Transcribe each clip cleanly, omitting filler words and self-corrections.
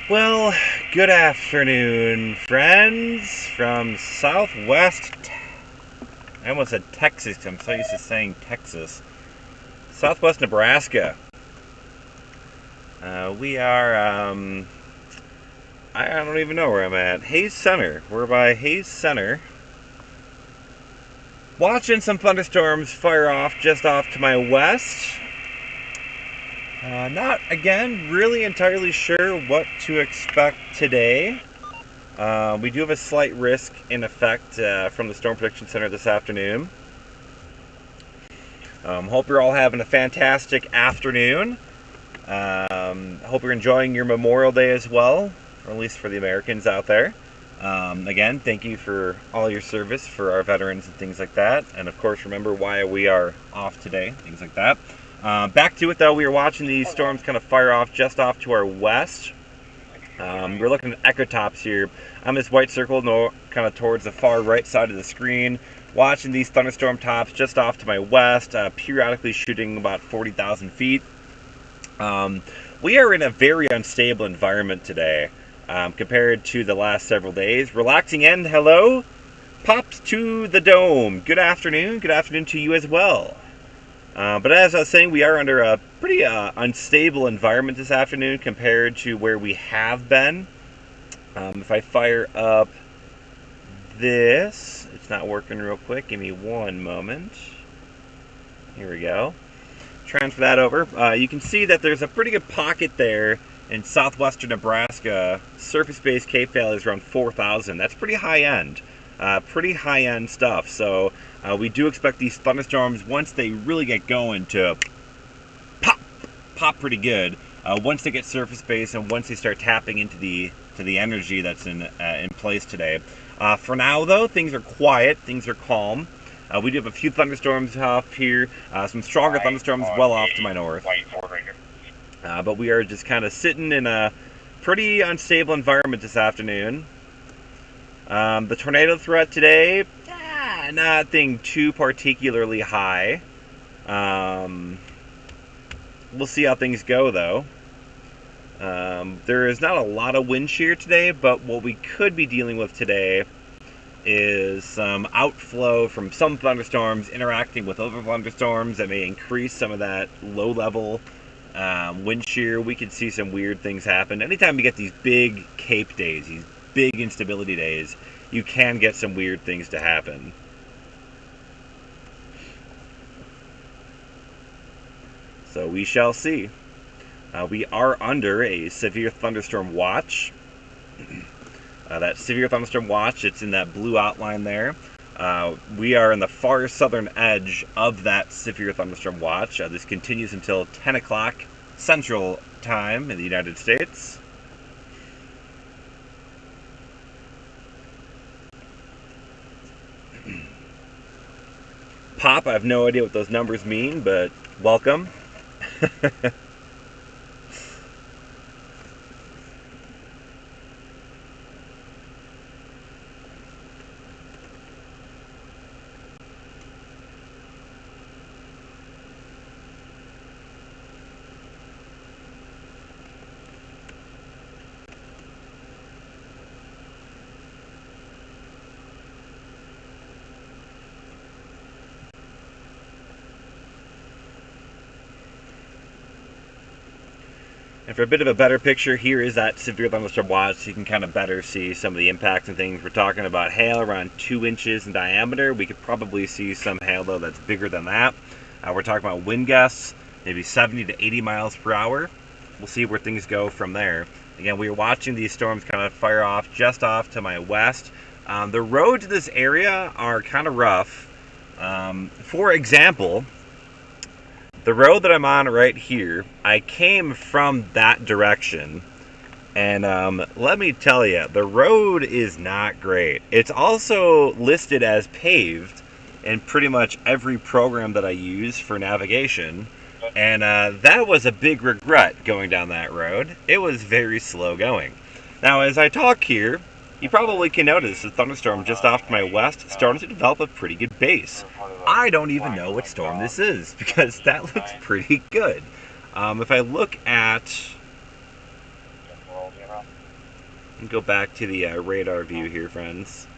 Well, good afternoon, friends from Southwest. I almost said Texas. I'm so used to saying Texas. Southwest Nebraska. We are, I don't even know where I'm at. Hayes Center. We're by Hayes Center. Watching some thunderstorms fire off just off to my west. Not, again, really entirely sure what to expect today. We do have a slight risk in effect from the Storm Prediction Center this afternoon. Hope you're all having a fantastic afternoon. Hope you're enjoying your Memorial Day as well, or at least for the Americans out there. Again, thank you for all your service for our veterans and things like that. And of course, remember why we are off today, things like that. Back to it though, we were watching these storms kind of fire off just off to our west. We're looking at echo tops here on this white circle, kind of towards the far right side of the screen. Watching these thunderstorm tops just off to my west, periodically shooting about 40,000 feet. We are in a very unstable environment today compared to the last several days. Relaxing end, hello. Pops to the dome. Good afternoon to you as well. But as I was saying, we are under a pretty unstable environment this afternoon compared to where we have been. If I fire up this, it's not working real quick. Give me one moment. Here we go. Transfer that over. You can see that there's a pretty good pocket there in southwestern Nebraska. Surface-based Cape Valley is around 4,000. That's pretty high-end. Pretty high-end stuff. So we do expect these thunderstorms, once they really get going, to pop pretty good. Once they get surface based and once they start tapping into the energy that's in place today. For now, though, things are quiet. Things are calm. We do have a few thunderstorms off here. Some stronger thunderstorms well off to my north. But we are just kind of sitting in a pretty unstable environment this afternoon. The tornado threat today, nothing too particularly high. We'll see how things go, though. There is not a lot of wind shear today, but what we could be dealing with today is some outflow from some thunderstorms interacting with other thunderstorms that may increase some of that low-level wind shear. We could see some weird things happen. Anytime you get these big Cape days, these big instability days, you can get some weird things to happen. So we shall see. We are under a severe thunderstorm watch. That severe thunderstorm watch, it's in that blue outline there. We are in the far southern edge of that severe thunderstorm watch. This continues until 10 o'clock Central Time in the United States. Pop, I have no idea what those numbers mean, but welcome. And for a bit of a better picture, here is that severe thunderstorm watch, so you can kind of better see some of the impacts and things. We're talking about hail around 2 inches in diameter. We could probably see some hail, though, that's bigger than that. We're talking about wind gusts, maybe 70 to 80 miles per hour. We'll see where things go from there. Again, we are watching these storms kind of fire off just off to my west. The roads in this area are kind of rough. For example, the road that I'm on right here, I came from that direction, and let me tell you, the road is not great. It's also listed as paved in pretty much every program that I use for navigation. And that was a big regret going down that road. It was very slow going. Now, as I talk here, you probably can notice the thunderstorm just off to my west starting to develop a pretty good base. I don't even know what storm this is because that looks pretty good. If I look at, go back to the radar view here, friends.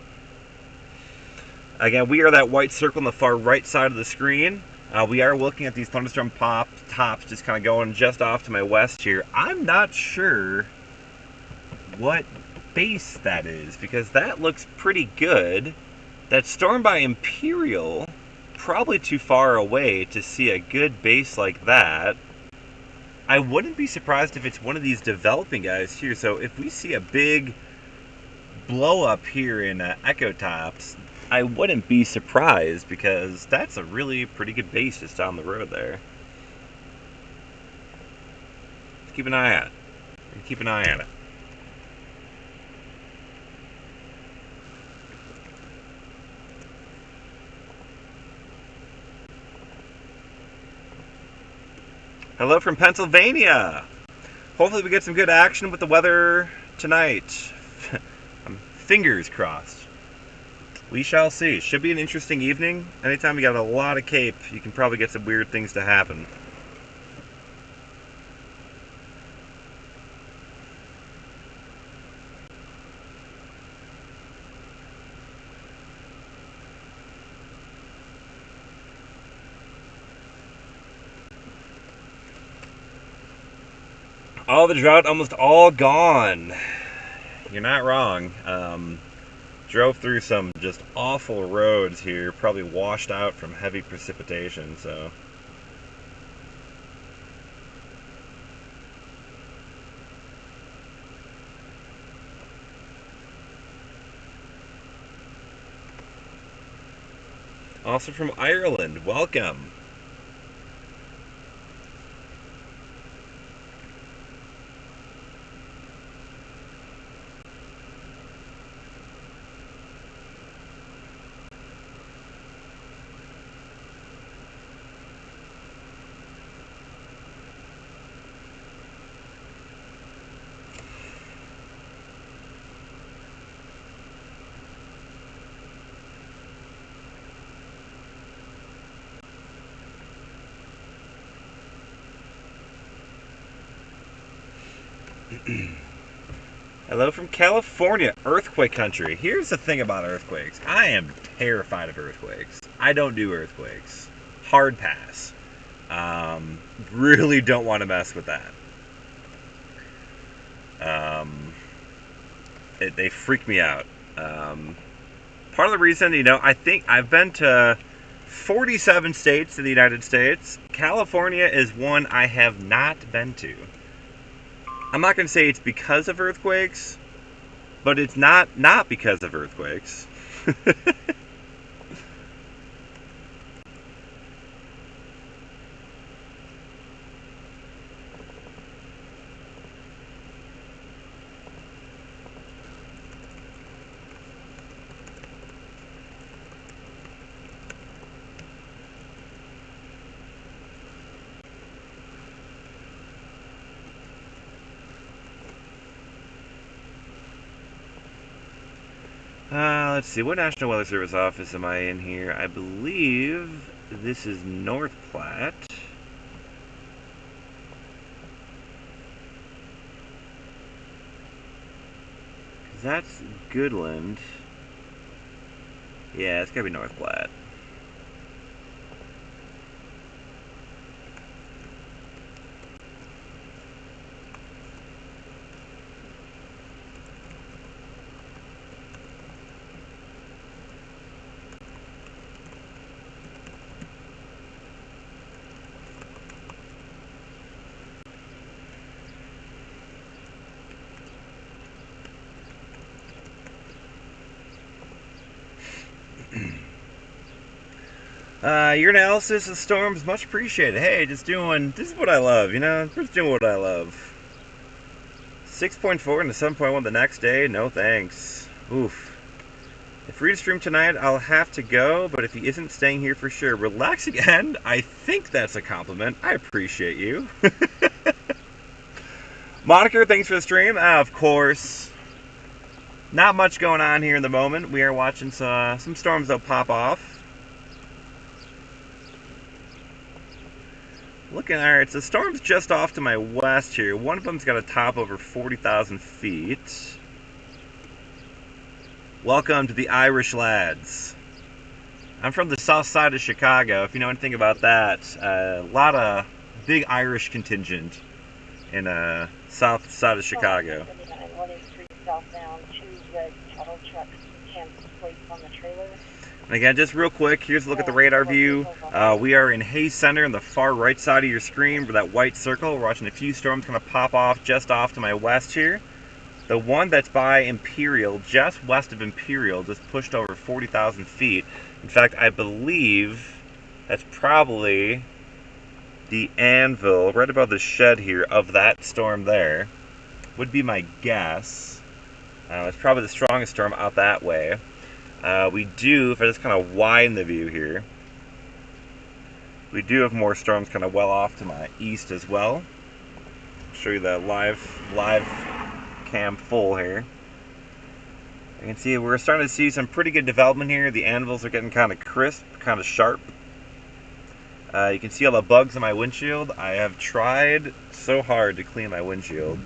Again, we are that white circle on the far right side of the screen. We are looking at these thunderstorm tops just kind of going just off to my west here. I'm not sure what base that is because that looks pretty good. That storm by Imperial, probably too far away to see a good base like that. I wouldn't be surprised if it's one of these developing guys here. So if we see a big blow up here in Echo Tops, I wouldn't be surprised because that's a really pretty good base just down the road there. Keep an eye on it. Keep an eye on it. Hello from Pennsylvania. Hopefully we get some good action with the weather tonight. Fingers crossed. We shall see. Should be an interesting evening. Anytime you got a lot of Cape, you can probably get some weird things to happen. All the drought almost all gone. You're not wrong. Drove through some just awful roads here, probably washed out from heavy precipitation, so. Also from Ireland, welcome. Hello from California, earthquake country. Here's the thing about earthquakes. I am terrified of earthquakes. I don't do earthquakes. Hard pass. Really don't want to mess with that. They freak me out. Part of the reason, I think I've been to 47 states in the United States. California is one I have not been to. I'm not going to say it's because of earthquakes, but it's not because of earthquakes. Let's see, what National Weather Service office am I in here? I believe this is North Platte. That's Goodland. Yeah, it's gotta be North Platte. Your analysis of storms, much appreciated. Hey, this is what I love, just doing what I love. 6.4 into 7.1 the next day, no thanks. Oof. If free to stream tonight, I'll have to go, but if he isn't staying here for sure. Relaxing end? I think that's a compliment. I appreciate you. Moniker, thanks for the stream. Of course. Not much going on here in the moment. We are watching some storms that'll pop off. Looking, alright, so storm's just off to my west here. One of them's got a top over 40,000 feet. Welcome to the Irish lads. I'm from the south side of Chicago. If you know anything about that, a lot of big Irish contingent in south side of Chicago. And again, just real quick, here's a look at the radar view. We are in Hayes Center on the far right side of your screen for that white circle. We're watching a few storms kind of pop off just off to my west here. The one that's by Imperial, just west of Imperial, just pushed over 40,000 feet. In fact, I believe that's probably the anvil right above the shed here of that storm there. Would be my guess. It's probably the strongest storm out that way. We do, if I just kind of widen the view here, we do have more storms kind of well off to my east as well. I'll show you the live cam full here. You can see we're starting to see some pretty good development here. The anvils are getting kind of crisp, kind of sharp. You can see all the bugs in my windshield. I have tried so hard to clean my windshield.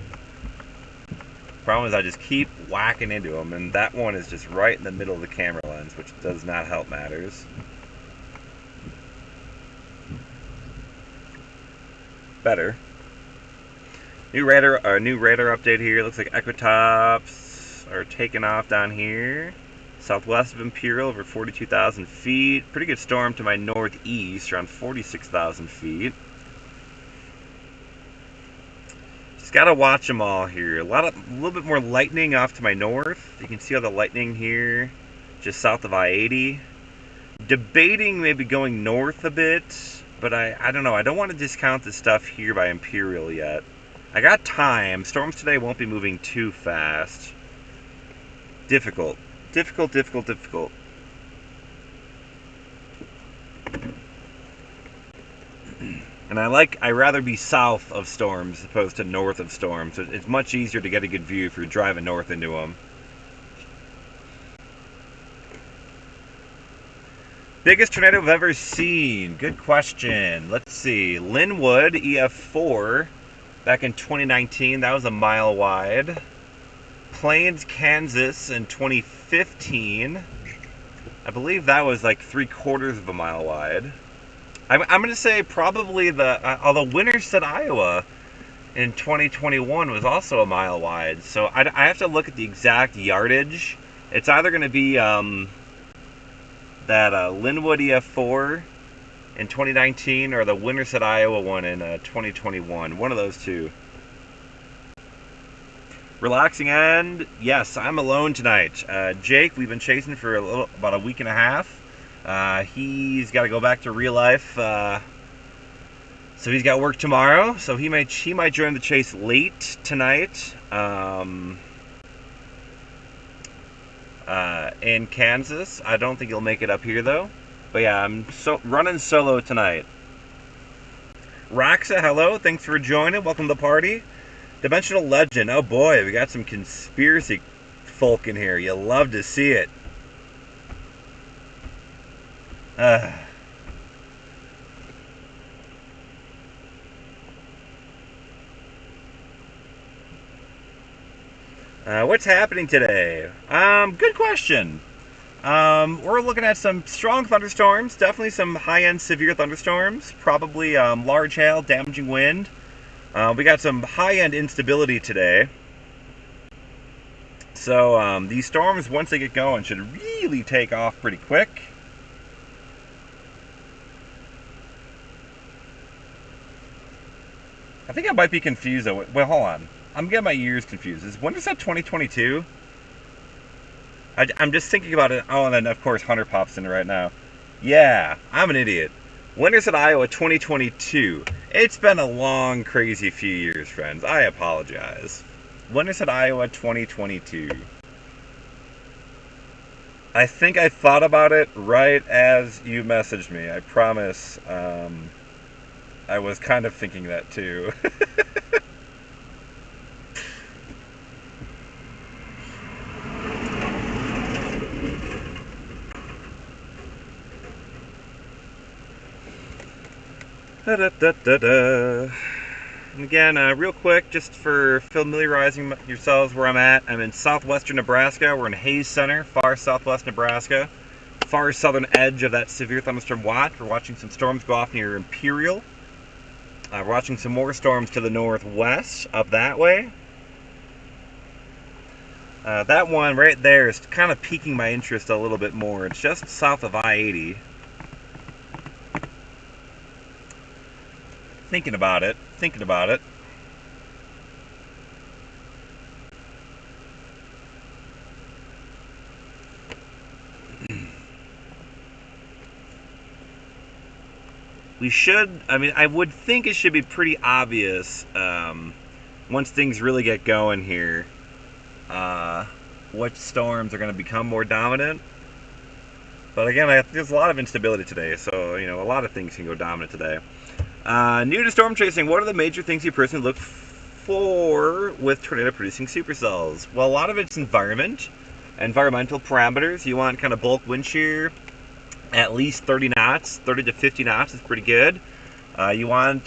Problem is I just keep whacking into them, and that one is just right in the middle of the camera lens, which does not help matters. Better. New radar update here. Looks like Equitops are taking off down here. Southwest of Imperial, over 42,000 feet. Pretty good storm to my northeast, around 46,000 feet. Just gotta watch them all here. A little bit more lightning off to my north. You can see all the lightning here, just south of I-80. Debating maybe going north a bit, but I don't know. I don't want to discount the stuff here by Imperial yet. I got time. Storms today won't be moving too fast. Difficult. Difficult. And I rather be south of storms as opposed to north of storms. It's much easier to get a good view if you're driving north into them. Biggest tornado I've ever seen. Good question. Let's see. Linwood, EF4. Back in 2019, that was a mile wide. Plains, Kansas in 2015. I believe that was like 3/4 of a mile wide. I'm going to say probably although Winterset, Iowa in 2021 was also a mile wide. So I have to look at the exact yardage. It's either going to be that Linwood EF4 in 2019 or the Winterset, Iowa one in 2021. One of those two. Relaxing end. Yes, I'm alone tonight. Jake, we've been chasing for about a week and a half. He's got to go back to real life. So he's got work tomorrow. So he might join the chase late tonight. In Kansas. I don't think he'll make it up here though. But yeah, I'm running solo tonight. Raxa, hello. Thanks for joining. Welcome to the party. Dimensional Legend. Oh boy, we got some conspiracy folk in here. You love to see it. What's happening today? Good question. We're looking at some strong thunderstorms, definitely some high-end severe thunderstorms, probably large hail, damaging wind. We got some high-end instability today. So these storms, once they get going, should really take off pretty quick. I think I might be confused though. Well, hold on. I'm getting my years confused. When is that 2022? I'm just thinking about it. Oh, and then of course Hunter pops in right now. Yeah, I'm an idiot. Winterset, Iowa 2022. It's been a long, crazy few years, friends. I apologize. Winterset, Iowa 2022. I think I thought about it right as you messaged me. I promise. I was kind of thinking that too. Da-da-da-da-da. And again, real quick, just for familiarizing yourselves where I'm at, I'm in southwestern Nebraska. We're in Hayes Center, far southwest Nebraska. Far southern edge of that severe thunderstorm watch. We're watching some storms go off near Imperial. We're watching some more storms to the northwest, up that way. That one right there is kind of piquing my interest a little bit more. It's just south of I-80. Thinking about it. We should, I would think it should be pretty obvious once things really get going here, which storms are going to become more dominant. But again, there's a lot of instability today, so, a lot of things can go dominant today. New to storm chasing, what are the major things you personally look for with tornado-producing supercells? Well, a lot of it's environmental parameters. You want kind of bulk wind shear, at least 30 knots, 30 to 50 knots is pretty good. You want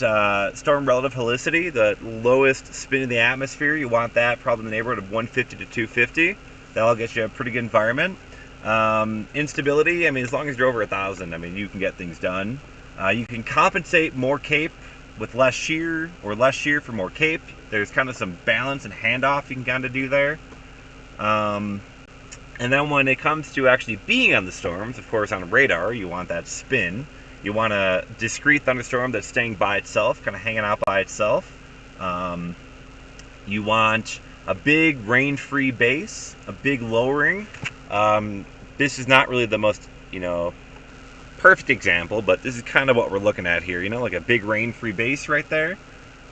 storm relative helicity, the lowest spin in the atmosphere. You want that probably in the neighborhood of 150 to 250. That'll get you a pretty good environment. Instability, as long as you're over 1,000, you can get things done. You can compensate more cape with less shear, or less shear for more cape. There's kind of some balance and handoff you can kind of do there. And then when it comes to actually being on the storms, of course on radar, you want that spin. You want a discrete thunderstorm that's staying by itself, kind of hanging out by itself. You want a big rain-free base, a big lowering. This is not really the most, perfect example, but this is kind of what we're looking at here, like a big rain-free base right there.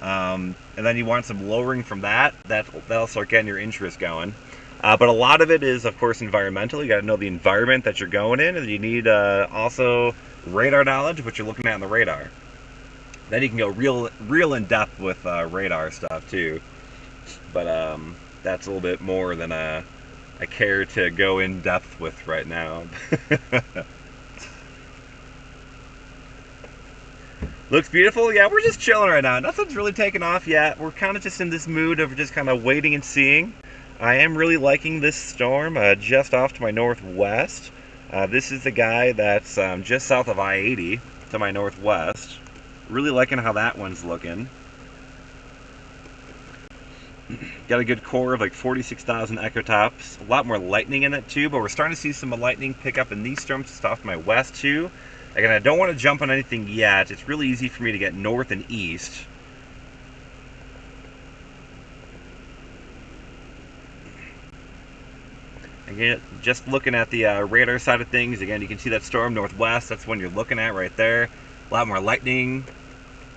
And then you want some lowering from that'll start getting your interest going. But a lot of it is, of course, environmental. You got to know the environment that you're going in, and you need also radar knowledge, which you're looking at on the radar. Then you can go real in depth with radar stuff too. But that's a little bit more than I care to go in depth with right now. Looks beautiful. Yeah, we're just chilling right now. Nothing's really taken off yet. We're kind of just in this mood of just kind of waiting and seeing. I am really liking this storm just off to my northwest. This is the guy that's just south of I-80 to my northwest. Really liking how that one's looking. Got a good core of like 46,000 ecotops. A lot more lightning in it too, but we're starting to see some lightning pick up in these storms just off to my west too. Again, I don't want to jump on anything yet. It's really easy for me to get north and east. Again, just looking at the radar side of things, again, you can see that storm northwest. That's one you're looking at right there. A lot more lightning.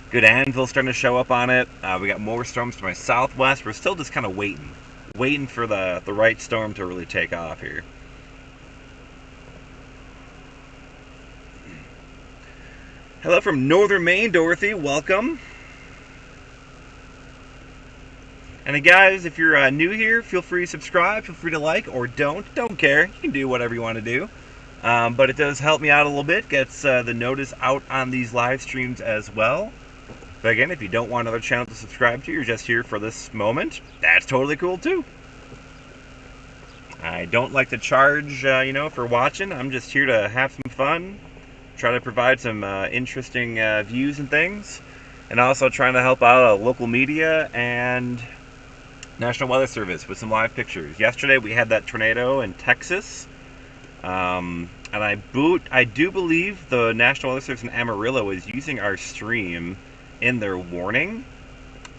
Good anvil starting to show up on it. We got more storms to my southwest. We're still just kind of waiting for the right storm to really take off here. Hello from Northern Maine, Dorothy. Welcome. And guys, if you're new here, feel free to subscribe, feel free to like, or don't care. You can do whatever you want to do. But it does help me out a little bit, gets the notice out on these live streams as well. But again, if you don't want another channel to subscribe to, you're just here for this moment, that's totally cool too. I don't like to charge, for watching. I'm just here to have some fun, try to provide some interesting views and things, and also trying to help out local media and National Weather Service with some live pictures. Yesterday we had that tornado in Texas, and I do believe the National Weather Service in Amarillo is using our stream in their warning,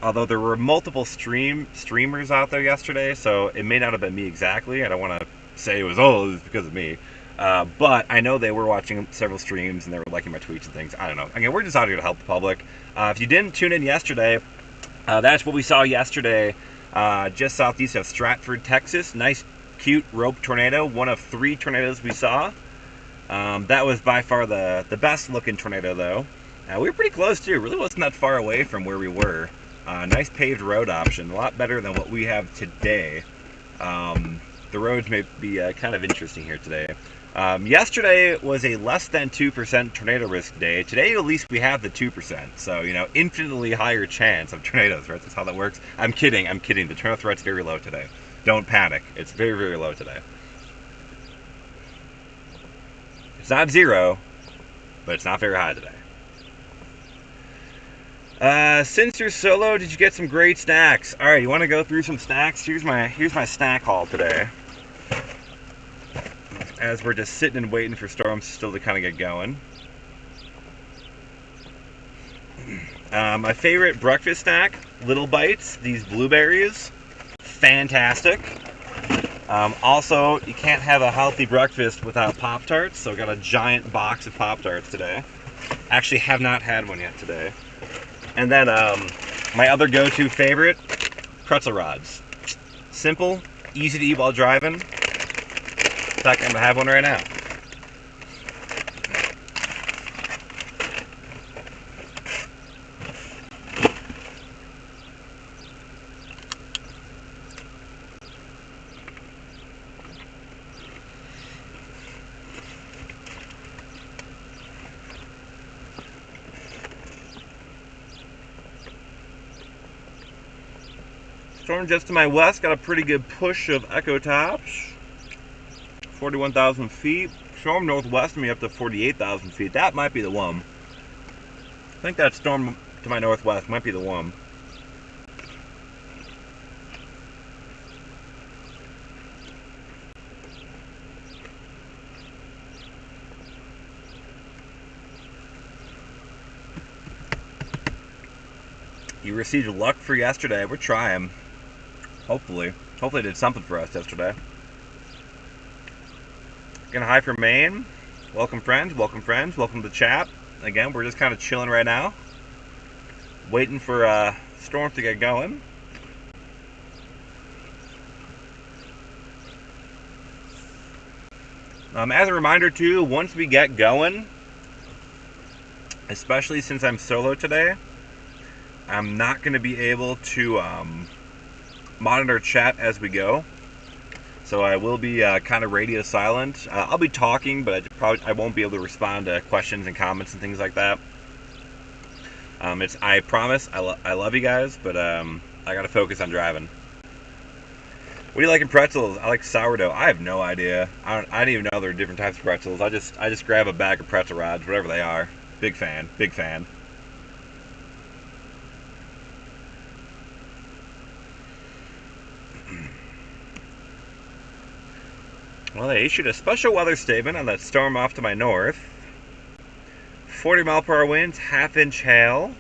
although there were multiple streamers out there yesterday, so it may not have been me exactly. I don't want to say it was because of me, but I know they were watching several streams and they were liking my tweets and things. I don't know. Again, we're just out here to help the public. If you didn't tune in yesterday, that's what we saw yesterday. Just southeast of Stratford, Texas. Nice cute rope tornado, one of 3 tornadoes we saw. That was by far the best looking tornado though. We were pretty close too, really wasn't that far away from where we were. Nice paved road option, a lot better than what we have today. The roads may be kind of interesting here today. Yesterday was a less than 2% tornado risk day. Today, at least, we have the 2%. So, infinitely higher chance of tornadoes, right? That's how that works. I'm kidding. The tornado threat's very low today. Don't panic. It's very, very low today. It's not 0, but it's not very high today. Since you're solo, did you get some great snacks? All right, you want to go through some snacks? Here's my snack haul today. As we're just sitting and waiting for storms still to kind of get going. My favorite breakfast snack, Little Bites. These blueberries, fantastic. Also, you can't have a healthy breakfast without Pop-Tarts, so I got a giant box of Pop-Tarts today. Actually, have not had one yet today. And then my other go-to favorite, pretzel rods. Simple, easy to eat while driving. In fact, I'm gonna have one right now. Storm just to my west, got a pretty good push of echo tops. 41,000 feet. Storm northwest of me up to 48,000 feet. That might be the one. I think that storm to my northwest might be the one. You received luck for yesterday. We're trying. Hopefully it did something for us yesterday. Gonna hi from Maine. Welcome friends, welcome to the chat. Again, we're just kind of chilling right now. Waiting for storm to get going. As a reminder too, once we get going, especially since I'm solo today, I'm not going to be able to monitor chat as we go, so I will be kind of radio silent. I'll be talking, but I won't be able to respond to questions and comments and things like that. I promise I love you guys, but I gotta focus on driving. What do you like in pretzels? I like sourdough. I have no idea. I don't even know there are different types of pretzels. I just grab a bag of pretzel rods, whatever they are. Big fan. Well, they issued a special weather statement on that storm off to my north. 40-mile-per-hour winds, half-inch hail.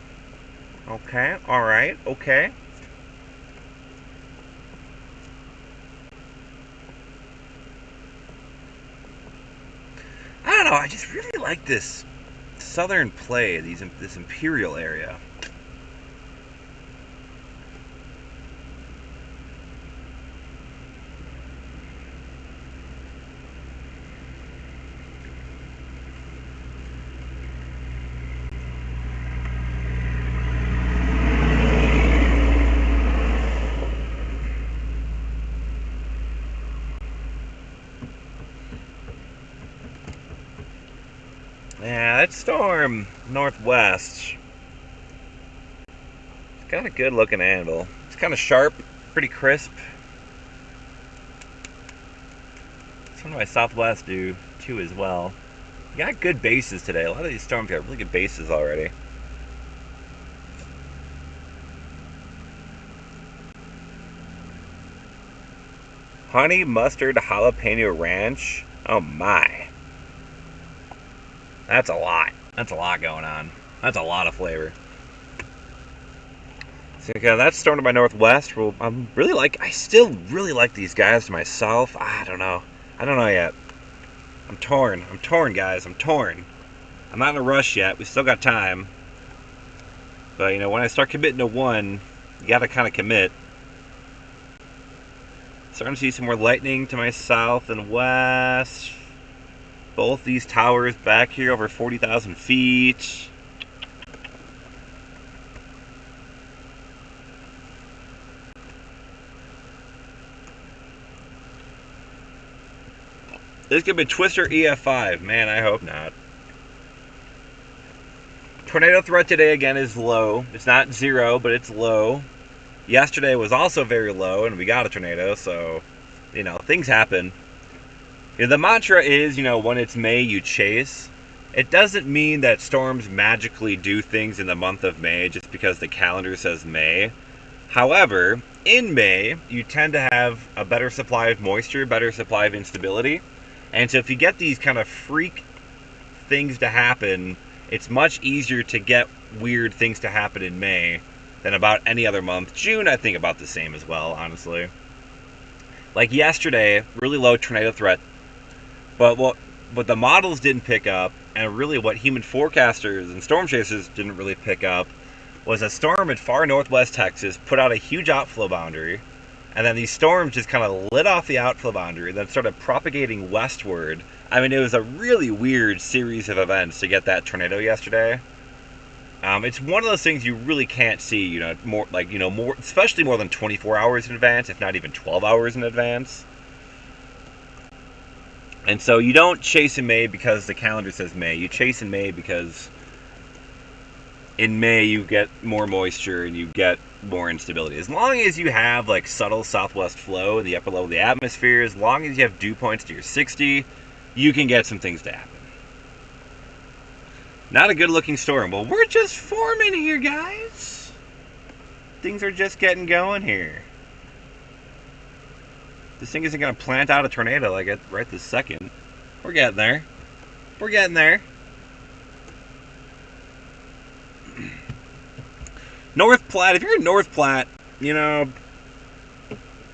Okay, alright, okay. I don't know, I just really like this southern play, this imperial area. Yeah, that storm northwest. It's got a good looking anvil. It's kind of sharp, pretty crisp. Some of my southwest do too as well. You got good bases today. A lot of these storms got really good bases already. Honey mustard jalapeno ranch. Oh my. That's a lot. That's a lot going on. That's a lot of flavor. So that's storm to my northwest. Well, I still really like these guys to myself. I don't know yet. I'm torn, guys. I'm torn. I'm not in a rush yet. We still got time. But, when I start committing to one, you gotta kind of commit. Starting to see some more lightning to my south and west. Both these towers back here over 40,000 feet. This could be Twister EF5. Man, I hope not. Tornado threat today again is low. It's not zero, but it's low. Yesterday was also very low, and we got a tornado, so, things happen. The mantra is, when it's May, you chase. It doesn't mean that storms magically do things in the month of May just because the calendar says May. However, in May, you tend to have a better supply of moisture, better supply of instability. And so if you get these kind of freak things to happen, it's much easier to get weird things to happen in May than about any other month. June, I think about the same as well, honestly. Like yesterday, really low tornado threat. But what the models didn't pick up, and really what human forecasters and storm chasers didn't really pick up, was a storm in far northwest Texas put out a huge outflow boundary. And then these storms just kind of lit off the outflow boundary, then started propagating westward. I mean, it was a really weird series of events to get that tornado yesterday. It's one of those things you really can't see, more, especially more than 24 hours in advance, if not even 12 hours in advance. And so you don't chase in May because the calendar says May. You chase in May because in May you get more moisture and you get more instability. As long as you have subtle southwest flow in the upper level of the atmosphere, as long as you have dew points to your 60, you can get some things to happen. Not a good looking storm. Well, we're just forming here, guys. Things are just getting going here. This thing isn't going to plant out a tornado right this second. We're getting there. We're getting there. North Platte, if you're in North Platte, if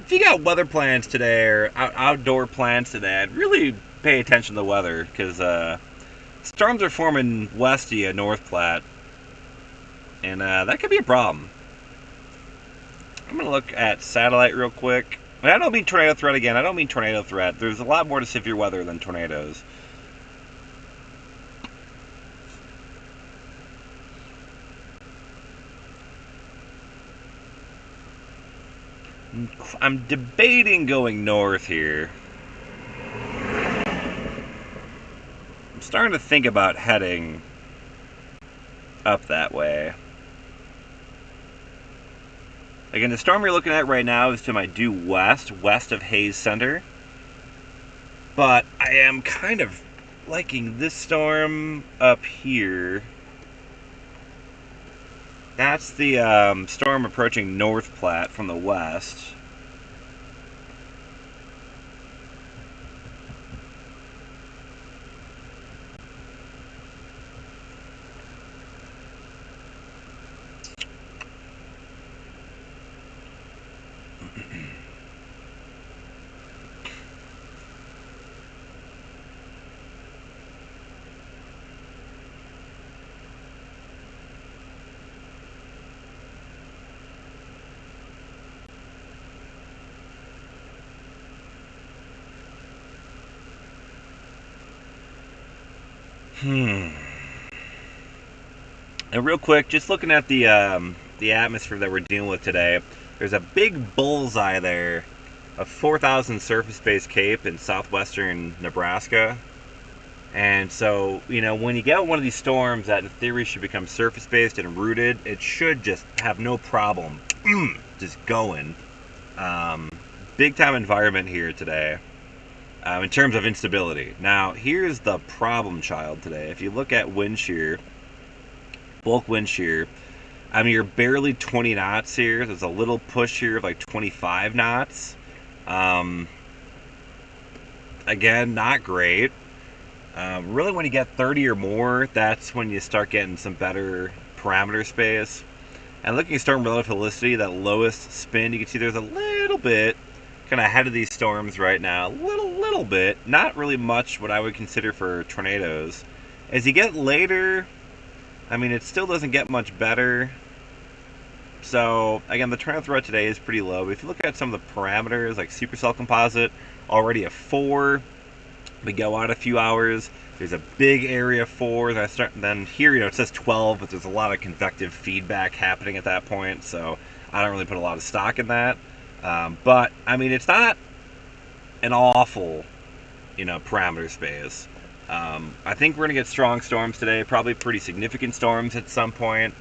you got weather plans today or outdoor plans today, I'd really pay attention to the weather because storms are forming west of North Platte, and that could be a problem. I'm going to look at satellite real quick. I don't mean tornado threat again. I don't mean tornado threat. There's a lot more to severe weather than tornadoes. I'm debating going north here. I'm starting to think about heading up that way. Again, the storm you're looking at right now is to my due west of Hayes Center. But I am kind of liking this storm up here. That's the storm approaching North Platte from the west. And real quick, just looking at the atmosphere that we're dealing with today, there's a big bullseye there of 4,000 surface-based Cape in southwestern Nebraska. And so, when you get one of these storms that in theory should become surface-based and rooted, it should just have no problem just going. Big-time environment here today. In terms of instability. Now, here's the problem child today. If you look at wind shear, bulk wind shear, you're barely 20 knots here. There's a little push here of 25 knots. Again, not great. Really, when you get 30 or more, that's when you start getting some better parameter space. And looking at storm relative helicity, that lowest spin, you can see there's a little bit kind of ahead of these storms right now. Little bit. Not really much what I would consider for tornadoes. As you get later, it still doesn't get much better. So again, the tornado threat today is pretty low. But if you look at some of the parameters, like supercell composite, already a 4. We go out a few hours. There's a big area of 4s. Then here, it says 12, but there's a lot of convective feedback happening at that point. So I don't really put a lot of stock in that. But I mean, it's not an awful, parameter space. I think we're gonna get strong storms today. Probably pretty significant storms at some point.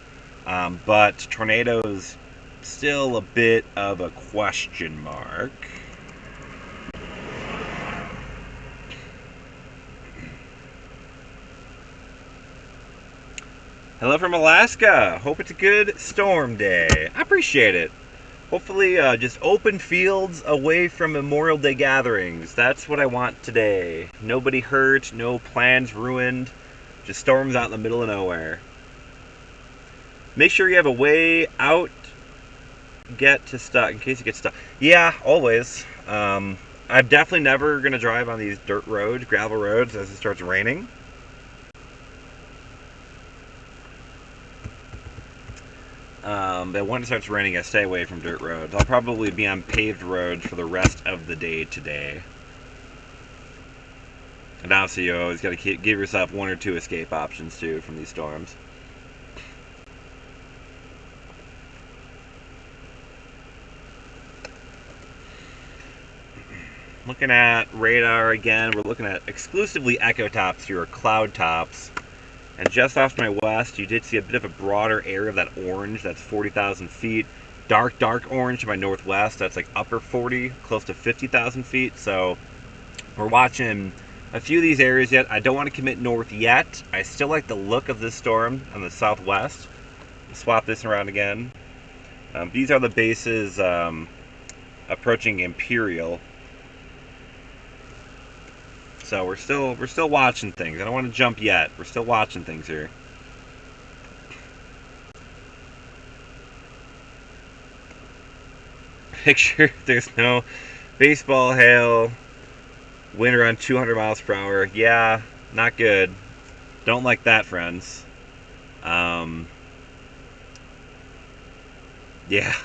But tornadoes, still a bit of a question mark. Hello from Alaska. Hope it's a good storm day. I appreciate it. Hopefully, just open fields away from Memorial Day gatherings. That's what I want today. Nobody hurt, no plans ruined. Just storms out in the middle of nowhere. Make sure you have a way out. Get to stuck in case you get stuck. Yeah, always. I'm definitely never gonna drive on these dirt roads, gravel roads, as it starts raining. But when it starts raining, I stay away from dirt roads. I'll probably be on paved roads for the rest of the day today. And obviously, you always got to give yourself 1 or 2 escape options too from these storms. Looking at radar again, we're looking at exclusively echo tops here, or cloud tops. And just off to my west, you did see a bit of a broader area of that orange. That's 40,000 feet. Dark orange to my northwest. That's like upper 40, close to 50,000 feet. So we're watching a few of these areas yet. I don't want to commit north yet. I still like the look of this storm on the southwest. Swap this around again. These are the bases approaching Imperial. So we're still watching things. I don't want to jump yet. We're still watching things here. Picture there's no baseball hail. Wind around 200 miles per hour. Yeah, not good. Don't like that, friends. Yeah.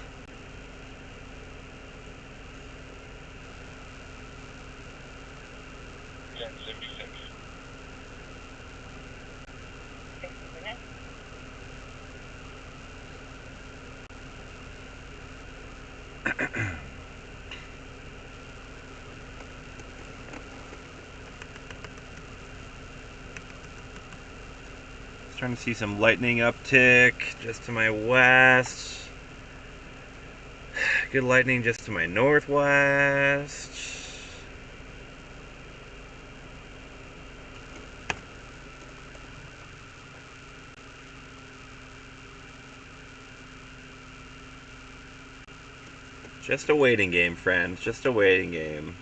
Trying to see some lightning uptick just to my west. Good lightning just to my northwest. Just a waiting game, friends. Just a waiting game.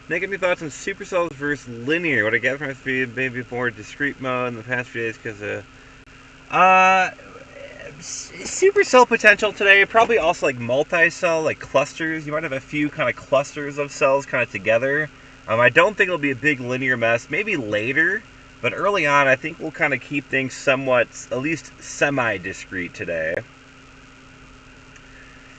Nick, any thoughts on supercells versus linear? What I get from speed, maybe more discrete mode in the past few days because of supercell potential today. Probably also like multi-cell, like clusters. You might have a few kind of clusters of cells kind of together. I don't think it'll be a big linear mess. Maybe later, but early on, I think we'll kind of keep things somewhat, at least semi-discrete today.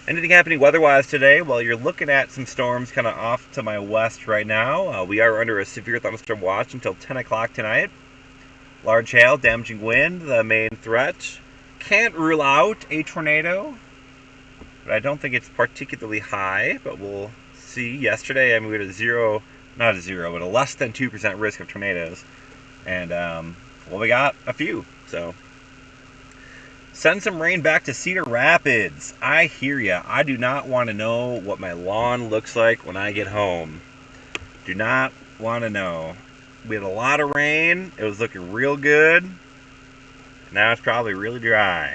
Anything happening weather-wise today? Well, you're looking at some storms kind of off to my west right now. We are under a severe thunderstorm watch until 10 o'clock tonight. Large hail, damaging wind, the main threat. Can't rule out a tornado, but I don't think it's particularly high, but we'll see. Yesterday, we had not a zero, but a less than 2% risk of tornadoes. And, well, we got a few, so... Send some rain back to Cedar Rapids. I hear ya. I do not want to know what my lawn looks like when I get home. Do not want to know. We had a lot of rain. It was looking real good. Now it's probably really dry.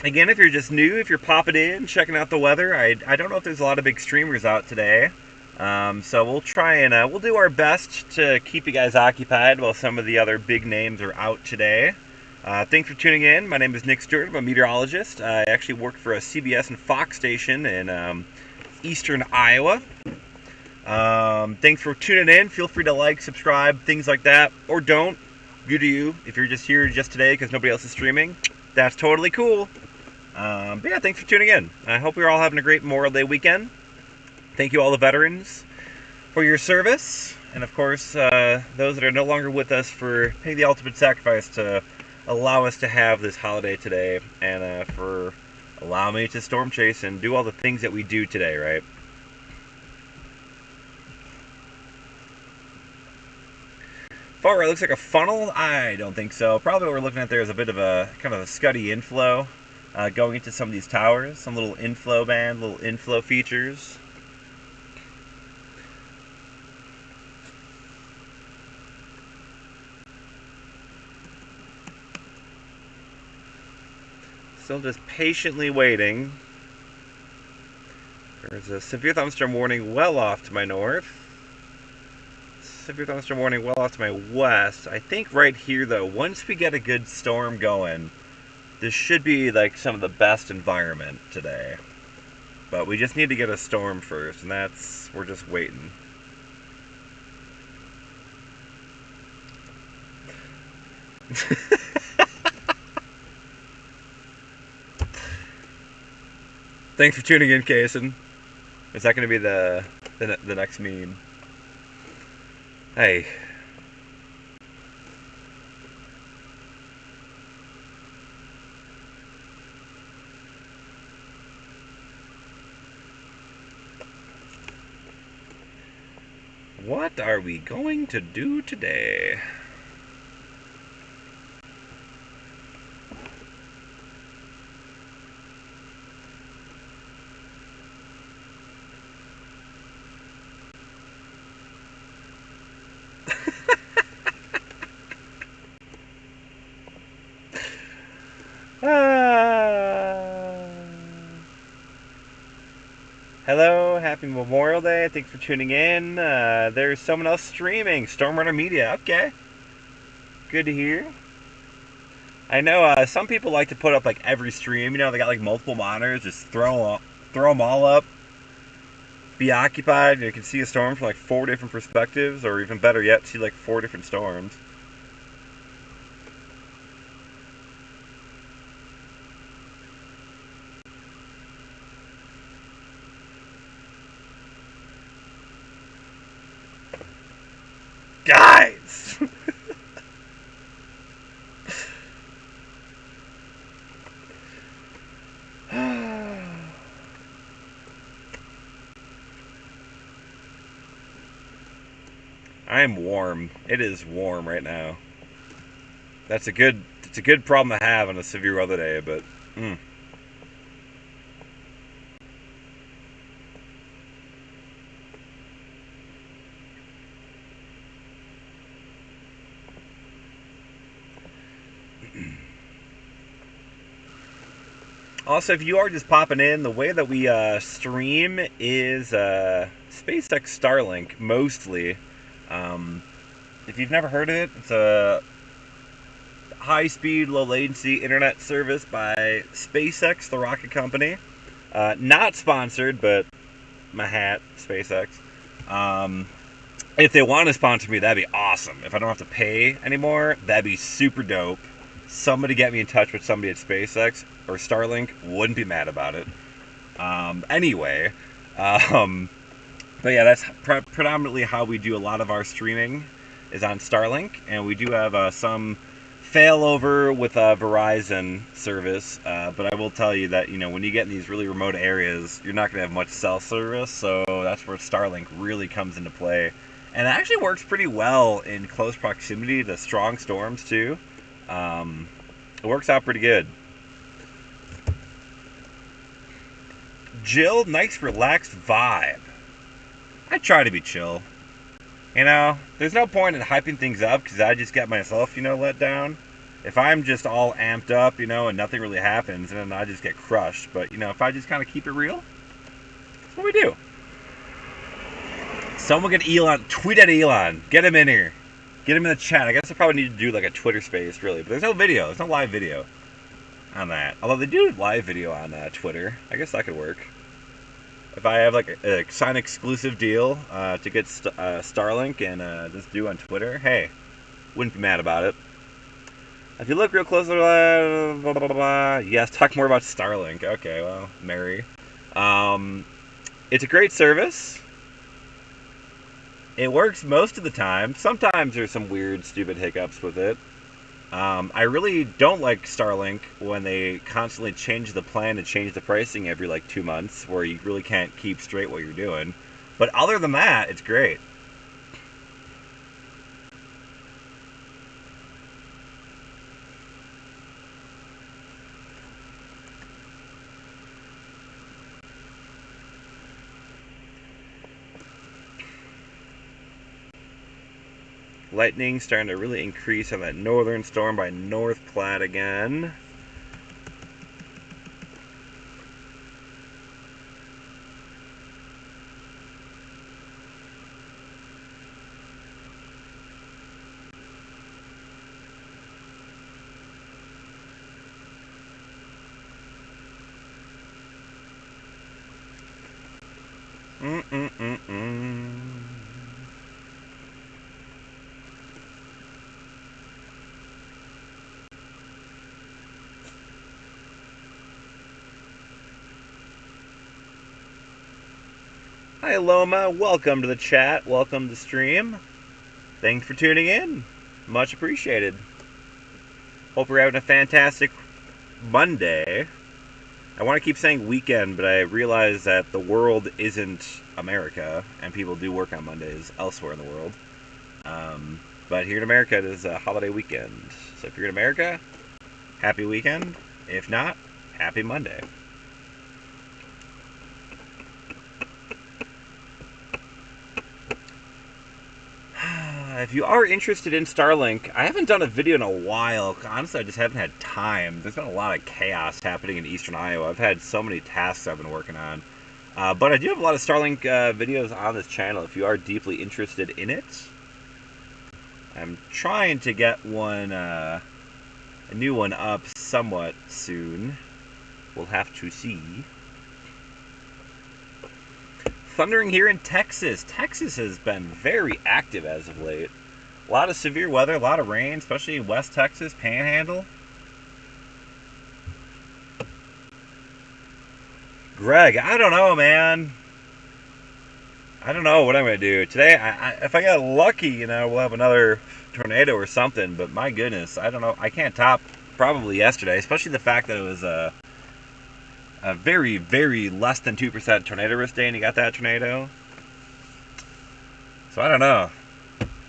Again, if you're just new, if you're popping in, checking out the weather, I don't know if there's a lot of big streamers out today. So we'll try and we'll do our best to keep you guys occupied while some of the other big names are out today. Thanks for tuning in. My name is Nick Stewart. I'm a meteorologist. I actually work for a CBS and Fox station in eastern Iowa. Thanks for tuning in. Feel free to like, subscribe, things like that, or don't. You do you. If you're just here just today because nobody else is streaming, that's totally cool. But yeah, thanks for tuning in. I hope you're all having a great Memorial Day weekend. Thank you all the veterans for your service, and of course those that are no longer with us for paying the ultimate sacrifice to allow us to have this holiday today, and for allowing me to storm chase and do all the things that we do today, right? Far right looks like a funnel. I don't think so. Probably what we're looking at there is a bit of a kind of a scuddy inflow going into some of these towers. Some little inflow band, little inflow features. Still just patiently waiting. There's a severe thunderstorm warning well off to my north. Severe thunderstorm warning well off to my west. I think right here, though, once we get a good storm going, this should be like some of the best environment today. But we just need to get a storm first, and we're just waiting. Thanks for tuning in, Kason. Is that going to be the next meme? Hey. What are we going to do today? Hello, happy Memorial Day. Thanks for tuning in. There's someone else streaming. Stormrunner Media. Okay. Good to hear. I know some people like to put up like every stream. You know, they got like multiple monitors. Just throw them all up. Be occupied. You can see a storm from like 4 different perspectives, or even better yet, see like 4 different storms. Guys! I'm warm. It is warm right now. It's a good problem to have on a severe weather day, but Also, if you are just popping in, the way that we stream is SpaceX Starlink, mostly. If you've never heard of it, it's a high-speed, low-latency internet service by SpaceX, the rocket company. Not sponsored, but my hat, SpaceX. If they want to sponsor me, that'd be awesome. If I don't have to pay anymore, that'd be super dope. Somebody get me in touch with somebody at SpaceX or Starlink. Wouldn't be mad about it. Anyway, but yeah, that's predominantly how we do a lot of our streaming is on Starlink, and we do have some failover with Verizon service. But I will tell you that when you get in these really remote areas, you're not going to have much cell service, so that's where Starlink really comes into play, and it actually works pretty well in close proximity to strong storms too. It works out pretty good. Jill, nice relaxed vibe. I try to be chill. There's no point in hyping things up because I just get myself, let down. if I'm just all amped up, and nothing really happens, and then I just get crushed. But if I just kind of keep it real, that's what we do. Someone get Elon, tweet at Elon, get him in here, get him in the chat. I guess I probably need to do like a Twitter space, really, but there's no video, there's no live video on that. Although they do live video on Twitter, I guess that could work. If I have like a sign exclusive deal to get Starlink and just do on Twitter, hey, wouldn't be mad about it. If you look real close, blah, blah, blah, blah. Yes, talk more about Starlink. Okay, well, Mary. It's a great service. It works most of the time. Sometimes there's some weird, stupid hiccups with it. I really don't like Starlink when they constantly change the plan and change the pricing every like 2 months, where you really can't keep straight what you're doing. But other than that, it's great. Lightning starting to really increase on that northern storm by North Platte again. Hi Loma, welcome to the chat, welcome to the stream. Thanks for tuning in, much appreciated. Hope you're having a fantastic Monday. I want to keep saying weekend, but I realize that the world isn't America, and people do work on Mondays elsewhere in the world. But here in America, it is a holiday weekend. So if you're in America, happy weekend. If not, happy Monday. If you are interested in Starlink, I haven't done a video in a while. Honestly, I just haven't had time. There's been a lot of chaos happening in eastern Iowa. I've had so many tasks I've been working on. But I do have a lot of Starlink videos on this channel if you are deeply interested in it. I'm trying to get a new one up somewhat soon. We'll have to see. Thundering here in Texas. Texas has been very active as of late. A lot of severe weather, a lot of rain, especially in West Texas, Panhandle. Greg, I don't know, man. I don't know what I'm going to do. Today, if I get lucky, we'll have another tornado or something. But my goodness, I don't know. I can't top probably yesterday, especially the fact that it was a very, very less than 2% tornado risk day, and you got that tornado. So I don't know.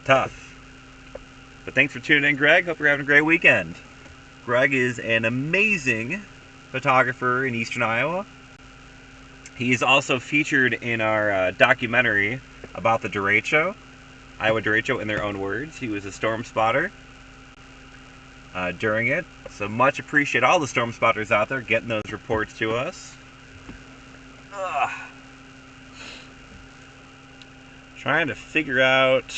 Tough. But thanks for tuning in, Greg. Hope you're having a great weekend. Greg is an amazing photographer in eastern Iowa. He's also featured in our documentary about the derecho, Iowa derecho in their own words. He was a storm spotter during it. So much appreciate all the storm spotters out there getting those reports to us. Ugh. Trying to figure out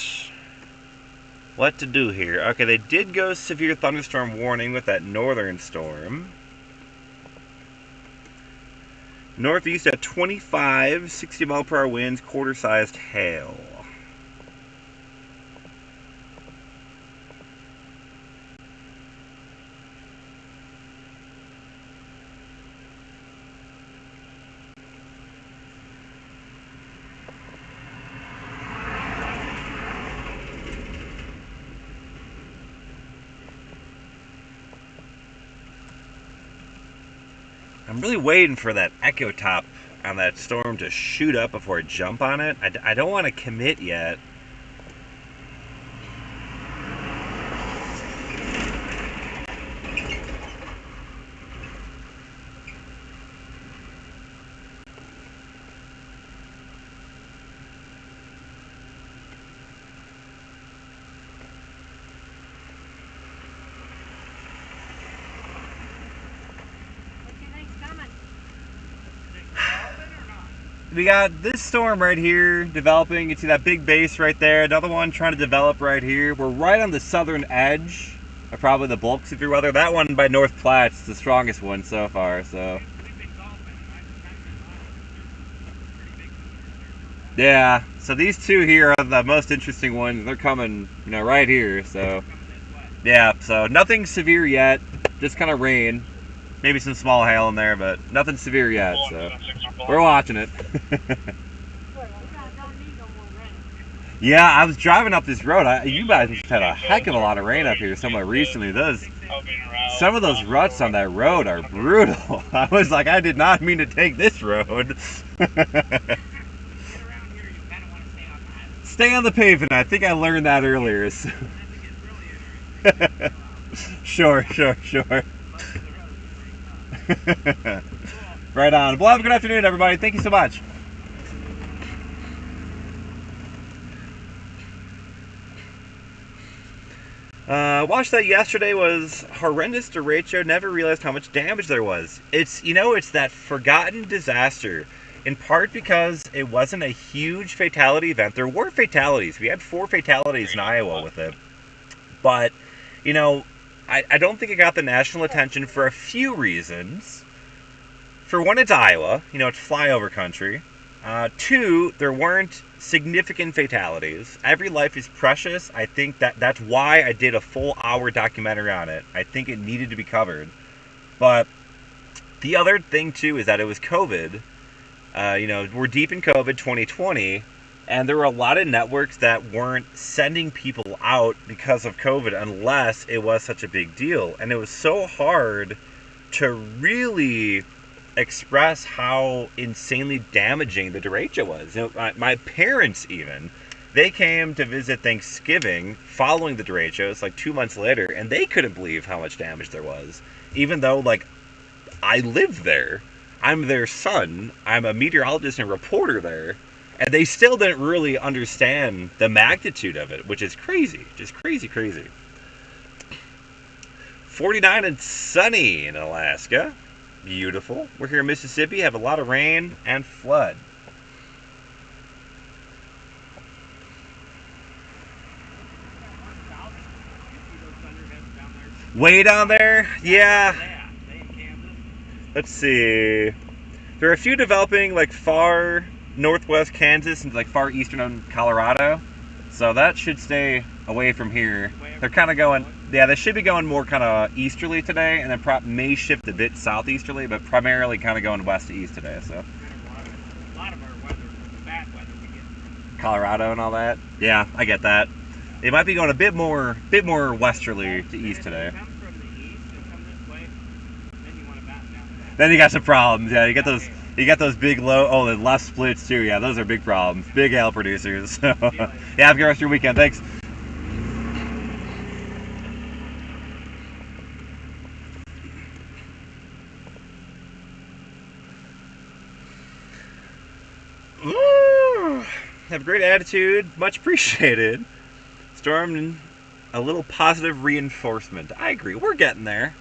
what to do here. Okay, they did go severe thunderstorm warning with that northern storm. Northeast at 25, 60 mile per hour winds, quarter-sized hail. I'm really waiting for that echo top on that storm to shoot up before I jump on it. I don't want to commit yet. we got this storm right here developing. You can see that big base right there. Another one trying to develop right here. We're right on the southern edge of probably the bulk severe weather. That one by North Platte's the strongest one so far. So yeah. So these two here are the most interesting ones. They're coming, right here. So yeah. So nothing severe yet. Just kind of rain. Maybe some small hail in there, but nothing severe yet, so we're watching it. Yeah, I was driving up this road. You guys had a heck of a lot of rain up here somewhere recently. Some of those ruts on that road are brutal. I was like, I did not mean to take this road. Stay on the pavement. I think I learned that earlier. So. Sure. Right on. Well, have a good afternoon, everybody. Thank you so much. Watched that yesterday. Was horrendous derecho. Never realized how much damage there was. It's that forgotten disaster. In part because it wasn't a huge fatality event. There were fatalities. We had 4 fatalities in Iowa with it. But, I don't think it got the national attention for a few reasons. For one, it's Iowa. It's flyover country. 2, there weren't significant fatalities. Every life is precious. I think that's why I did a full hour documentary on it. I think it needed to be covered. But the other thing, too, is that it was COVID. We're deep in COVID 2020. And there were a lot of networks that weren't sending people out because of COVID unless it was such a big deal. And it was so hard to really express how insanely damaging the derecho was. My parents even, they came to visit Thanksgiving following the derecho. It's like 2 months later, and they couldn't believe how much damage there was. Even though, I lived there. I'm their son. I'm a meteorologist and reporter there. And they still didn't really understand the magnitude of it, which is crazy. Just crazy. 49 and sunny in Alaska. Beautiful. We're here in Mississippi, have a lot of rain and flood. Way down there? Yeah. Let's see. There are a few developing far northwest Kansas and far eastern Colorado, so that should stay away from here. They're kind of going, they should be going more kind of easterly today, and then may shift a bit southeasterly, but primarily kind of going west to east today. So a lot of our weather, bad weather we get. Colorado and all that. Yeah, I get that. They might be going a bit more westerly to east today. Come from the east and come this way, then you want to batten down. Then you got some problems. Yeah, you get those. You got those big low, the left splits too. Yeah, those are big problems. Big hail producers. So, yeah, have a good rest of your weekend. Thanks. Ooh, have a great attitude. Much appreciated. Storm, a little positive reinforcement. I agree. We're getting there.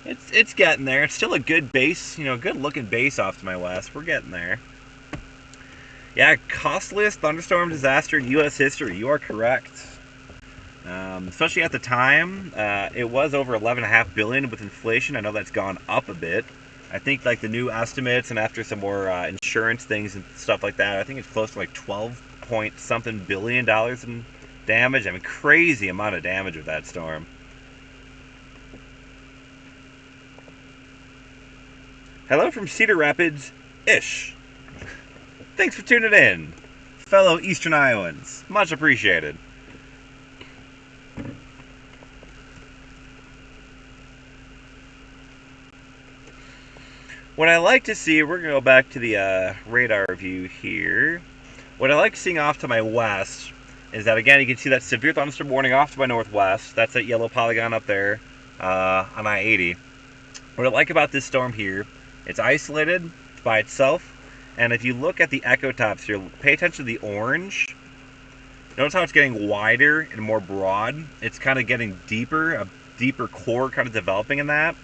It's getting there. It's still a good base, good looking base off to my west. We're getting there. Yeah, costliest thunderstorm disaster in U.S. history. You are correct. Especially at the time, it was over $11.5 billion with inflation. I know that's gone up a bit. I think the new estimates and after some more insurance things and stuff like that, I think it's close to 12 point something billion dollars in damage. I mean, crazy amount of damage with that storm. Hello from Cedar Rapids-ish. Thanks for tuning in, fellow Eastern Iowans. Much appreciated. What I like to see, we're going to go back to the radar view here. What I like seeing off to my west is that, again, you can see that severe thunderstorm warning off to my northwest. That's that yellow polygon up there on I-80. What I like about this storm here, it's isolated by itself, and if you look at the echo tops here, pay attention to the orange. Notice how it's getting wider and more broad. It's kind of getting deeper, a deeper core kind of developing in that.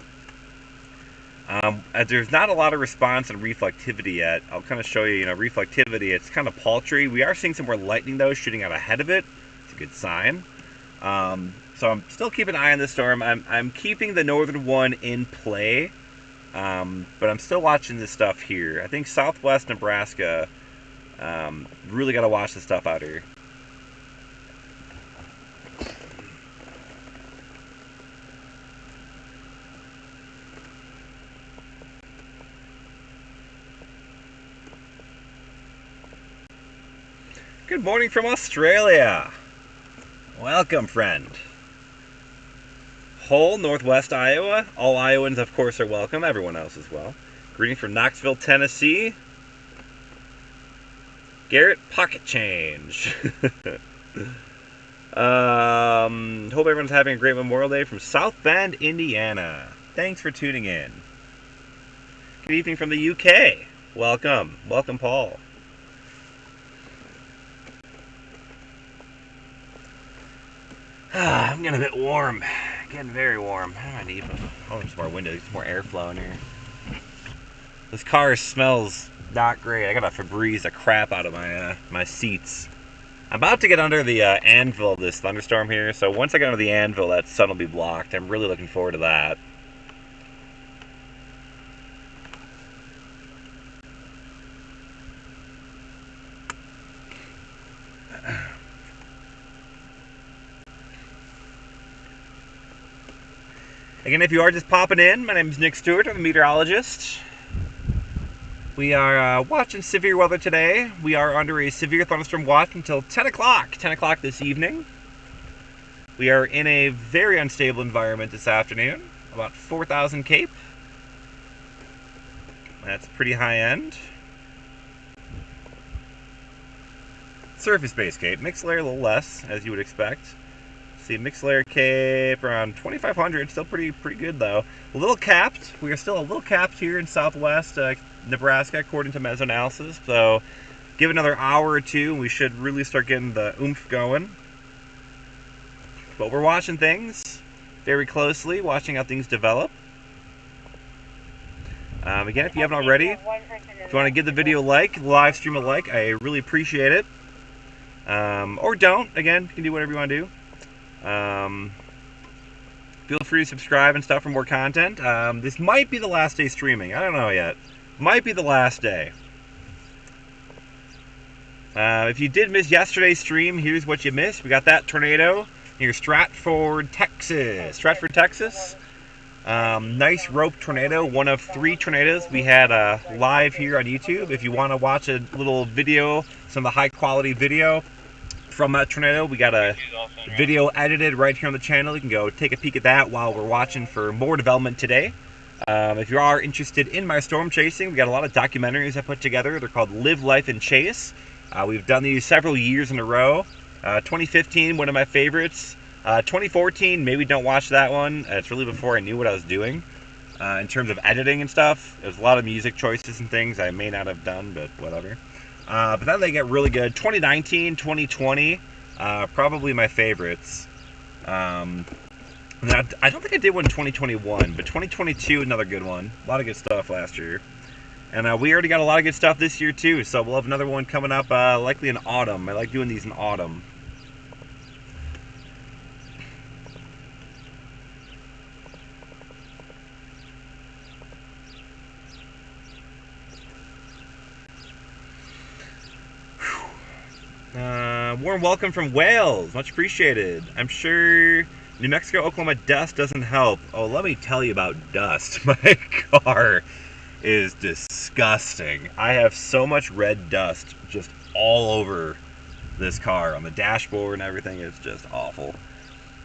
There's not a lot of response on reflectivity yet. I'll kind of show you, reflectivity, it's kind of paltry. We are seeing some more lightning, though, shooting out ahead of it. It's a good sign. So I'm still keeping an eye on this storm. I'm keeping the northern one in play, but I'm still watching this stuff here. I think southwest Nebraska, really got to watch this stuff out here. Good morning from Australia. Welcome, friend. Whole Northwest Iowa. All Iowans, of course, are welcome. Everyone else as well. Greetings from Knoxville, Tennessee. Garrett, pocket change. Hope everyone's having a great Memorial Day from South Bend, Indiana. Thanks for tuning in. Good evening from the UK. Welcome. Welcome, Paul. I'm getting a bit warm. Getting very warm. I need some more windows, some more airflow in here. This car smells not great. I gotta Febreze the crap out of my seats. I'm about to get under the anvil of this thunderstorm here, so once I get under the anvil, that sun will be blocked. I'm really looking forward to that. Again, if you are just popping in, my name is Nick Stewart. I'm a meteorologist. We are watching severe weather today. We are under a severe thunderstorm watch until 10 o'clock. 10 o'clock this evening. We are in a very unstable environment this afternoon. About 4,000 Cape. That's pretty high end. Surface-based Cape. Mixed layer a little less, as you would expect. See, mixed layer Cape around 2,500, still pretty good though. A little capped. We are still a little capped here in southwest Nebraska, according to mesoanalysis. So, give it another hour or two, and we should really start getting the oomph going. But we're watching things very closely, watching how things develop. Again, if you haven't already, if you want to give the video a like, live stream a like, I really appreciate it. Or don't. Again, you can do whatever you want to do. Feel free to subscribe and stuff for more content. This might be the last day streaming. I don't know yet. Might be the last day. If you did miss yesterday's stream, here's what you missed. We got that tornado near Stratford, Texas. Nice rope tornado. One of 3 tornadoes we had live here on YouTube. If you want to watch a little video, some of the high quality video from that tornado, we got a video edited right here on the channel. You can go take a peek at that while we're watching for more development today. If you are interested in my storm chasing, we got a lot of documentaries I put together. They're called Live, Life, and Chase. We've done these several years in a row. 2015, one of my favorites. 2014, maybe don't watch that one. It's really before I knew what I was doing. In terms of editing and stuff, there's a lot of music choices and things I may not have done, but whatever. But then they get really good. 2019, 2020, probably my favorites. I don't think I did one in 2021, but 2022, another good one. A lot of good stuff last year. And we already got a lot of good stuff this year, too. So we'll have another one coming up likely in autumn. I like doing these in autumn. Warm welcome from Wales. Much appreciated. I'm sure New Mexico, Oklahoma dust doesn't help. Oh, let me tell you about dust. My car is disgusting. I have so much red dust just all over this car, on the dashboard and everything. It's just awful.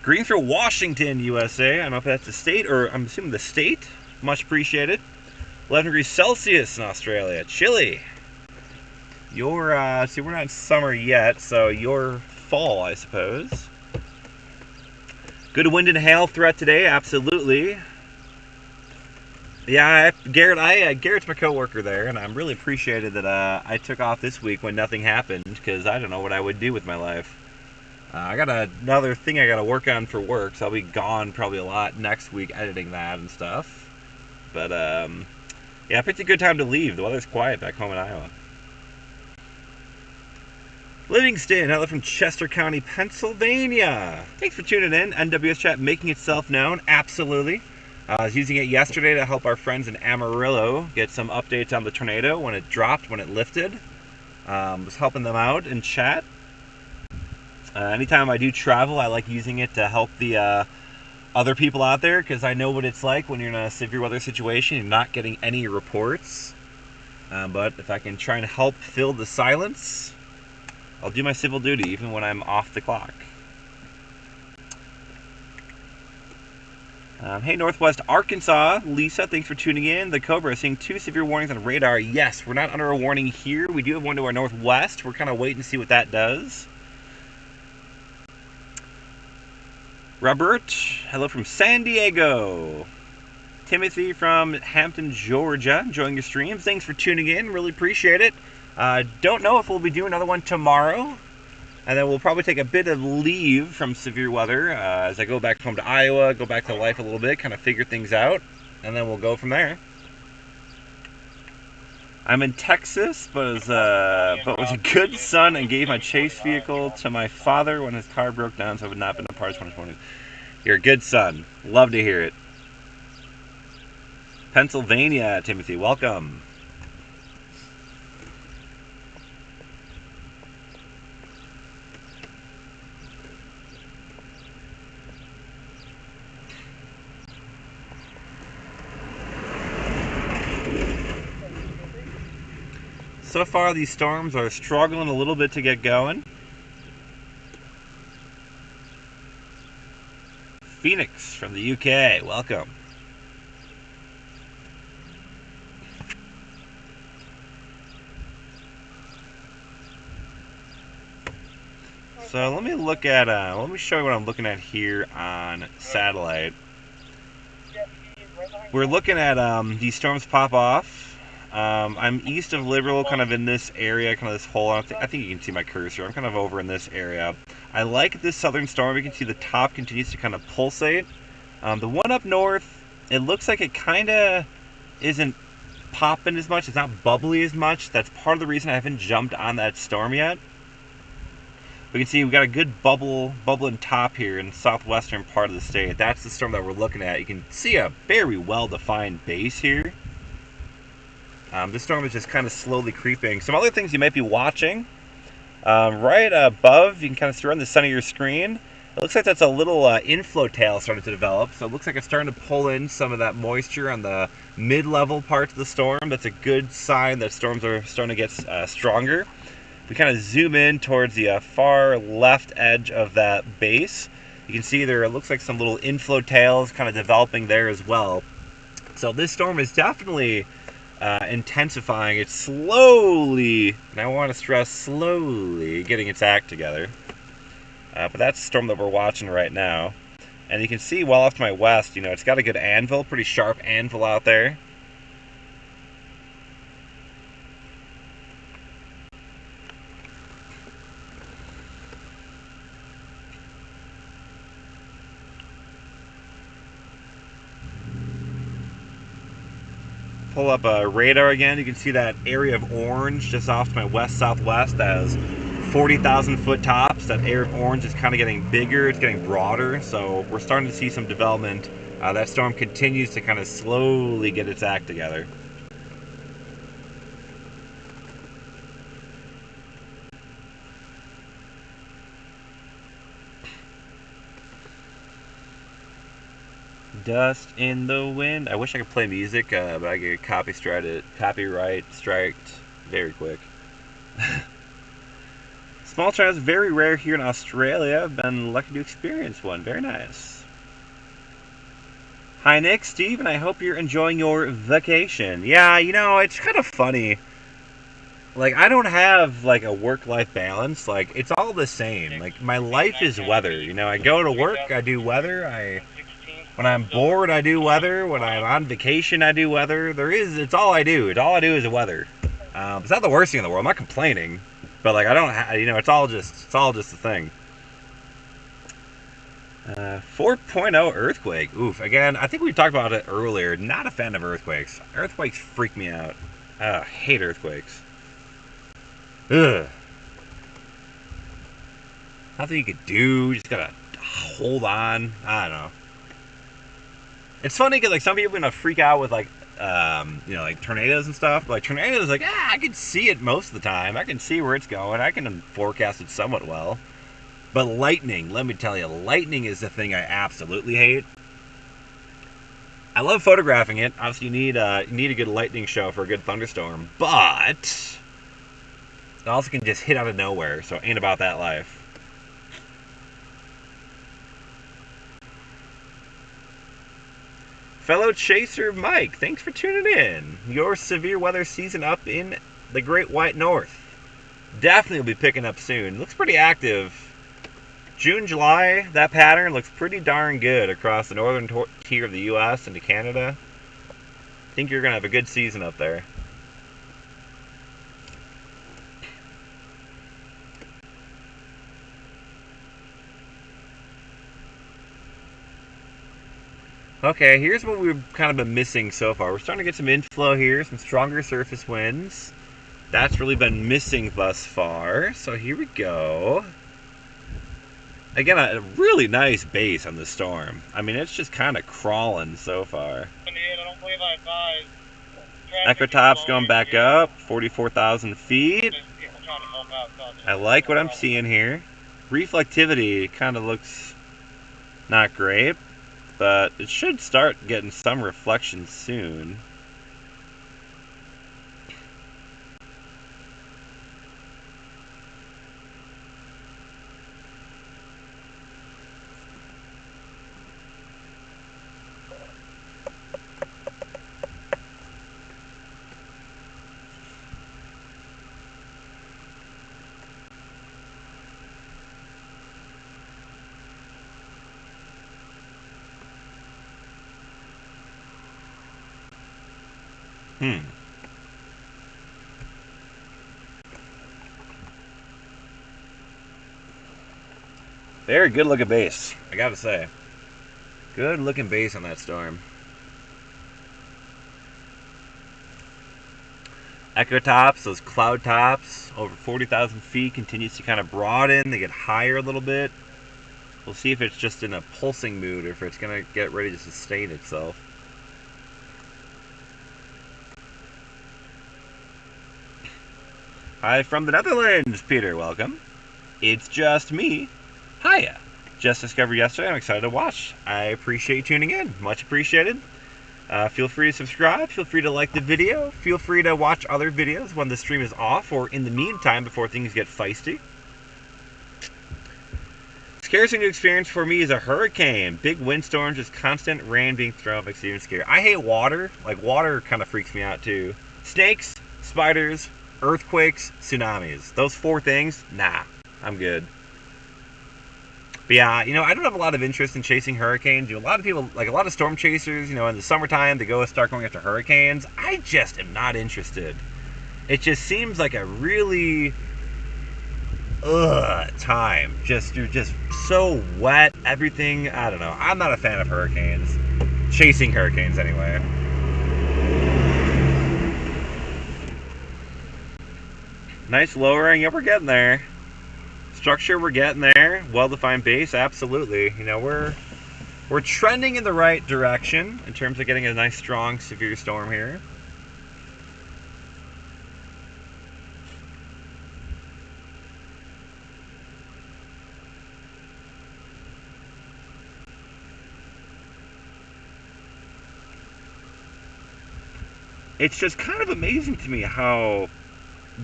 Greetings from Washington, USA. I don't know if that's the state, or I'm assuming the state. Much appreciated. 11 degrees Celsius in Australia. Chilly. See, we're not in summer yet, so you're fall, I suppose. Good wind and hail throughout today, absolutely. Yeah, Garrett's my coworker there, and I'm really appreciated that I took off this week when nothing happened, because I don't know what I would do with my life. I got another thing I got to work on for work, so I'll be gone probably a lot next week editing that and stuff. But yeah, I picked a good time to leave. The weather's quiet back home in Iowa. Livingston, hello from Chester County, Pennsylvania. Thanks for tuning in. NWS Chat making itself known. Absolutely. I was using it yesterday to help our friends in Amarillo get some updates on the tornado, when it dropped, when it lifted. Was helping them out in chat. Anytime I do travel, I like using it to help the other people out there, because I know what it's like when you're in a severe weather situation and not getting any reports. But if I can try and help fill the silence, I'll do my civil duty even when I'm off the clock. Hey, Northwest Arkansas. Lisa, thanks for tuning in. The Cobra is seeing 2 severe warnings on radar. Yes, we're not under a warning here. We do have one to our northwest. We're kind of waiting to see what that does. Robert, hello from San Diego. Timothy from Hampton, Georgia, enjoying your streams. Thanks for tuning in. Really appreciate it. Don't know if we'll be doing another one tomorrow. And then we'll probably take a bit of leave from severe weather as I go back home to Iowa, go back to life a little bit, kind of figure things out. And then we'll go from there. I'm in Texas, but was a good son and gave my chase vehicle to my father when his car broke down, so I would not been a part of 2020. You're a good son. Love to hear it. Pennsylvania, Timothy, welcome. So far, these storms are struggling a little bit to get going. Phoenix from the UK, welcome. So let me look at, let me show you what I'm looking at here on satellite. We're looking at these storms pop off. I'm east of Liberal, kind of in this area, kind of this hole. I think you can see my cursor. I'm kind of over in this area. I like this southern storm. You can see the top continues to kind of pulsate. The one up north, it looks like it kind of isn't popping as much. It's not bubbly as much. That's part of the reason I haven't jumped on that storm yet. We can see we've got a good bubbling top here in the southwestern part of the state. That's the storm that we're looking at. You can see a very well-defined base here. This storm is just kind of slowly creeping. Some other things you might be watching. Right above, you can kind of see around the center of your screen. It looks like that's a little inflow tail starting to develop. So it looks like it's starting to pull in some of that moisture on the mid-level parts of the storm. That's a good sign that storms are starting to get stronger. If we kind of zoom in towards the far left edge of that base, you can see there, it looks like some little inflow tails kind of developing there as well. So this storm is definitely intensifying. It's slowly, and I want to stress slowly, getting its act together. But that's the storm that we're watching right now. And you can see well off to my west, you know, it's got a good anvil, pretty sharp anvil out there. Pull up a radar again. You can see that area of orange just off to my west-southwest. That has 40,000 foot tops. That area of orange is kind of getting bigger. It's getting broader. So we're starting to see some development. That storm continues to kind of slowly get its act together. Dust in the wind. I wish I could play music, but I get copyright striked very quick. Small tornadoes very rare here in Australia. I've been lucky to experience one. Very nice. Hi Nick, Steve, and I hope you're enjoying your vacation. Yeah, you know, it's kind of funny. Like, I don't have, like, a work-life balance. Like, it's all the same. Like, my life is weather. You know, I go to work, I do weather, when I'm bored, I do weather. When I'm on vacation, I do weather. It's all I do. All I do is weather. It's not the worst thing in the world. I'm not complaining, but like I don't, you know, it's all just a thing. 4.0 earthquake. Oof. Again, I think we talked about it earlier. Not a fan of earthquakes. Earthquakes freak me out. I hate earthquakes. Ugh. Nothing you could do. You just gotta hold on. I don't know. It's funny because like some people freak out with like like tornadoes and stuff. But, like tornadoes, like I can see it most of the time. I can see where it's going. I can forecast it somewhat well. But lightning, let me tell you, lightning is the thing I absolutely hate. I love photographing it. Obviously, you need a good lightning show for a good thunderstorm, but it also can just hit out of nowhere. So ain't about that life. Fellow chaser Mike, thanks for tuning in. Your severe weather season up in the Great White North. Definitely will be picking up soon. Looks pretty active. June, July, that pattern looks pretty darn good across the northern tier of the U.S. into Canada. I think you're going to have a good season up there. Okay, here's what we've kind of been missing so far. We're starting to get some inflow here, some stronger surface winds. That's really been missing thus far. So here we go. Again, a really nice base on the storm. I mean, it's just kind of crawling so far. Echo top's going back up, 44,000 feet. I like what I'm seeing here. Reflectivity kind of looks not great, but it should start getting some reflection soon. Very good looking base, I gotta say. Good looking base on that storm. Echo tops, those cloud tops, over 40,000 feet, continues to kind of broaden. They get higher a little bit. We'll see if it's just in a pulsing mood or if it's going to get ready to sustain itself. Hi from the Netherlands, Peter, welcome. It's just me. Hiya. Just discovered yesterday. I'm excited to watch. I appreciate you tuning in. Much appreciated. Feel free to subscribe. Feel free to like the video. Feel free to watch other videos when the stream is off or in the meantime before things get feisty. Scariest new experience for me is a hurricane. Big windstorms, just constant rain being thrown makes it even scary. I hate water. Like, water kind of freaks me out too. Snakes, spiders, earthquakes, tsunamis. Those four things, nah, I'm good. But yeah, I don't have a lot of interest in chasing hurricanes. A lot of people, like a lot of storm chasers, in the summertime, they start going after hurricanes. I just am not interested. It just seems like a really time. You're just so wet, everything. I don't know. I'm not a fan of hurricanes. Chasing hurricanes, anyway. Nice lowering. Yeah, we're getting there. Structure, we're getting there. Well-defined base, absolutely. We're trending in the right direction in terms of getting a nice, strong, severe storm here. It's just kind of amazing to me how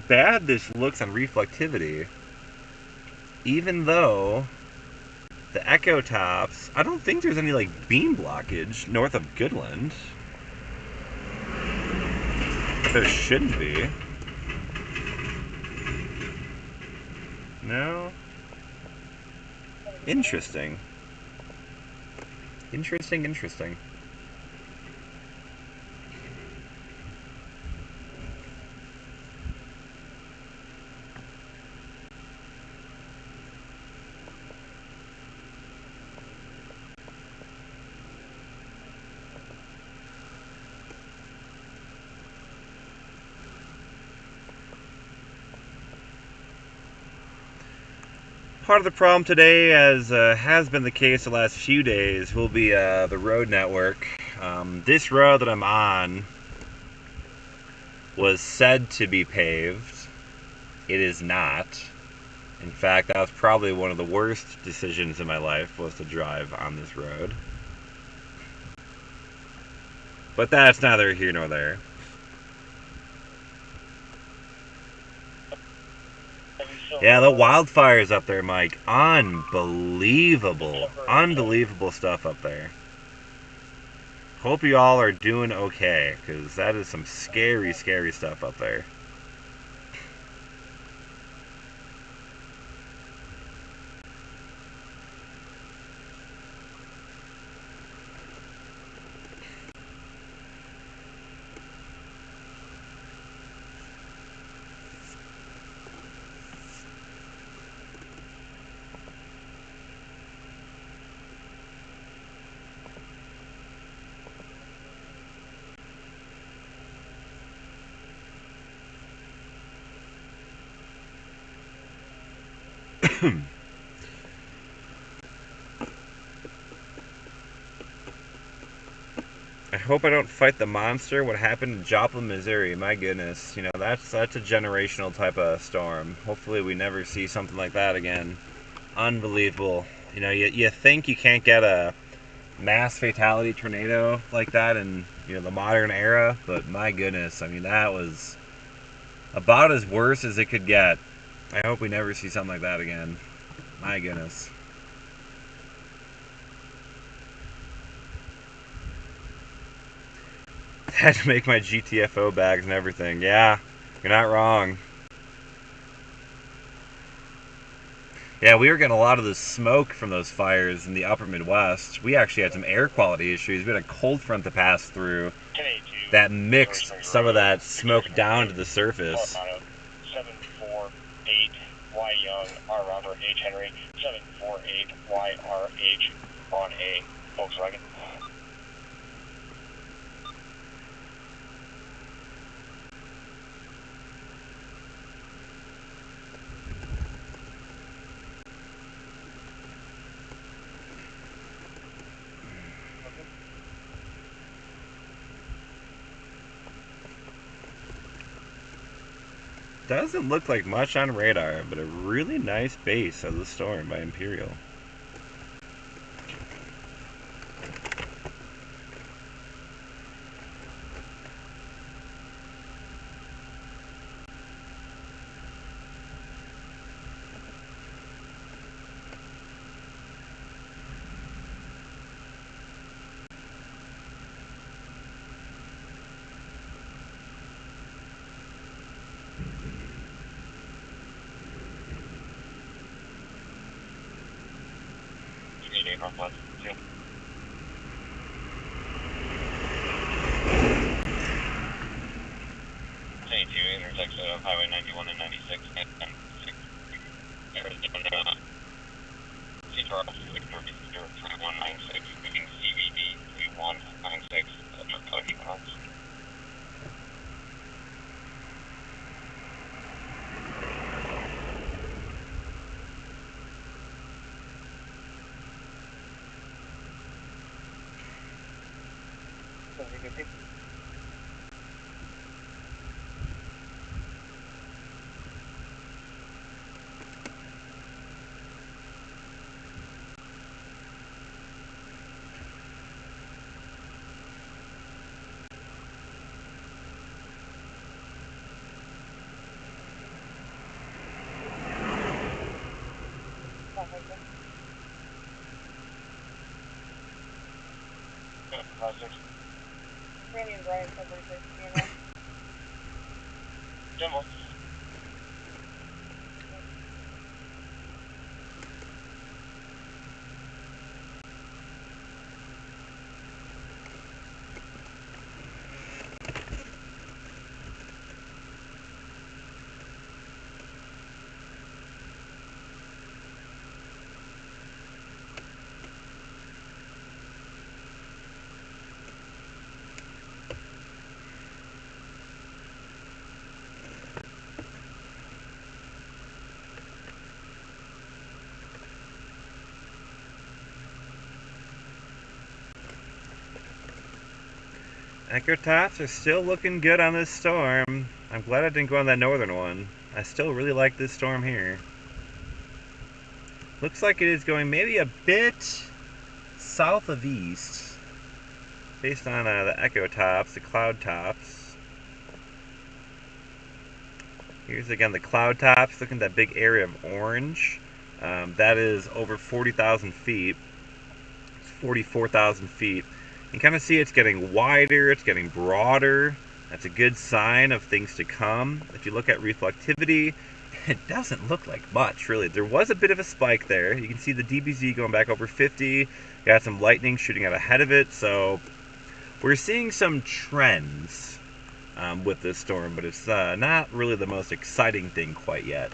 bad this looks on reflectivity. Even though the echo tops, I don't think there's any like beam blockage north of Goodland. There shouldn't be. No. Interesting. Interesting. Part of the problem today, as has been the case the last few days, will be the road network. This road that I'm on was said to be paved. It is not. In fact, that was probably one of the worst decisions in my life, was to drive on this road. But that's neither here nor there. Yeah, the wildfires up there, Mike. Unbelievable. Unbelievable stuff up there. Hope you all are doing okay, because that is some scary, scary stuff up there. I hope I don't fight the monster. What happened in Joplin, Missouri? My goodness, you know, that's a generational type of storm. Hopefully we never see something like that again. Unbelievable. You know, you think you can't get a mass fatality tornado like that in, you know, the modern era, but my goodness, I mean, that was about as worse as it could get. I hope we never see something like that again. My goodness. Had to make my GTFO bags and everything. Yeah, you're not wrong. Yeah, we were getting a lot of the smoke from those fires in the upper Midwest. We actually had some air quality issues. We had a cold front to pass through that mixed some of that smoke down to the surface. 748 Y Young, R Robert, H Henry, 748 YRH on a Volkswagen. Doesn't look like much on radar, but a really nice base of the storm by Imperial. Northwest 2. 22, intersection of Highway 91 and 96, and 6. Arizona, C12, Northeast 3196, moving CVD 3196, Ultra Cody Bonds. Randy and Brian said we're just, you know. Demo. Echo tops are still looking good on this storm. I'm glad I didn't go on that northern one. I still really like this storm here. Looks like it is going maybe a bit south of east, based on the echo tops, the cloud tops. Here's again the cloud tops. Look at that big area of orange. That is over 40,000 feet. It's 44,000 feet. You can kind of see it's getting wider, it's getting broader. That's a good sign of things to come. If you look at reflectivity, it doesn't look like much, really. There was a bit of a spike there. You can see the DBZ going back over 50. Got some lightning shooting out ahead of it. So we're seeing some trends with this storm, but it's not really the most exciting thing quite yet.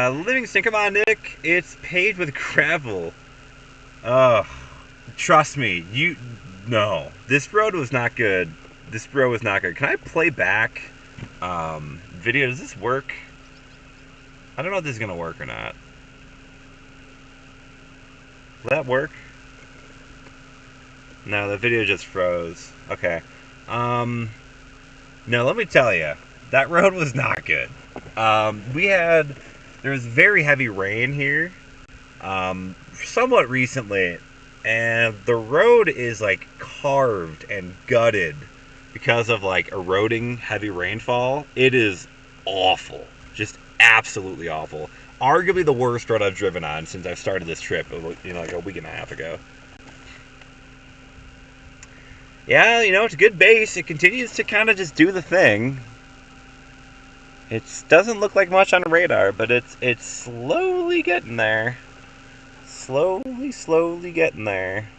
Livingston, come on, Nick. It's paved with gravel. Ugh. Trust me, no. This road was not good. This road was not good. Can I play back video? Does this work? I don't know if this is gonna work or not. Will that work? No, the video just froze. Okay. No, let me tell you, that road was not good. There was very heavy rain here, somewhat recently, and the road is like carved and gutted because of like eroding heavy rainfall. It is awful, just absolutely awful. Arguably the worst road I've driven on since I've started this trip, like a week and a half ago. Yeah, it's a good base. It continues to kind of just do the thing. It doesn't look like much on the radar, but it's slowly getting there. Slowly getting there.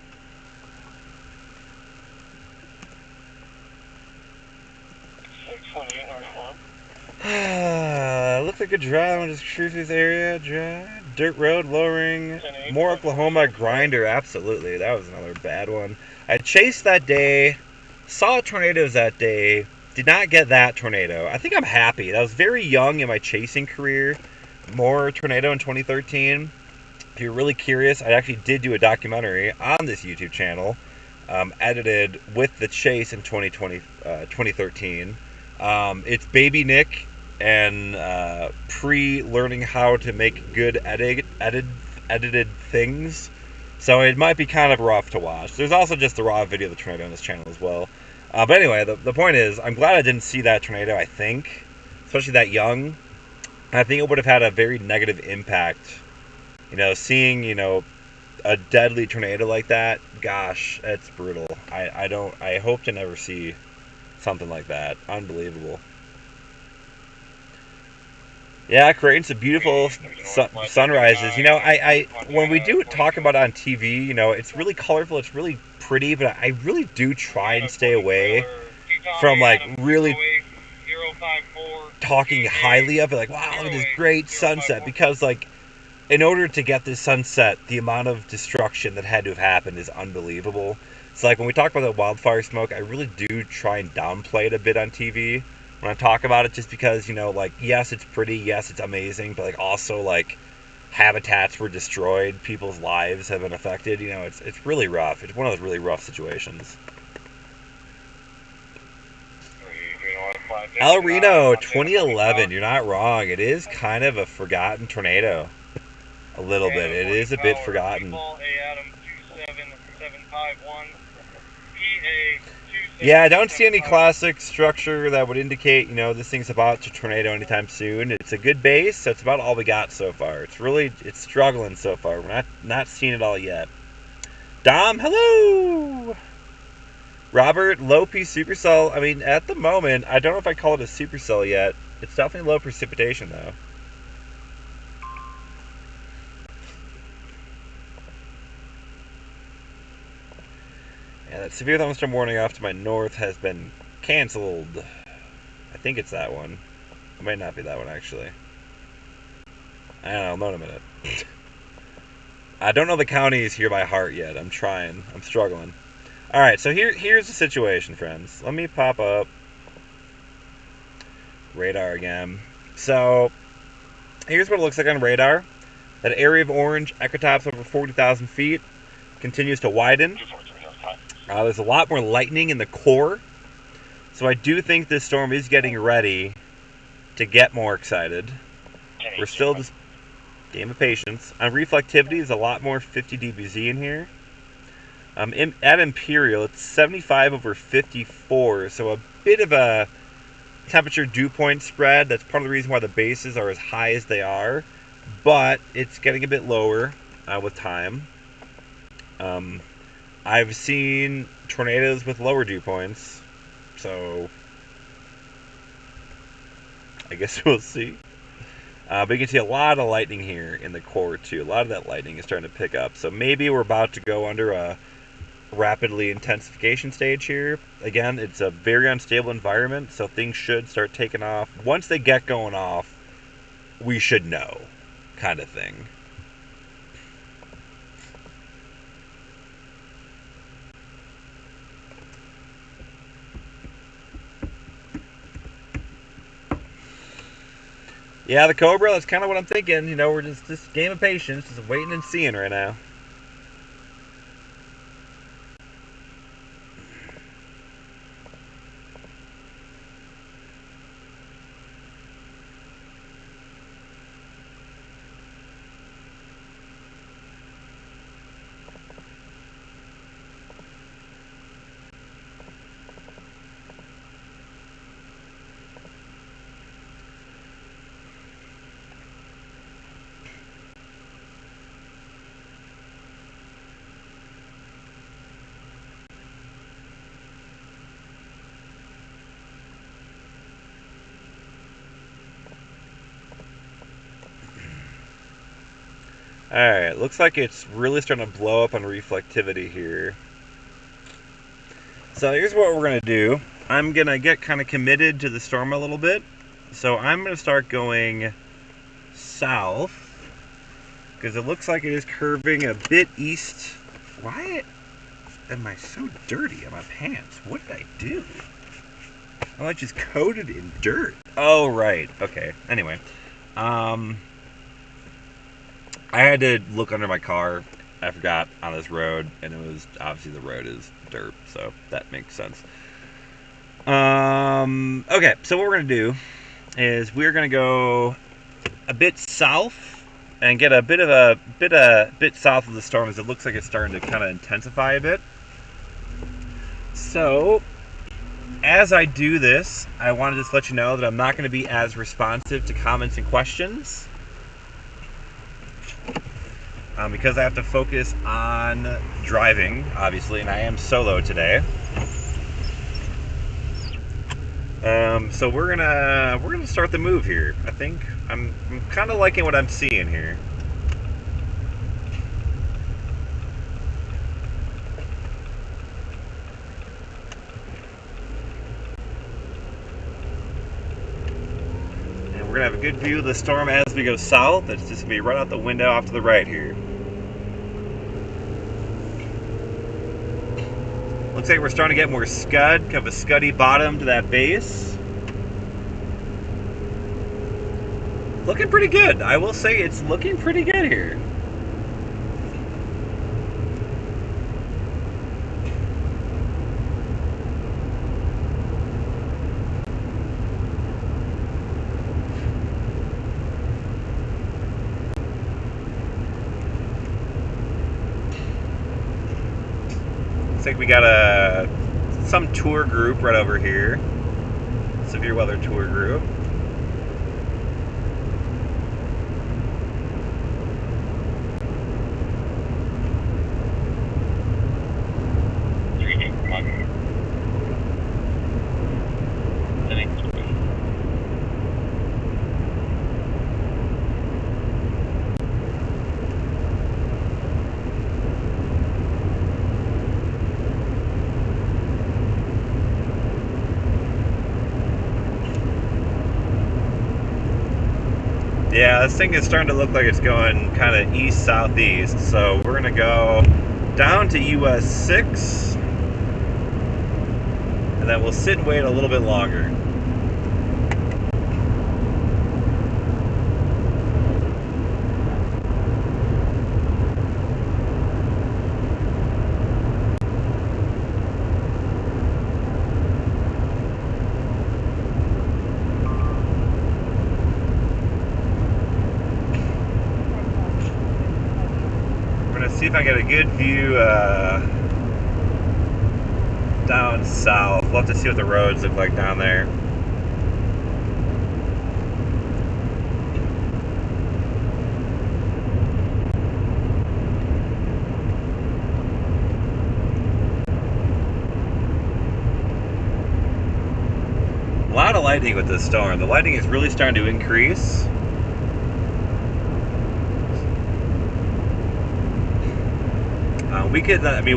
Looks like a dry one. Just cruise this area. Dry. Dirt road, lowering. More Oklahoma grinder. Absolutely. That was another bad one. I chased that day. Saw tornadoes that day. Did not get that tornado. I think I'm happy. I was very young in my chasing career. More tornado in 2013. If you're really curious, I actually did do a documentary on this YouTube channel, edited with the chase in 2013. It's baby Nick and pre-learning how to make good edited things. So it might be kind of rough to watch. There's also just the raw video of the tornado on this channel as well. But anyway, the point is, I'm glad I didn't see that tornado, I think. Especially that young. I think it would have had a very negative impact. Seeing, a deadly tornado like that, gosh, it's brutal. I hope to never see something like that. Unbelievable. Yeah, creating some beautiful sunrises. When we do talk about it on TV, it's really colorful, it's really pretty, but I really do try and stay away from like really talking highly of it, like, wow, look at this great sunset, because like in order to get this sunset, the amount of destruction that had to have happened is unbelievable. So like when we talk about the wildfire smoke, I really do try and downplay it a bit on TV when I talk about it, just because, like, yes, it's pretty, yes, it's amazing, but like also like habitats were destroyed, people's lives have been affected. It's really rough. It's one of those really rough situations. El Reno 2011, you're not wrong. It is kind of a forgotten tornado. A little bit. It is a bit forgotten. Yeah, I don't see any classic structure that would indicate, this thing's about to tornado anytime soon. It's a good base, so it's about all we got so far. It's struggling so far. We're not seeing it all yet. Dom, hello! Robert, low P supercell. I mean, at the moment, I don't know if I call it a supercell yet. It's definitely low precipitation, though. Yeah, that severe thunderstorm warning off to my north has been canceled. I think it's that one. It might not be that one, actually. I don't know. I'll know in a minute. I don't know the counties here by heart yet. I'm trying. I'm struggling. All right, so here's the situation, friends. Let me pop up radar again. So here's what it looks like on radar. That area of orange, ecotops over 40,000 feet, continues to widen. 243 North High. There's a lot more lightning in the core. So I do think this storm is getting ready to get more excited. We're still just game of patience. On reflectivity is a lot more 50 dBz in here. At Imperial, it's 75 over 54, so a bit of a temperature dew point spread. That's part of the reason why the bases are as high as they are, but it's getting a bit lower with time. I've seen tornadoes with lower dew points, so I guess we'll see. But you can see a lot of lightning here in the core too. A lot of that lightning is starting to pick up. So maybe we're about to go under a rapidly intensification stage here. Again, it's a very unstable environment, so things should start taking off. Once they get going off, we should know, kind of thing. Yeah, the Cobra, that's kind of what I'm thinking. You know, we're just game of patience, just waiting and seeing right now. Alright, looks like it's really starting to blow up on reflectivity here. So here's what we're going to do. I'm going to get kind of committed to the storm a little bit. So I'm going to start going south, because it looks like it is curving a bit east. Why am I so dirty on my pants? What did I do? Oh, I just coated in dirt. Oh, right. Okay. Anyway. I had to look under my car. I forgot on this road, and it was obviously the road is dirt, so that makes sense. Okay, so what we're gonna do is we're gonna go a bit south and get a bit south of the storm, as it looks like it's starting to kind of intensify a bit. So as I do this, I want to just let you know that I'm not going to be as responsive to comments and questions. Because I have to focus on driving, obviously, and I am solo today. So we're gonna start the move here. I think I'm kind of liking what I'm seeing here. And we're gonna have a good view of the storm as we go south. It's just gonna be right out the window off to the right here. Looks like we're starting to get more scud, kind of a scuddy bottom to that base. Looking pretty good. I will say it's looking pretty good here. Looks like we got some tour group right over here. Severe weather tour group. Yeah, this thing is starting to look like it's going kind of east-southeast, so we're going to go down to US 6, and then we'll sit and wait a little bit longer. See if I get a good view down south. We'll have to see what the roads look like down there. A lot of lightning with this storm. The lightning is really starting to increase.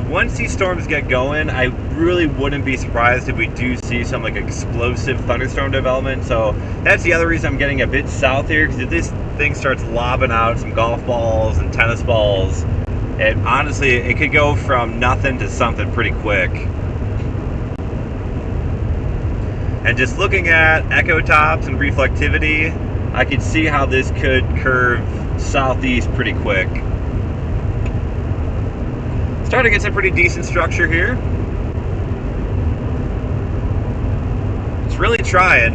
Once these storms get going, I really wouldn't be surprised if we do see some like explosive thunderstorm development. So that's the other reason I'm getting a bit south here, because if this thing starts lobbing out some golf balls and tennis balls, honestly, it could go from nothing to something pretty quick. And just looking at echo tops and reflectivity, I could see how this could curve southeast pretty quick. Starting to get some pretty decent structure here. It's really trying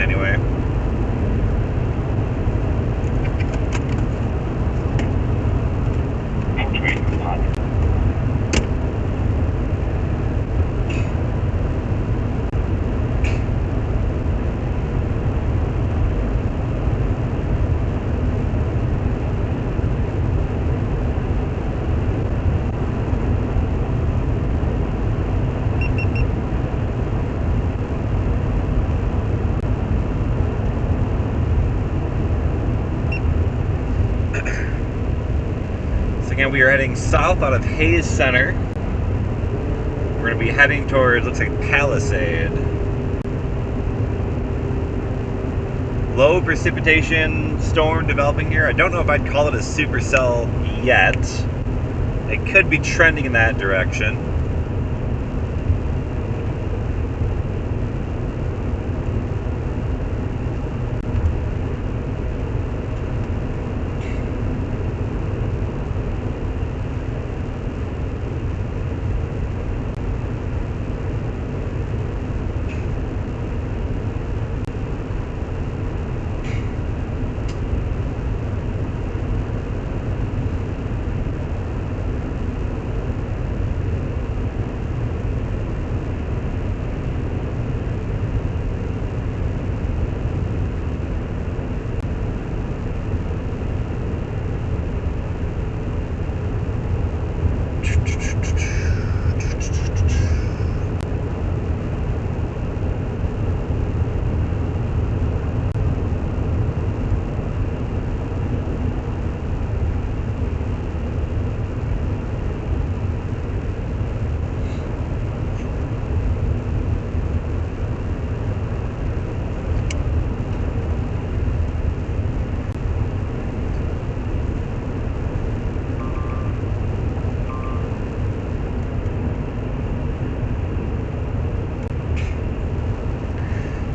anyway. Again, we are heading south out of Hayes Center. We're going to be heading towards, looks like Palisade. Low precipitation storm developing here. I don't know if I'd call it a supercell yet. It could be trending in that direction.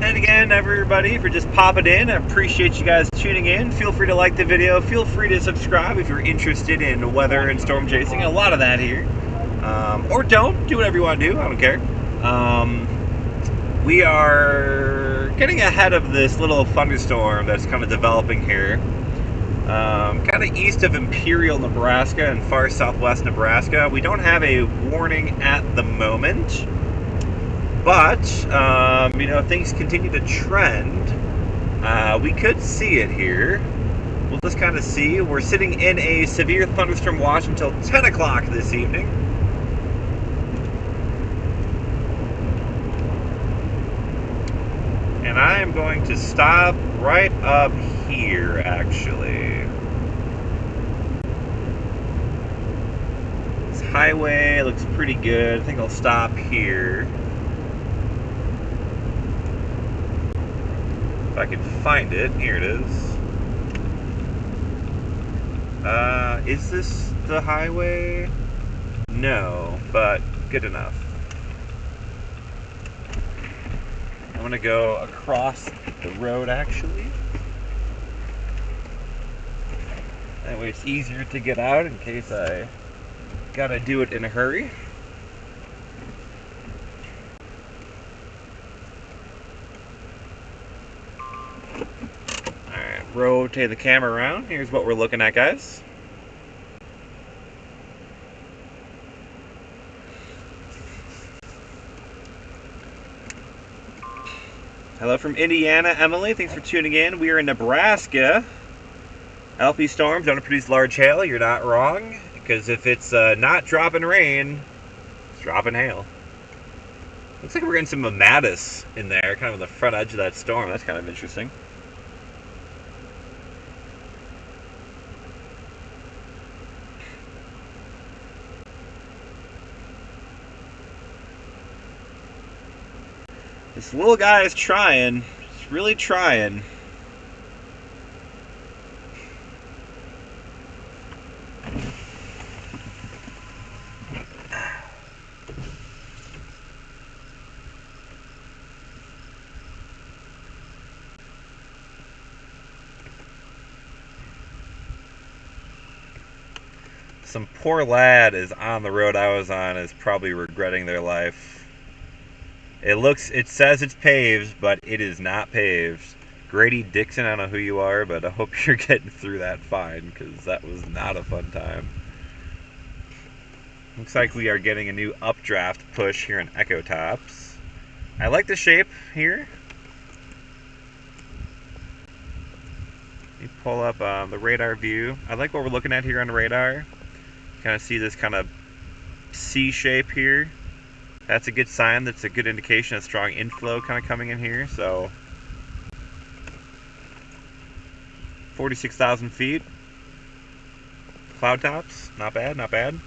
And again, everybody, for just popping in, I appreciate you guys tuning in. Feel free to like the video. Feel free to subscribe if you're interested in weather and storm chasing. A lot of that here. Or don't. Do whatever you want to do. I don't care. We are getting ahead of this little thunderstorm that's kind of developing here. Kind of east of Imperial, Nebraska and far southwest Nebraska. We don't have a warning at the moment. But, if things continue to trend, we could see it here. We'll just kind of see. We're sitting in a severe thunderstorm watch until 10 o'clock this evening. And I am going to stop right up here, actually. This highway looks pretty good. I think I'll stop here. If I can find it. Here it is. Is this the highway? No, but good enough. I'm gonna go across the road actually. That way it's easier to get out in case I gotta do it in a hurry. Alright, rotate the camera around. Here's what we're looking at, guys. Hello from Indiana, Emily. Thanks for tuning in. We are in Nebraska. LP storms don't produce large hail. You're not wrong. Because if it's not dropping rain, it's dropping hail. Looks like we're getting some mammatus in there, kind of on the front edge of that storm. That's kind of interesting. This little guy is trying. He's really trying. Some poor lad is on the road I was on, is probably regretting their life. It says it's paved, but it is not paved. Grady Dixon, I don't know who you are, but I hope you're getting through that fine, because that was not a fun time. Looks like we are getting a new updraft push here in Echo Tops. I like the shape here. Let me pull up the radar view. I like what we're looking at here on the radar. Kind of see this kind of C shape here. That's a good sign. That's a good indication of strong inflow kind of coming in here. So 46,000 feet. Cloud tops. Not bad, not bad.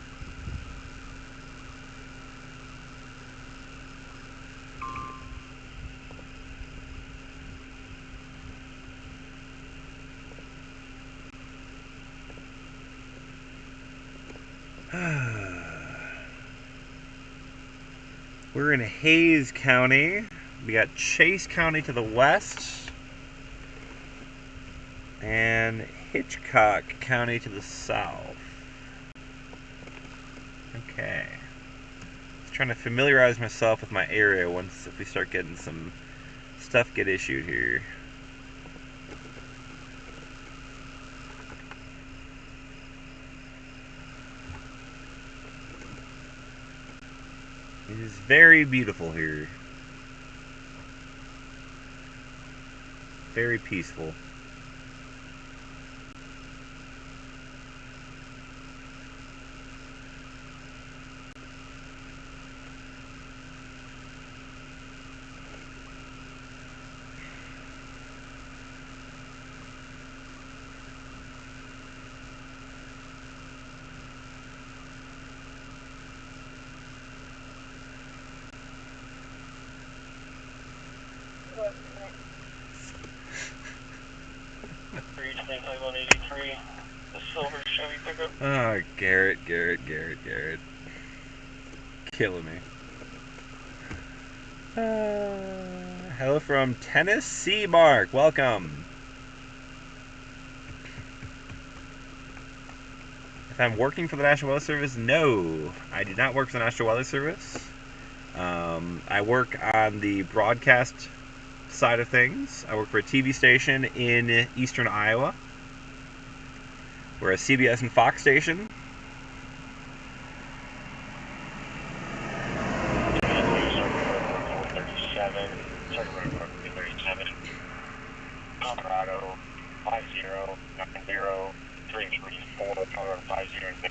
We're in Hayes County. We got Chase County to the west and Hitchcock County to the south. Okay. Just trying to familiarize myself with my area once if we start getting some stuff get issued here. It is very beautiful here. Very peaceful. The silver Chevy pickup. Oh, Garrett. Killing me. Hello from Tennessee, Mark. Welcome. If I'm working for the National Weather Service, no. I do not work for the National Weather Service. I work on the broadcast side of things. I work for a TV station in eastern Iowa. We're a CBS and Fox station. Colorado 5090-334, Colorado 5090.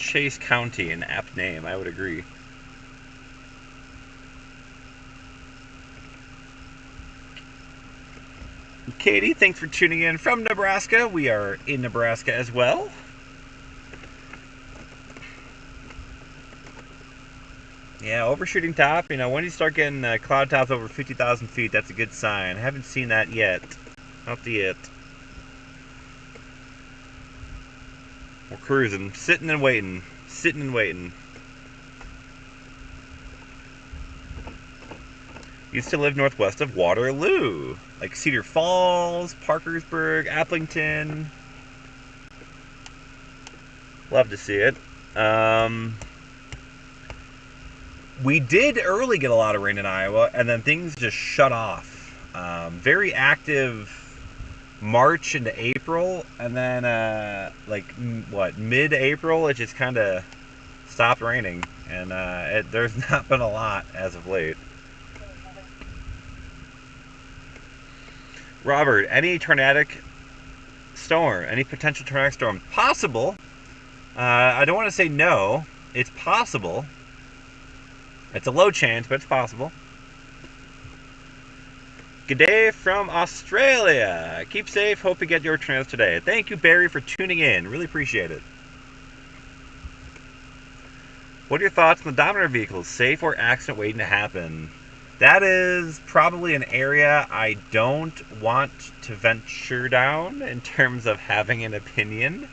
Chase County, an apt name, I would agree. Katie, thanks for tuning in from Nebraska. We are in Nebraska as well. Yeah, overshooting top. You know, when you start getting cloud tops over 50,000 feet, that's a good sign. I haven't seen that yet. Not yet. We're cruising, sitting and waiting. Sitting and waiting. Used to live northwest of Waterloo, like Cedar Falls, Parkersburg, Applington. Love to see it. We did early get a lot of rain in Iowa, and then things just shut off. Very active March into April, and then mid-April, it just kind of stopped raining, and there's not been a lot as of late. Robert, any tornadic storm? Any potential tornadic storm? Possible. I don't want to say no. It's possible. It's a low chance, but it's possible. Good day from Australia. Keep safe. Hope you get your tornadoes today. Thank you, Barry, for tuning in. Really appreciate it. What are your thoughts on the Dominator vehicles? Safe or accident waiting to happen? That is probably an area I don't want to venture down in terms of having an opinion.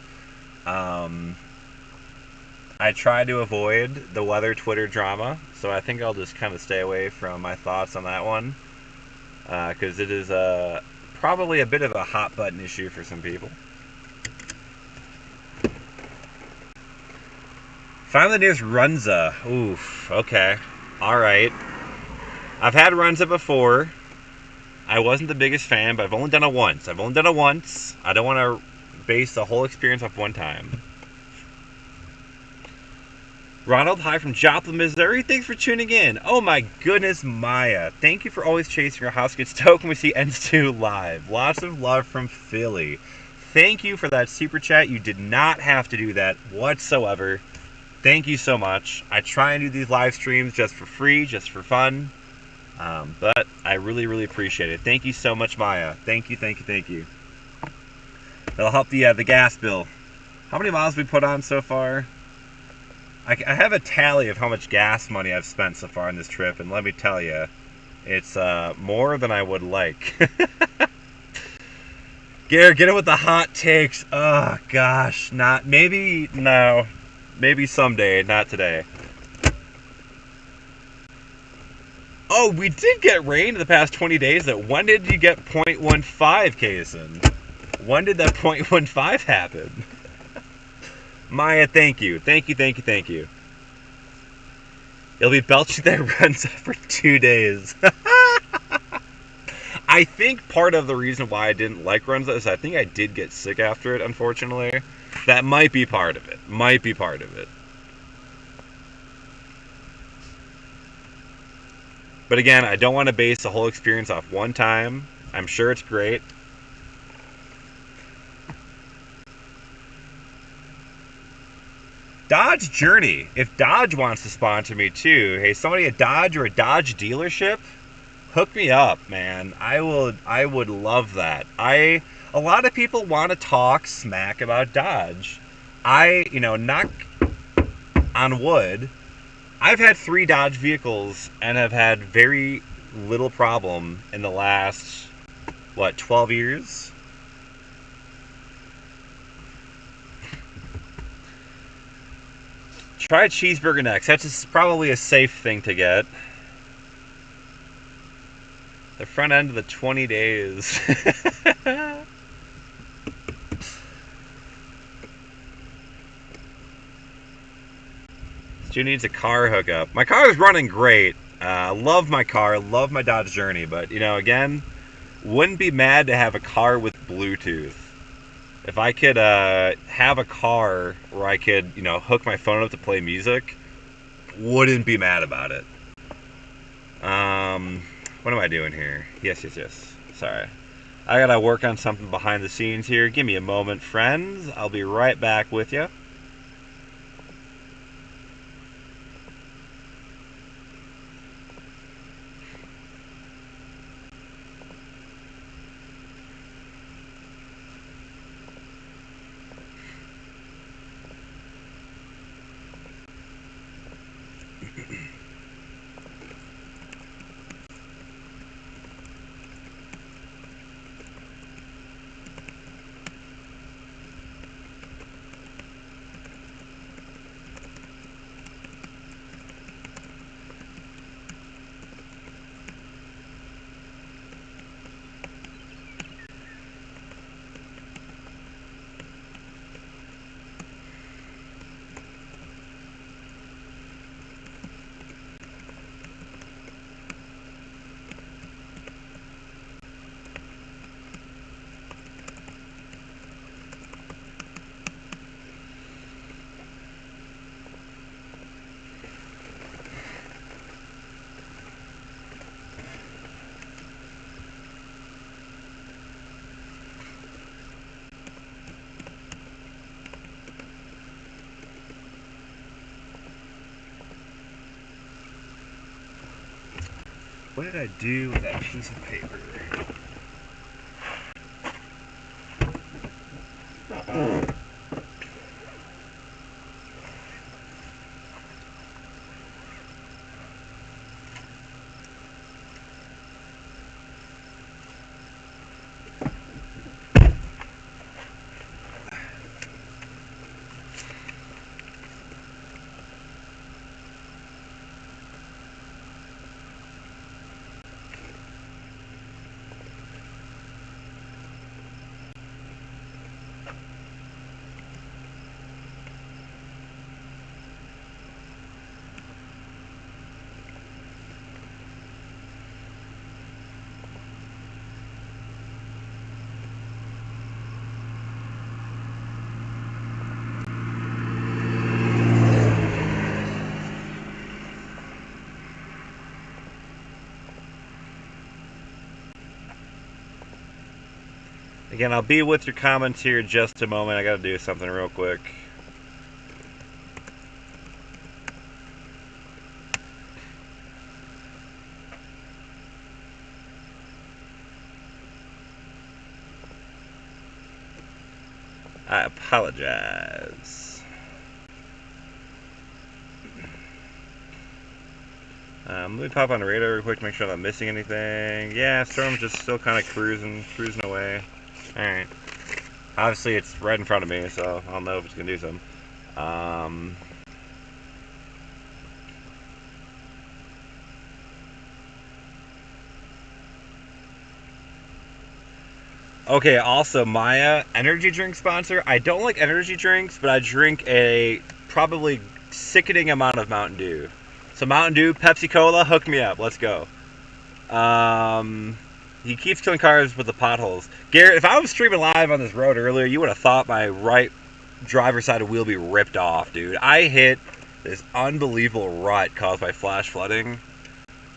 I try to avoid the weather Twitter drama, so I think I'll just kind of stay away from my thoughts on that one, because it is probably a bit of a hot button issue for some people. Finally, there's Runza. Oof. Okay. All right. I've had Runza before. I wasn't the biggest fan, but I've only done it once. I don't want to base the whole experience off one time. Ronald, hi from Joplin, Missouri. Thanks for tuning in. Oh my goodness, Maya. Thank you for always chasing your house gets stoked when we see Ends2 live. Lots of love from Philly. Thank you for that super chat. You did not have to do that whatsoever. Thank you so much. I try and do these live streams just for free, just for fun. But I really, really appreciate it. Thank you so much, Maya. Thank you, thank you, thank you. That'll help the gas bill. How many miles have we put on so far? I have a tally of how much gas money I've spent so far on this trip, and let me tell you, it's more than I would like. Garrett, get it with the hot takes. Oh, gosh. Maybe someday, not today. Oh, we did get rain in the past 20 days. When did you get 0.15, Kaysen? When did that 0.15 happen? Maya, thank you. Thank you, thank you, thank you. You'll be belching that Runza for 2 days. I think part of the reason why I didn't like Runza is I think I did get sick after it, unfortunately. That might be part of it. But again, I don't want to base the whole experience off one time. I'm sure it's great. Dodge Journey. If Dodge wants to sponsor me too, hey, somebody at Dodge or a Dodge dealership, hook me up, man. I would love that. A lot of people want to talk smack about Dodge. Knock on wood, I've had 3 Dodge vehicles and have had very little problem in the last, 12 years? Try cheeseburger next. That's probably a safe thing to get. The front end of the 20 days. Stu needs a car hookup. My car is running great. Love my car. Love my Dodge Journey. But, again, wouldn't be mad to have a car with Bluetooth. If I could have a car where I could, hook my phone up to play music, wouldn't be mad about it. What am I doing here? Yes. Sorry. I gotta work on something behind the scenes here. Give me a moment, friends. I'll be right back with you. What did I do with that piece of paper? Again, I'll be with your comments here in just a moment. I gotta do something real quick. I apologize. Let me pop on the radar real quick to make sure I'm not missing anything. Yeah, storm's just still kind of cruising away. Alright. Obviously, it's right in front of me, so I'll know if it's going to do something. Okay, also, Maya, energy drink sponsor. I don't like energy drinks, but I drink a probably sickening amount of Mountain Dew. So Mountain Dew, Pepsi Cola, hook me up. Let's go. He keeps killing cars with the potholes. Garrett, if I was streaming live on this road earlier, you would have thought my right driver's side wheel be ripped off, dude. I hit this unbelievable rut caused by flash flooding.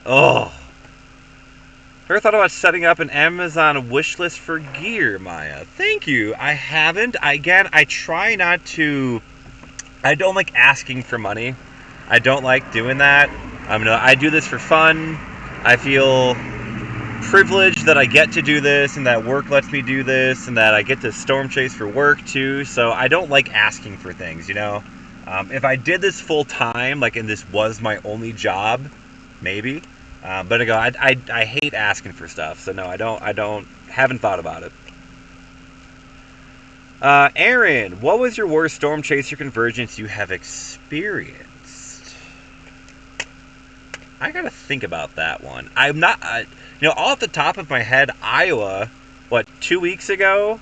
Oh. Ever thought about setting up an Amazon wish list for gear, Maya? Thank you. I haven't. I try not to. I don't like asking for money. I don't like doing that. I do this for fun. I feel privileged that I get to do this and that work lets me do this and that I get to storm chase for work too. So I don't like asking for things, you know. If I did this full time, like, and this was my only job, maybe. But I hate asking for stuff. So no, haven't thought about it. Aaron, what was your worst storm chaser convergence you have experienced? I gotta think about that one. I'm not, off the top of my head, Iowa, 2 weeks ago,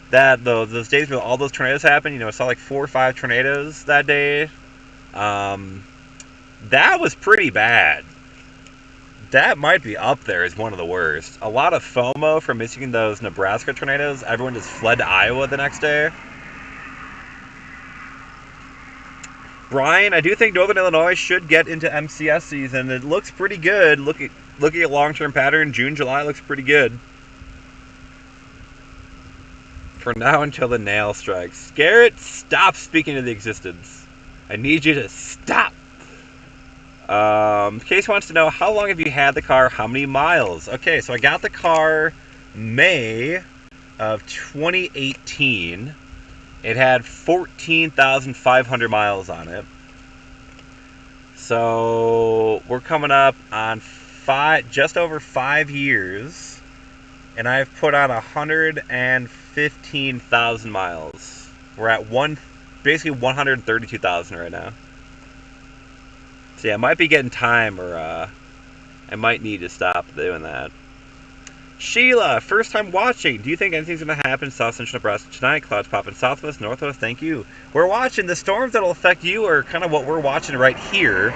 that those days where all those tornadoes happened, I saw like 4 or 5 tornadoes that day. That was pretty bad. That might be up there as one of the worst. A lot of FOMO from missing those Nebraska tornadoes. Everyone just fled to Iowa the next day. Brian, I do think Northern Illinois should get into MCS season. It looks pretty good. Looking at long-term pattern, June, July looks pretty good. For now until the nail strikes. Garrett, stop speaking to the existence. I need you to stop. Case wants to know, how long have you had the car? How many miles? Okay, so I got the car May of 2018. It had 14,500 miles on it. So we're coming up on just over 5 years, and I've put on 115,000 miles. We're at basically 132,000 right now. So yeah, I might be getting time, or I might need to stop doing that. Sheila, first time watching. Do you think anything's going to happen in South Central Nebraska tonight? Clouds popping southwest, northwest. Thank you. We're watching. The storms that'll affect you are kind of what we're watching right here.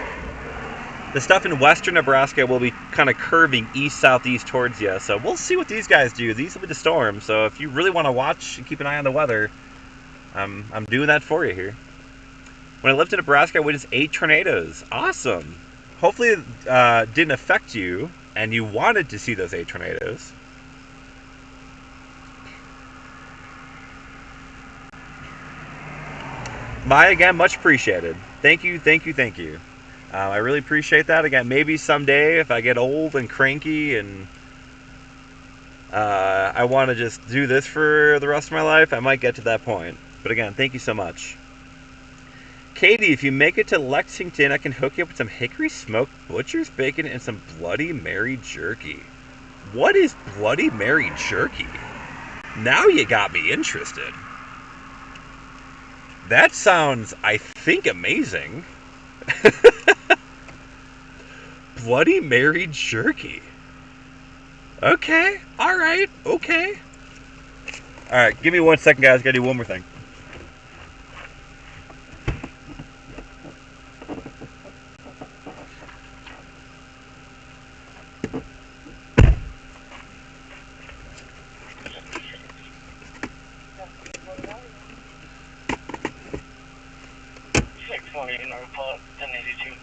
The stuff in western Nebraska will be kind of curving east-southeast towards you. So we'll see what these guys do. These will be the storms. So if you really want to watch and keep an eye on the weather, I'm doing that for you here. When I lived in Nebraska, I witnessed 8 tornadoes. Awesome. Hopefully it didn't affect you, and you wanted to see those 8 tornadoes. Maya, again, much appreciated. Thank you, thank you, thank you. I really appreciate that. Again, maybe someday if I get old and cranky and I want to just do this for the rest of my life, I might get to that point. But again, thank you so much. Katie, if you make it to Lexington, I can hook you up with some hickory smoked butcher's bacon and some Bloody Mary jerky. What is Bloody Mary jerky? Now you got me interested. That sounds, I think, amazing. Bloody Mary jerky. Okay, alright, okay. Alright, give me 1 second, guys. Gotta do one more thing. Norfolk, 1082.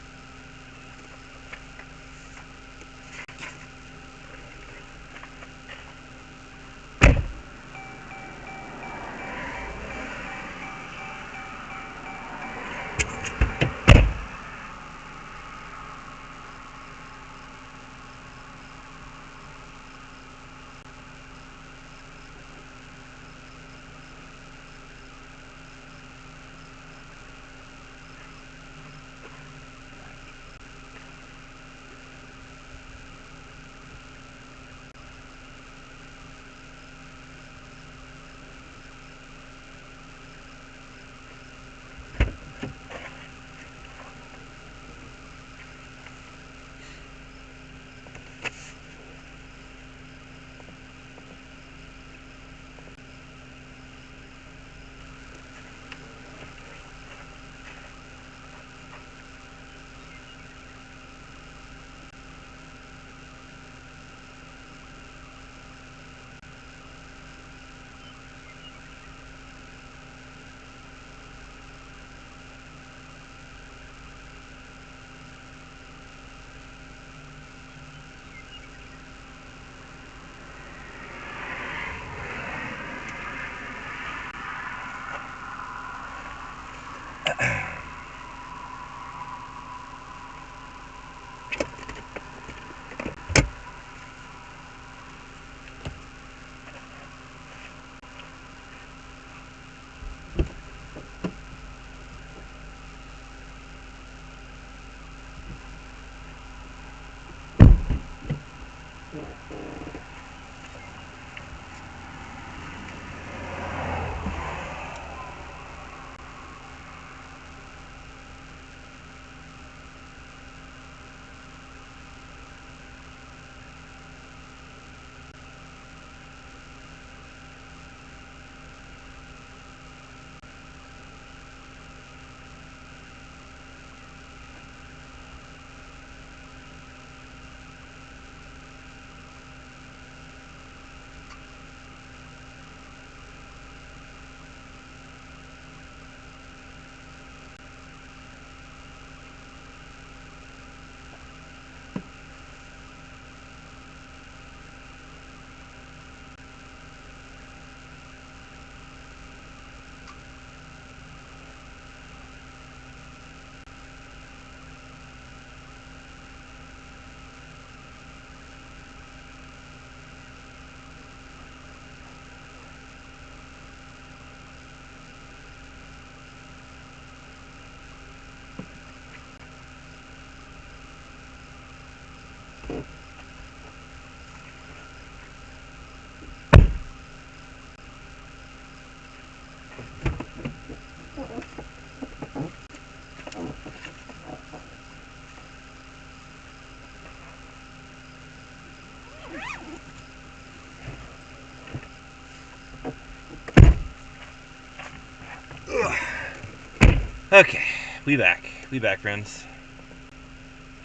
Okay, we back, friends.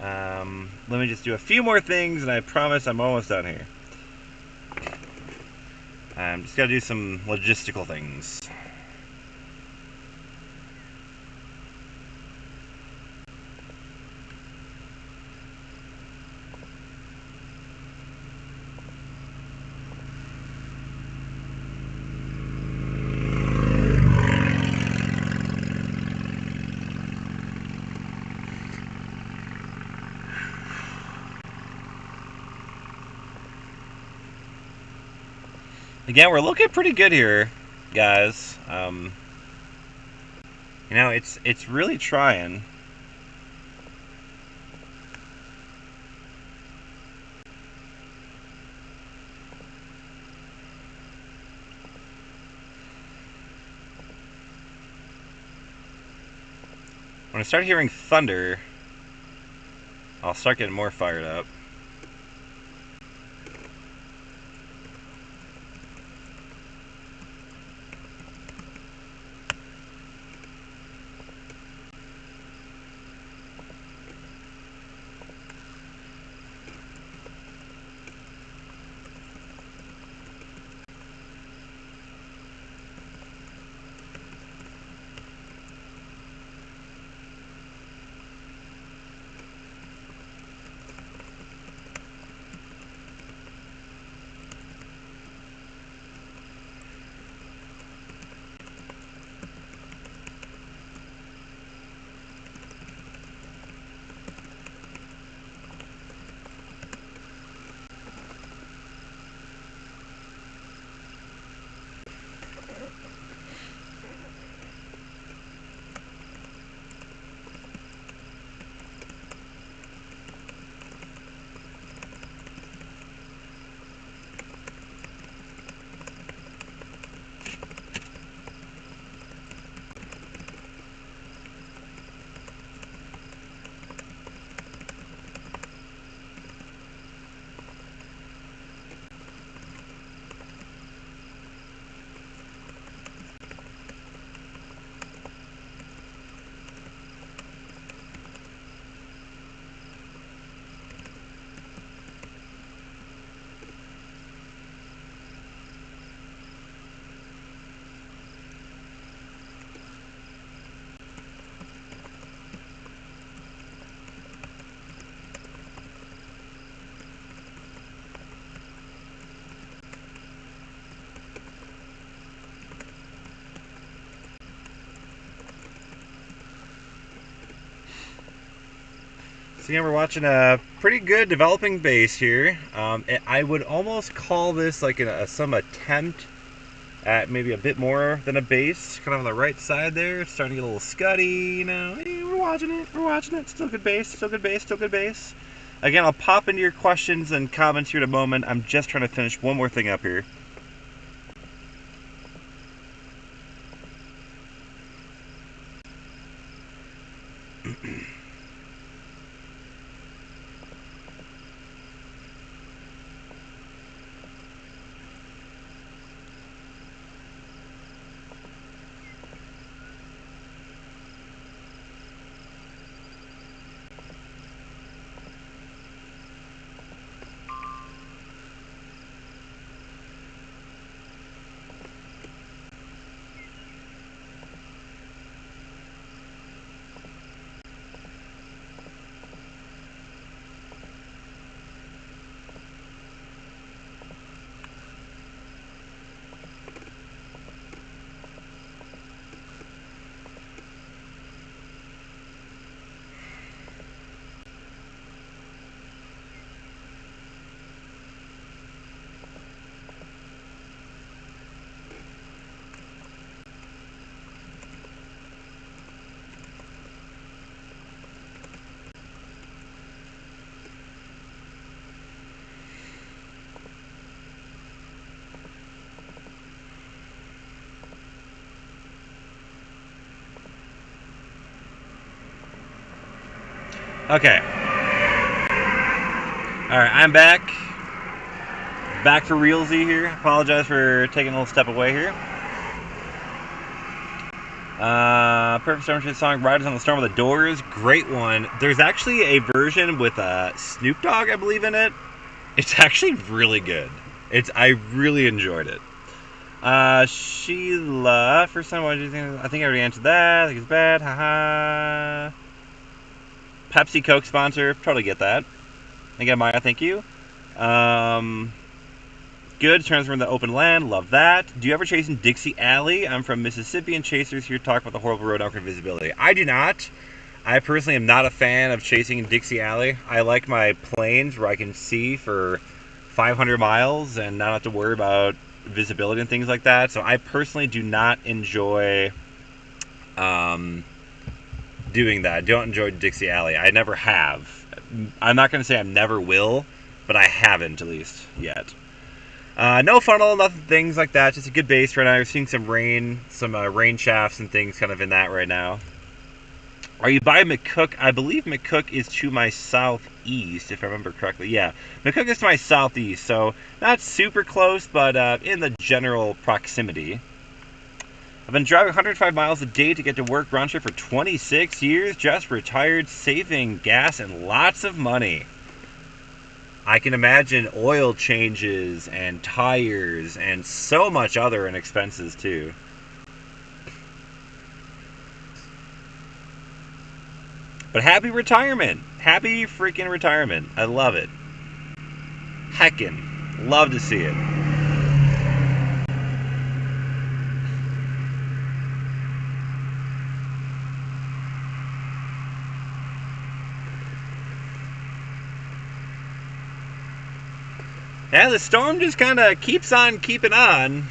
Let me just do a few more things, and I promise I'm almost done here. I'm just gotta do some logistical things. Again, we're looking pretty good here, guys. It's really trying. When I start hearing thunder, I'll start getting more fired up. So again, we're watching a pretty good developing base here. I would almost call this like some attempt at maybe a bit more than a base, kind of on the right side there. It's starting to get a little scuddy, you know. Hey, we're watching it. Still good base, still good base, still good base. Again, I'll pop into your questions and comments here in a moment. I'm just trying to finish one more thing up here. Okay. Alright, I'm back. Back for realsy here. Apologize for taking a little step away here. Perfect Storm Shit song, Riders on the Storm with the Doors. Great one. There's actually a version with Snoop Dogg, I believe, in it. It's actually really good. I really enjoyed it. Sheila, first time, what did you think? I think I already answered that. I think it's bad. Haha. Pepsi Coke sponsor, totally get that. Again, Maya, thank you. Good, turns from the open land, love that. Do you ever chase in Dixie Alley? I'm from Mississippi, and chasers here talk about the horrible road outcome visibility. I do not. I personally am not a fan of chasing in Dixie Alley. I like my planes where I can see for 500 miles and not have to worry about visibility and things like that. So I personally do not enjoy doing that. I don't enjoy Dixie Alley. I never have. I'm not going to say I never will, but I haven't, at least yet. No funnel, nothing, things like that. Just a good base right now. You're seeing some rain shafts and things kind of in that right now. Are you by McCook? I believe McCook is to my southeast, if I remember correctly. Yeah, McCook is to my southeast, so not super close, but in the general proximity. I've been driving 105 miles a day to get to work round trip for 26 years, just retired, saving gas and lots of money. I can imagine oil changes and tires and so much other expenses too. But happy retirement. Happy freaking retirement. I love it. Heckin'. Love to see it. Yeah, the storm just kind of keeps on keeping on.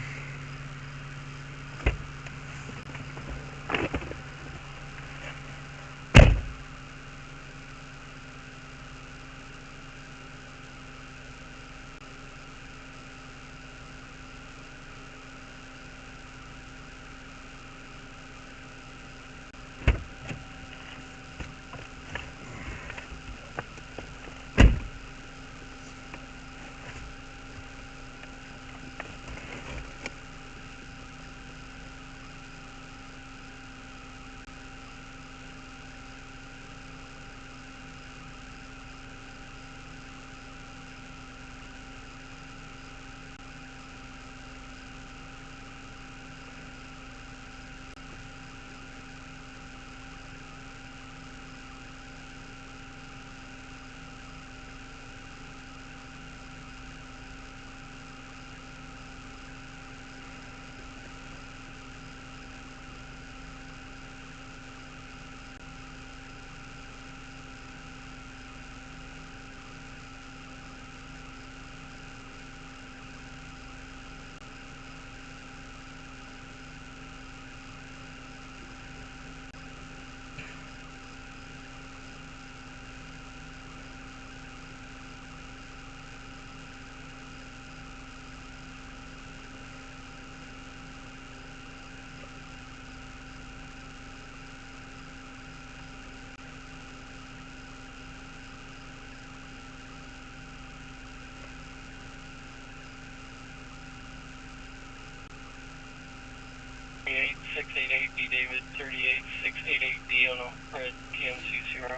Eight 688 D David 38 688 D on a red TMC 0.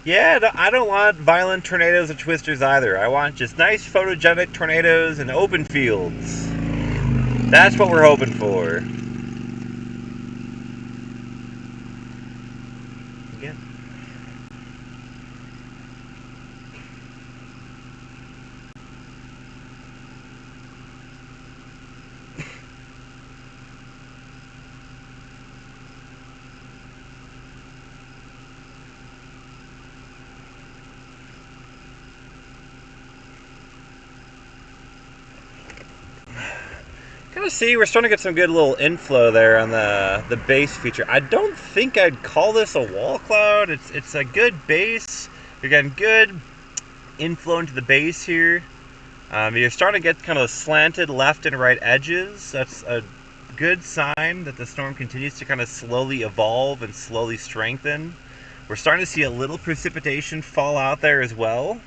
Yeah, I don't want violent tornadoes or twisters either. I want just nice photogenic tornadoes and open fields. That's what we're hoping for. Again. Kind of see, we're starting to get some good little inflow there on the base feature. I don't think I'd call this a wall cloud. It's a good base. You're getting good inflow into the base here. You're starting to get kind of slanted left and right edges. That's a good sign that the storm continues to kind of slowly evolve and slowly strengthen. We're starting to see a little precipitation fall out there as well.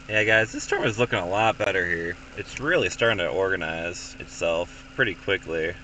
Yeah, guys, this storm is looking a lot better here. It's really starting to organize itself pretty quickly.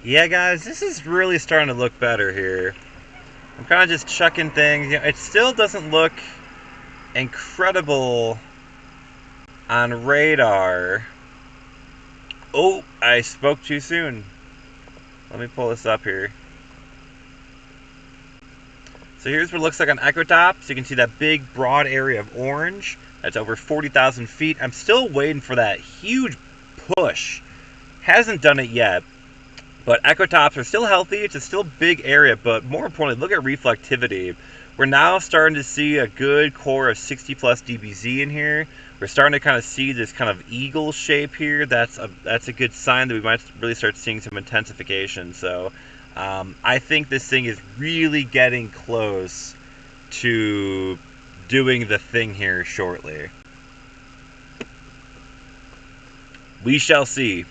Yeah, guys, this is really starting to look better here. I'm kind of just chucking things. You know, it still doesn't look incredible on radar. Oh, I spoke too soon. Let me pull this up here. So here's what it looks like on Ecotop. So you can see that big, broad area of orange. That's over 40,000 feet. I'm still waiting for that huge push. Hasn't done it yet. But ecotops are still healthy. It's a still big area, but more importantly, look at reflectivity. We're now starting to see a good core of 60 plus dBz in here. We're starting to kind of see this kind of eagle shape here. That's a good sign that we might really start seeing some intensification. So I think this thing is really getting close to doing the thing here shortly. We shall see.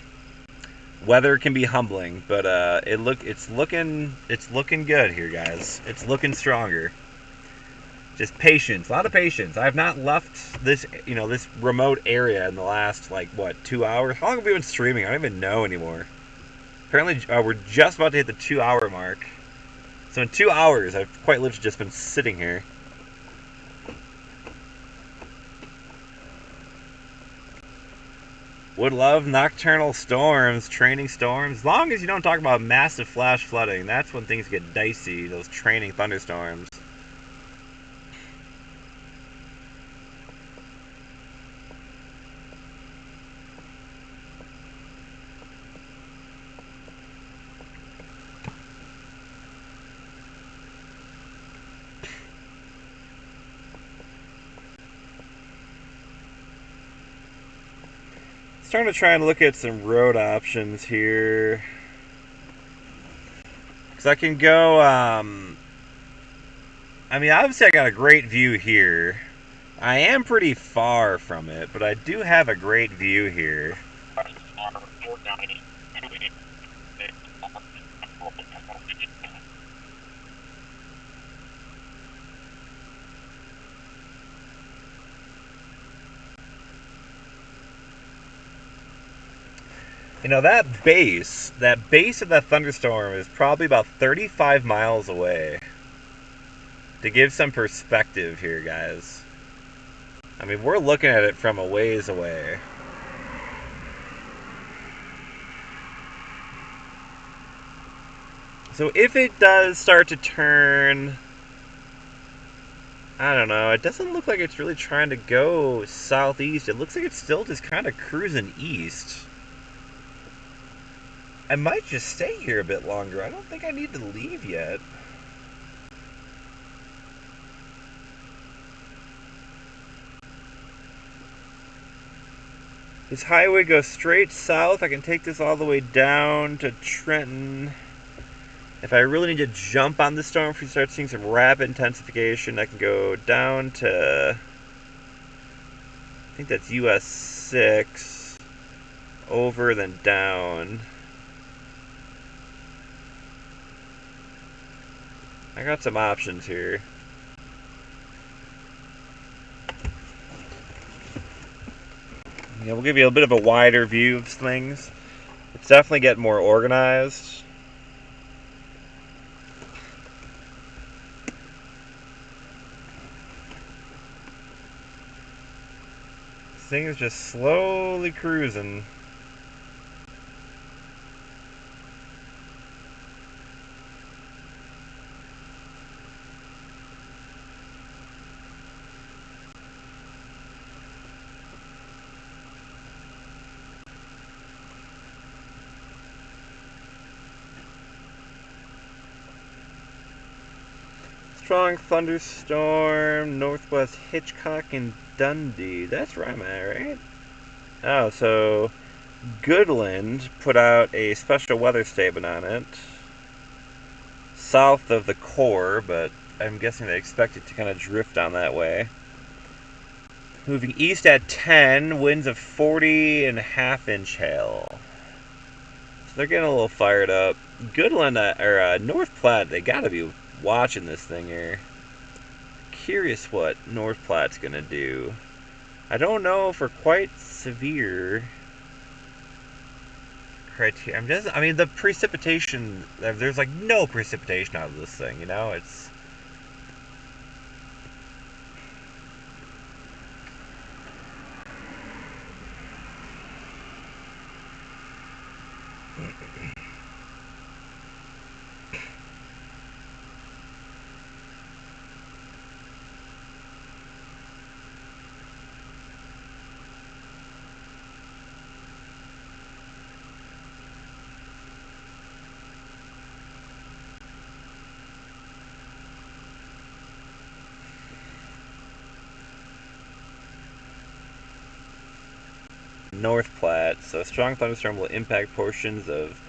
Weather can be humbling, but it's looking good here, guys. It's looking stronger. Just patience, a lot of patience. I have not left this this remote area in the last 2 hours. How long have we been streaming? I don't even know anymore. Apparently, we're just about to hit the 2-hour mark. So in 2 hours, I've quite literally just been sitting here. Would love nocturnal storms, training storms, as long as you don't talk about massive flash flooding. That's when things get dicey, those training thunderstorms. Starting to try and look at some road options here. Because I can go, I mean, obviously I got a great view here. I am pretty far from it, but I do have a great view here. You know, that base of that thunderstorm is probably about 35 miles away. To give some perspective here, guys. I mean, we're looking at it from a ways away. So if it does start to turn, I don't know, it doesn't look like it's really trying to go southeast. It looks like it's still just kind of cruising east. I might just stay here a bit longer. I don't think I need to leave yet. This highway goes straight south. I can take this all the way down to Trenton. If I really need to jump on the storm, if we start seeing some rapid intensification, I can go down to, I think that's US 6, over, then down. I got some options here. Yeah, we'll give you a bit of a wider view of things. It's definitely getting more organized. This thing is just slowly cruising. Strong thunderstorm, northwest Hitchcock and Dundee. That's where I'm at, right? Oh, so Goodland put out a special weather statement on it. South of the core, but I'm guessing they expect it to kind of drift on that way. Moving east at 10, winds of 40.5-inch hail. So they're getting a little fired up. Goodland, or North Platte, they gotta be watching this thing here. Curious what North Platte's gonna do. I don't know if we're quite severe criteria. I mean, the precipitation, there's like no precipitation out of this thing, you know? It's. North Platte, so a strong thunderstorm will impact portions of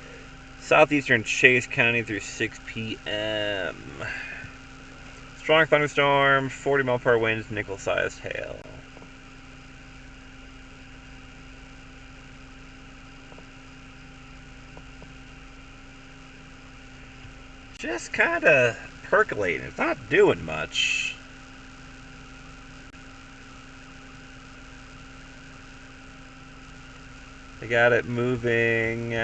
southeastern Chase County through 6 p.m. Strong thunderstorm, 40-mile-per-hour winds, nickel-sized hail. Just kind of percolating. It's not doing much. They got it moving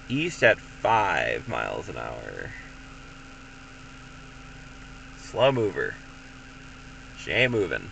east at 5 miles an hour. Slow mover. She ain't moving.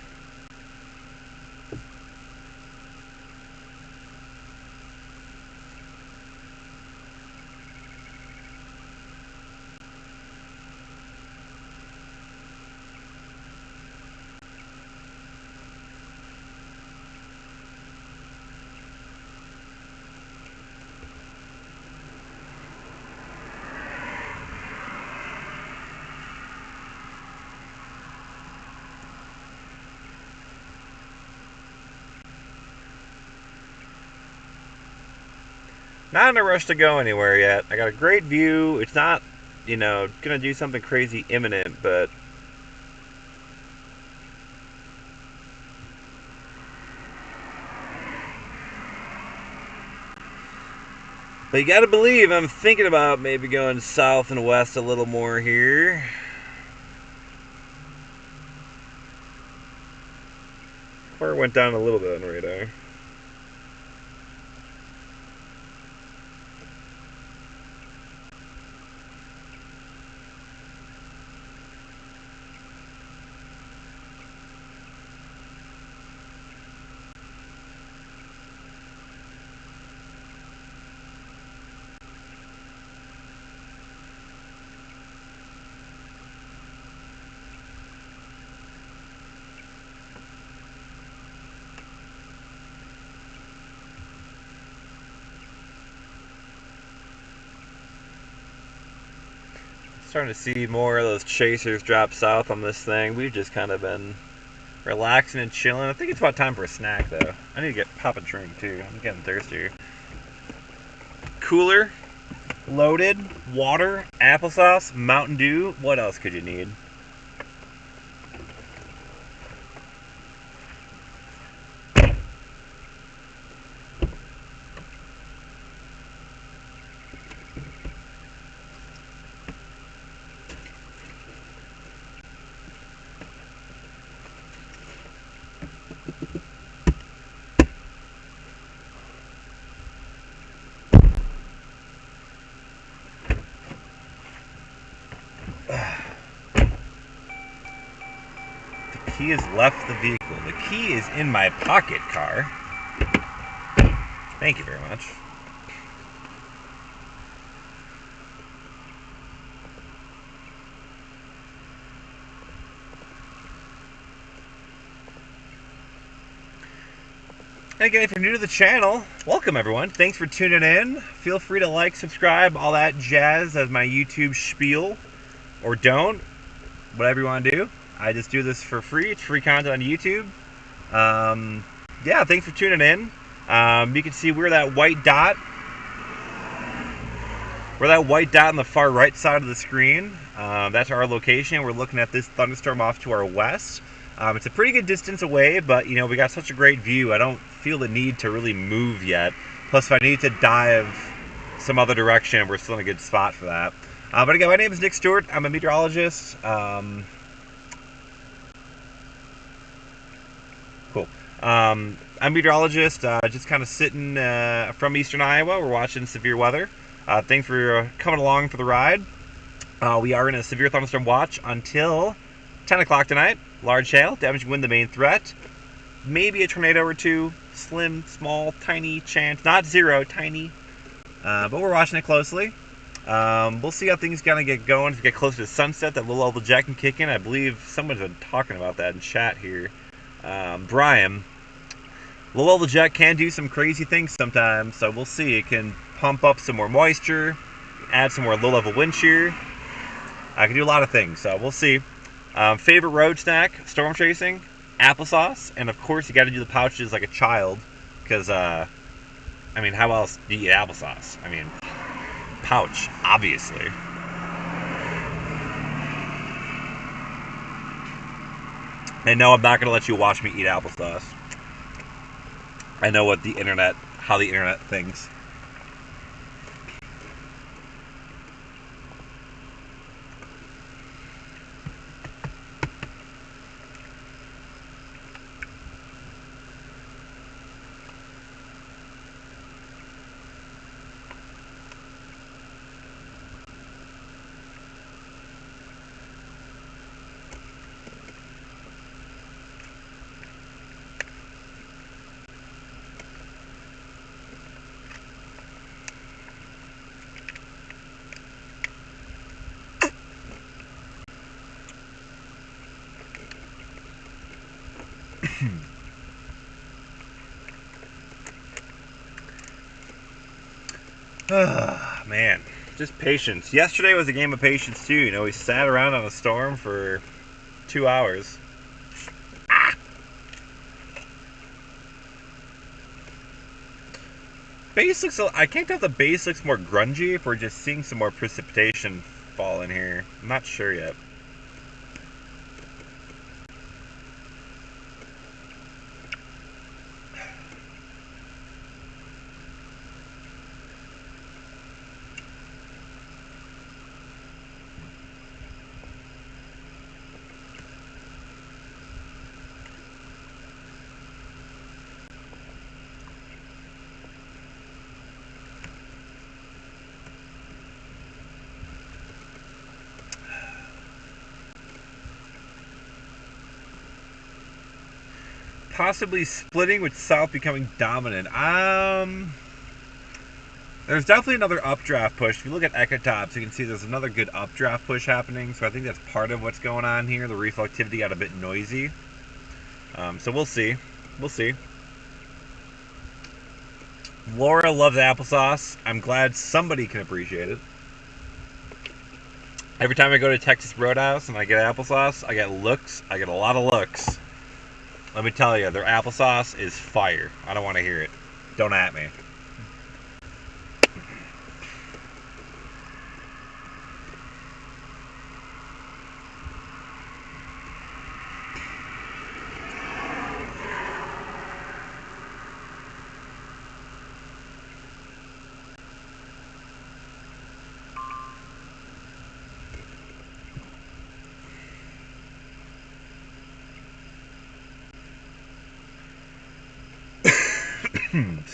Not in a rush to go anywhere yet. I got a great view. It's not, gonna do something crazy imminent, but you gotta believe I'm thinking about maybe going south and west a little more here. Or it went down a little bit on the radar. Starting to see more of those chasers drop south on this thing. We've just kind of been relaxing and chilling. I think it's about time for a snack, though. I need to pop a drink, too. I'm getting thirsty. Cooler, loaded, water, applesauce, Mountain Dew. What else could you need? key has left the vehicle. The key is in my pocket, car. Thank you very much. And again, if you're new to the channel, welcome everyone. Thanks for tuning in. Feel free to like, subscribe, all that jazz as my YouTube spiel. Or don't. Whatever you want to do. I just do this for free. It's free content on YouTube. Yeah, thanks for tuning in. You can see we're that white dot. We're that white dot on the far right side of the screen. That's our location. We're looking at this thunderstorm off to our west. It's a pretty good distance away, but you know, we got such a great view. I don't feel the need to really move yet. Plus, if I need to dive some other direction, we're still in a good spot for that. But again, my name is Stewart. I'm a meteorologist. Cool. I'm a meteorologist, just kind of sitting from eastern Iowa. We're watching severe weather. Thanks for coming along for the ride. We are in a severe thunderstorm watch until 10 o'clock tonight. Large hail, damaging wind the main threat. Maybe a tornado or two. Slim, small, tiny chance. Not zero, tiny. But we're watching it closely. We'll see how things kind of get going. As we get closer to sunset, that low-level jet can kick in. I believe someone's been talking about that in chat here. Brian. Low-level jet can do some crazy things sometimes, so we'll see. It can pump up some more moisture, add some more low-level wind shear. I can do a lot of things, so we'll see. Favorite road snack, storm chasing, applesauce, and of course you got to do the pouches like a child, because, I mean, how else do you eat applesauce? I mean, pouch, obviously. And no, I'm not going to let you watch me eat applesauce. I know how the internet thinks. Man, just patience. Yesterday was a game of patience too. You know, we sat around on a storm for 2 hours. I can't tell if the base looks more grungy if we're just seeing some more precipitation fall in here. I'm not sure yet. Possibly splitting with south becoming dominant. There's definitely another updraft push. If you look at Ecotops, you can see there's another good updraft push happening. So I think that's part of what's going on here. The reflectivity got a bit noisy. So we'll see. We'll see. Laura loves applesauce. I'm glad somebody can appreciate it. Every time I go to Texas Roadhouse and I get applesauce, I get looks. I get a lot of looks. Let me tell you, their applesauce is fire. I don't want to hear it. Don't at me.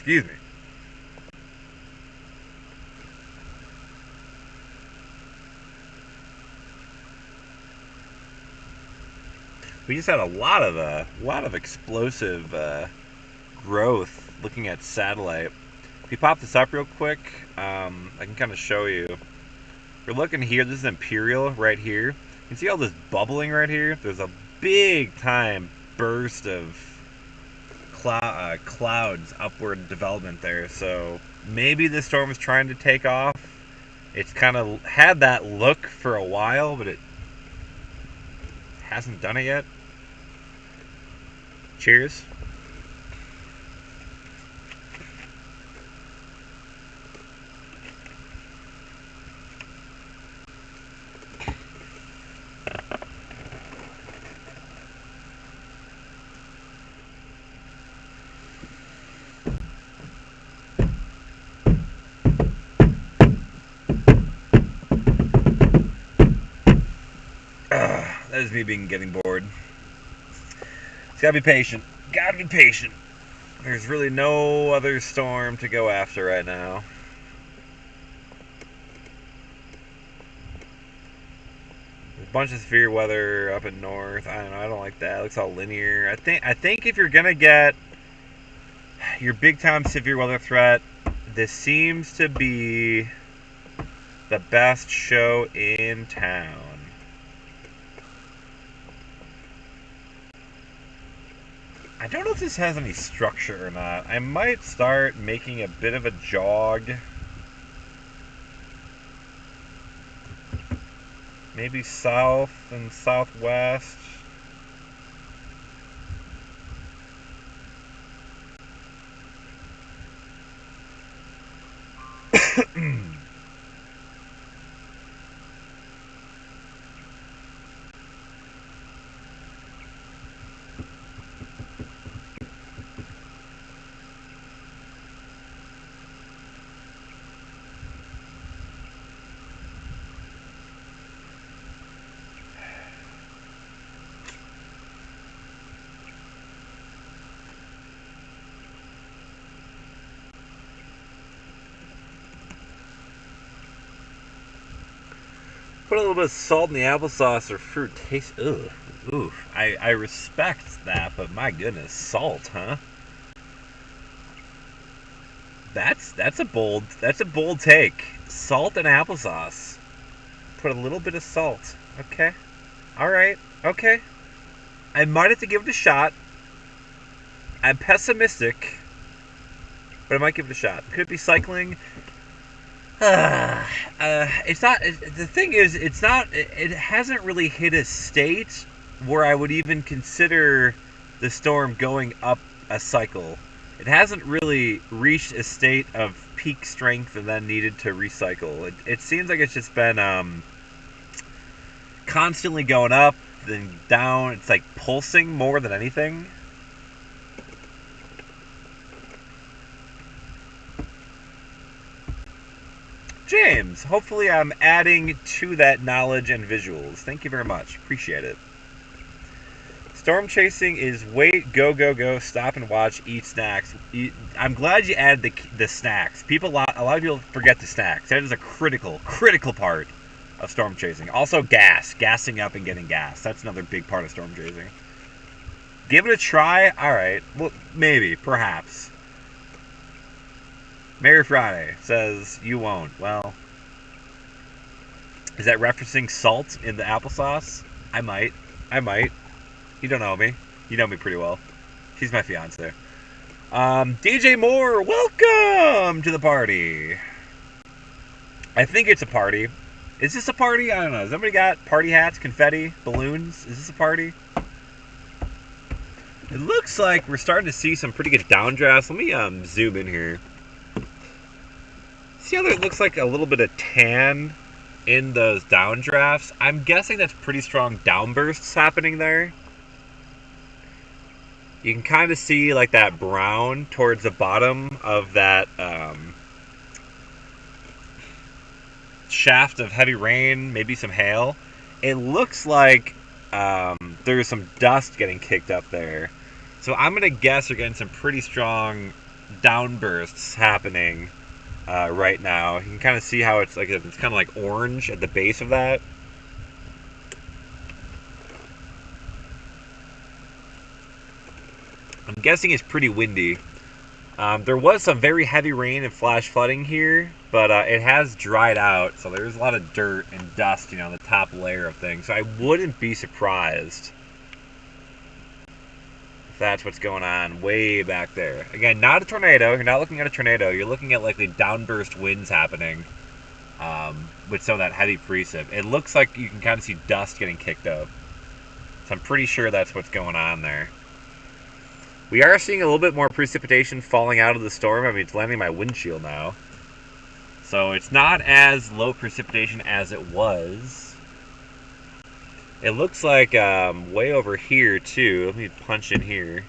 Excuse me. We just had a lot of explosive growth looking at satellite. If you pop this up real quick, I can kind of show you. We're looking here. This is Imperial right here. You can see all this bubbling right here. There's a big time burst of clouds upward development there. So maybe the storm is trying to take off. It's kind of had that look for a while, but it hasn't done it yet. Cheers. That is me getting bored. It's gotta be patient. Gotta be patient. There's really no other storm to go after right now. There's a bunch of severe weather up in north. I don't know. I don't like that. It looks all linear. I think if you're gonna get your big time severe weather threat, this seems to be the best show in town. I don't know if this has any structure or not. I might start making a bit of a jog. Maybe south and southwest. Put a little bit of salt in the applesauce or fruit taste. Ugh. Ooh. I respect that, but my goodness, salt, huh? That's a bold take. Salt and applesauce. Put a little bit of salt. Okay. Alright. Okay. I might have to give it a shot. I'm pessimistic, but I might give it a shot. Could it be cycling? It's not. The thing is, it's not. It hasn't really hit a state where I would even consider the storm going up a cycle. It hasn't really reached a state of peak strength and then needed to recycle. It seems like it's just been constantly going up, then down. It's like pulsing more than anything. James, hopefully I'm adding to that knowledge and visuals. Thank you very much. Appreciate it. Storm chasing is wait, go, go, go, stop and watch, eat snacks. I'm glad you added the snacks. A lot of people forget the snacks. That is a critical part of storm chasing. Also gassing up and getting gas. That's another big part of storm chasing. Give it a try. All right. Well, maybe, perhaps. Merry Friday says you won't. Well, is that referencing salt in the applesauce? I might. You don't know me. You know me pretty well. She's my fiance. DJ Moore, welcome to the party. I think it's a party. Is this a party? I don't know. Has anybody got party hats, confetti, balloons? Is this a party? It looks like we're starting to see some pretty good downdrafts. Let me zoom in here. See how there looks like a little bit of tan in those downdrafts? I'm guessing that's pretty strong downbursts happening there. You can kind of see like that brown towards the bottom of that shaft of heavy rain, maybe some hail. It looks like there's some dust getting kicked up there. So I'm going to guess you're getting some pretty strong downbursts happening right now. You can kind of see how it's kind of like orange at the base of that. I'm guessing it's pretty windy. There was some very heavy rain and flash flooding here, but it has dried out, so there's a lot of dirt and dust, on the top layer of things. So I wouldn't be surprised if that's what's going on way back there. Again, not a tornado. You're not looking at a tornado. You're looking at likely downburst winds happening with some of that heavy precip. It looks like you can kind of see dust getting kicked up. So I'm pretty sure that's what's going on there. We are seeing a little bit more precipitation falling out of the storm. I mean, it's landing my windshield now. So it's not as low precipitation as it was. It looks like way over here, too. Let me punch in here.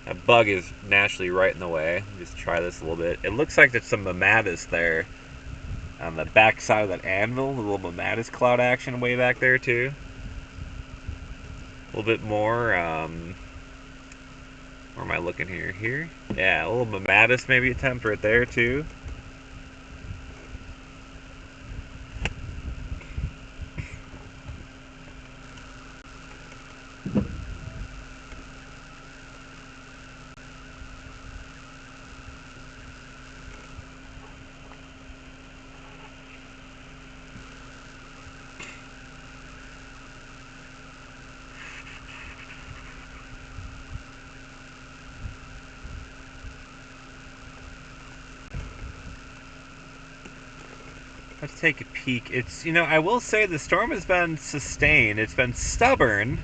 That bug is naturally right in the way. Let me just try this a little bit. It looks like there's some mammatus there. On the back side of that anvil, a little mammatus cloud action way back there, too. A little bit more... where am I looking here? Here? Yeah, a little mammatus maybe attempt right there too. Let's take a peek. It's, I will say the storm has been sustained. It's been stubborn,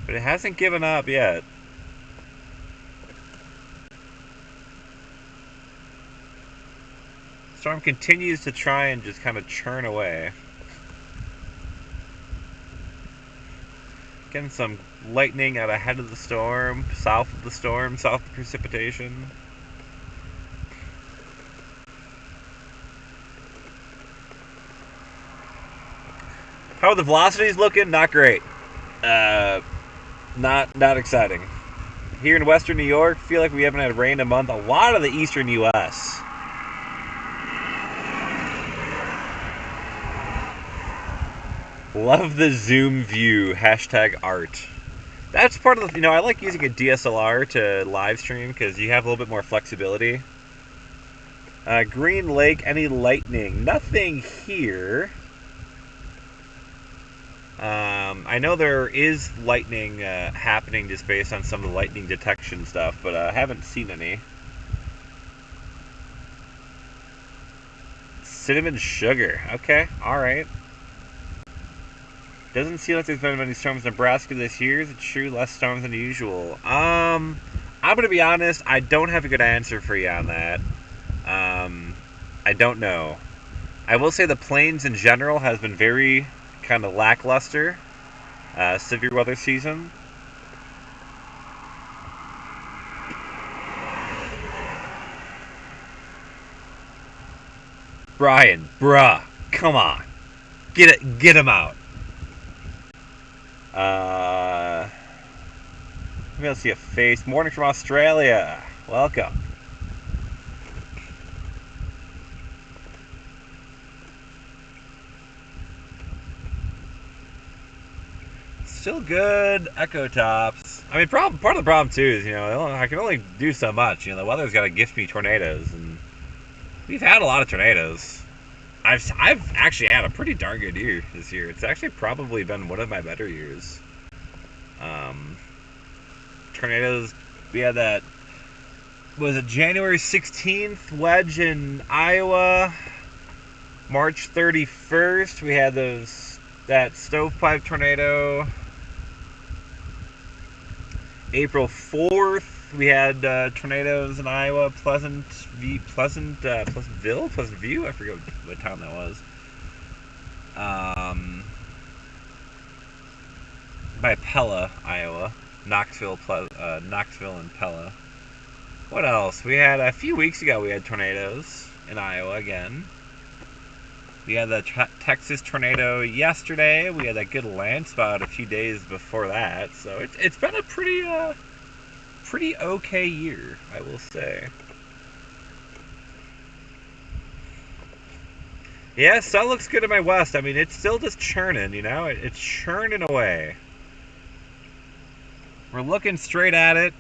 but it hasn't given up yet. The storm continues to try and just kind of churn away. Getting some lightning out ahead of the storm, south of the storm, south of precipitation. How are the velocities looking? Not great. Not exciting. Here in western New York, feel like we haven't had rain in a month. A lot of the eastern U.S. Love the zoom view. #art. That's part of the... I like using a DSLR to live stream because you have a little bit more flexibility. Green Lake, any lightning? Nothing here. I know there is lightning happening just based on some of the lightning detection stuff, but I haven't seen any. Cinnamon sugar. Okay, alright. Doesn't seem like there's been many storms in Nebraska this year. Is it true? Less storms than usual. I'm going to be honest, I don't have a good answer for you on that. I don't know. I will say the plains in general has been very... kind of lackluster severe weather season. Brian, bruh, come on, get him out. Maybe I'll see a face. Morning from Australia. Welcome. Still good echo tops. I mean, part of the problem too is, I can only do so much. The weather's got to gift me tornadoes, and we've had a lot of tornadoes. I've actually had a pretty darn good year this year. It's actually probably been one of my better years. Tornadoes. We had that. Was it January 16th wedge in Iowa? March 31st, we had that stovepipe tornado. April 4th, we had tornadoes in Iowa, Pleasantville, I forget what town that was. By Pella, Iowa, Knoxville and Pella. What else? We had a few weeks ago. We had tornadoes in Iowa again. We had the Texas tornado yesterday. We had that good landslide a few days before that. So it's been a pretty okay year, I will say. Yeah, sun looks good in my west. I mean, it's still just churning, It's churning away. We're looking straight at it.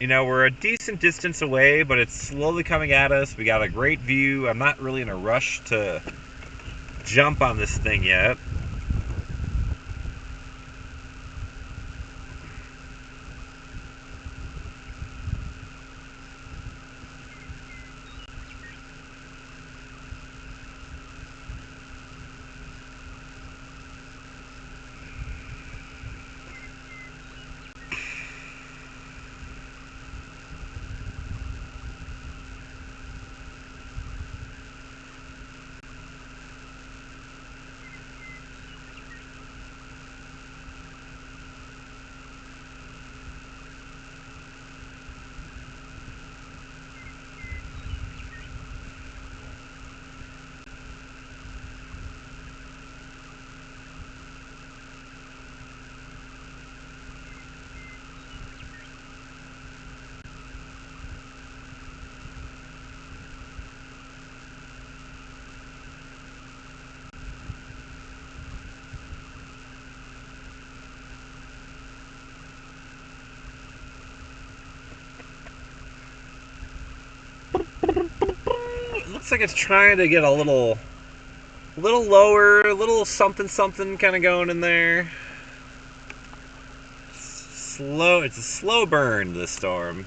You know, we're a decent distance away, but it's slowly coming at us. We got a great view. I'm not really in a rush to jump on this thing yet. It looks like it's trying to get a little lower, a little something kind of going in there. Slow. It's a slow burn, this storm.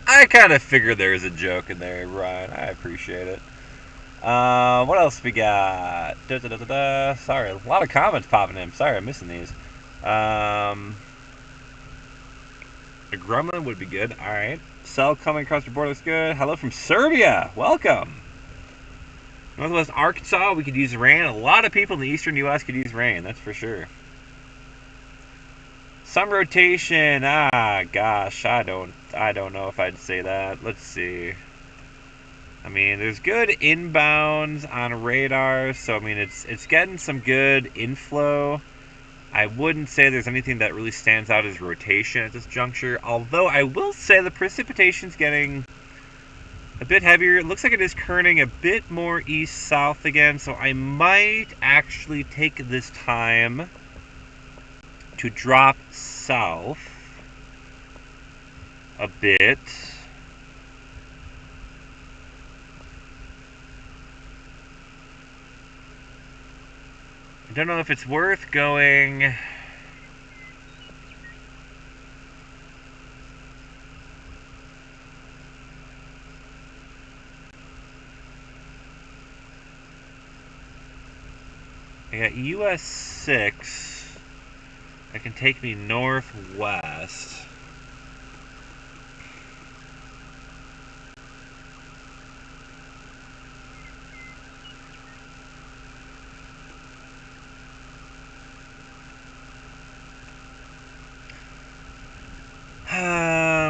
I kind of figured there was a joke in there, Ryan. I appreciate it. What else we got? Sorry, a lot of comments popping in. Sorry, I'm missing these. A gremlin would be good. All right. Cell coming across the border looks good. Hello from Serbia. Welcome. Northwest Arkansas, we could use rain. A lot of people in the eastern U.S. could use rain. That's for sure. Some rotation. Ah, gosh, I don't know if I'd say that. Let's see. I mean, there's good inbounds on radar, so I mean, it's getting some good inflow. I wouldn't say there's anything that really stands out as rotation at this juncture, although I will say the precipitation's getting a bit heavier. It looks like it is current a bit more east-south again, so I might actually take this time to drop south a bit. I don't know if it's worth going. I got US 6. That can take me northwest.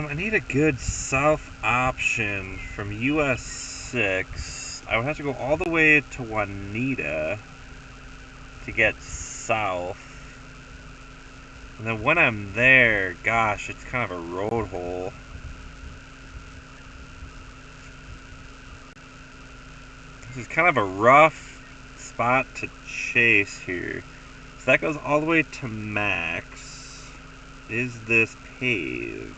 I need a good south option from US 6. I would have to go all the way to Juanita to get south. And then when I'm there, gosh, it's kind of a road hole. This is kind of a rough spot to chase here. So that goes all the way to max. Is this paved?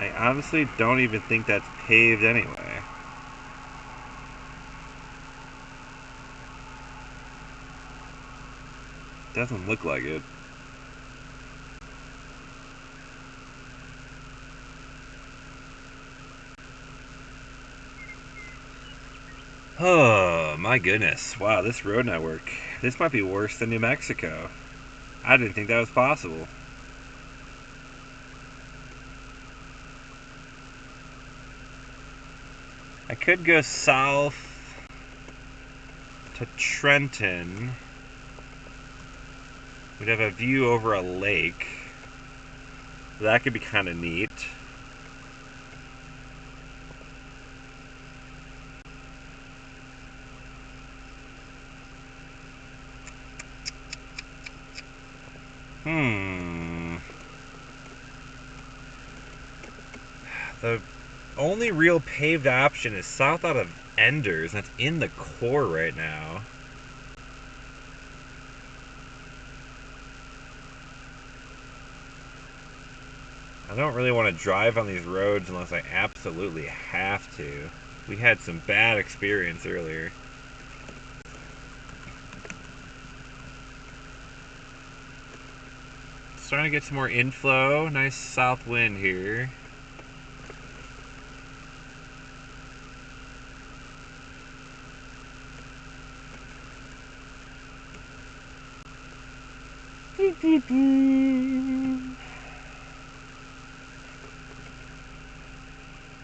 I honestly don't even think that's paved anyway. Doesn't look like it. Oh, my goodness. Wow, this road network. This might be worse than New Mexico. I didn't think that was possible. I could go south to Trenton. We'd have a view over a lake. That could be kind of neat. The only real paved option is south out of Enders. That's in the core right now. I don't really want to drive on these roads unless I absolutely have to. We had some bad experience earlier. Starting to get some more inflow. Nice south wind here.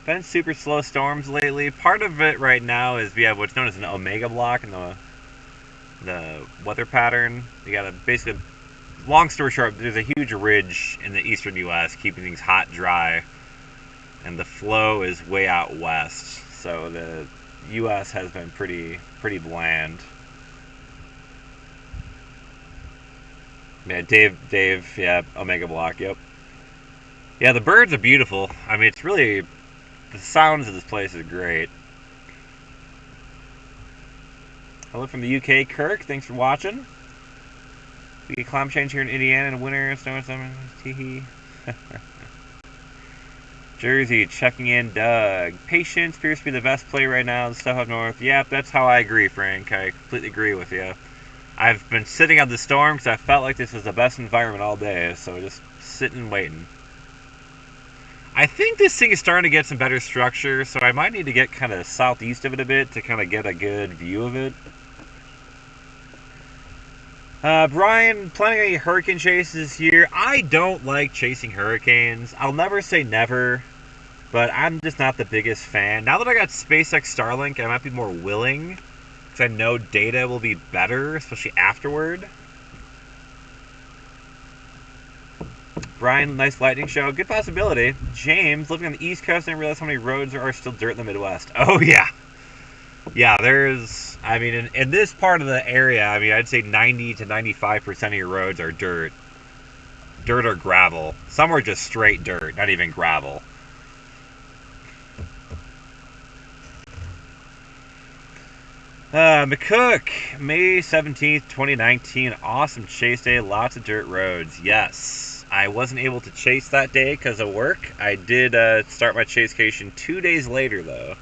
Been super slow storms lately. Part of it right now is we have what's known as an omega block in the weather pattern. You got to basically, long story short, there's a huge ridge in the eastern U.S. keeping things hot, dry, and the flow is way out west. So the U.S. has been pretty bland. Yeah, Dave, yeah, omega block, yep. Yeah, the birds are beautiful. I mean, it's really, the sounds of this place is great. Hello from the UK, Kirk. Thanks for watching. We get climate change here in Indiana in the winter, snow and summer. Teehee. Jersey, checking in, Doug. Patience appears to be the best play right now. The stuff up north. Yep, that's how I agree, Frank. I completely agree with you. I've been sitting on the storm because I felt like this was the best environment all day, so just sitting and waiting. I think this thing is starting to get some better structure, so I might need to get kind of southeast of it a bit to kind of get a good view of it. Brian, planning any hurricane chases here? I don't like chasing hurricanes. I'll never say never, but I'm just not the biggest fan. Now that I got SpaceX Starlink, I might be more willing, because I know data will be better, especially afterward. Brian, nice lightning show. Good possibility. James, living on the East Coast, I didn't realize how many roads there are still dirt in the Midwest. Oh, yeah. Yeah, there's, I mean, in this part of the area, I mean, I'd say 90 to 95% of your roads are dirt. Dirt or gravel. Some are just straight dirt, not even gravel. McCook, May 17th, 2019. Awesome chase day. Lots of dirt roads. Yes. I wasn't able to chase that day because of work. I did start my chasecation 2 days later, though.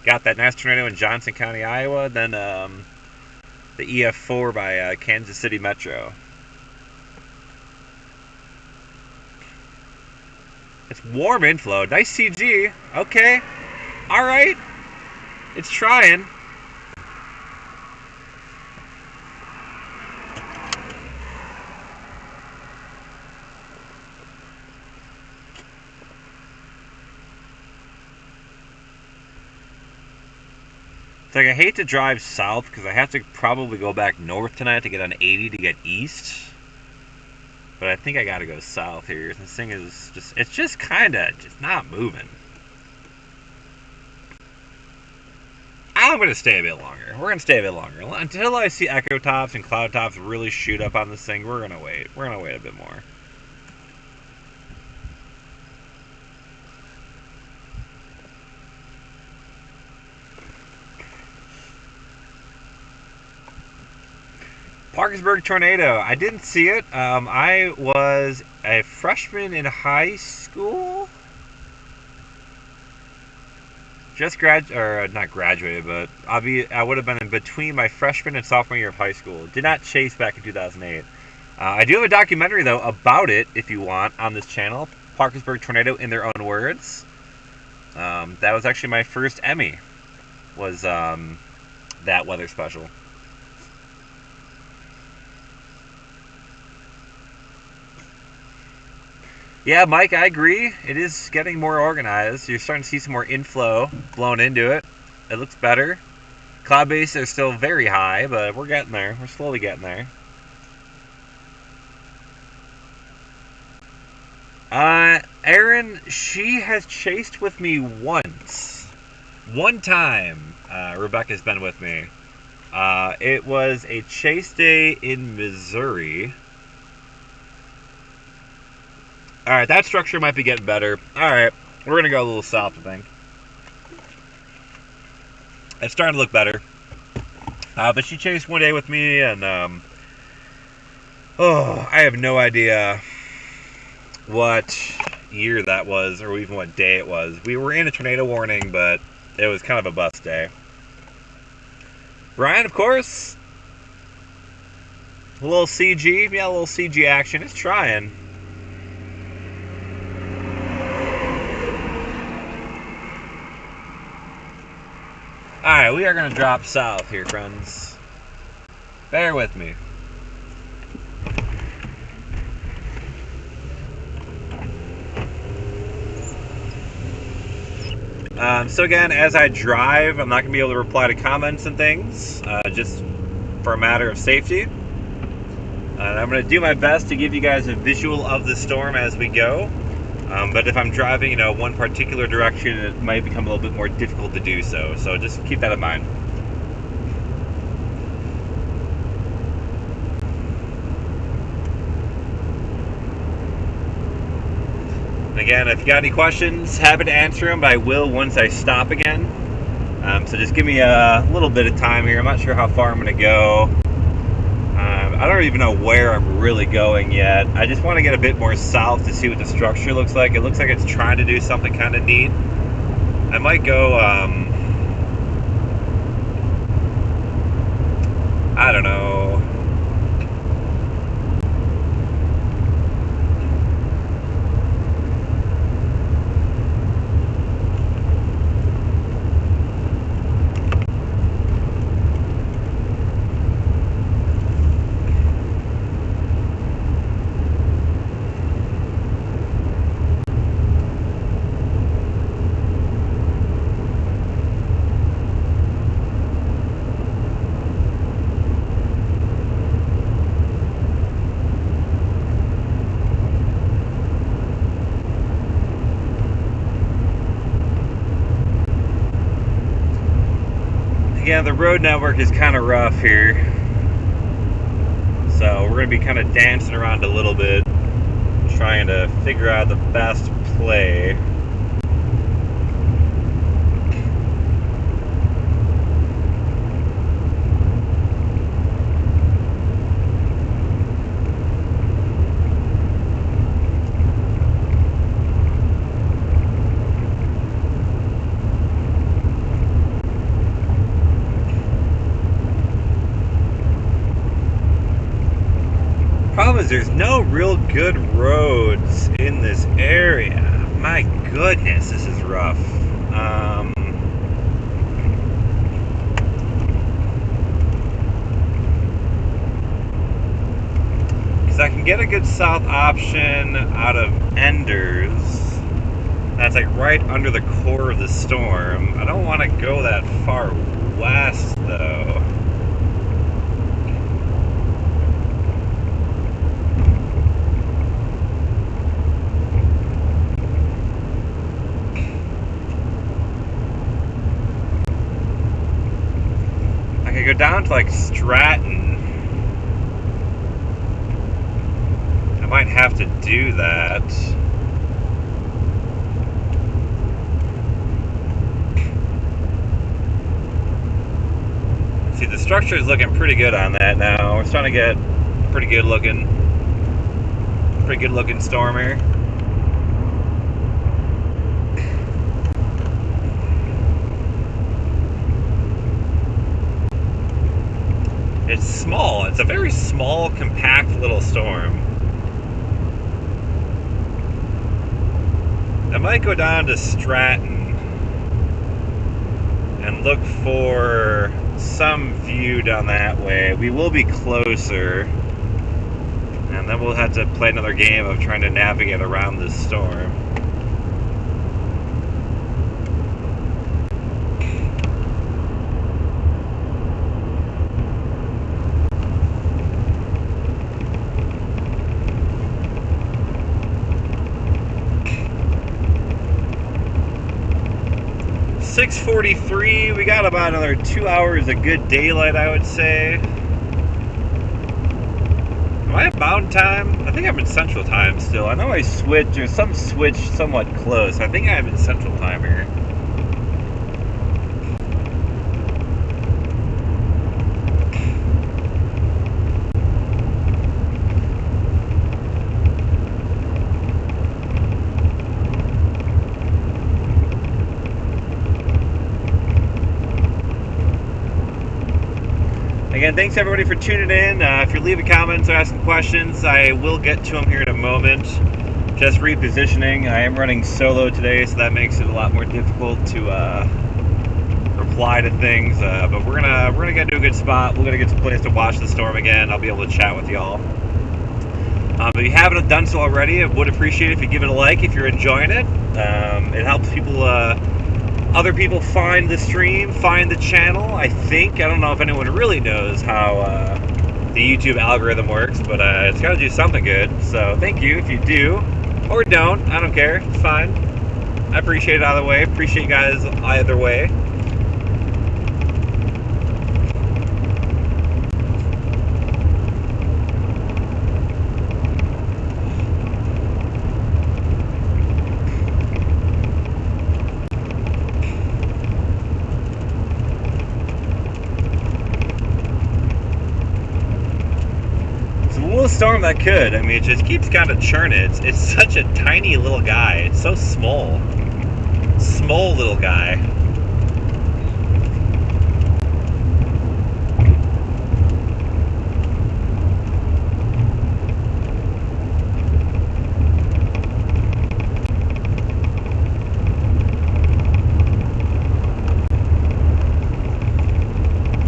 Got that nice tornado in Johnson County, Iowa. Then the EF4 by Kansas City Metro. It's warm inflow. Nice CG. Okay. All right. It's trying. It's like I hate to drive south because I have to probably go back north tonight to get on 80 to get east. But I think I gotta go south here. This thing is just, it's just kinda just not moving. I'm gonna stay a bit longer. We're gonna stay a bit longer. Until I see echo tops and cloud tops really shoot up on this thing, we're gonna wait. We're gonna wait a bit more. Parkersburg tornado. I didn't see it. I was a freshman in high school. Just not graduated, but I would have been in between my freshman and sophomore year of high school. Did not chase back in 2008. I do have a documentary though about it if you want on this channel. Parkersburg tornado in their own words. That was actually my first Emmy. Was that weather special. Yeah, Mike, I agree. It is getting more organized. You're starting to see some more inflow blown into it. It looks better. Cloud base are still very high, but we're getting there. We're slowly getting there. Erin, she has chased with me once. One time, Rebecca's been with me. It was a chase day in Missouri. Alright, that structure might be getting better. Alright, we're going to go a little south, I think. It's starting to look better. But she chased one day with me, and I have no idea what year that was, or even what day it was. We were in a tornado warning, but it was kind of a bust day. Ryan, of course. A little CG. Yeah, a little CG action. It's trying. Alright, we are going to drop south here, friends. Bear with me. So again, as I drive, I'm not going to be able to reply to comments and things, just for a matter of safety. I'm going to do my best to give you guys a visual of the storm as we go. But if I'm driving, one particular direction, it might become a little bit more difficult to do so. So just keep that in mind. Again, if you got any questions, happy to answer them, but I will once I stop again. So just give me a little bit of time here. I'm not sure how far I'm going to go. I don't even know where I'm really going yet. I just want to get a bit more south to see what the structure looks like. It looks like it's trying to do something kind of neat. I might go, I don't know. Yeah, the road network is kind of rough here, so we're going to be kind of dancing around a little bit, trying to figure out the best play. Problem is, there's no real good roads in this area. My goodness, this is rough. Because I can get a good south option out of Enders. That's like right under the core of the storm. I don't want to go that far west, though. Go down to like Stratton. I might have to do that. See, the structure is looking pretty good on that now. We're starting to get pretty good looking storm here. It's small. It's a very small, compact little storm. I might go down to Stratton and look for some view down that way. We will be closer, and then we'll have to play another game of trying to navigate around this storm. .43, we got about another 2 hours of good daylight, I would say. Am I at Mountain Time? I think I'm in Central Time still. I know I switched, or some switch somewhat close. I think I'm in Central Time here. Again, thanks everybody for tuning in. If you're leaving comments or asking questions, I will get to them here in a moment. Just repositioning. I am running solo today, so that makes it a lot more difficult to reply to things. But we're gonna get to a good spot. We're gonna get to a place to watch the storm again. I'll be able to chat with y'all. If you haven't done so already, I would appreciate it if you give it a like if you're enjoying it. It helps people. Other people find the stream, find the channel. I don't know if anyone really knows how the YouTube algorithm works, but it's got to do something good. So thank you if you do, or don't. I don't care. It's fine. I appreciate it either way. Appreciate you guys either way. Storm that could. I mean, it just keeps kind of churning. It's such a tiny little guy. It's so small. Small little guy.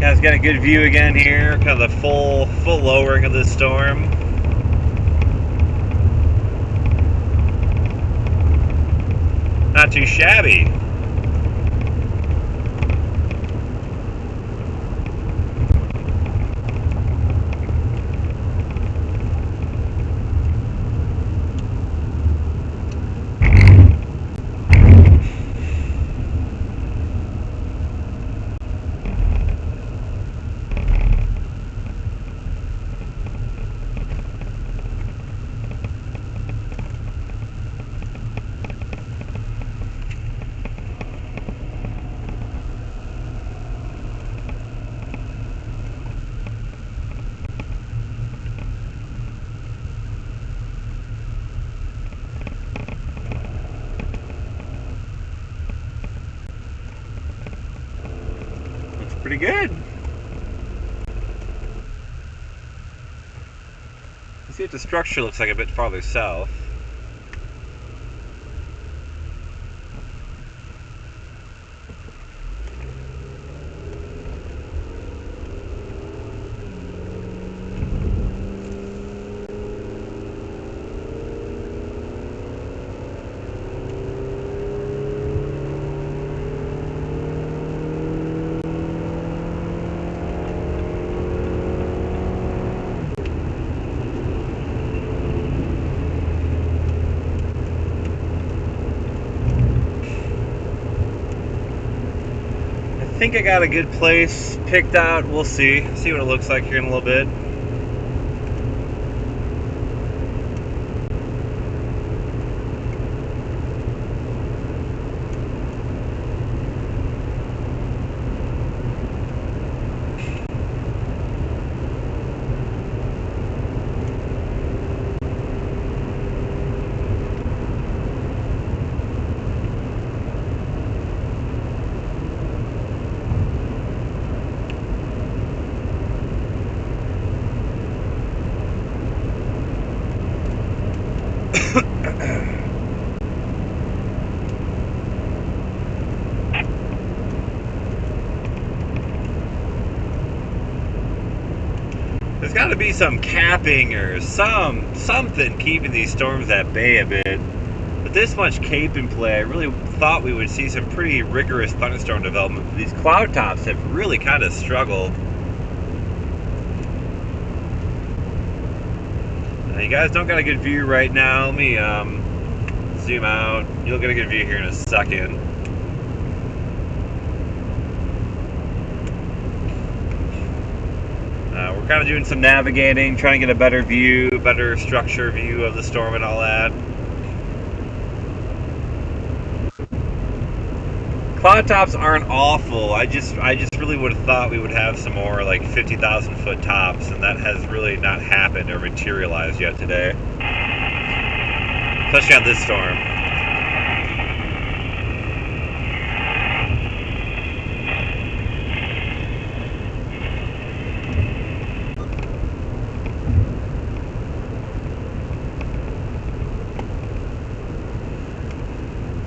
Guys, got a good view again here. Kind of the full lowering of the storm. Not too shabby. Pretty good. Let's see what the structure looks like a bit farther south. I think I got a good place picked out. We'll see what it looks like here in a little bit. There's got to be some capping or something keeping these storms at bay a bit. With this much cape in play, I really thought we would see some pretty rigorous thunderstorm development. These cloud tops have really kind of struggled. You guys don't got a good view right now. Let me zoom out. You'll get a good view here in a second. We're kind of doing some navigating, trying to get a better view, better structure view of the storm and all that. Cloud tops aren't awful. I just really would have thought we would have some more like 50,000 foot tops, and that has really not happened or materialized yet today. Especially on this storm.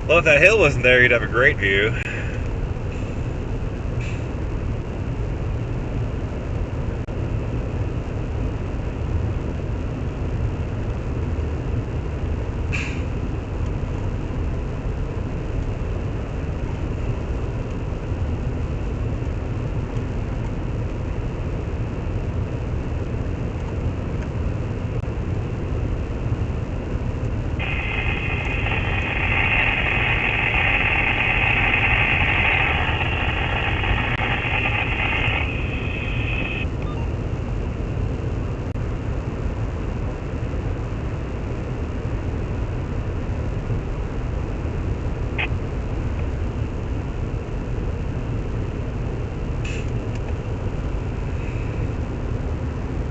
Well, if that hill wasn't there, you'd have a great view.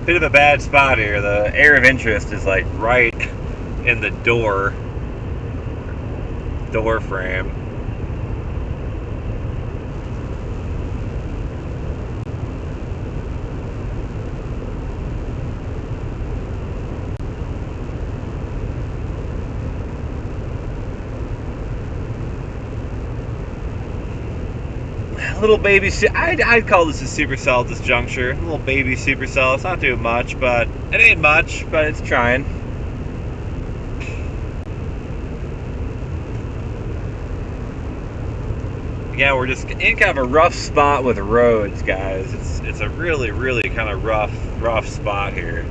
Bit of a bad spot here. The area of interest is like right in the door frame. Little baby, I'd call this a supercell at this juncture. A little baby supercell. It's not doing much, but it ain't much, but it's trying. Again, we're just in kind of a rough spot with roads, guys. It's a really, really kind of rough spot here.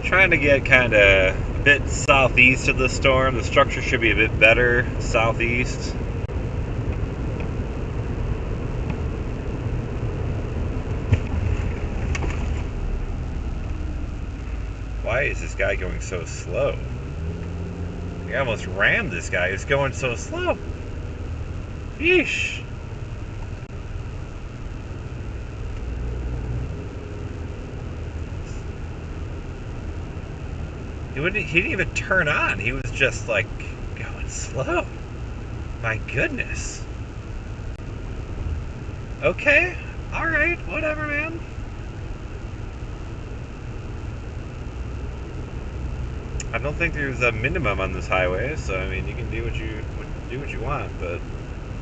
Trying to get kind of a bit southeast of the storm. The structure should be a bit better southeast. Why is this guy going so slow? I almost rammed this guy. He's going so slow. Yeesh. He didn't even turn on. He was just like going slow. My goodness. Okay. Alright. Whatever, man. I don't think there's a minimum on this highway, so I mean you can do what you want, but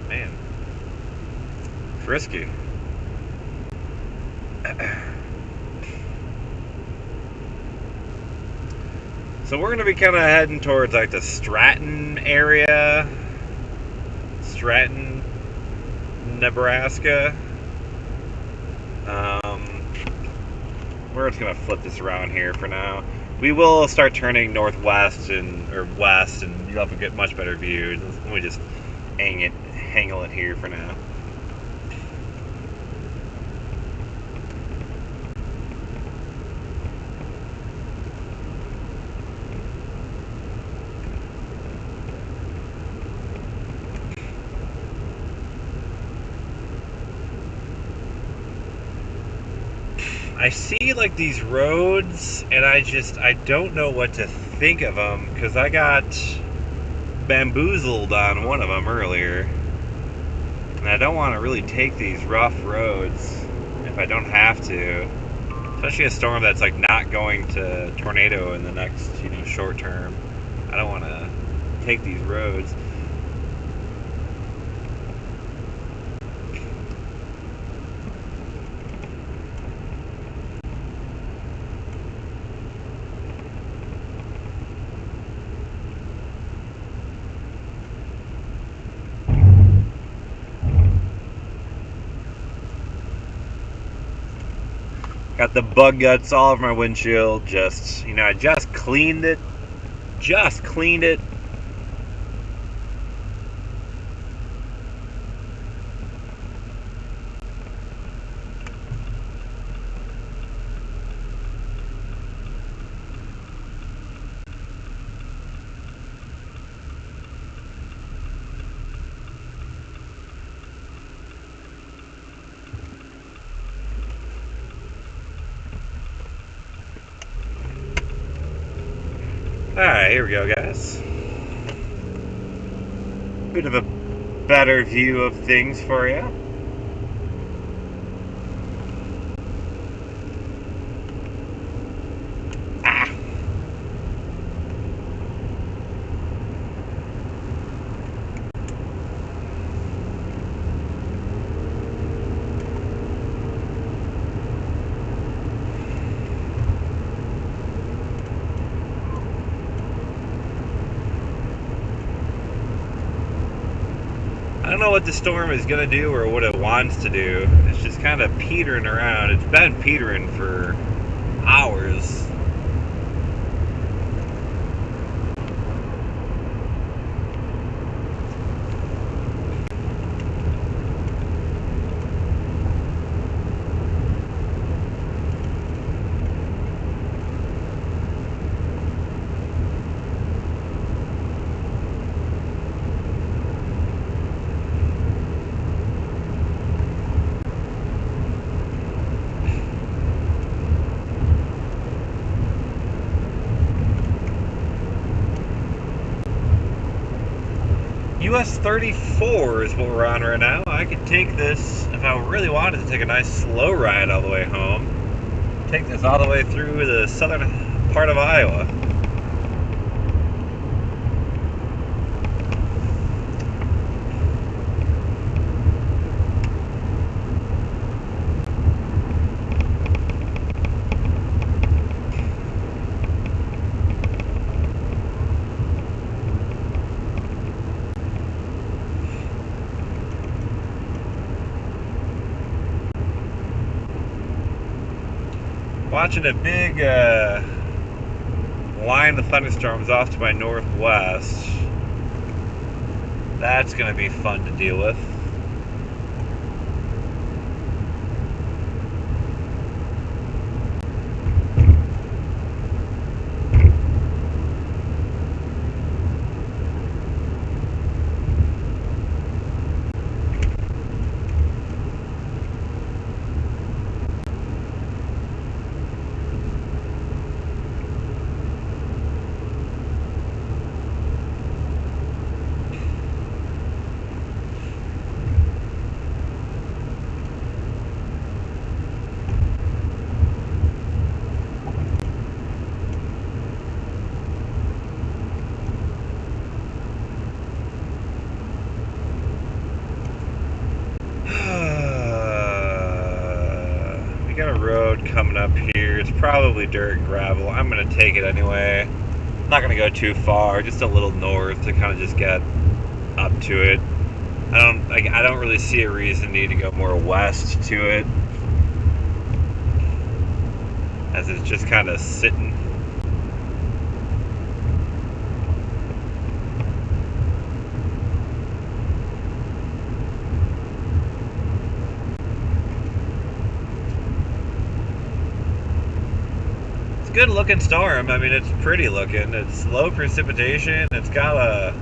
man. It's risky. So we're going to be kind of heading towards like the Stratton area. Stratton, Nebraska. We're just going to flip this around here for now. We will start turning northwest or west, and you'll have a much better view. Let me just angle it here for now. I see like these roads, and I don't know what to think of them, because I got bamboozled on one of them earlier, and I don't want to really take these rough roads if I don't have to, especially a storm that's like not going to tornado in the next short term. I don't want to take these roads. Got the bug guts all over my windshield. Just, you know, I just cleaned it. Just cleaned it. Alright, here we go, guys. Bit of a better view of things for you. Ah! I don't know what the storm is going to do or what it wants to do. It's just kind of petering around. It's been petering for hours. US 34 is what we're on right now. I could take this, if I really wanted to take a nice slow ride all the way home, take this all the way through the southern part of Iowa. Watching a big line of thunderstorms off to my northwest. That's going to be fun to deal with. We got a road coming up here. It's probably dirt and gravel. I'm going to take it anyway. I'm not going to go too far, just a little north to kind of just get up to it. I don't really see a reason need to go more west to it, as it's just kind of sitting. Good looking storm. I mean, it's pretty looking. It's low precipitation. It's got a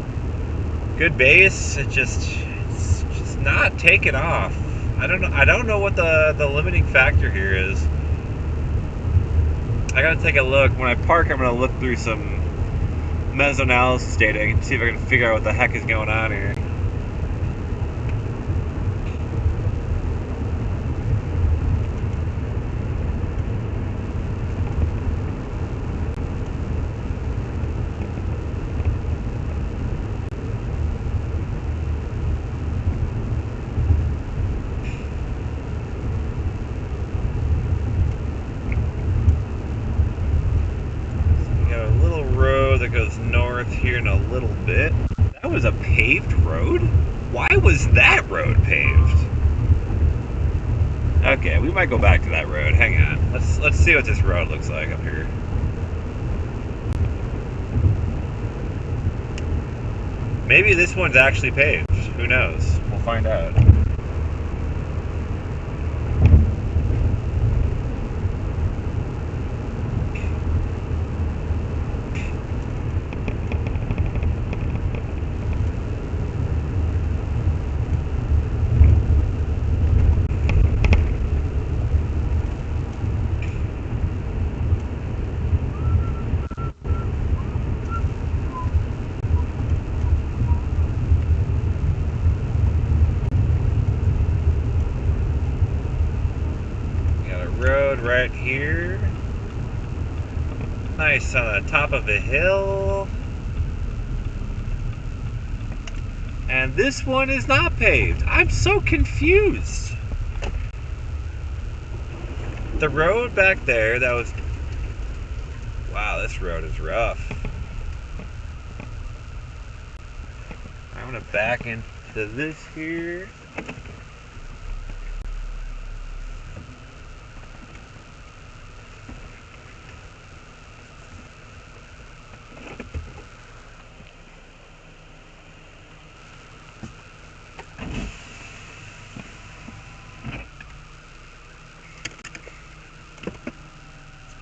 good base. It's just not taking off. I don't know what the limiting factor here is. I gotta take a look. When I park, I'm gonna look through some mesoanalysis data and see if I can figure out what the heck is going on here. That goes north here in a little bit. That was a paved road? Why was that road paved? Okay, we might go back to that road. Hang on. Let's see what this road looks like up here. Maybe this one's actually paved. Who knows? We'll find out. Right here. Nice on the top of a hill. And this one is not paved. I'm so confused. The road back there, that was... Wow, this road is rough. I'm gonna back into this here.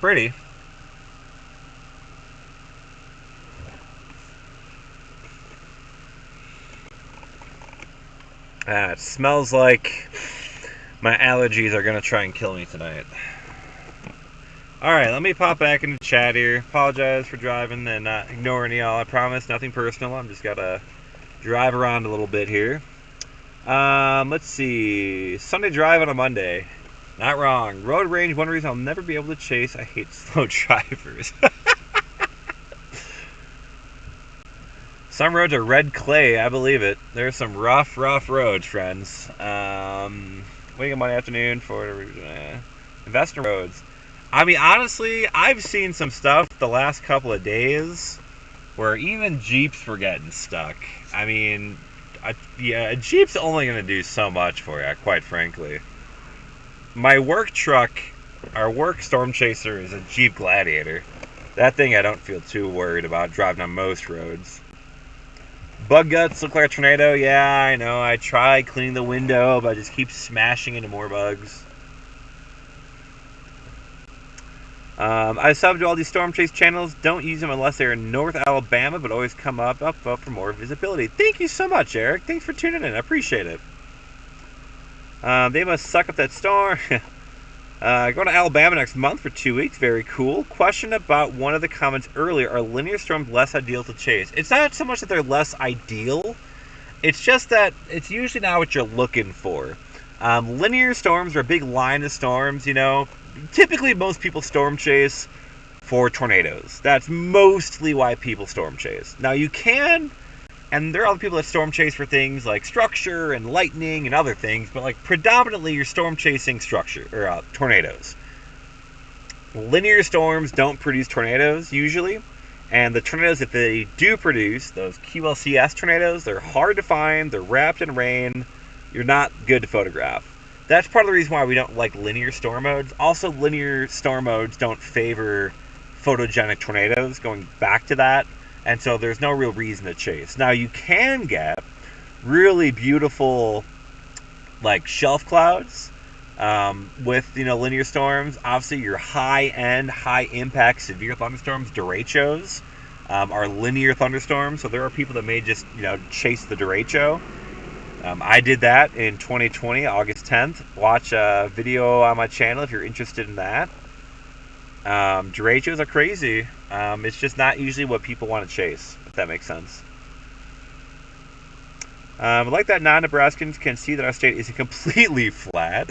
Pretty. It smells like my allergies are gonna try and kill me tonight. Alright, let me pop back into chat here. Apologize for driving and not ignoring y'all. I promise, nothing personal. I'm just gotta drive around a little bit here. Let's see. Sunday drive on a Monday. Not wrong. Road rage, one reason I'll never be able to chase. I hate slow drivers. Some roads are red clay, I believe it. There's some rough roads, friends. Waiting on Monday afternoon for investor roads. I mean, honestly, I've seen some stuff the last couple of days where even Jeeps were getting stuck. I mean, a Jeep's only going to do so much for you, quite frankly. My work truck, our work Storm Chaser, is a Jeep Gladiator. That thing I don't feel too worried about driving on most roads. Bug guts look like a tornado. Yeah, I know. I tried cleaning the window, but I just keep smashing into more bugs. I subbed to all these Storm Chase channels. Don't use them unless they're in North Alabama, but always come up for more visibility. Thank you so much, Eric. Thanks for tuning in. I appreciate it. They must suck up that storm. Going to Alabama next month for 2 weeks. Very cool. Question about one of the comments earlier. Are linear storms less ideal to chase? It's not so much that they're less ideal. It's just that it's usually not what you're looking for. Linear storms are a big line of storms, you know. Typically, most people storm chase for tornadoes. That's mostly why people storm chase. Now, you can... And there are other people that storm chase for things like structure and lightning and other things, but like predominantly you're storm chasing structure or tornadoes. Linear storms don't produce tornadoes usually, and the tornadoes that they do produce, those QLCS tornadoes, they're hard to find, they're wrapped in rain, you're not good to photograph. That's part of the reason why we don't like linear storm modes. Also, linear storm modes don't favor photogenic tornadoes, going back to that. And so there's no real reason to chase. Now you can get really beautiful like shelf clouds with, you know, linear storms. Obviously your high-end, high-impact, severe thunderstorms, derechos, are linear thunderstorms. So there are people that may just, you know, chase the derecho. I did that in 2020, August 10th. Watch a video on my channel if you're interested in that. Derechos are crazy. It's just not usually what people want to chase, if that makes sense. Like that non-Nebraskans can see that our state isn't completely flat.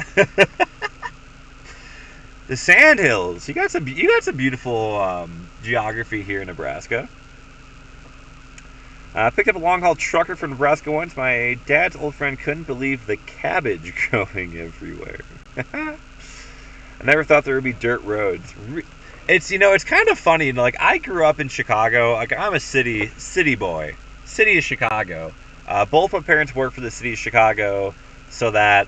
The Sandhills. You got some beautiful geography here in Nebraska. I picked up a long-haul trucker from Nebraska once. My dad's old friend couldn't believe the cabbage growing everywhere. I never thought there would be dirt roads. It's, you know, it's kind of funny. You know, like, I grew up in Chicago. Like, I'm a city boy. City of Chicago. Both my parents worked for the city of Chicago, so that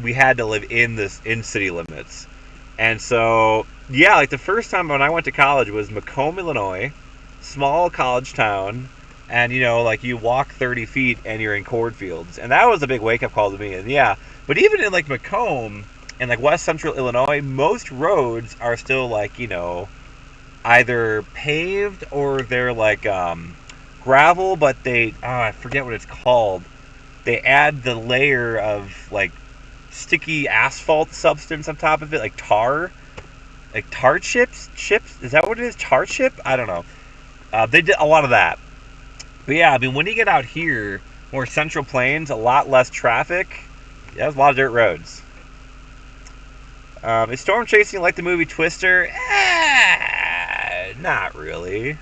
we had to live in city limits. And so, yeah, like the first time when I went to college was Macomb, Illinois, small college town, and like you walk 30 feet and you're in cornfields, and that was a big wake up call to me. And yeah, but even in like Macomb and like West Central Illinois, most roads are still like either paved or they're like gravel, but I forget what it's called. They add the layer of like sticky asphalt substance on top of it, like tar chips. Is that what it is? Tar chip? I don't know. They did a lot of that. But yeah, I mean, when you get out here, more Central Plains, a lot less traffic. Yeah, there's a lot of dirt roads. Is storm chasing like the movie Twister? Not really.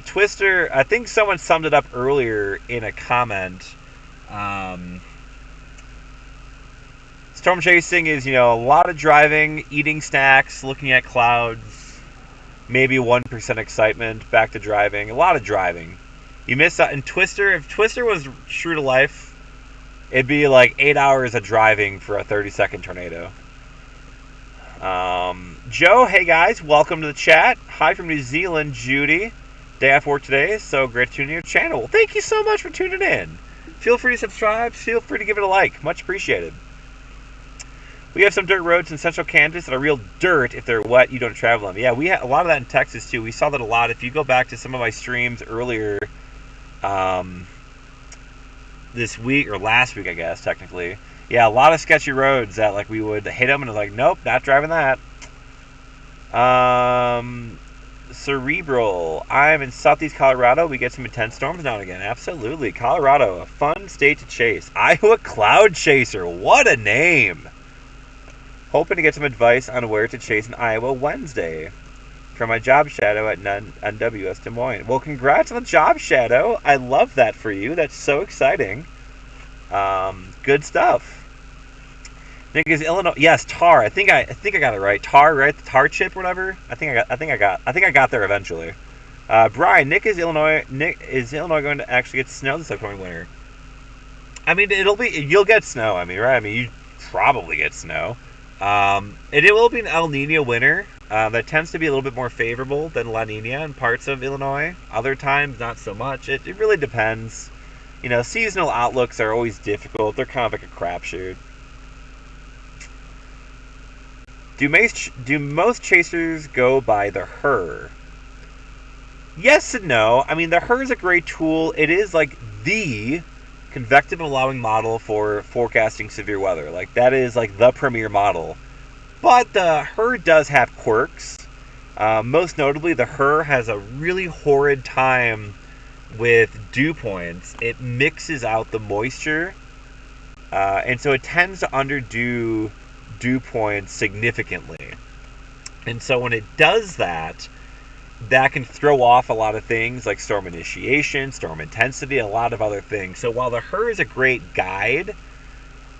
Twister, I think someone summed it up earlier in a comment. Storm chasing is, a lot of driving, eating snacks, looking at clouds, maybe 1% excitement, back to driving. A lot of driving. You miss out in Twister. If Twister was true to life, it'd be like 8 hours of driving for a 30-second tornado. Joe, hey guys, welcome to the chat. Hi from New Zealand, Judy. Day off work today, so great to tune in your channel. Well, thank you so much for tuning in. Feel free to subscribe. Feel free to give it a like. Much appreciated. We have some dirt roads in central Kansas that are real dirt. If they're wet, you don't travel them. Yeah, we had a lot of that in Texas, too. We saw that a lot. If you go back to some of my streams earlier this week, or last week, I guess, technically. Yeah, a lot of sketchy roads that, like, we would hit them and it's like, nope, not driving that. Cerebral. I'm in southeast Colorado. We get some intense storms now and again. Absolutely. Colorado, a fun state to chase. Iowa Cloud Chaser. What a name. Hoping to get some advice on where to chase in Iowa Wednesday from my job shadow at NWS Des Moines. Well, congrats on the job shadow. I love that for you. That's so exciting. Good stuff. Nick is Illinois. Yes, tar. I think I got it right. Tar, right? The tar chip, or whatever. I think I got there eventually. Brian, Nick, is Illinois going to actually get snow this upcoming winter? I mean, you'll get snow. I mean, right? I mean, you probably get snow. It will be an El Nino winter. That tends to be a little bit more favorable than La Nina in parts of Illinois. Other times, not so much. It really depends. Seasonal outlooks are always difficult. They're kind of like a crapshoot. Do most chasers go by the HRRR? Yes and no. I mean, the HRRR is a great tool. It is like the convective allowing model for forecasting severe weather. Like, that is like the premier model. But the HRRR does have quirks. Most notably, the HRRR has a really horrid time with dew points. It mixes out the moisture. And so it tends to underdo dew points significantly. And so when it does that, that can throw off a lot of things like storm initiation, storm intensity, a lot of other things. So while the HRRR is a great guide,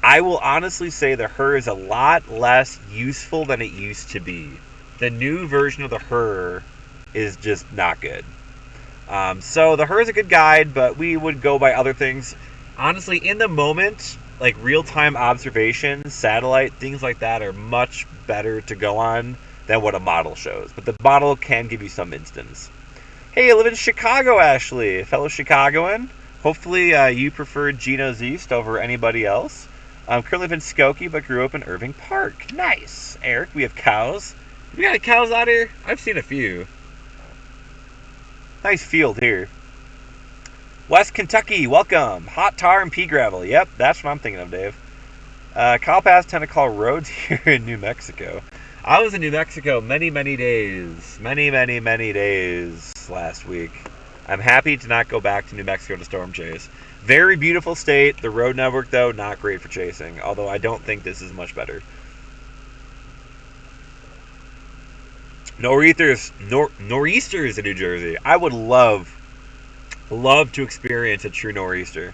I will honestly say the HRRR is a lot less useful than it used to be. The new version of the HRRR is just not good. So the HRRR is a good guide, but we would go by other things. Honestly, in the moment, like real-time observations, satellite, things like that are much better to go on than what a model shows. But the model can give you some instance. Hey, I live in Chicago, Ashley, a fellow Chicagoan. Hopefully you preferred Geno's East over anybody else. I'm currently live in Skokie, but grew up in Irving Park. Nice. Eric, we have cows. We got any cows out here? I've seen a few. Nice field here. West Kentucky, welcome. Hot tar and pea gravel. Yep, that's what I'm thinking of, Dave. Kyle Pass tend to call roads here in New Mexico. I was in New Mexico many days last week. I'm happy to not go back to New Mexico to storm chase. Very beautiful state. The road network, though, not great for chasing. Although I don't think this is much better. Nor'easters in New Jersey. I would love to experience a true nor'easter.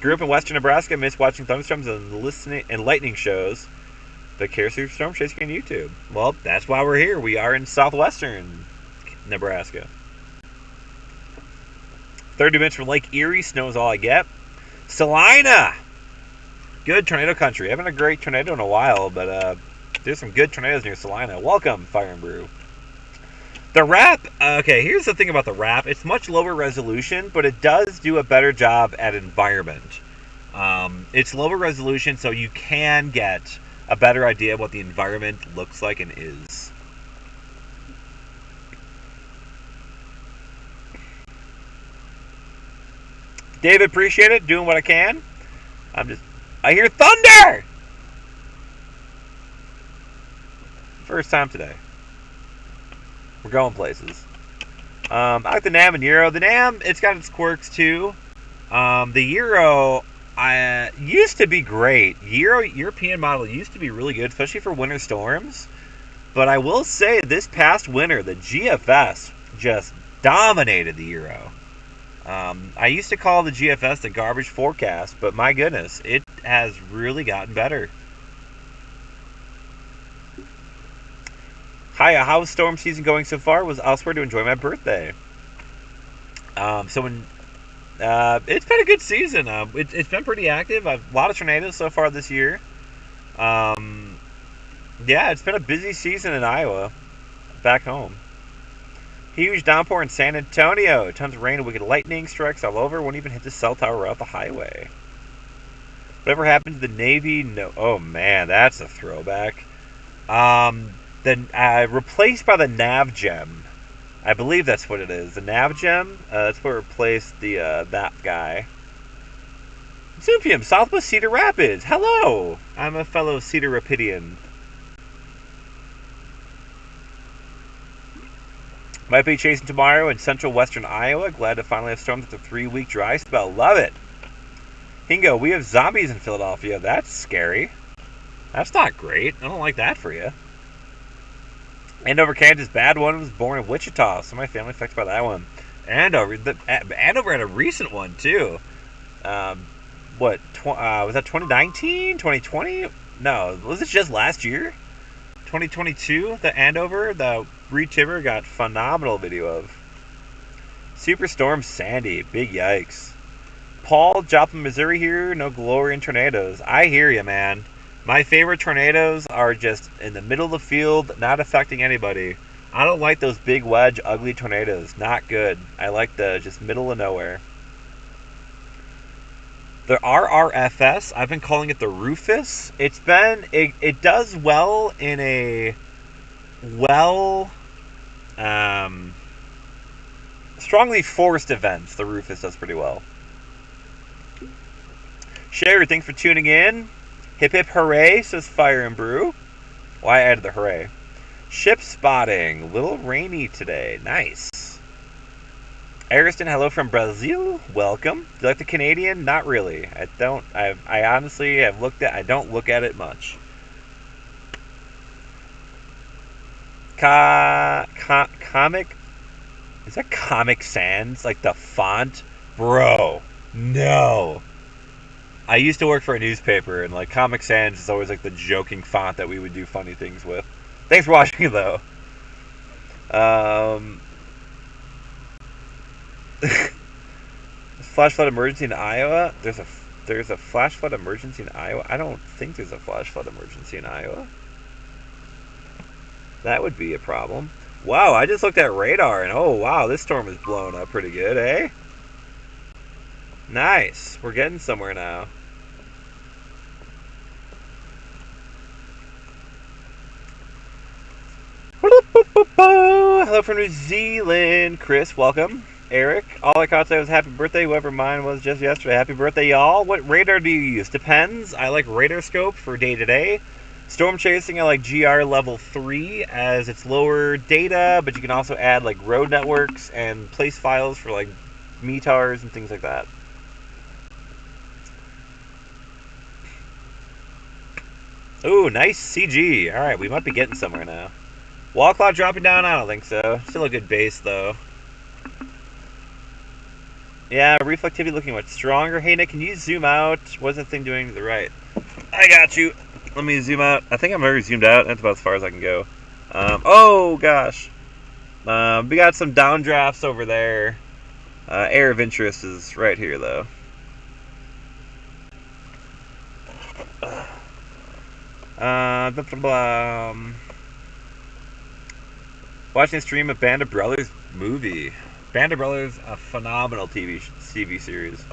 Grew up in western Nebraska, missed watching thunderstorms and lightning shows, but care through storm chasing on YouTube. Well, that's why we're here. We are in southwestern Nebraska. 30 minutes from Lake Erie. Snow is all I get. Salina! good tornado country. I haven't had a great tornado in a while, but there's some good tornadoes near Salina. Welcome, Fire and Brew. The wrap, okay, here's the thing about the wrap. It's much lower resolution, but it does do a better job at environment. It's lower resolution, so you can get a better idea of what the environment looks like and is. David, appreciate it. Doing what I can. I hear thunder! First time today. We're going places. I like the NAM and Euro. The NAM, it's got its quirks too. The Euro used to be great. European model used to be really good, especially for winter storms. But I will say this past winter, the GFS just dominated the Euro. I used to call the GFS the garbage forecast, but my goodness, it has really gotten better. Hiya, how's storm season going so far? Was elsewhere to enjoy my birthday. It's been a good season. It's been pretty active. A lot of tornadoes so far this year. Yeah, it's been a busy season in Iowa. Back home. Huge downpour in San Antonio. Tons of rain and wicked lightning strikes all over. Won't even hit the cell tower out the highway. Whatever happened to the Navy? No. Oh man, that's a throwback. Replaced by the Nav Gem. I believe that's what it is. The Nav Gem. That's what replaced the that guy. Zoopium, Southwest Cedar Rapids. Hello. I'm a fellow Cedar Rapidian. Might be chasing tomorrow in central western Iowa. Glad to finally have storms after a 3-week dry spell. Love it. Hingo, we have zombies in Philadelphia. That's scary. That's not great. I don't like that for you. Andover, Kansas, bad one. Was born in Wichita, so my family affected by that one. Andover had a recent one too. Was that 2019, 2020? No, was it just last year? 2022. The Andover, the Reed Timber got phenomenal video of. Superstorm Sandy, big yikes. Paul, Joplin, Missouri here. No glory in tornadoes. I hear you, man. My favorite tornadoes are just in the middle of the field, not affecting anybody. I don't like those big wedge, ugly tornadoes. Not good. I like the just middle of nowhere. The RRFS, I've been calling it the Rufus. It does well in a strongly forced events. The Rufus does pretty well. Sherry, thanks for tuning in. Hip hip hooray, says Fire and Brew. Well, I added the hooray. Ship spotting. Little rainy today. Nice. Ariston, hello from Brazil. Welcome. Do you like the Canadian? Not really. I honestly have I don't look at it much. Comic? Is that Comic Sans? Like the font? Bro. No. I used to work for a newspaper, and like Comic Sans is always like the joking font that we would do funny things with. Thanks for watching, though. Flash flood emergency in Iowa. There's a flash flood emergency in Iowa. I don't think there's a flash flood emergency in Iowa. That would be a problem. Wow, I just looked at radar, and oh wow, this storm is blowing up pretty good, eh? Nice. We're getting somewhere now. Hello from New Zealand. Chris, welcome. Eric, all I caught today was happy birthday, whoever mine was just yesterday. Happy birthday, y'all. What radar do you use? Depends. I like radar scope for day-to-day. Storm chasing, I like GR level 3 as it's lower data, but you can also add like road networks and place files for like METARs and things like that. Ooh, nice CG. Alright, we might be getting somewhere now. Wall cloud dropping down? I don't think so. Still a good base, though. Yeah, reflectivity looking much stronger. Hey, Nick, can you zoom out? What's that thing doing to the right? I got you. Let me zoom out. I think I'm already zoomed out. That's about as far as I can go. Oh, gosh. We got some downdrafts over there. Air of interest is right here, though. Blah, blah, blah. Watching a stream of Band of Brothers movie. Band of Brothers, a phenomenal TV series.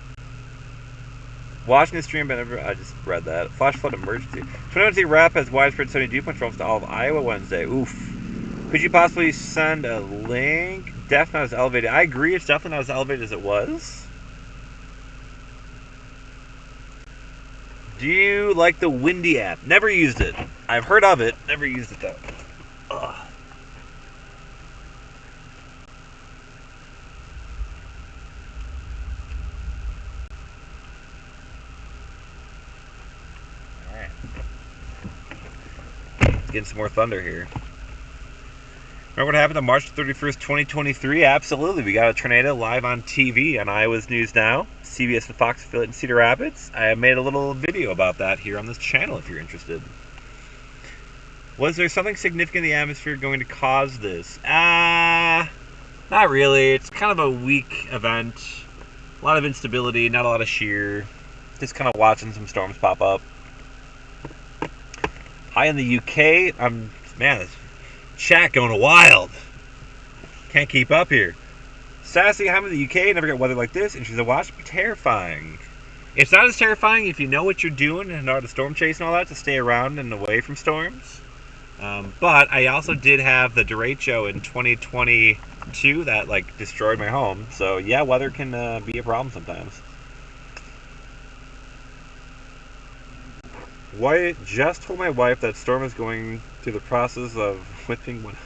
Watching the stream, I just read that. Flash flood emergency. 2020 rap has widespread sodium dew point drops to all of Iowa Wednesday. Oof. Could you possibly send a link? Definitely not as elevated. I agree, it's definitely not as elevated as it was. Do you like the Windy app? Never used it. I've heard of it. Never used it though. Ugh. Alright. Let's get some more thunder here. Remember what happened on March 31st, 2023? Absolutely. We got a tornado live on TV on Iowa's News Now, CBS and Fox affiliate in Cedar Rapids. I made a little video about that here on this channel if you're interested. Was there something significant in the atmosphere going to cause this? Not really. It's kind of a weak event. A lot of instability, not a lot of shear. Just kind of watching some storms pop up. High in the UK, man, this chat going wild. Can't keep up here. Sassy, I'm in the UK, never get weather like this, and she's a watch, terrifying. It's not as terrifying if you know what you're doing and know how to storm chase and all that to stay around and away from storms. But I also did have the derecho in 2022 that like destroyed my home. So yeah, weather can be a problem sometimes. Why just told my wife that storm is going through the process of whipping one up.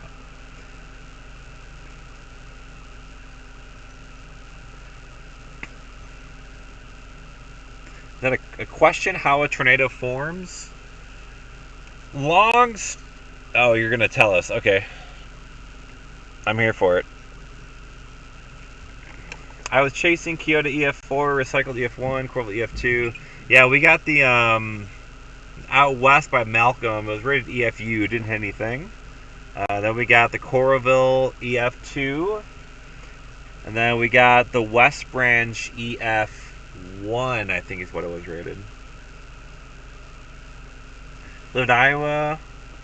Is that a question? How a tornado forms? Oh, you're gonna tell us. Okay. I'm here for it. I was chasing Kyoto EF4, recycled EF1, Corvette EF2. Yeah, we got the out west by Malcolm. It was rated EFU, didn't hit anything. Then we got the Coralville EF2. And then we got the West Branch EF1, I think is what it was rated. Lived in Iowa.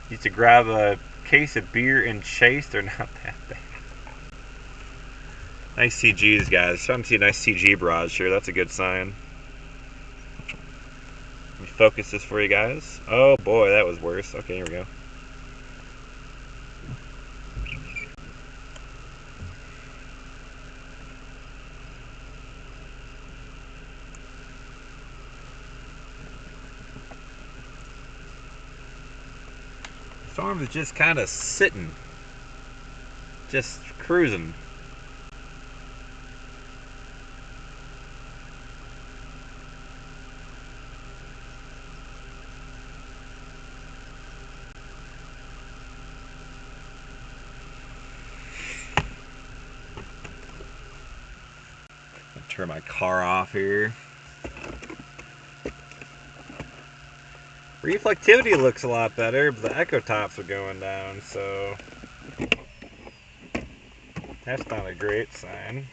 Used to grab a case of beer and chase. They're not that bad. Nice CGs, guys. Starting to see a nice CG barrage here. That's a good sign. Let me focus this for you guys. Oh boy, that was worse. Okay, here we go. Storm is just kind of sitting. Just cruising. Turn my car off here. Reflectivity looks a lot better, but the echo tops are going down, so that's not a great sign.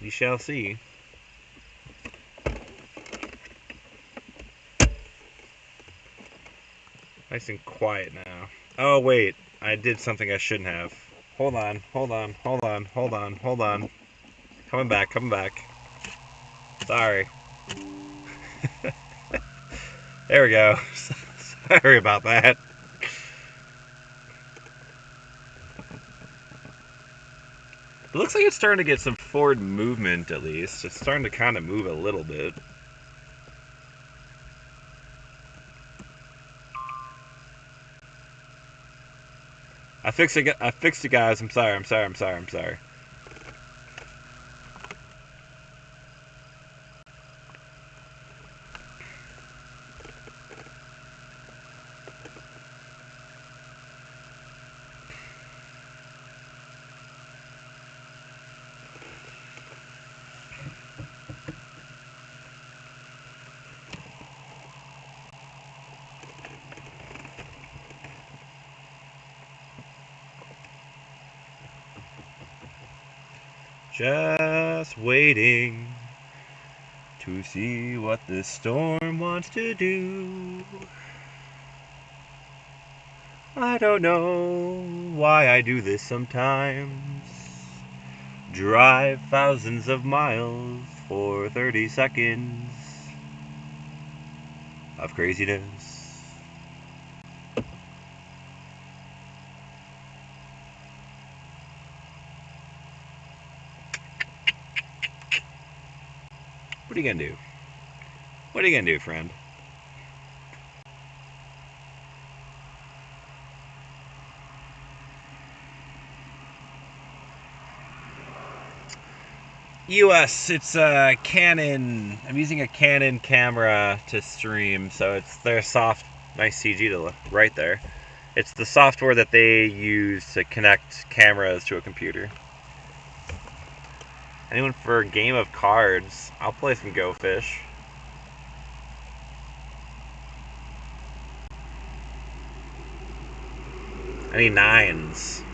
We shall see. Nice and quiet now. Oh wait, I did something I shouldn't have. Hold on. Coming back. Sorry. There we go. Sorry about that. It looks like it's starting to get some forward movement, at least. It's starting to kind of move a little bit. I fixed it, guys. I'm sorry. Just waiting to to see what this storm wants to do. I don't know why I do this sometimes. Drive thousands of miles for 30 seconds of craziness. What are you gonna do? What are you gonna do, friend? US, it's a Canon. I'm using a Canon camera to stream, so it's their soft, nice CG to look right there. It's the software that they use to connect cameras to a computer. Anyone for a game of cards? I'll play some Go Fish. I need nines.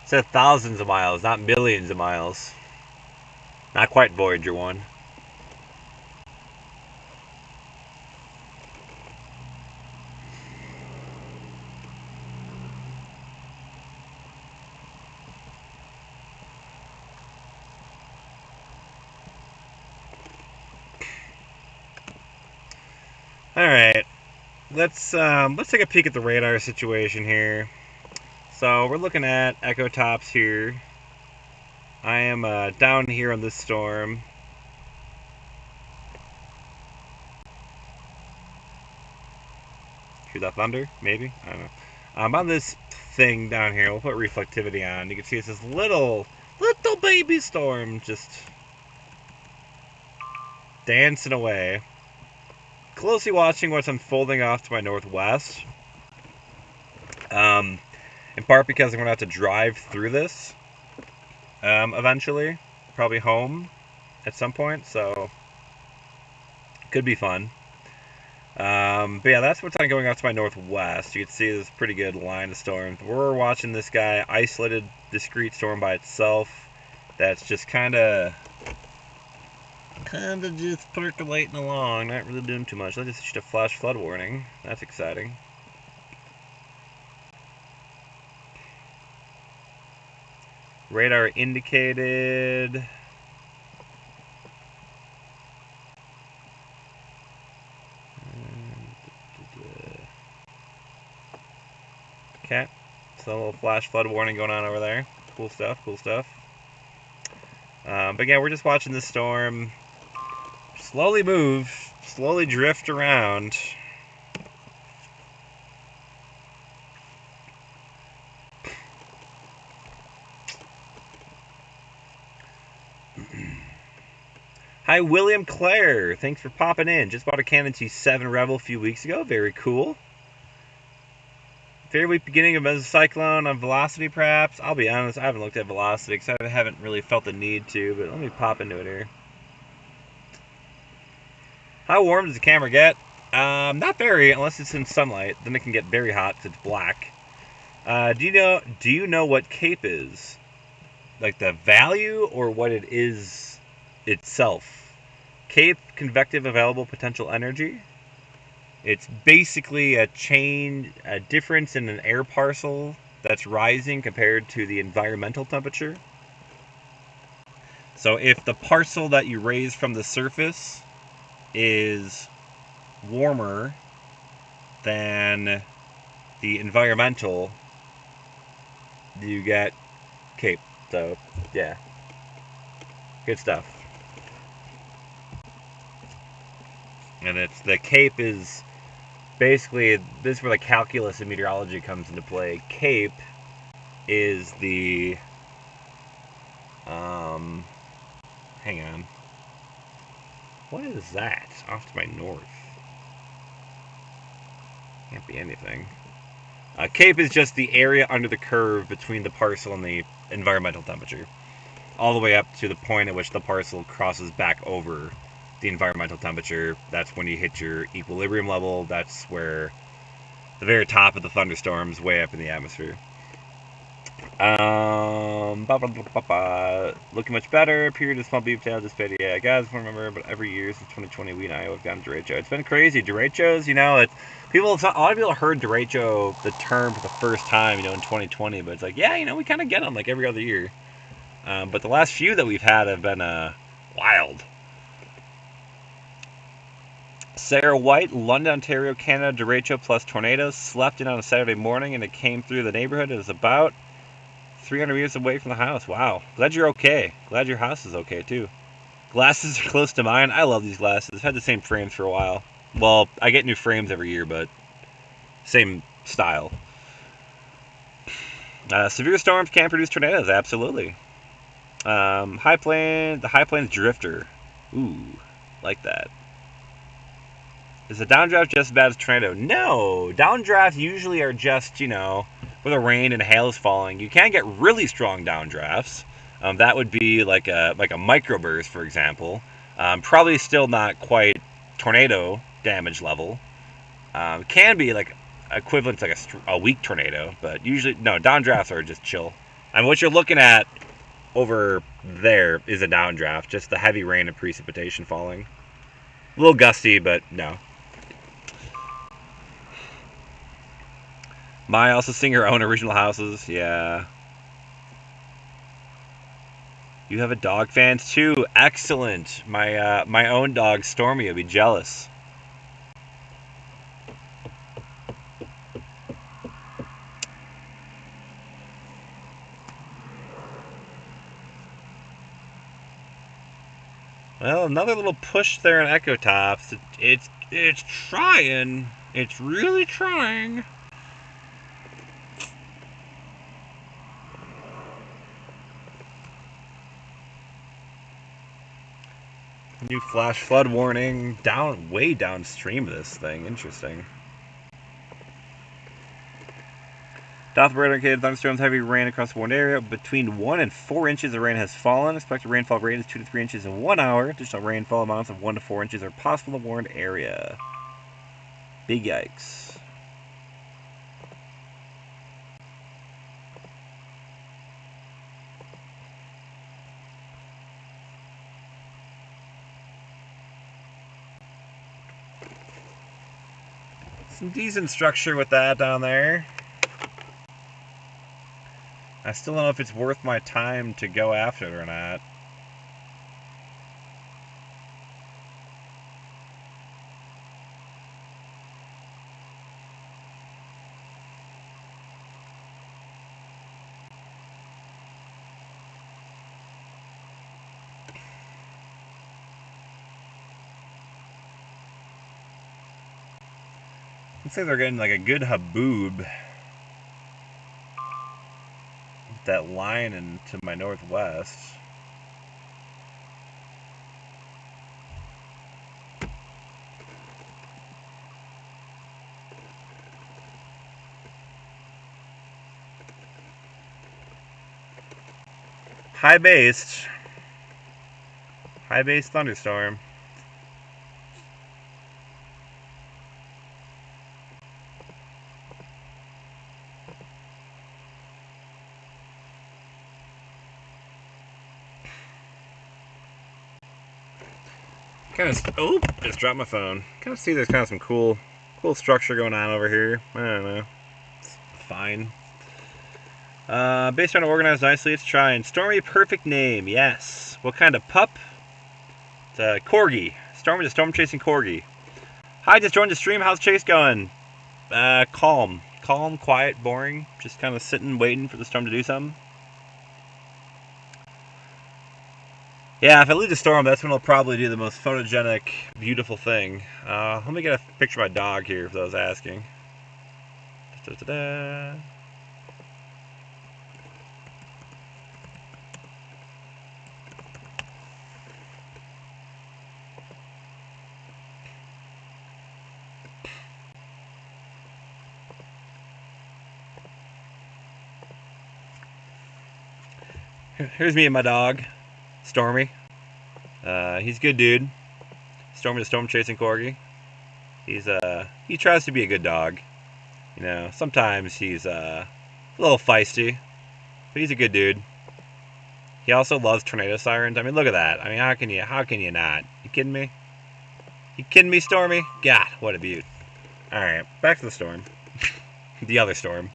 It said thousands of miles, not millions of miles. Not quite Voyager 1. Alright. Let's take a peek at the radar situation here. So we're looking at echo tops here. I am down here on this storm. Hear that thunder? Maybe? I don't know. On this thing down here, we'll put reflectivity on. You can see it's this little baby storm just dancing away. Closely watching what's unfolding off to my northwest. In part because I'm going to have to drive through this eventually. Probably home at some point, so could be fun. But yeah, that's what's going off to my northwest. You can see this pretty good line of storms. We're watching this guy, isolated, discrete storm by itself. That's just kind of just percolating along, not really doing too much. I just issued a flash flood warning. That's exciting. Radar indicated. Okay, so a little flash flood warning going on over there. Cool stuff, cool stuff. But again, we're just watching this storm slowly move, slowly drift around. Hi, William Clare. Thanks for popping in. Just bought a Canon T7 Rebel a few weeks ago. Very cool. Very weak beginning of mesocyclone on velocity, perhaps. I'll be honest, I haven't looked at velocity because I haven't really felt the need to, but let me pop into it here. How warm does the camera get? Not very, unless it's in sunlight. Then it can get very hot because it's black. Do you know what CAPE is? Like the value or what it is itself? CAPE, convective available potential energy. It's basically a difference in an air parcel that's rising compared to the environmental temperature. So if the parcel that you raise from the surface is warmer than the environmental, you get CAPE. So, yeah. Good stuff. And the CAPE is basically, this is where the calculus of meteorology comes into play. CAPE is the, hang on. What is that off to my north? Can't be anything. CAPE is just the area under the curve between the parcel and the environmental temperature, all the way up to the point at which the parcel crosses back over the environmental temperature. That's when you hit your equilibrium level. That's where the very top of the thunderstorms, way up in the atmosphere. Looking much better. Period of small beef tail. This video, yeah, guys, I remember, but every year since 2020, we and I have gotten derecho. It's been crazy. Derechos, a lot of people heard derecho, the term, for the first time, in 2020. But it's like, yeah, we kind of get them like every other year. But the last few that we've had have been wild. Sarah White, London, Ontario, Canada, derecho plus tornadoes. Slept in on a Saturday morning and it came through the neighborhood. It was about 300 meters away from the house. Wow. Glad you're okay. Glad your house is okay, too. Glasses are close to mine. I love these glasses. I've had the same frames for a while. Well, I get new frames every year, but same style. Severe storms can produce tornadoes. Absolutely. The High Plains Drifter. Ooh, like that. Is a downdraft just as bad as a tornado? No. Downdrafts usually are just, where the rain and hail is falling. You can get really strong downdrafts. That would be like a microburst, for example. Probably still not quite tornado damage level. Can be like equivalent to like a weak tornado, but usually, no, downdrafts are just chill. What you're looking at over there is a downdraft, just the heavy rain and precipitation falling. A little gusty, but no. Maya also seeing her own original houses. Yeah. You have a dog fans too. Excellent. My own dog Stormy will be jealous. Well, another little push there in Echo Tops. It's trying. It's really trying. New flash flood warning way downstream of this thing. Interesting. Southward indicated thunderstorms, heavy rain across the warned area. Between 1 and 4 inches of rain has fallen. Expected rainfall rate is 2 to 3 inches in 1 hour. Additional rainfall amounts of 1 to 4 inches are possible in the warned area. Big yikes. Some decent structure with that down there. I still don't know if it's worth my time to go after it or not. Looks like they're getting like a good haboob. With that line into my northwest. High based thunderstorm. Just dropped my phone. Kind of see there's kind of some cool structure going on over here. I don't know. It's fine. Based on organized nicely, it's trying. Stormy, perfect name. Yes. What kind of pup? It's a corgi. Stormy, the storm chasing corgi. Hi, just joined the stream. How's Chase going? Calm, quiet, boring. Just kind of sitting, waiting for the storm to do something. Yeah, if I leave the storm, that's when I'll probably do the most photogenic, beautiful thing. Let me get a picture of my dog here, if I was asking. Da-da-da-da. Here's me and my dog, Stormy. He's a good dude. Stormy the storm chasing corgi. He tries to be a good dog. You know, sometimes he's a little feisty, but he's a good dude. He also loves tornado sirens. I mean, look at that. I mean, how can you not? You kidding me? You kidding me, Stormy? God, what a beaut. All right, back to the storm. The other storm.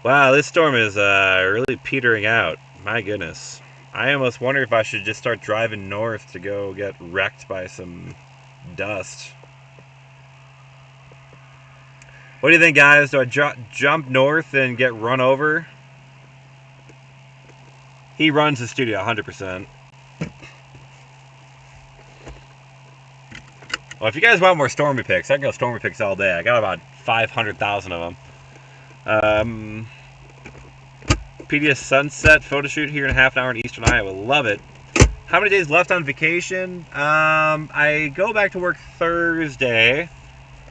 Wow, this storm is really petering out. My goodness. I almost wonder if I should just start driving north to go get wrecked by some dust. What do you think, guys? Do I jump north and get run over? He runs the studio 100%. Well, if you guys want more Stormy pics, I can go Stormy pics all day. I got about 500,000 of them. PDS Sunset photo shoot here in half an hour in Eastern Iowa. Love it. How many days left on vacation? I go back to work Thursday.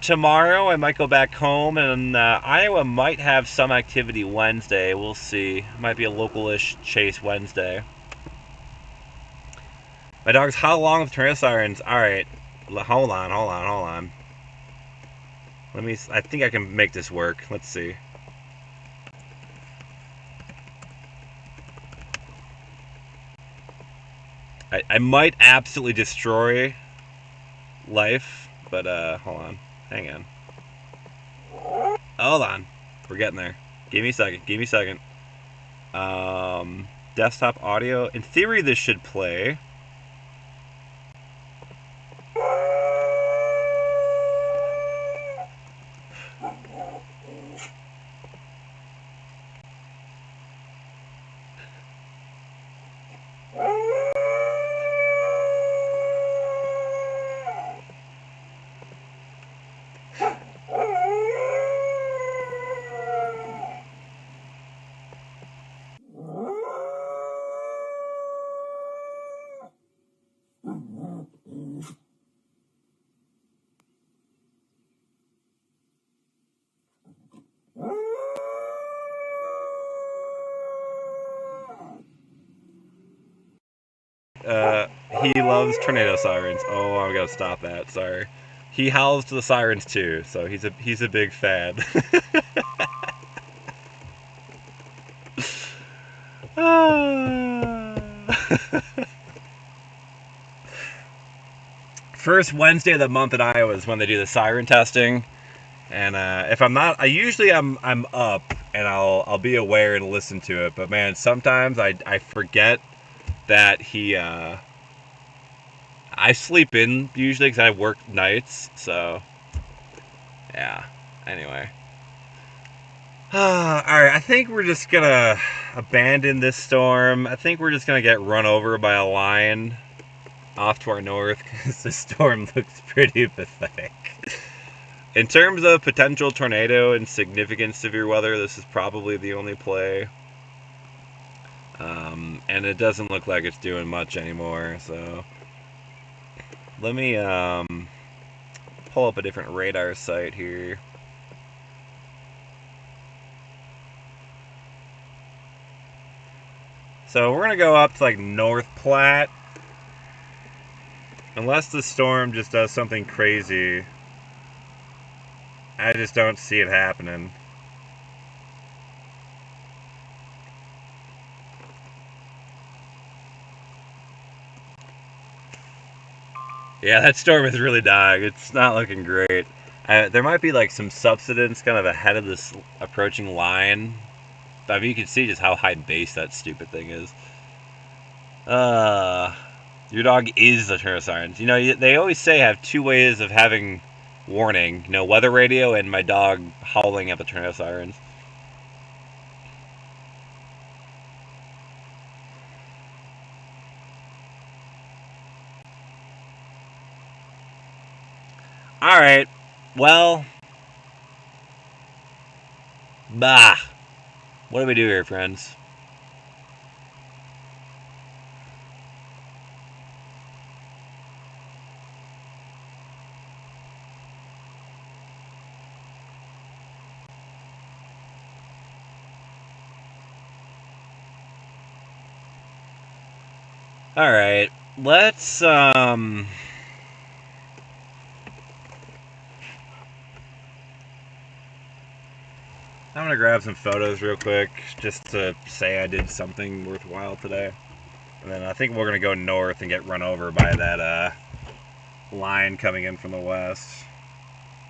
Tomorrow I might go back home, and Iowa might have some activity Wednesday. We'll see. Might be a local-ish chase Wednesday. My dog's how long with tornado sirens? All right, hold on. I think I can make this work. Let's see. I might absolutely destroy life, but hold on. Hang on. Hold on. We're getting there. Give me a second. Desktop audio. In theory, this should play. He loves tornado sirens. Oh, I gotta stop that. Sorry. He howls to the sirens too, so he's a big fan. First Wednesday of the month in Iowa is when they do the siren testing, and if I'm not, I'm up and I'll be aware and listen to it. But man, sometimes I forget that I sleep in usually because I work nights, so yeah. Anyway, all right. I think we're just gonna abandon this storm. I think we're just gonna get run over by a lion off to our north because the storm looks pretty pathetic. In terms of potential tornado and significant severe weather, this is probably the only play. And it doesn't look like it's doing much anymore, so let me pull up a different radar site here. So we're gonna go up to like North Platte, unless the storm just does something crazy. I just don't see it happening. Yeah, that storm is really dying. It's not looking great. There might be like some subsidence kind of ahead of this approaching line. I mean, you can see just how high base that stupid thing is. Your dog is the tornado sirens. You know, they always say have two ways of having warning. You know, weather radio and my dog howling at the tornado sirens. Alright, well, bah. What do we do here, friends? All right, let's I'm gonna grab some photos real quick just to say I did something worthwhile today, and then I think we're gonna go north and get run over by that line coming in from the west.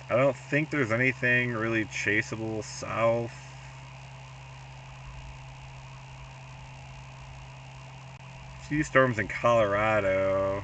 I don't think there's anything really chaseable south. Few storms in Colorado.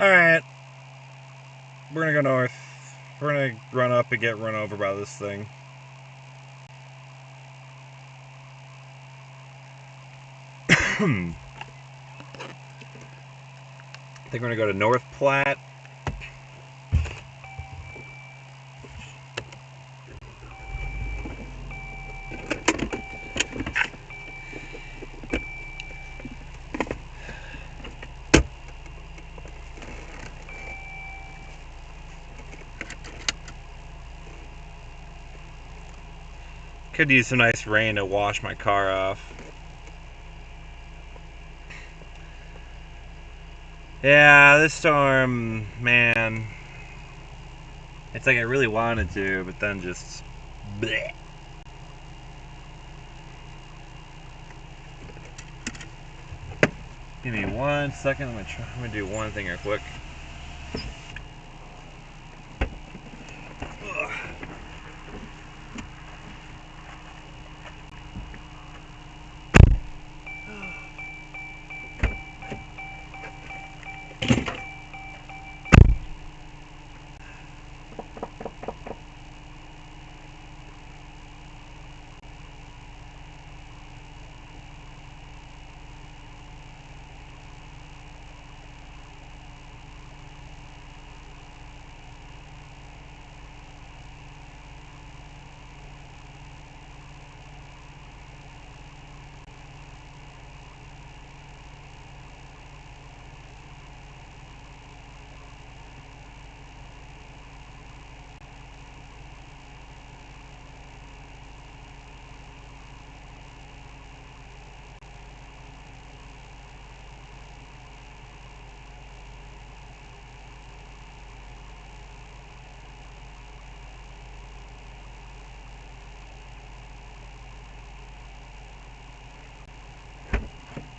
Alright, we're gonna go north. We're gonna run up and get run over by this thing. I think we're gonna go to North Platte. Could use some nice rain to wash my car off. Yeah, this storm, man. It's like I really wanted to, but then just bleh. Give me 1 second. I'm gonna do one thing real quick. Ugh.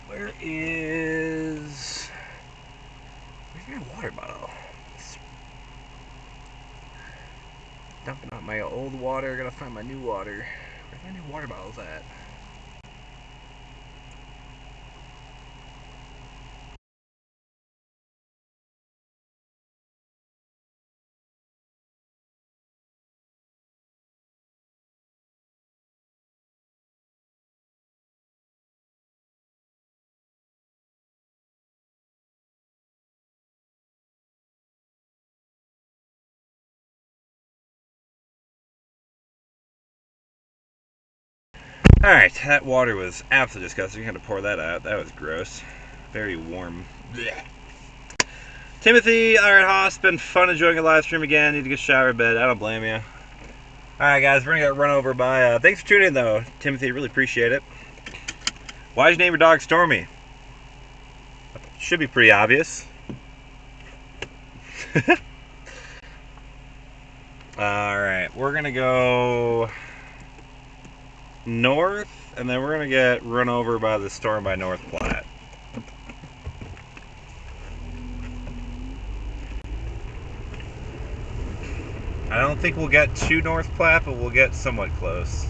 Where's my water bottle? Dumping out my old water. Gotta find my new water. Where's my new water bottles at? Alright, that water was absolutely disgusting. I had to pour that out. That was gross. Very warm. Blech. Timothy, alright, Haas, been fun enjoying a live stream again. Need to get a shower, bed. I don't blame you. Alright, guys, we're gonna get run over by. Thanks for tuning in, though, Timothy. Really appreciate it. Why'd you name your dog Stormy? Should be pretty obvious. Alright, we're gonna go north, and then we're gonna get run over by the storm by North Platte. I don't think we'll get to North Platte, but we'll get somewhat close.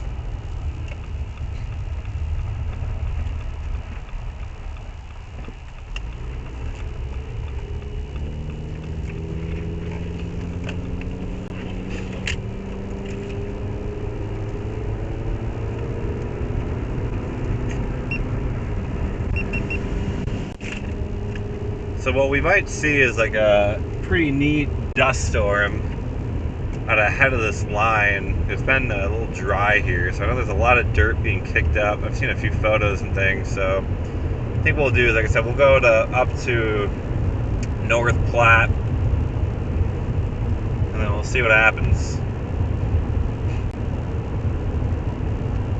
So what we might see is like a pretty neat dust storm out ahead of this line. It's been a little dry here, so I know there's a lot of dirt being kicked up. I've seen a few photos and things, so I think what we'll do is, like I said, we'll go up to North Platte, and then we'll see what happens.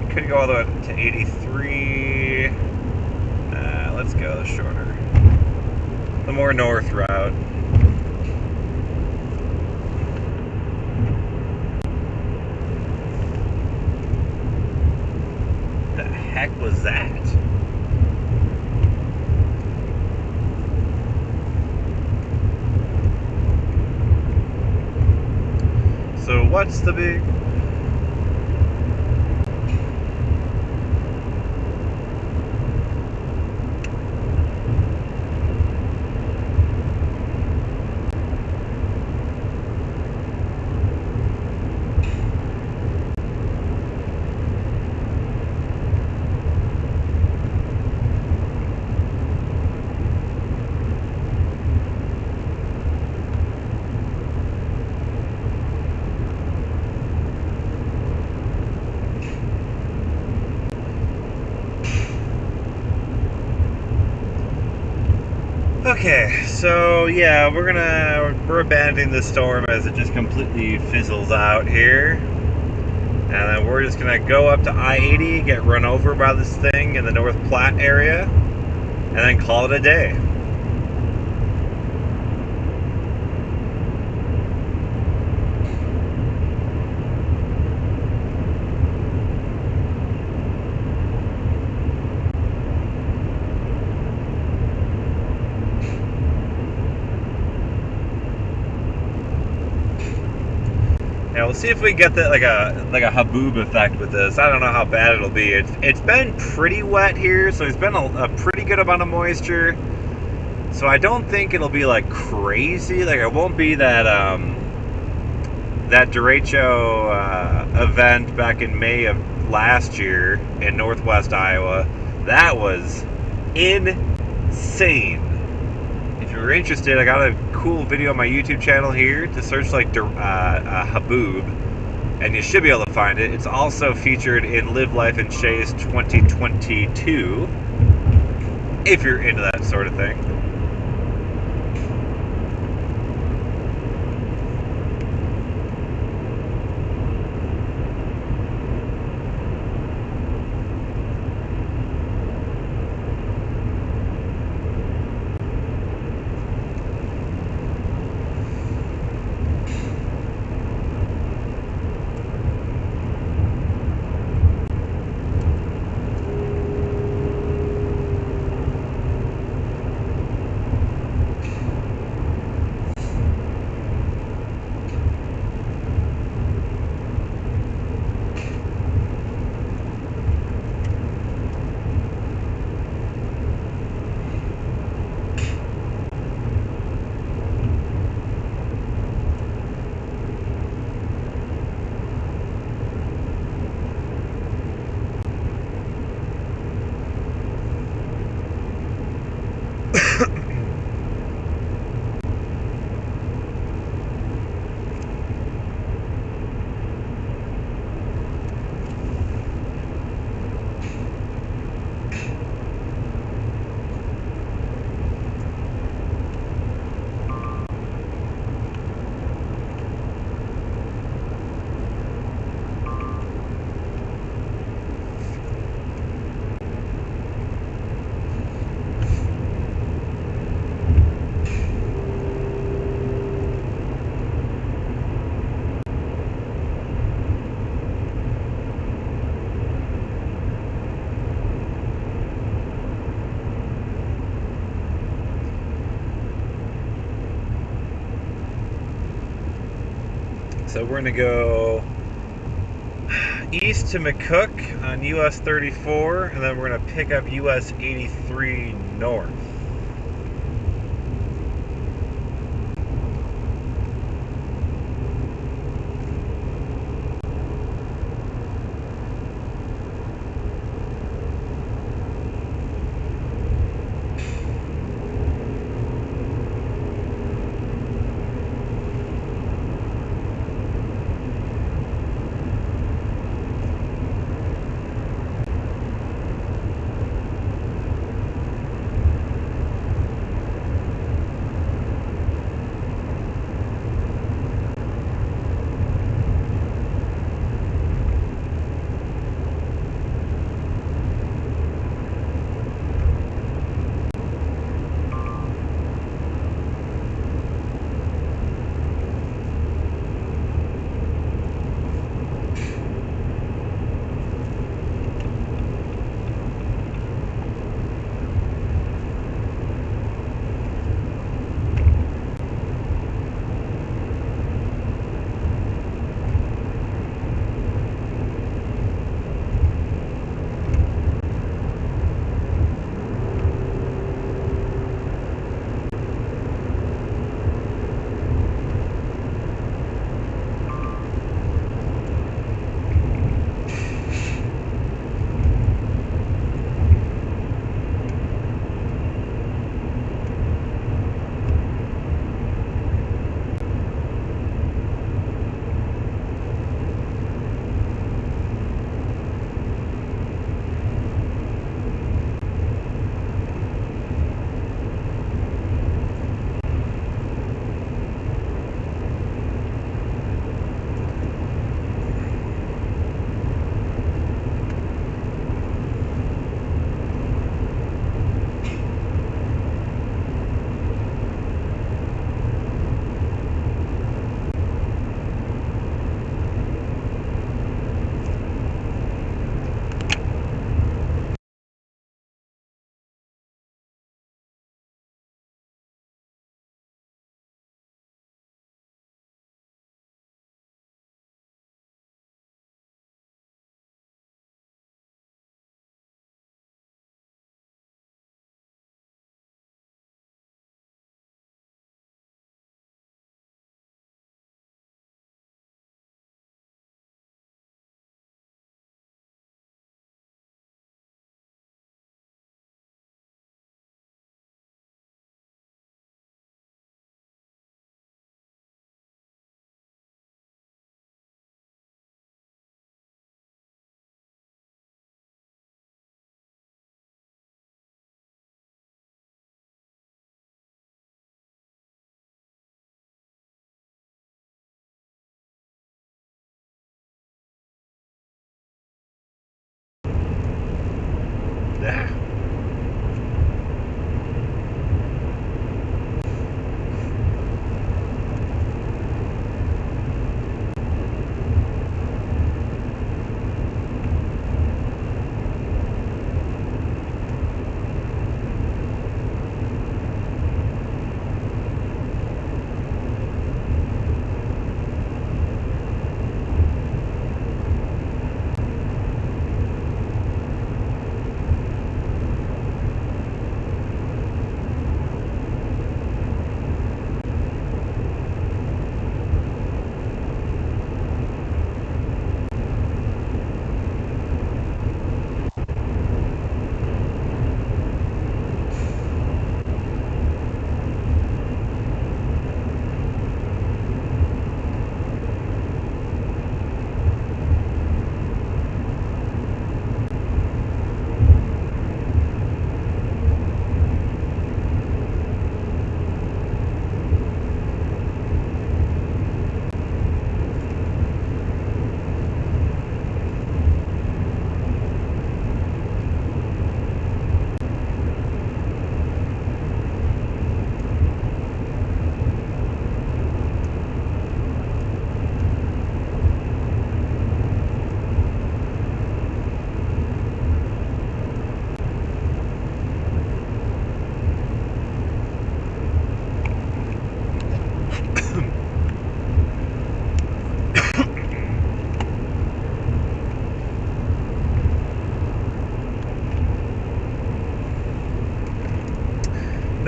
We could go all the way to 83. Let's go the shorter. The more north route. The heck was that? So what's the big... Okay, so yeah, we're abandoning the storm as it just completely fizzles out here. And then we're just gonna go up to I-80, get run over by this thing in the North Platte area, and then call it a day. Yeah, we'll see if we get that like a haboob effect with this. I don't know how bad it'll be. It's been pretty wet here, so there's been a pretty good amount of moisture. So I don't think it'll be like crazy. Like it won't be that that derecho event back in May of last year in Northwest Iowa. That was insane. If you're interested, I got a cool video on my YouTube channel here. To search like haboob, and you should be able to find it. It's also featured in Live Life and Shays 2022, if you're into that sort of thing. So we're gonna go east to McCook on US 34, and then we're gonna pick up US 83 north.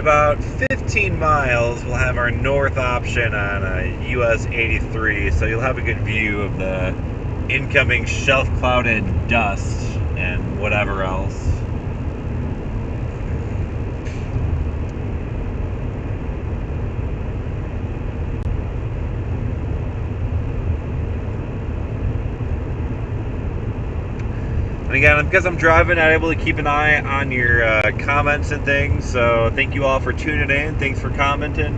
about 15 miles, we'll have our north option on US 83, so you'll have a good view of the incoming shelf-clouded dust and whatever else. And again, because I'm driving, I'm able to keep an eye on your comments and things. So thank you all for tuning in. Thanks for commenting.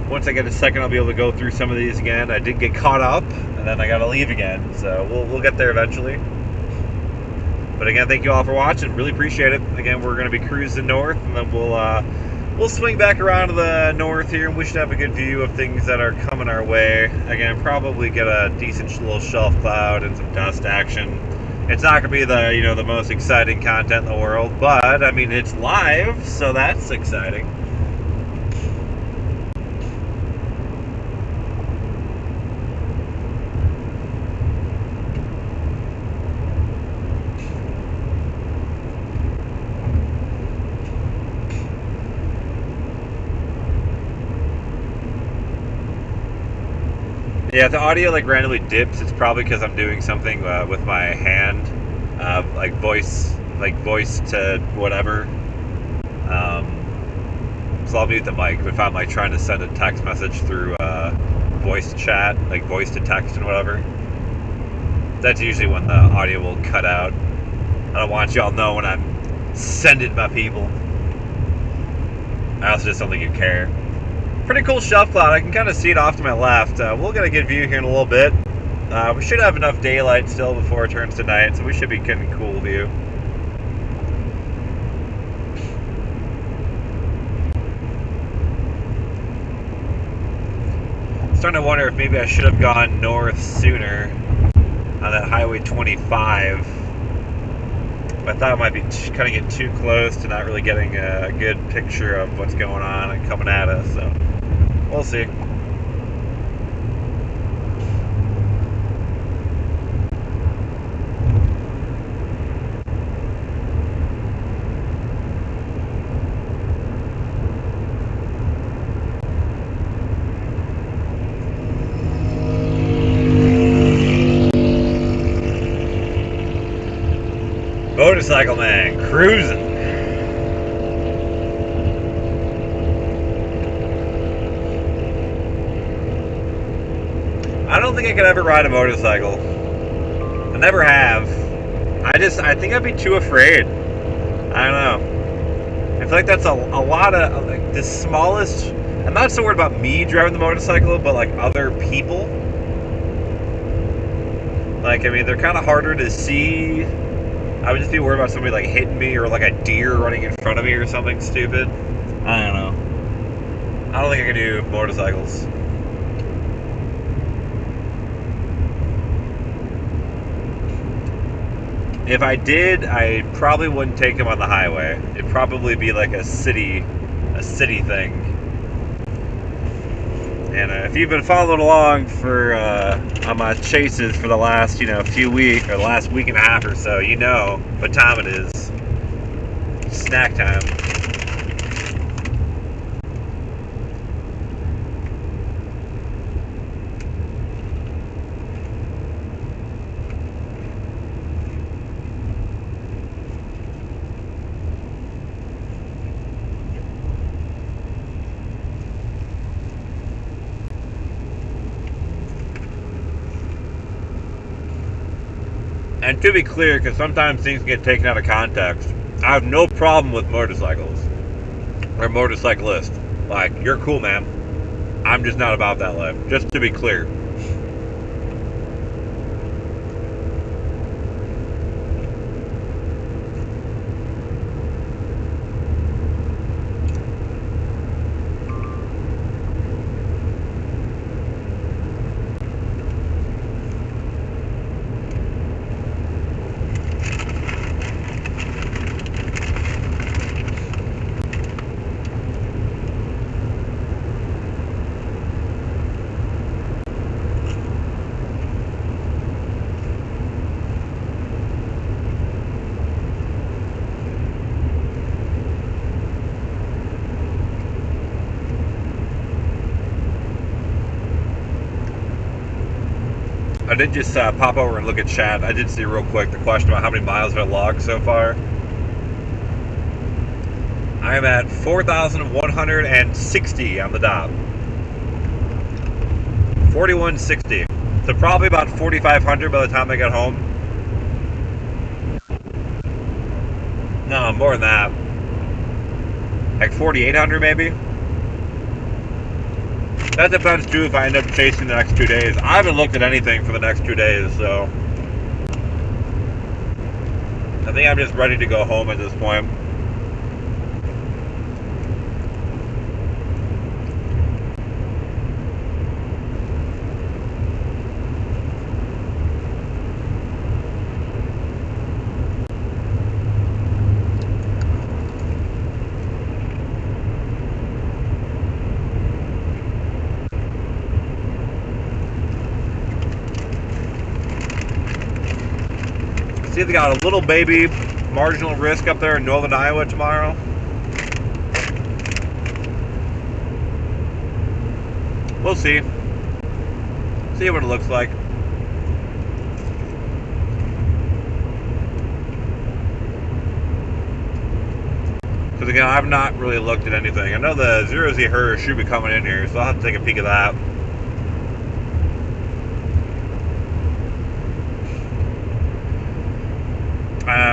Once I get a second, I'll be able to go through some of these again. I did get caught up, and then I got to leave again. So we'll get there eventually. But again, thank you all for watching. Really appreciate it. Again, we're going to be cruising north, and then we'll swing back around to the north here, and we should have a good view of things that are coming our way. Again, probably get a decent little shelf cloud and some dust action. It's not going to be the most exciting content in the world, but I mean it's live, so that's exciting. Yeah, if the audio like randomly dips, it's probably because I'm doing something with my hand, like voice to whatever. So I'll mute the mic if I'm like trying to send a text message through voice chat, like voice to text and whatever. That's usually when the audio will cut out. I don't want y'all know when I'm sending my people. I also just don't think you care. Pretty cool shelf cloud. I can kind of see it off to my left. We'll get a good view here in a little bit. We should have enough daylight still before it turns to night, so we should be getting a cool view. Starting to wonder if maybe I should have gone north sooner on that Highway 25. I thought it might be kind of getting too close to not really getting a good picture of what's going on and coming at us. So we'll see. Motorcycle man cruising. I don't think I could ever ride a motorcycle. I never have. I think I'd be too afraid. I don't know. I feel like that's a lot of like the smallest. I'm not so worried about me driving the motorcycle, but like other people. Like, I mean, they're kind of harder to see. I would just be worried about somebody like hitting me or like a deer running in front of me or something stupid. I don't know. I don't think I can do motorcycles. If I did, I probably wouldn't take them on the highway. It'd probably be like a city thing. And if you've been following along for on my chases for the last few weeks or the last week and a half or so, you know what time it is. Snack time. And to be clear, because sometimes things get taken out of context, I have no problem with motorcycles or motorcyclists. Like, you're cool, man. I'm just not about that life. Just to be clear. I did just pop over and look at chat. I did see real quick the question about how many miles have I logged so far. I'm at 4,160 on the dot. 4,160. So probably about 4,500 by the time I get home. No, more than that. Like 4,800 maybe. That depends too if I end up chasing the next 2 days. I haven't looked at anything for the next 2 days, so I think I'm just ready to go home at this point. See, they got a little baby marginal risk up there in northern Iowa tomorrow. We'll see. See what it looks like. Because again, I've not really looked at anything. I know the 0Z HERS should be coming in here, so I'll have to take a peek at that.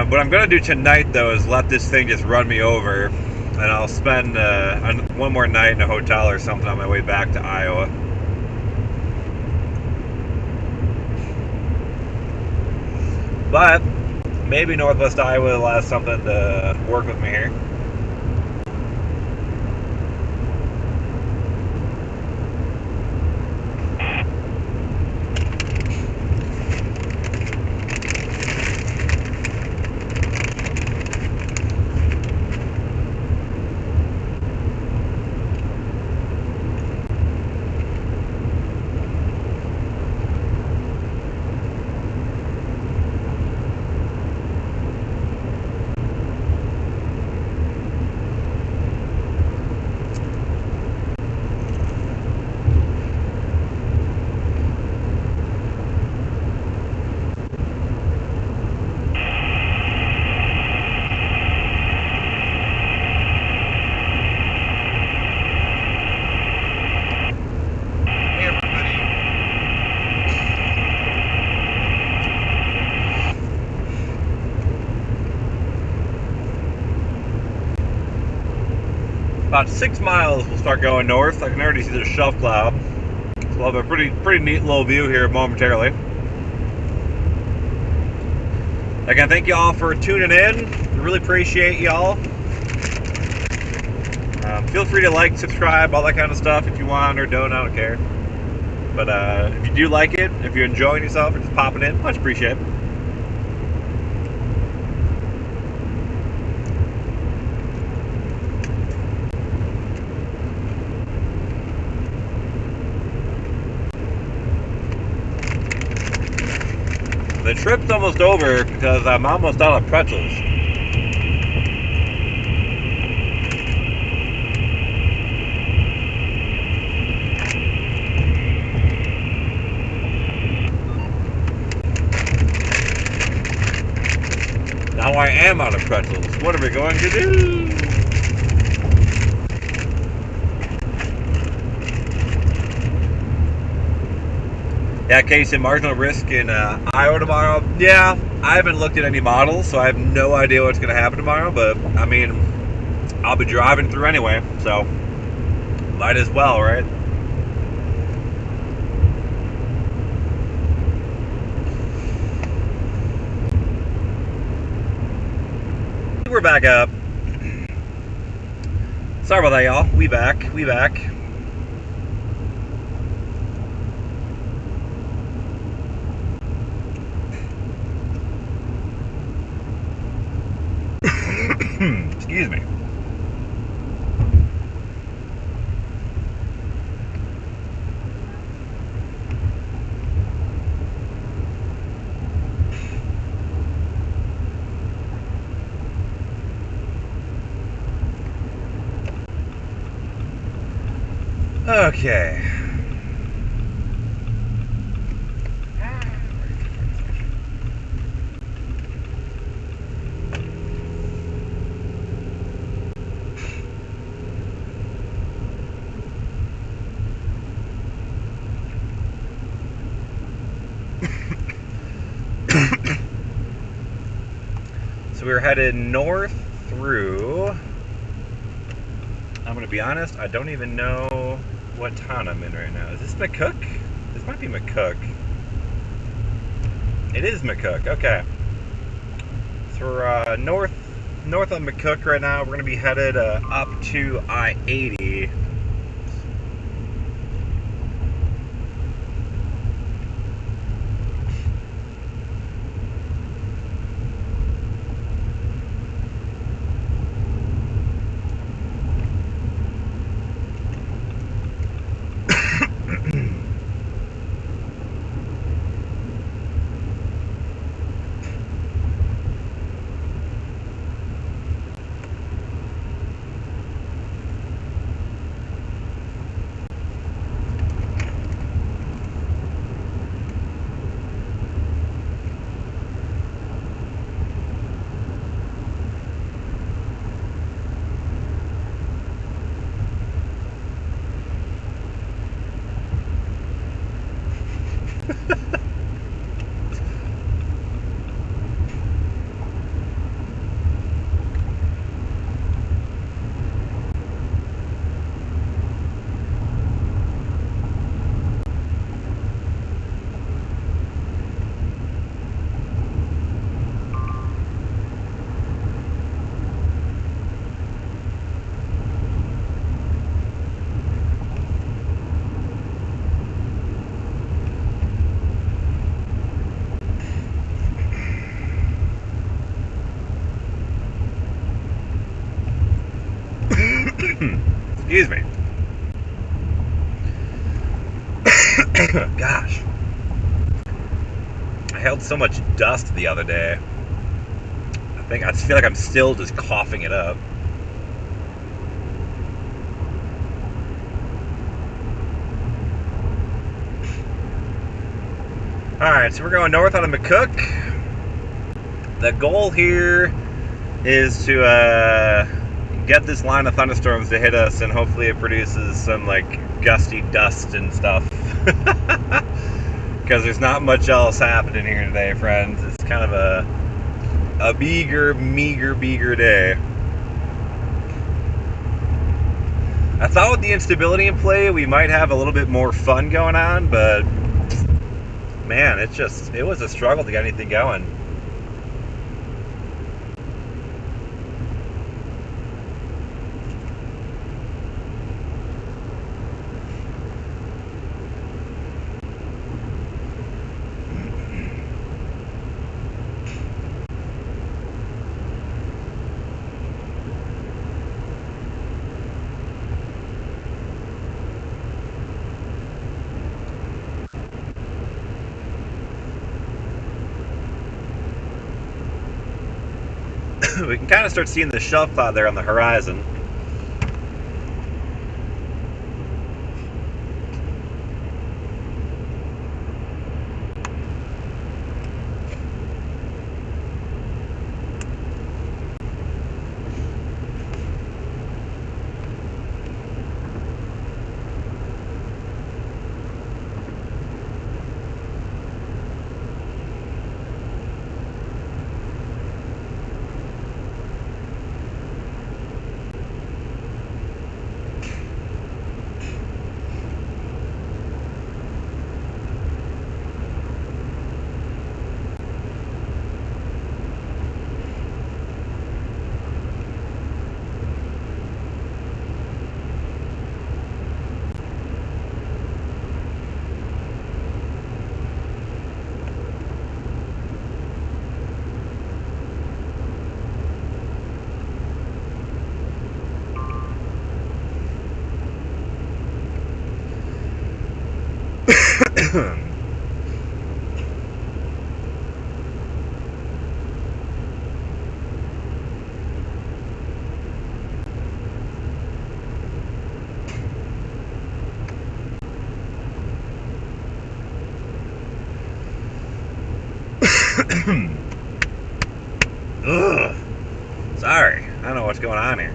What I'm going to do tonight, though, is let this thing just run me over, and I'll spend one more night in a hotel or something on my way back to Iowa. But maybe Northwest Iowa will have something to work with me here. About 6 miles, we'll start going north. I can already see the shelf cloud. So we'll have a pretty neat little view here momentarily. Again, thank you all for tuning in. I really appreciate y'all. Feel free to like, subscribe, all that kind of stuff if you want or don't. I don't care. But if you do like it, if you're enjoying yourself or just popping in, much appreciated. The trip's almost over because I'm almost out of pretzels. Now I am out of pretzels. What are we going to do? Yeah, Casey, marginal risk in Iowa tomorrow. Yeah, I haven't looked at any models, so I have no idea what's going to happen tomorrow. But, I mean, I'll be driving through anyway, so might as well, right? We're back up. Sorry about that, y'all. We back. Excuse me. Okay. So we're headed north through, I'm going to be honest, I don't even know what town I'm in right now. Is this McCook? This might be McCook. It is McCook, okay. So we're north of McCook right now. We're going to be headed up to I-80. Excuse me. Gosh. I held so much dust the other day. I feel like I'm still just coughing it up. Alright, so we're going north out of McCook. The goal here is to get this line of thunderstorms to hit us, and hopefully it produces some like gusty dust and stuff. Because there's not much else happening here today, friends. It's kind of a meager day. I thought with the instability in play we might have a little bit more fun going on, but man, it was a struggle to get anything going. We can kind of start seeing the shelf cloud there on the horizon. Ugh. Sorry, I don't know what's going on here.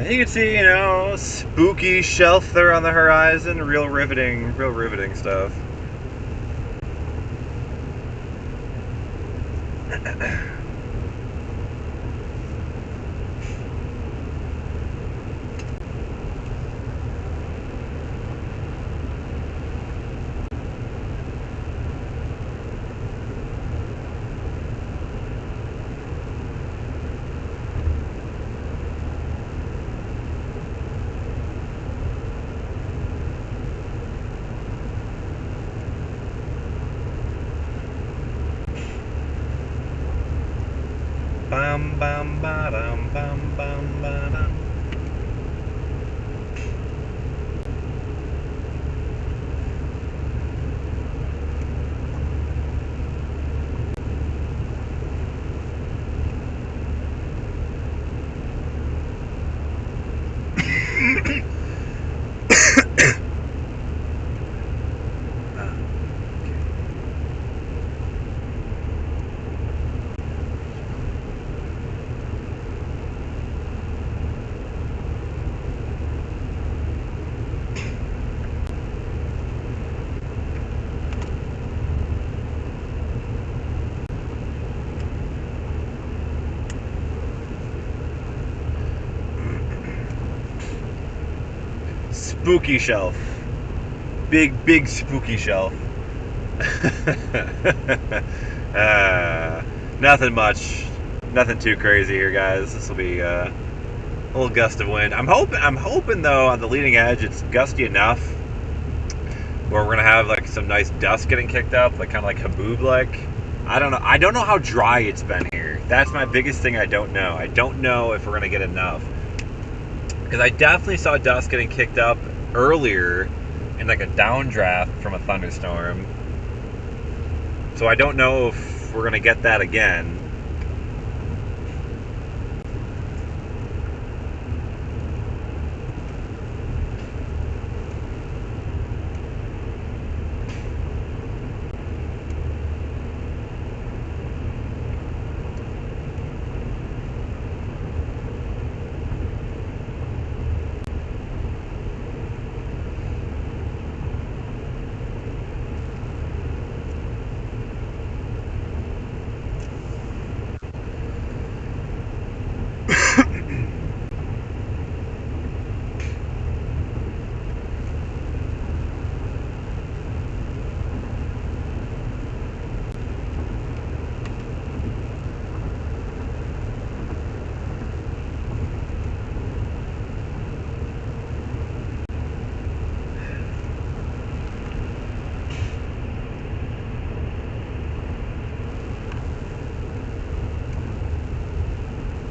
You can see, you know, spooky shelf there on the horizon. Real riveting stuff. Bam bam ba dum bam bam ba dum. Spooky shelf. Big spooky shelf. Nothing much. Nothing too crazy here, guys. This will be a little gust of wind. I'm hoping though on the leading edge it's gusty enough where we're gonna have like some nice dust getting kicked up, like kind of like haboob like. I don't know how dry it's been here. That's my biggest thing. I don't know. I don't know if we're gonna get enough. Because I definitely saw dust getting kicked up earlier in like a downdraft from a thunderstorm. So I don't know if we're going to get that again.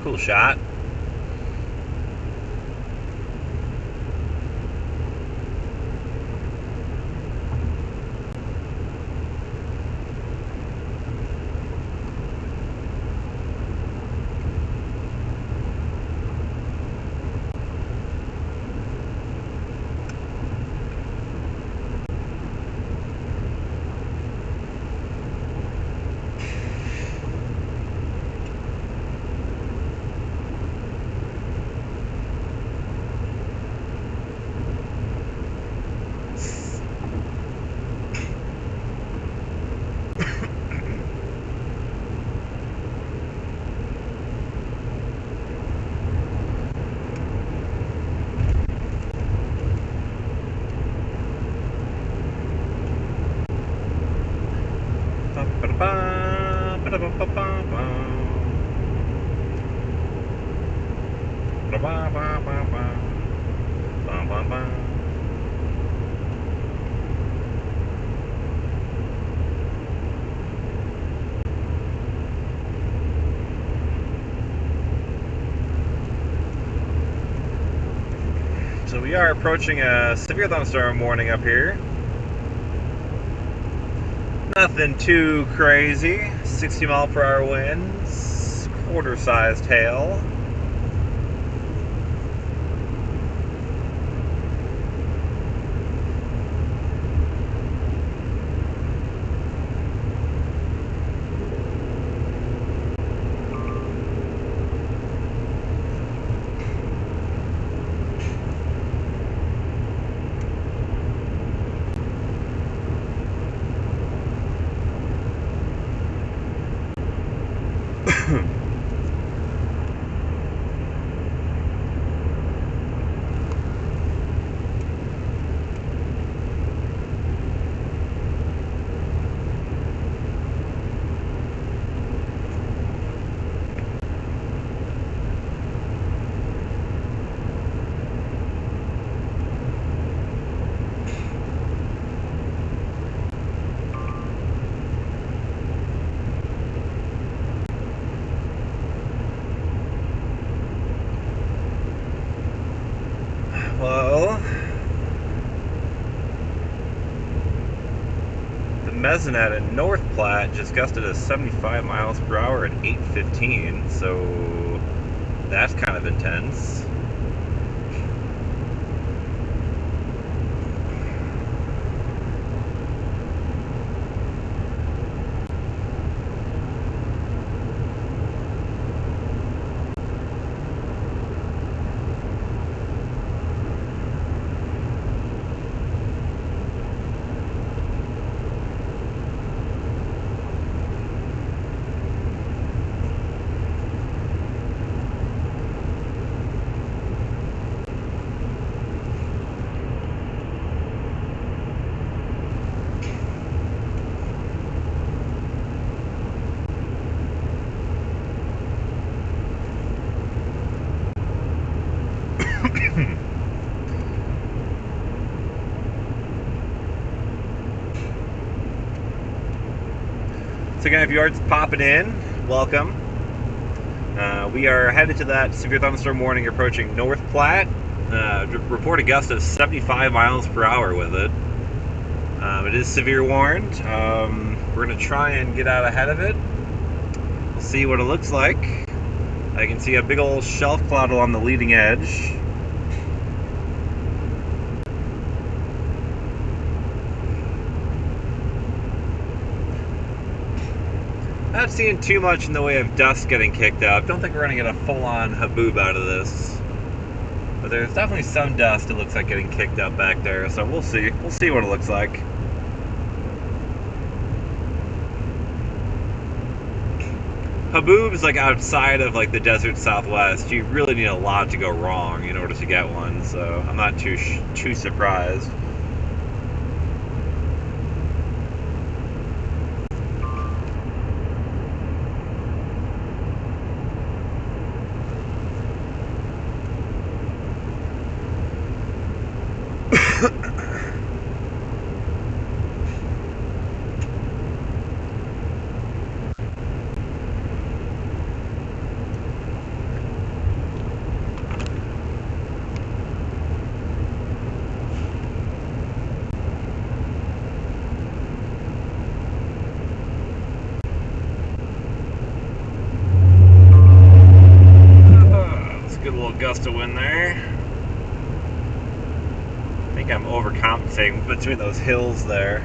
Cool shot. So we are approaching a severe thunderstorm warning up here. Nothing too crazy. 60 mile per hour winds, quarter-sized hail. Mesonet in North Platte just gusted to 75 miles per hour at 8:15, so that's kind of intense. So again, if you are just popping in, welcome. We are headed to that severe thunderstorm warning approaching North Platte. Report a gust of 75 miles per hour with it. It is severe warned. We're going to try and get out ahead of it. We'll see what it looks like. I can see a big old shelf cloud along the leading edge. Not seeing too much in the way of dust getting kicked up. Don't think we're going to get a full-on haboob out of this. But there's definitely some dust it looks like getting kicked up back there, so we'll see. We'll see what it looks like. Haboob's like outside of like the desert Southwest. You really need a lot to go wrong in order to get one, so I'm not too surprised. Gust of wind there. I think I'm overcompensating between those hills there.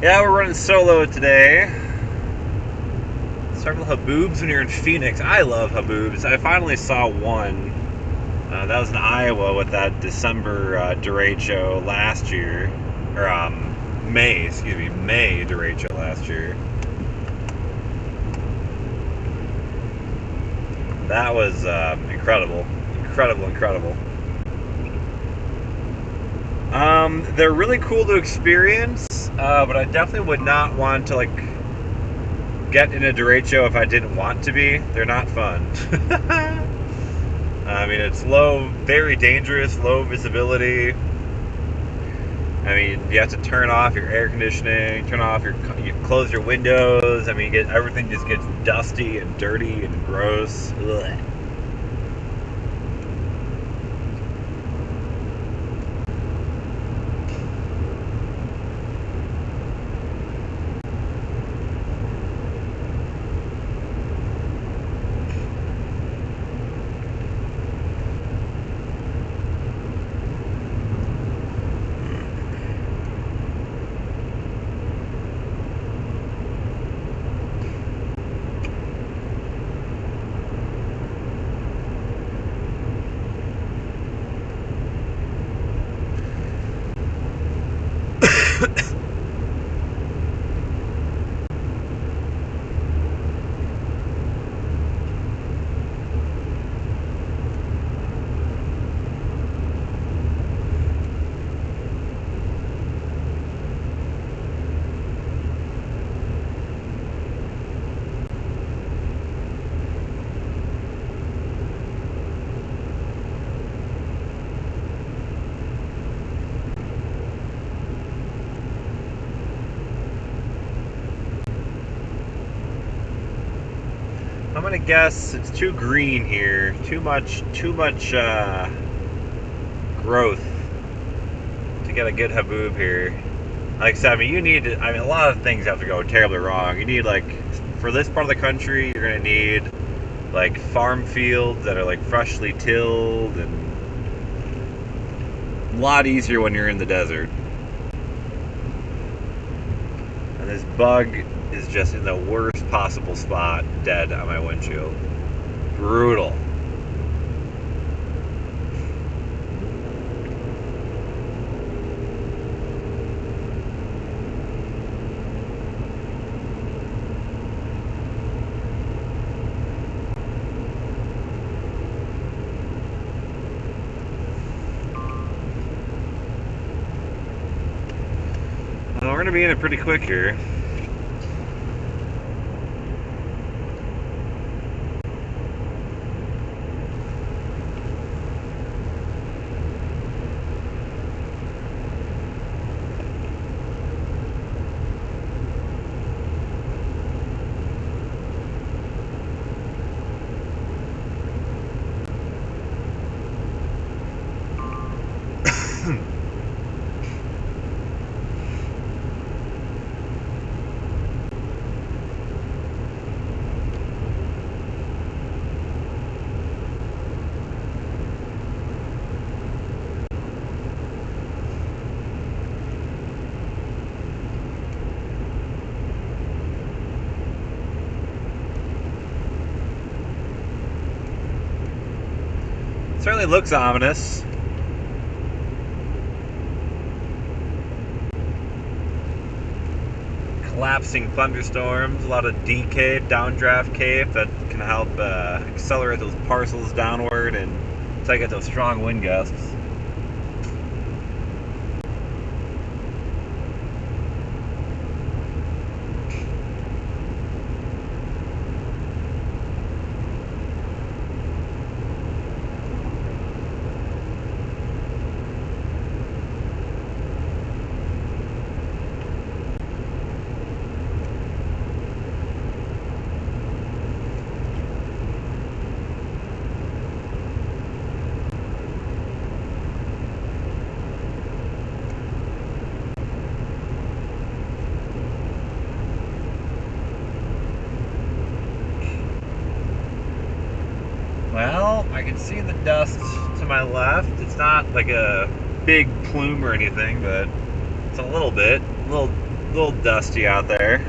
Yeah, we're running solo today. Several haboobs when you're in Phoenix. I love haboobs. I finally saw one. That was in Iowa with that December derecho last year, or May derecho last year. That was incredible. Incredible. They're really cool to experience, but I definitely would not want to like get in a derecho if I didn't want to be. They're not fun. I mean, it's low, very dangerous, low visibility. I mean, you have to turn off your air conditioning, you close your windows. I mean, everything just gets dusty and dirty and gross. Ugh. I'm gonna guess it's too green here. Too much growth to get a good haboob here. Like I said, I mean, a lot of things have to go terribly wrong. You need, like, for this part of the country, you're gonna need like farm fields that are like freshly tilled, and a lot easier when you're in the desert. And this bug is just in the worst possible spot, dead on my windshield. Brutal. Well, we're gonna be in it pretty quick here. Certainly looks ominous. Collapsing thunderstorms, a lot of decay, downdraft cave that can help accelerate those parcels downward and so I get those strong wind gusts. Well, I can see the dust to my left. It's not like a big plume or anything, but it's a little bit, little dusty out there.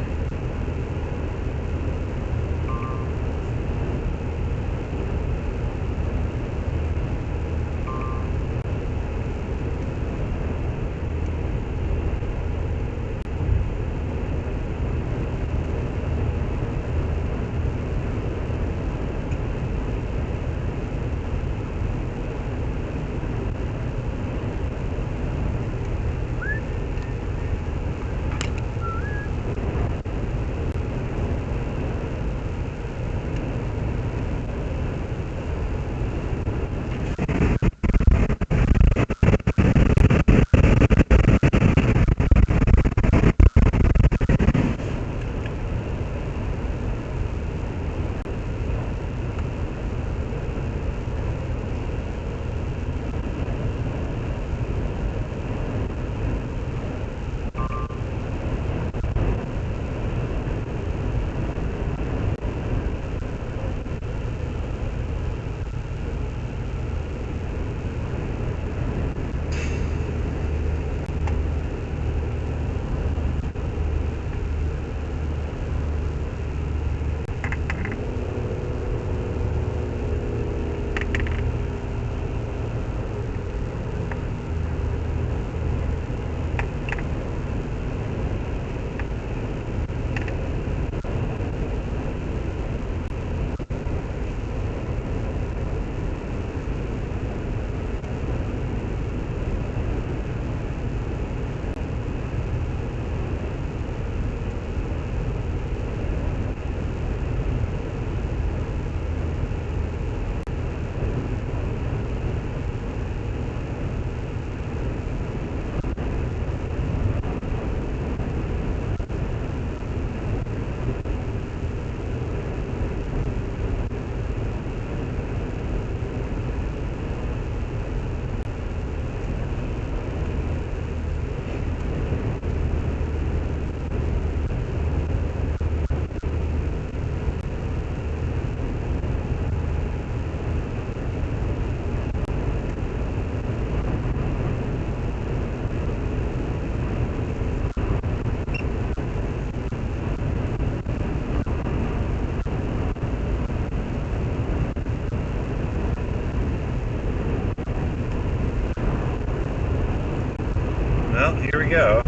Well, here we go.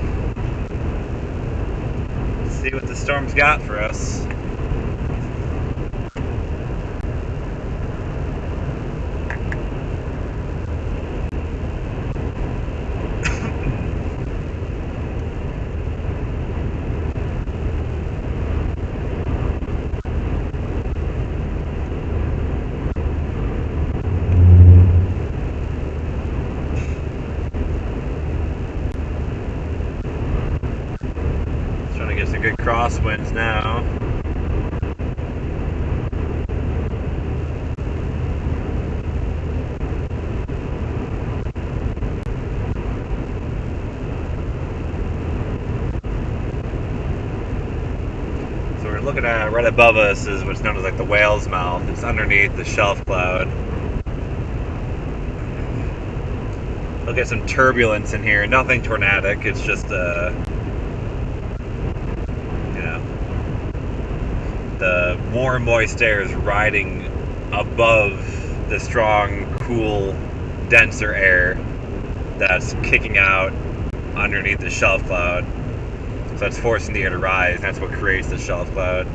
Let's see what the storm's got for us. Trying to get some good crosswinds now. So we're looking at right above us is what's known as like the whale's mouth. It's underneath the shelf cloud. Look at some turbulence in here. Nothing tornadic. It's just the warm, moist air is riding above the strong, cool, denser air that's kicking out underneath the shelf cloud. So that's forcing the air to rise, and that's what creates the shelf cloud.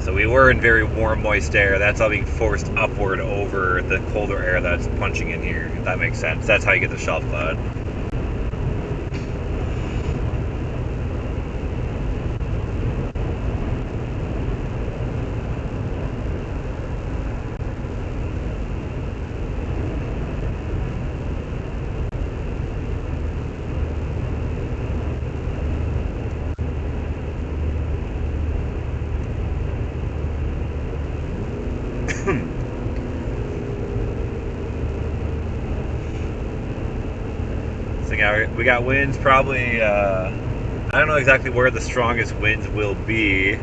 So we were in very warm, moist air. That's all being forced upward over the colder air that's punching in here, if that makes sense. That's how you get the shelf cloud. So yeah, we got winds probably, I don't know exactly where the strongest winds will be,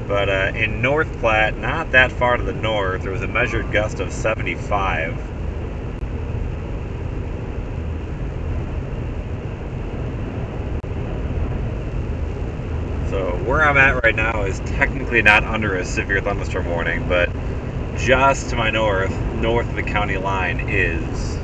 but in North Platte, not that far to the north, there was a measured gust of 75. So where I'm at right now is technically not under a severe thunderstorm warning, but just to my north of the county line is.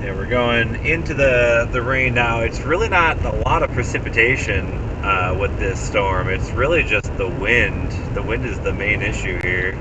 Yeah, we're going into the rain now. It's really not a lot of precipitation with this storm. It's really just the wind. The wind is the main issue here.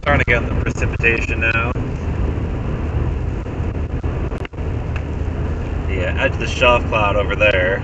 Starting to get the precipitation now. edge of the shelf cloud over there.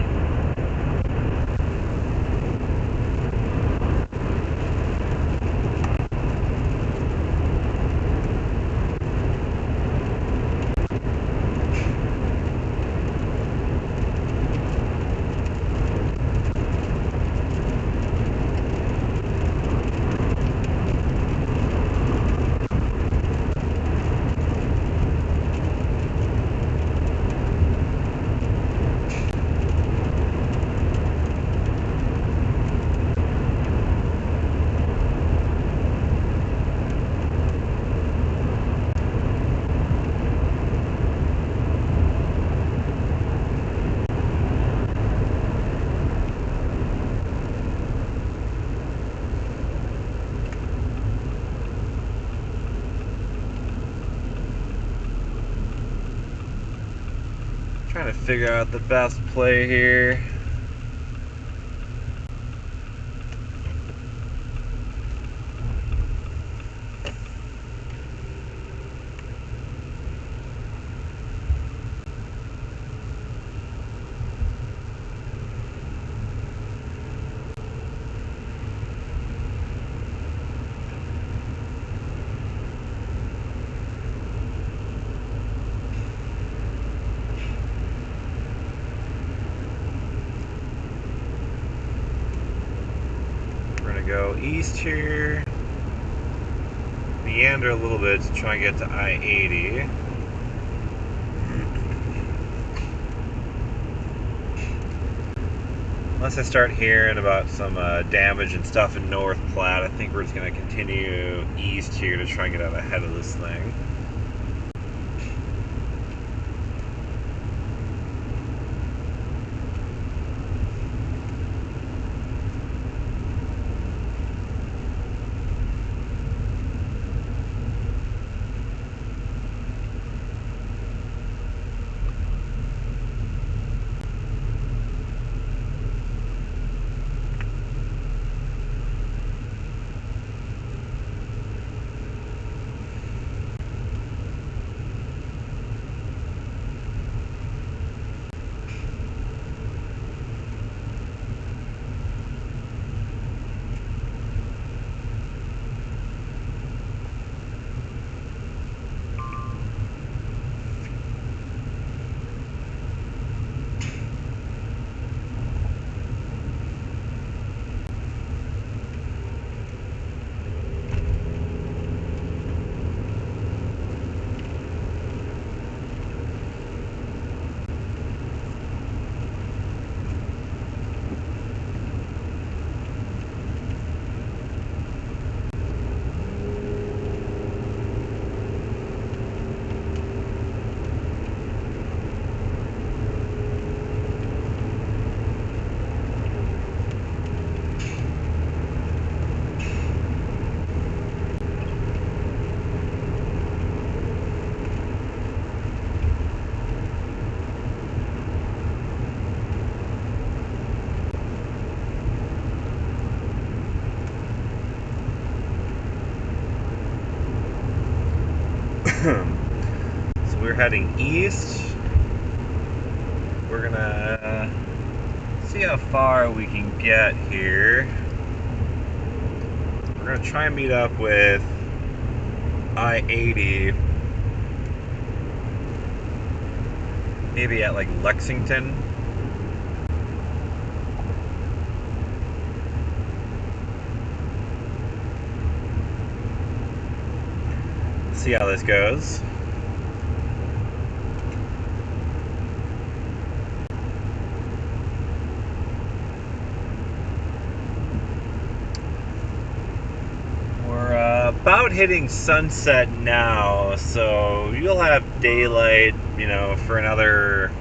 Trying to figure out the best play here. Go east here, meander a little bit to try and get to I-80. Unless I start hearing about some damage and stuff in North Platte, I think we're just going to continue east here to try and get out ahead of this thing. So we're heading east. We're gonna see how far we can get here. We're gonna try and meet up with I-80, maybe at like Lexington. See how this goes. We're about hitting sunset now, so you'll have daylight, you know, for another,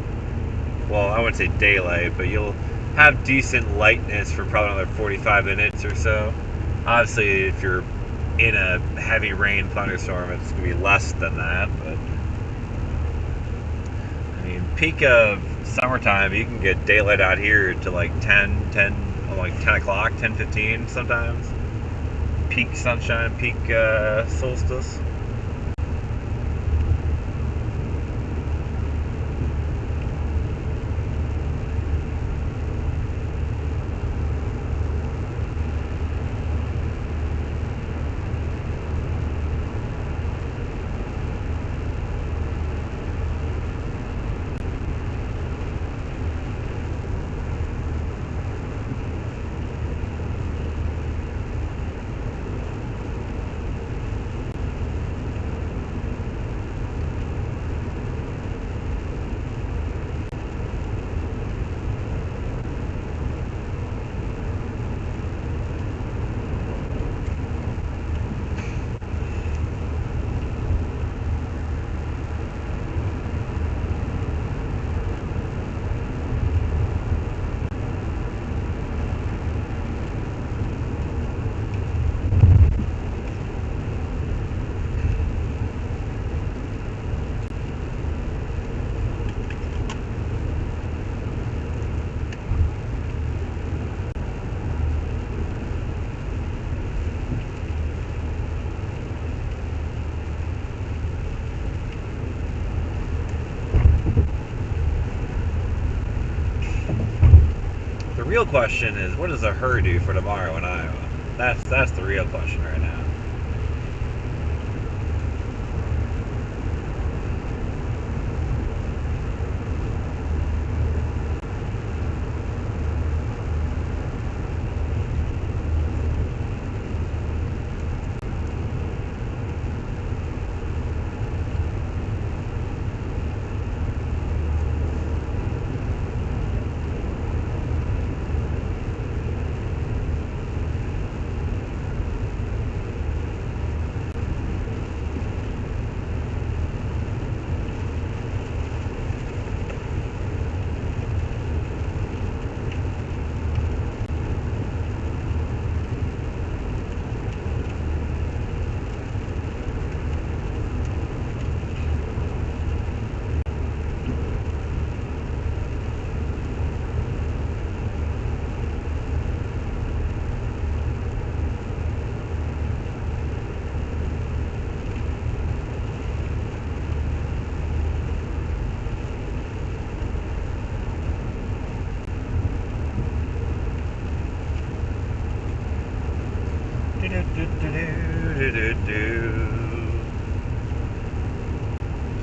well, I wouldn't say daylight, but you'll have decent lightness for probably another 45 minutes or so. Obviously, if you're in a heavy rain thunderstorm, it's going to be less than that, but I mean, peak of summertime, you can get daylight out here to like 10 o'clock, 10:15 sometimes. Peak sunshine, peak solstice. real question is, what does the her do for tomorrow in Iowa? That's the real question right now.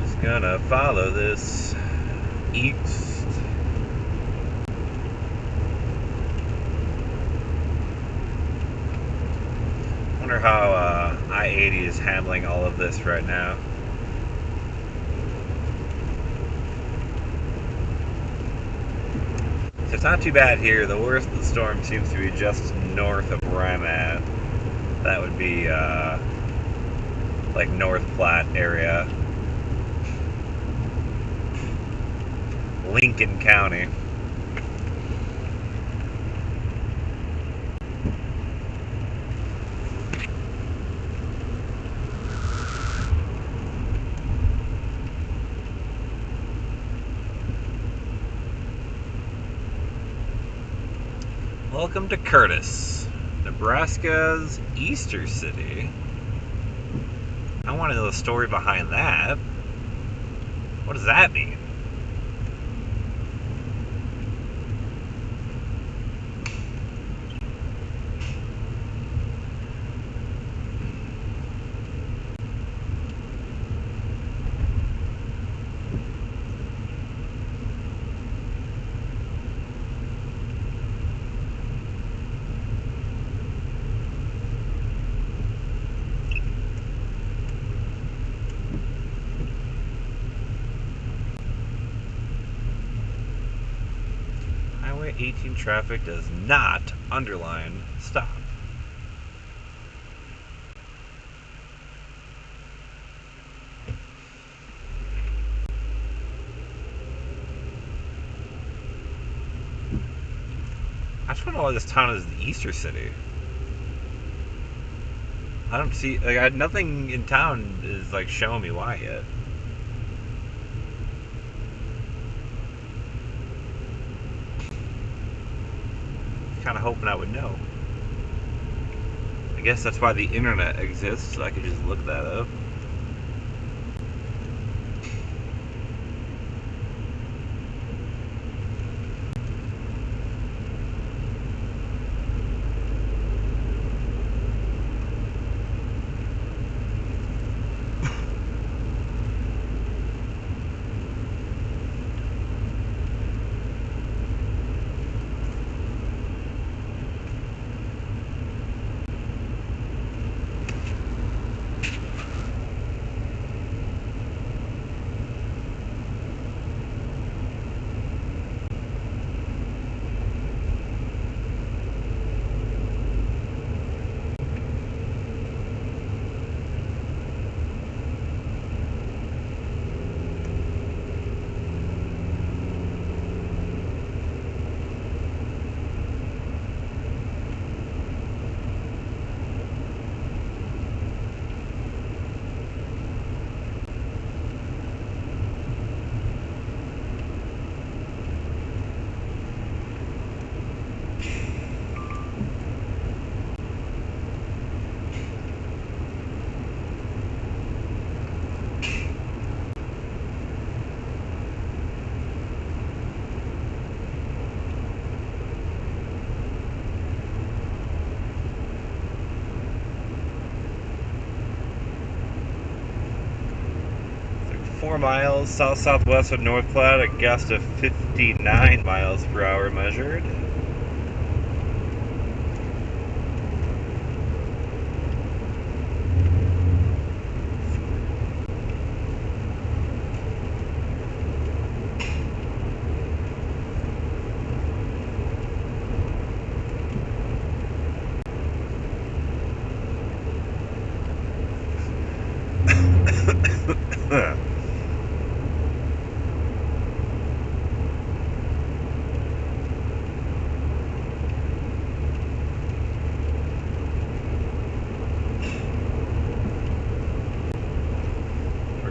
Just gonna follow this east. Wonder how I-80 is handling all of this right now. So it's not too bad here. The worst of the storm seems to be just north of where I'm at. That would be like North Platte area, Lincoln County. Welcome to Curtis, Nebraska's Easter City. I want to know the story behind that. What does that mean? Highway 18 traffic does not underline stop. I just want to know why this town is the Easter City. I don't see, like, nothing in town is like showing me why yet. Kind of hoping I would know. I guess that's why the internet exists, so I could just look that up. miles south-southwest of North Platte, a gust of 59 miles per hour measured.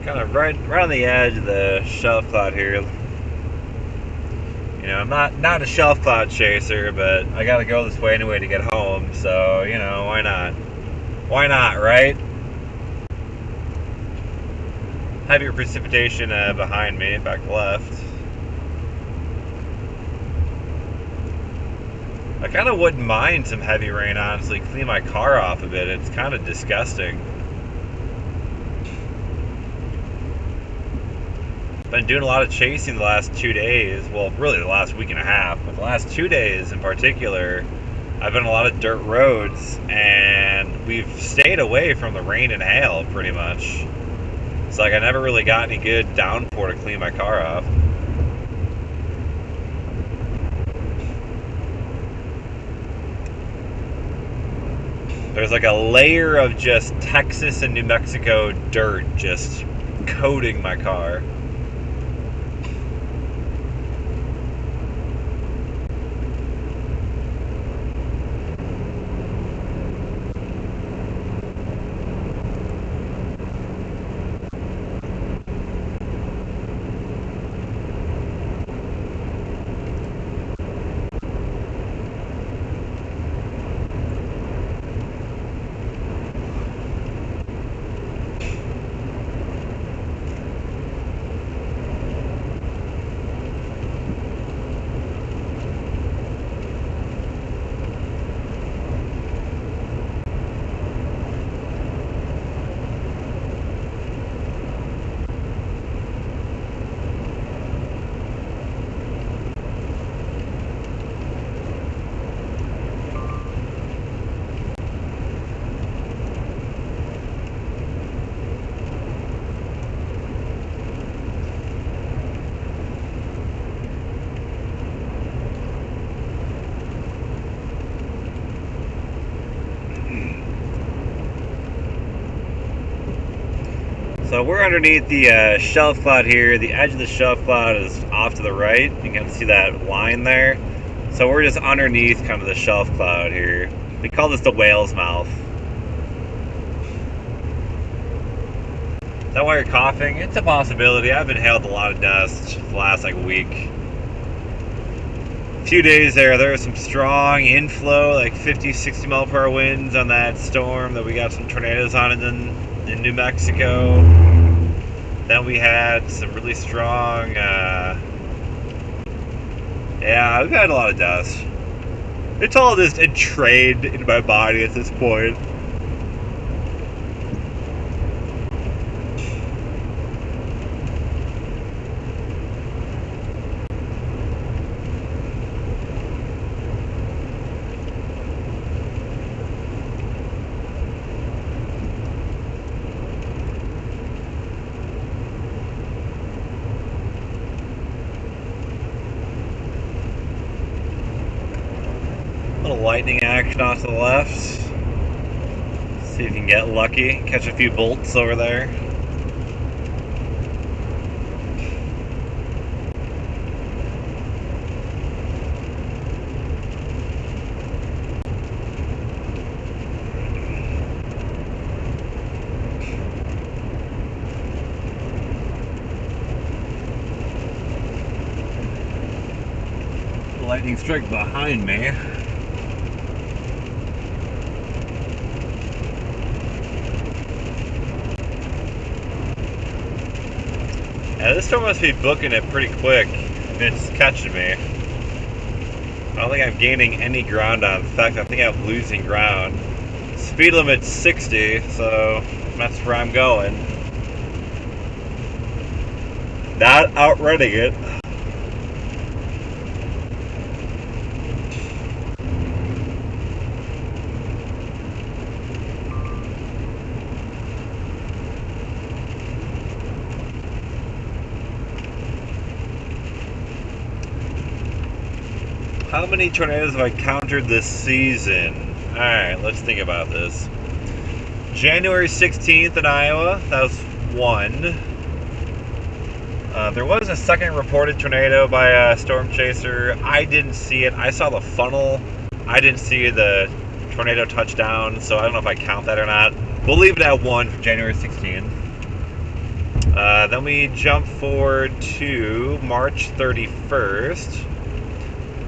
Kind of right on the edge of the shelf cloud here. You know, I'm not a shelf cloud chaser, but I gotta go this way anyway to get home, so, you know, why not? Why not, right? Heavier precipitation behind me, back left. I kind of wouldn't mind some heavy rain, honestly. Clean my car off a bit. It's kind of disgusting. Been doing a lot of chasing the last 2 days. Well, really the last week and a half, but the last 2 days in particular, I've been on a lot of dirt roads, and we've stayed away from the rain and hail pretty much. It's like I never really got any good downpour to clean my car off. There's like a layer of just Texas and New Mexico dirt just coating my car. So we're underneath the shelf cloud here. The edge of the shelf cloud is off to the right. You can see that line there. So we're just underneath kind of the shelf cloud here. We call this the whale's mouth. Is that why you're coughing? It's a possibility. I've inhaled a lot of dust the last like week. A few days there was some strong inflow, like 50, 60 mile per hour winds on that storm that we got some tornadoes on in New Mexico. Then we had some really strong, yeah, we've had a lot of dust. It's all just entrained in my body at this point. Lightning action off to the left. See if you can get lucky, catch a few bolts over there. Lightning strike behind me. Yeah, this storm must be booking it pretty quick. It's catching me. I don't think I'm gaining any ground on. In fact, I think I'm losing ground. Speed limit's 60, so that's where I'm going. Not outrunning it. How many tornadoes have I encountered this season? Alright, let's think about this. January 16th in Iowa, that was one. There was a second reported tornado by a storm chaser. I didn't see it. I saw the funnel. I didn't see the tornado touchdown, so I don't know if I count that or not. We'll leave it at one for January 16th. Then we jump forward to March 31st.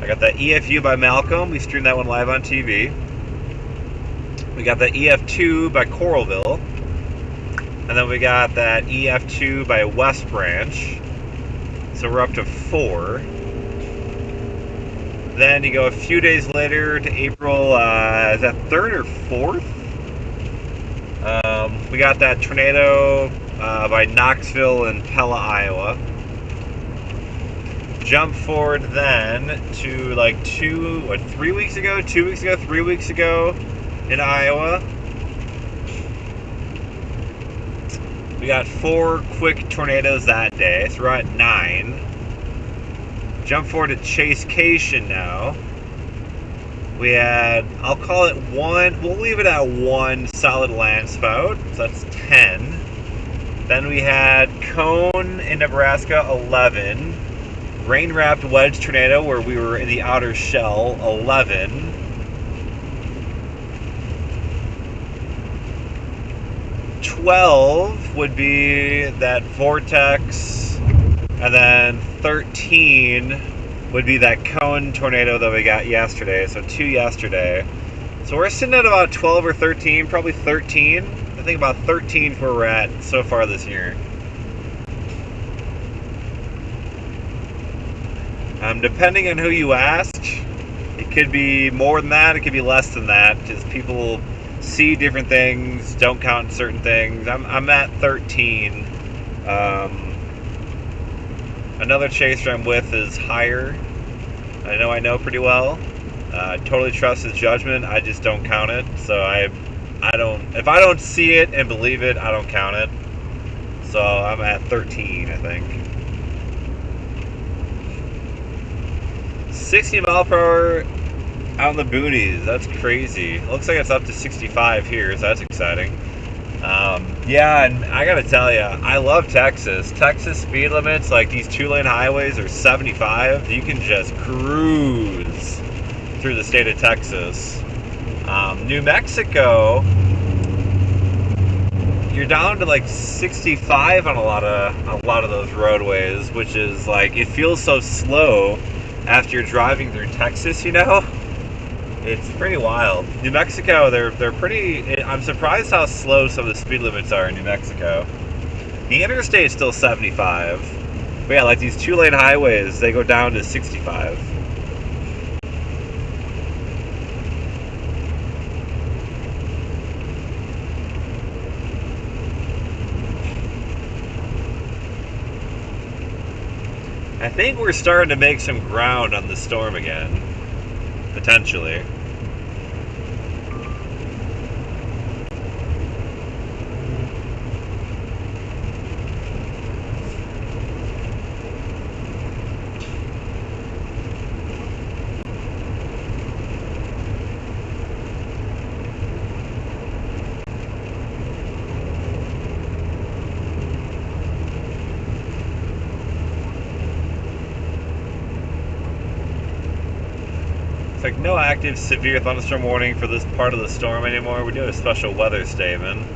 I got the EFU by Malcolm. We streamed that one live on TV. We got the EF2 by Coralville. And then we got that EF2 by West Branch. So we're up to 4. Then you go a few days later to April, is that 3rd or 4th? We got that tornado by Knoxville and Pella, Iowa. Jump forward then to like 3 weeks ago in Iowa. We got 4 quick tornadoes that day, so we're at 9. Jump forward to Chasecation now. We had, I'll call it 1, we'll leave it at 1 solid land spout, so that's 10. Then we had Cone in Nebraska, 11. Rain-wrapped wedge tornado where we were in the outer shell, 11. $12 would be that vortex, and then 13 would be that cone tornado that we got yesterday, so 2 yesterday. So we're sitting at about 12 or 13, probably 13. I think about 13 is where we're at so far this year. Depending on who you ask, it could be more than that, it could be less than that, because people see different things, don't count certain things. I'm at 13. Another chaser I'm with is higher. I know pretty well. I totally trust his judgment. I just don't count it. So I don't. If I don't see it and believe it, I don't count it. So I'm at 13, I think. 60 mile per hour out in the boonies. That's crazy. It looks like it's up to 65 here, so that's exciting. Yeah, and I gotta tell you, I love Texas. Texas speed limits, like these 2-lane highways, are 75. You can just cruise through the state of Texas. New Mexico, you're down to like 65 on a lot of those roadways, which is like, it feels so slow after you're driving through Texas, you know? It's pretty wild. New Mexico, they're pretty, I'm surprised how slow some of the speed limits are in New Mexico. The interstate's still 75. But yeah, like these 2-lane highways, they go down to 65. I think we're starting to make some ground on the storm again. Potentially. It's like no active severe thunderstorm warning for this part of the storm anymore. We're doing a special weather statement.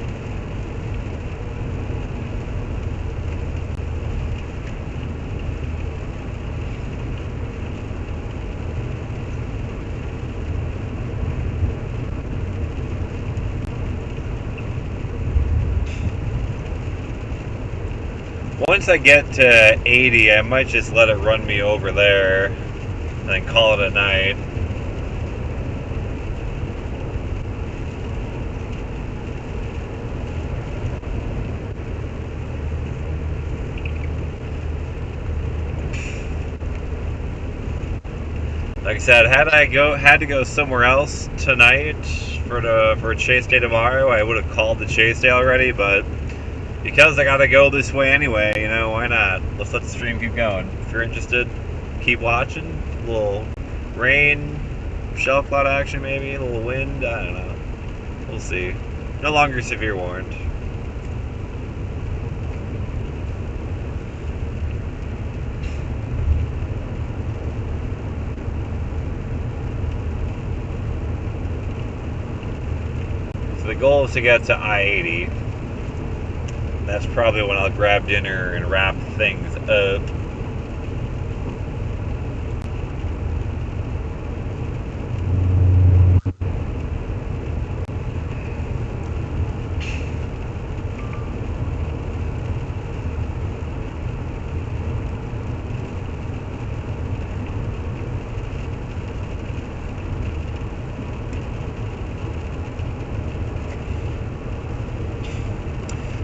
Once I get to 80, I might just let it run me over there and then call it a night. Like I said, had to go somewhere else tonight for a chase day tomorrow, I would have called the chase day already. But because I gotta go this way anyway, you know, why not? Let's let the stream keep going. If you're interested, keep watching. A little rain, shell cloud action, maybe a little wind. I don't know. We'll see. No longer severe warned. The goal is to get to I-80. That's probably when I'll grab dinner and wrap things up.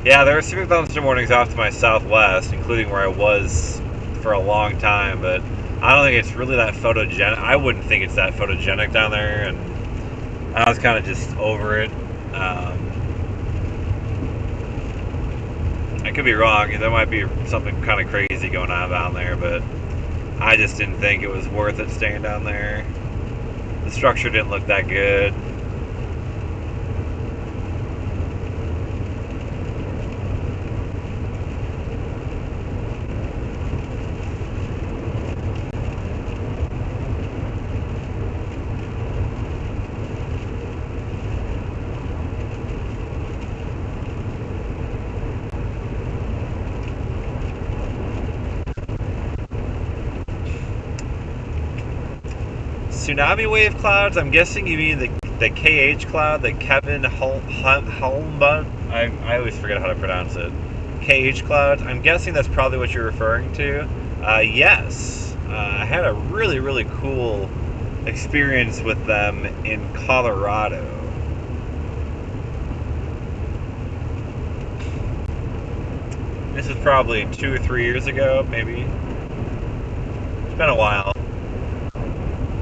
Yeah, there are super thunderstorm mornings off to my southwest, including where I was for a long time, but I don't think it's really that photogenic. I wouldn't think it's that photogenic down there, and I was kind of just over it. I could be wrong. There might be something kind of crazy going on down there, but I just didn't think it was worth it staying down there. The structure didn't look that good. Tsunami wave clouds? I'm guessing you mean the KH cloud that Kevin Holmbut? I always forget how to pronounce it. KH clouds? I'm guessing that's probably what you're referring to. Yes. I had a really, really cool experience with them in Colorado. This is probably 2 or 3 years ago, maybe. It's been a while.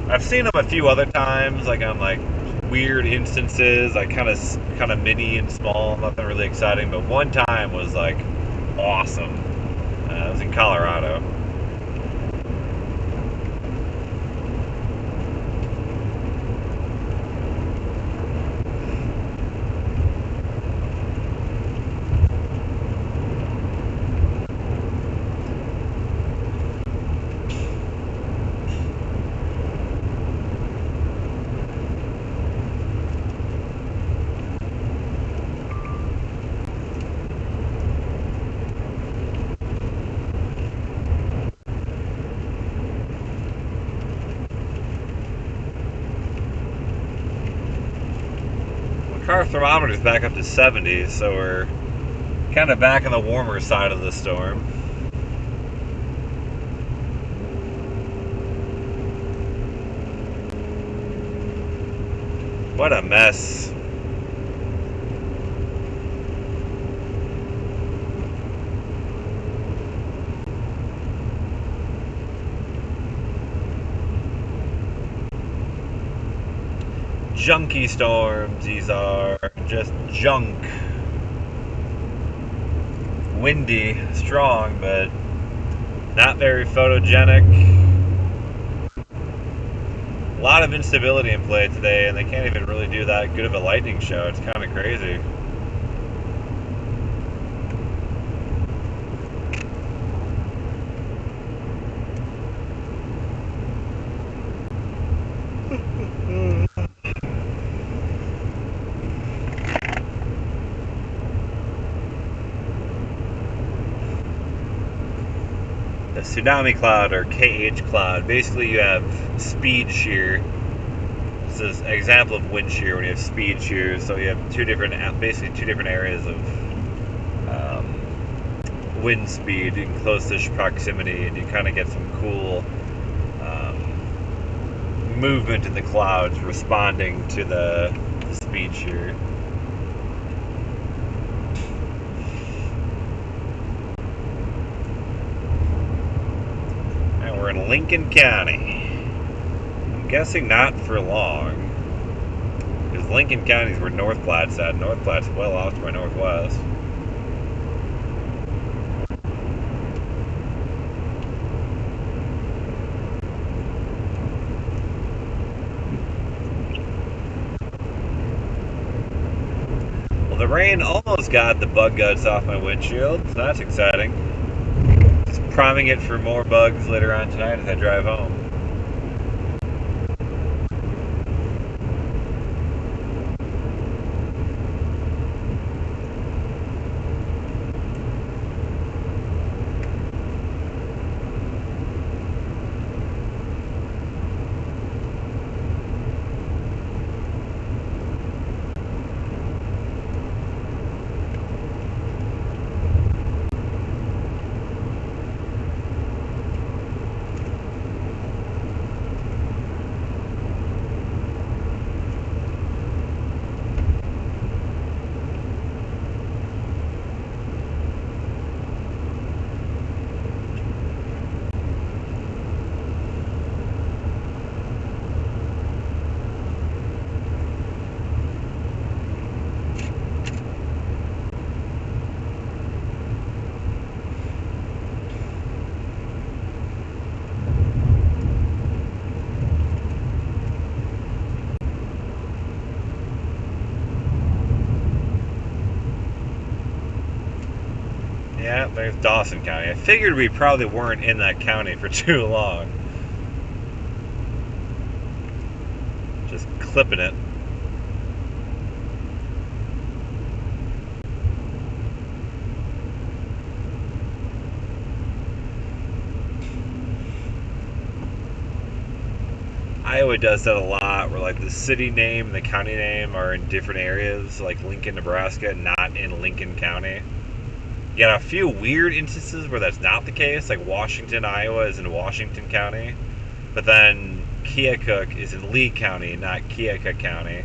I've seen them a few other times, like on like weird instances, like kind of mini and small, nothing really exciting. But one time was like awesome. It was in Colorado. Our thermometer is back up to 70, so we're kind of back on the warmer side of the storm. What a mess. Junky storms, these are just junk. Windy, strong, but not very photogenic. A lot of instability in play today, and they can't even really do that good of a lightning show. It's kind of crazy. The tsunami cloud, or KH cloud, basically you have speed shear. This is an example of wind shear when you have speed shear. So you have basically two different areas of wind speed in close-ish proximity, and you kind of get some cool movement in the clouds responding to the speed shear. We're in Lincoln County. guessing not for long. Because Lincoln County is where North Platte's at. North Platte's well off to my northwest. Well, the rain almost got the bug guts off my windshield, so that's exciting. Just priming it for more bugs later on tonight as I drive home. Yeah, there's Dawson County. I figured we probably weren't in that county for too long. Just clipping it. Iowa does that a lot, where like the city name and the county name are in different areas, like Lincoln, Nebraska, not in Lincoln County. You got a few weird instances where that's not the case, like Washington, Iowa is in Washington County, but then Keokuk is in Lee County, not Keokuk County.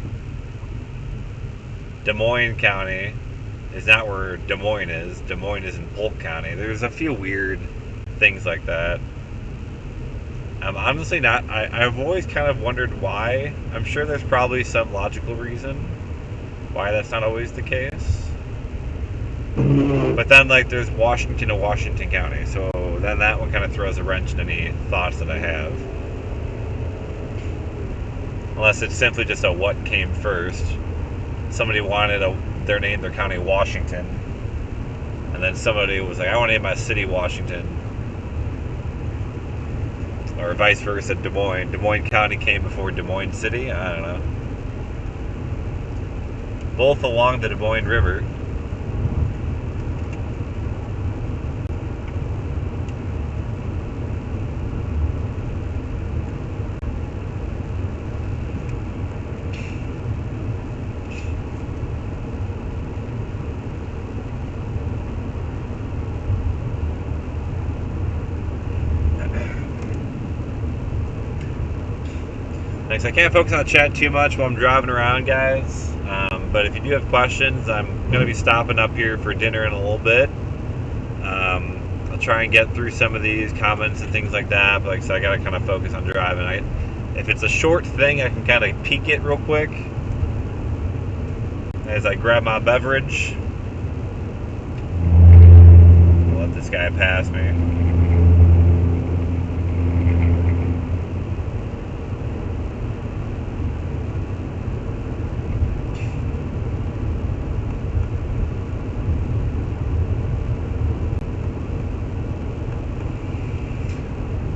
Des Moines County is not where Des Moines is. Des Moines is in Polk County. There's a few weird things like that. I'm honestly not. I've always kind of wondered why. I'm sure there's probably some logical reason why that's not always the case. But then, like, there's Washington and Washington County, so then that one kind of throws a wrench in any thoughts that I have. Unless it's simply just a what came first. Somebody wanted their name, their county, Washington, and then somebody was like, I want to name my city Washington. Or vice versa, Des Moines. Des Moines County came before Des Moines City? I don't know. Both along the Des Moines River. Thanks. I can't focus on the chat too much while I'm driving around, guys. But if you do have questions, I'm going to be stopping up here for dinner in a little bit. I'll try and get through some of these comments and things like that. But like I said, I got to kind of focus on driving. If it's a short thing, I can kind of peek it real quick as I grab my beverage. I'll let this guy pass me.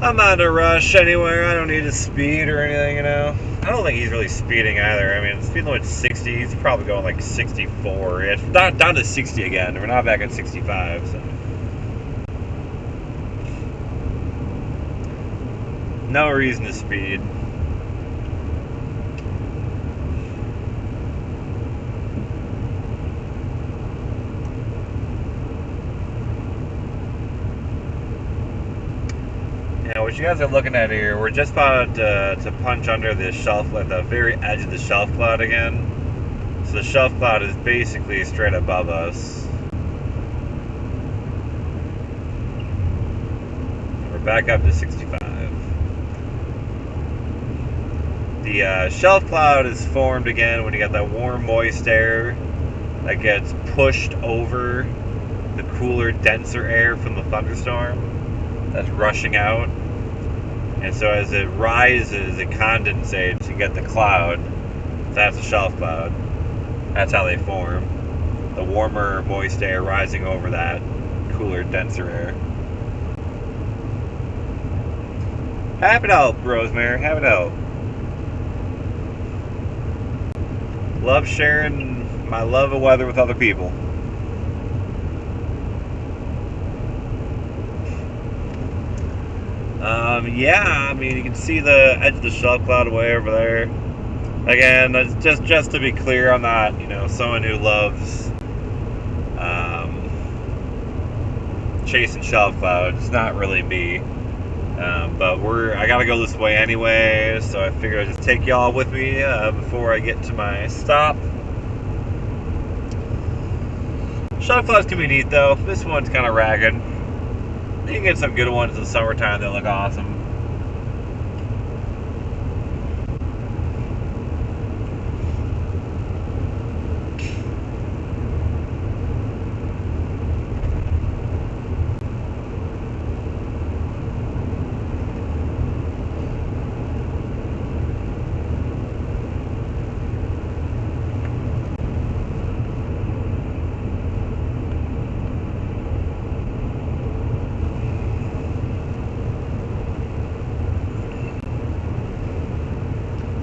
I'm not in a rush anywhere. I don't need to speed or anything, you know. I don't think he's really speeding either. I mean, speed limit's 60. He's probably going like 64. It's down to 60 again. We're not back at 65, so. No reason to speed. Now, what you guys are looking at here, we're just about to punch under the shelf, at the very edge of the shelf cloud again. So the shelf cloud is basically straight above us. We're back up to 65. The shelf cloud is formed again when you got that warm, moist air that gets pushed over the cooler, denser air from the thunderstorm that's rushing out. And so as it rises, it condensates, you get the cloud. That's a shelf cloud. That's how they form. The warmer, moist air rising over that cooler, denser air. Happy to help, Rosemary. Happy to help. Love sharing my love of weather with other people. Yeah, I mean, you can see the edge of the shelf cloud way over there. Again, just to be clear, I'm not, someone who loves chasing shelf clouds. It's not really me. But I gotta go this way anyway, so I figured I'd just take y'all with me before I get to my stop. Shelf clouds can be neat though. This one's kind of ragged. You can get some good ones in the summertime that look awesome.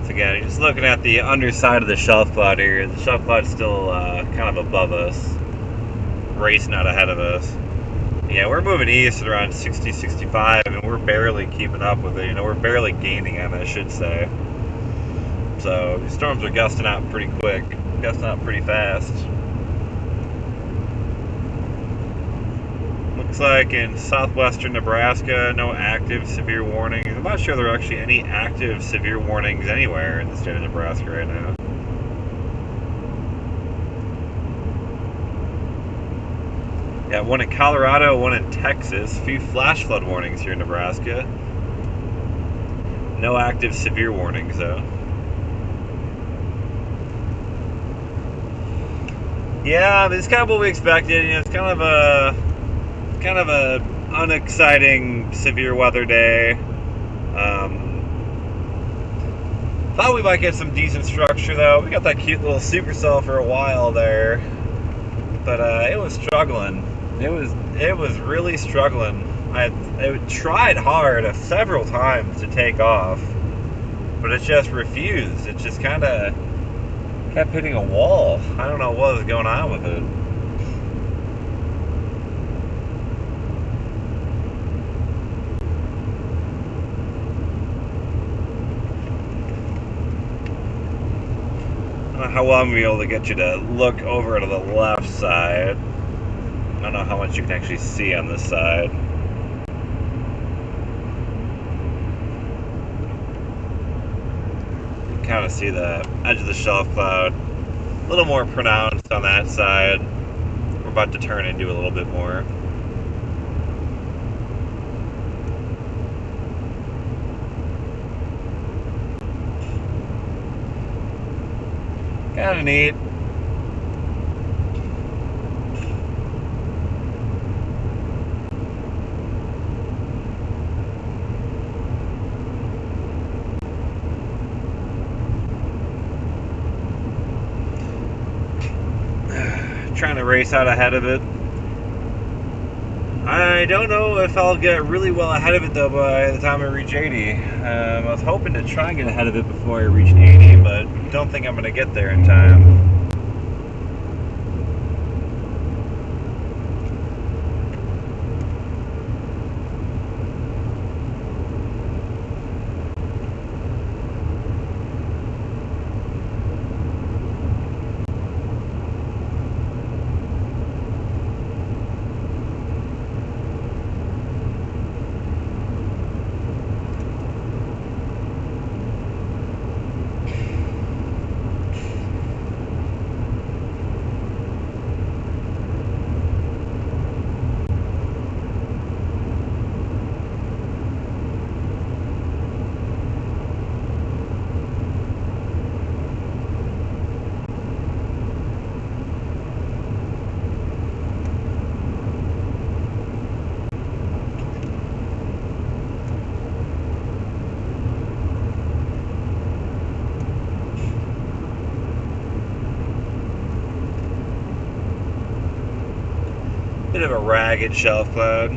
Again, just looking at the underside of the shelf cloud here. The shelf cloud's still kind of above us, racing out ahead of us. Yeah, we're moving east at around 60, 65, and we're barely keeping up with it. We're barely gaining on it, I should say. So these storms are gusting out pretty quick, gusting out pretty fast. Looks like in southwestern Nebraska, no active severe warnings. I'm not sure there are actually any active severe warnings anywhere in the state of Nebraska right now. Yeah, one in Colorado, one in Texas. A few flash flood warnings here in Nebraska. No active severe warnings though. Yeah, it's kind of what we expected. It's kind of a unexciting severe weather day. Thought we might get some decent structure though. We got that cute little supercell for a while there, but it was struggling. It was really struggling. It tried hard several times to take off, but it just refused. It just kind of kept hitting a wall. I don't know what was going on with it. I don't know how well I'm going to be able to get you to look over to the left side. I don't know how much you can actually see on this side. You can kind of see the edge of the shelf cloud a little more pronounced on that side. We're about to turn into a little bit more. Kind of neat. Trying to race out ahead of it. I don't know if I'll get really well ahead of it though by the time I reach 80. I was hoping to try and get ahead of it before I reach 80, but don't think I'm going to get there in time. Bit of a ragged shelf cloud.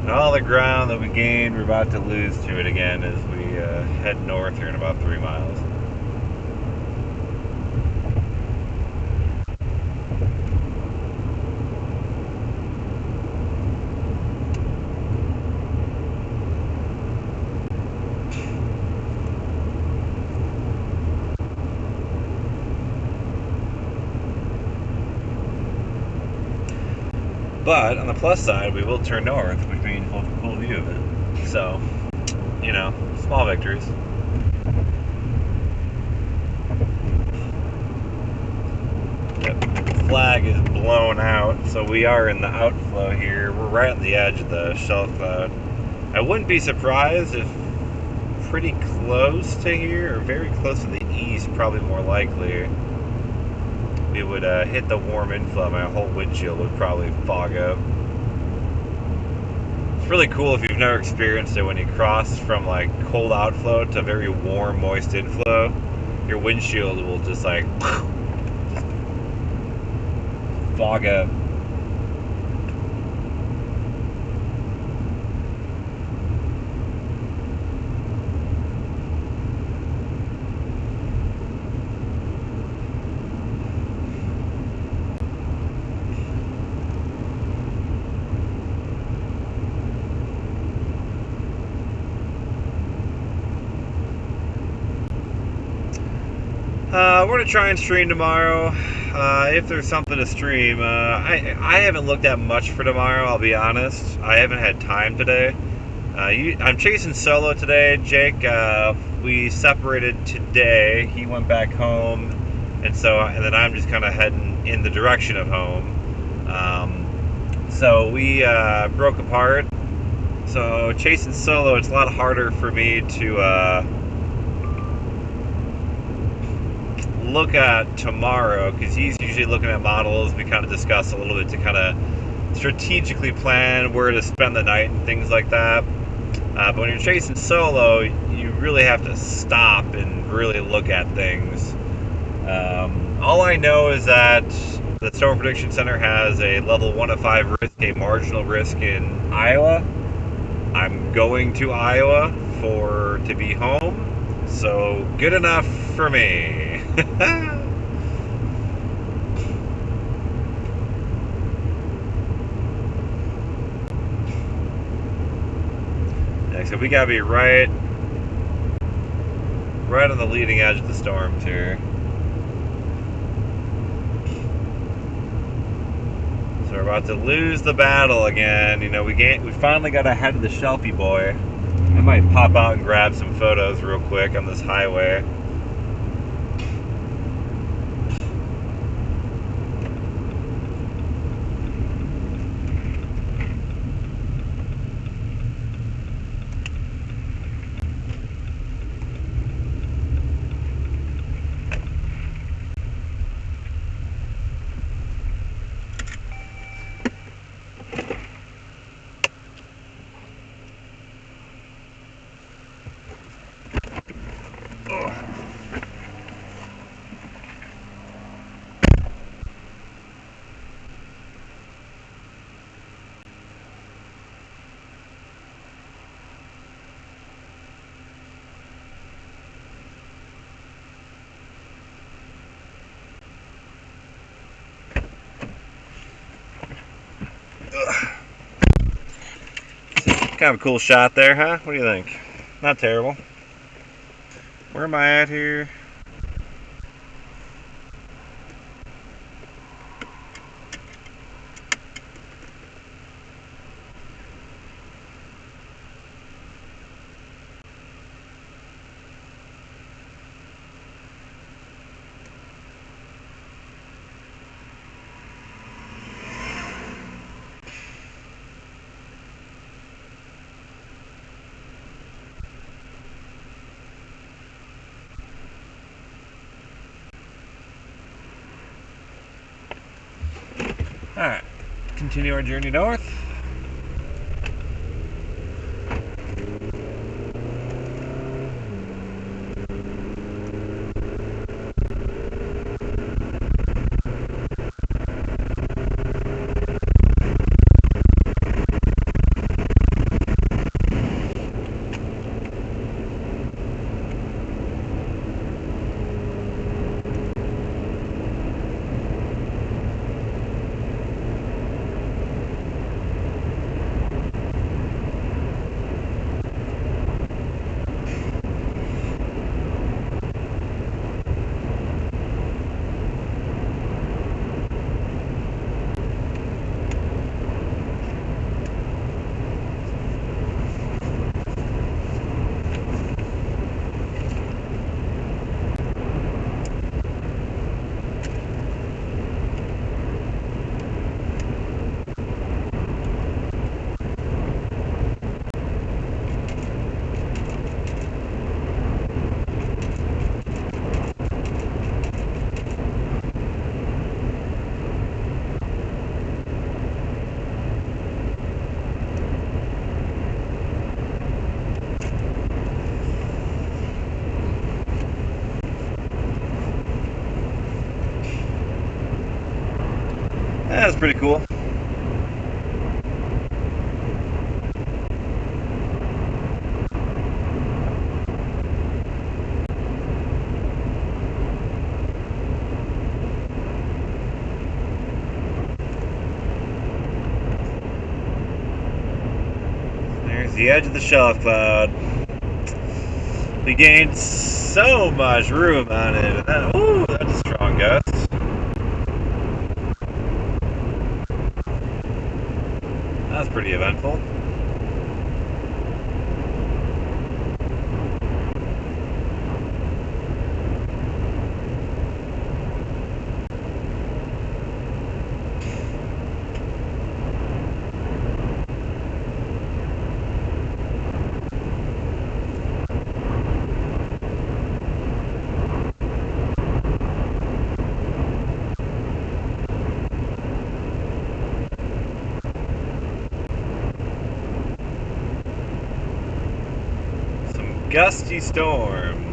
And all the ground that we gained, we're about to lose to it again as we head north here in about 3 miles. But on the plus side, we will turn north, which means we'll have a cool view of it. So, you know, small victories. The flag is blown out, so we are in the outflow here. We're right on the edge of the shelf cloud. I wouldn't be surprised if pretty close to here, or very close to the east, probably more likely, we would hit the warm inflow. My whole windshield would probably fog up. It's really cool if you've never experienced it when you cross from like cold outflow to very warm, moist inflow. Your windshield will just like just fog up. We're gonna try and stream tomorrow, if there's something to stream. I haven't looked at much for tomorrow, I'll be honest. I haven't had time today. I'm chasing solo today. Jake, we separated today. He went back home, and then I'm just kind of heading in the direction of home. So we broke apart. So chasing solo, it's a lot harder for me to look at tomorrow, because he's usually looking at models. We kind of discuss a little bit to kind of strategically plan where to spend the night and things like that. But when you're chasing solo, you really have to stop and really look at things. All I know is that the Storm Prediction Center has a level 1 of 5 risk, a marginal risk in Iowa. I'm going to Iowa to be home, so good enough for me. Yeah, so we gotta be right on the leading edge of the storms here. So we're about to lose the battle again. You know, we finally got ahead of the Shelfie boy. I might pop out and grab some photos real quick on this highway. Kind of a cool shot there, huh? What do you think? Not terrible. Where am I at here? Alright, continue our journey north. That was pretty cool. There's the edge of the shelf cloud. We gained so much room on it. Ooh, that's a strong gust. That was pretty eventful. Gusty storms.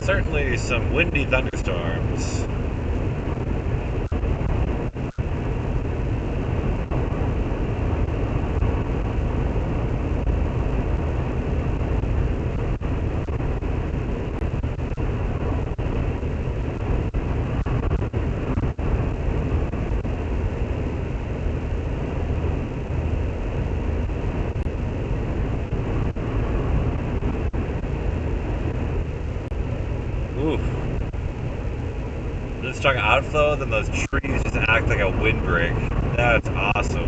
Certainly some windy thunderstorms. Oof. Just talking outflow, then those trees just act like a windbreak. That's awesome.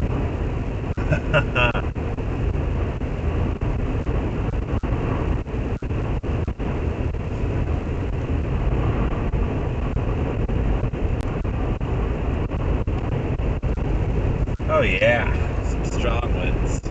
Oh yeah, some strong winds.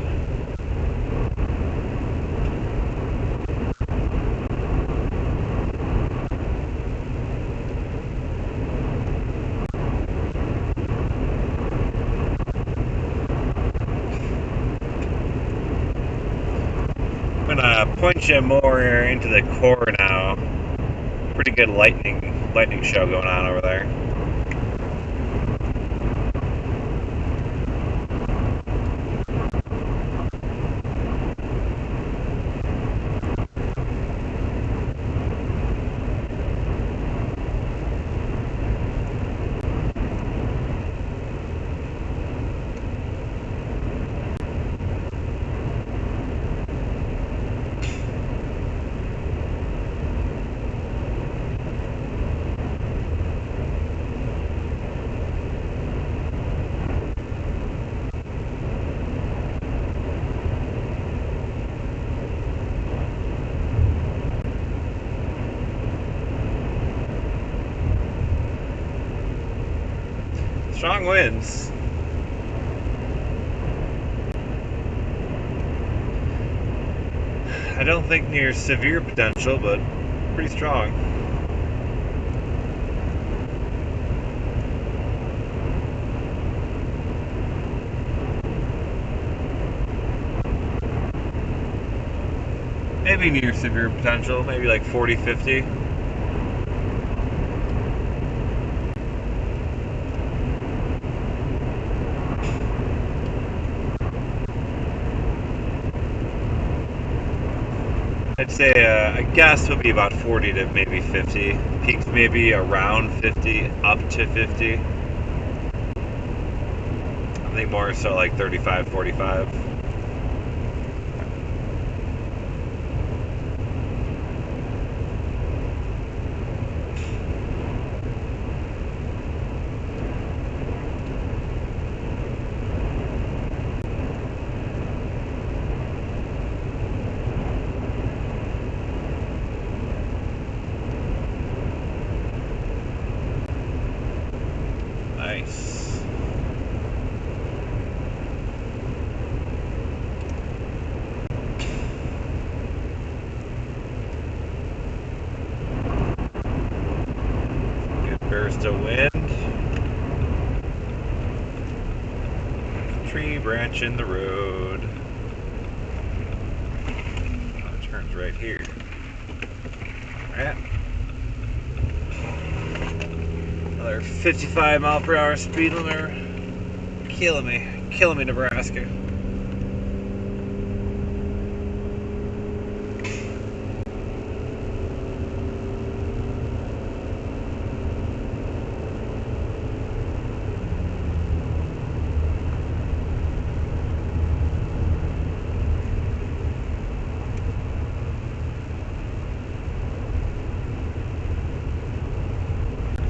I'm gonna point you more into the core now. Pretty good lightning show going on over there. Strong winds. I don't think near severe potential, but pretty strong. Maybe near severe potential, maybe like 40, 50. I'd say a guess would be about 40 to maybe 50. Peaks maybe around 50, up to 50. I think more so like 35, 45. Nice. Good burst of wind. Tree branch in the road. Oh, it turns right here. Alright. Another 55 mile per hour speed limiter. Killing me, Nebraska.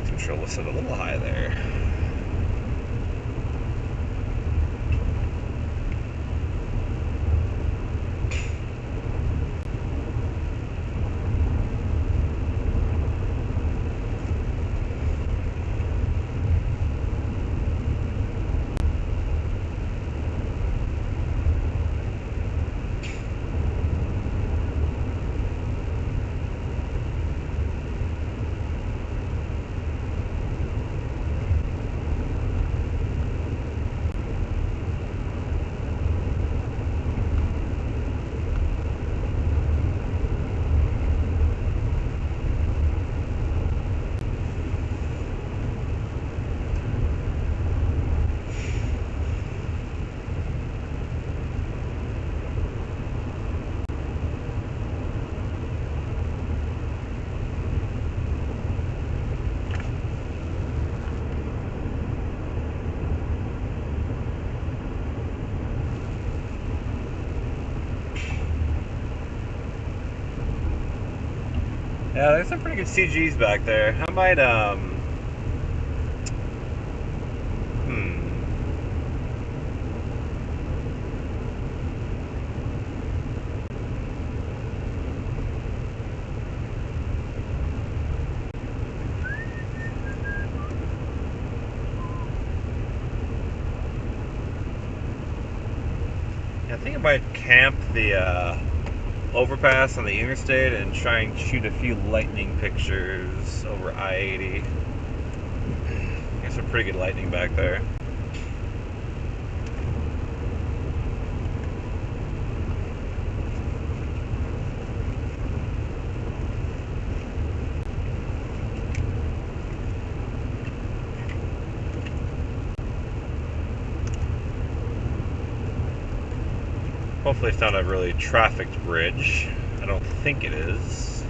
Control was set a little high there. Yeah, there's some pretty good CGs back there. I might, I think I might camp the, overpass on the interstate and try and shoot a few lightning pictures over I-80. There's some pretty good lightning back there. Hopefully it's not a really trafficked bridge. I don't think it is.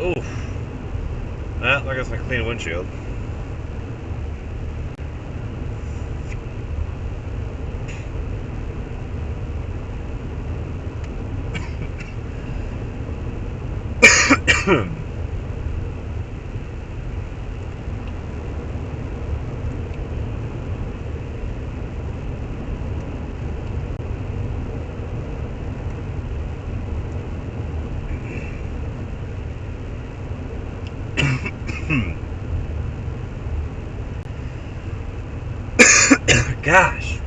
Oof. Ah, there goes my clean windshield. Gosh.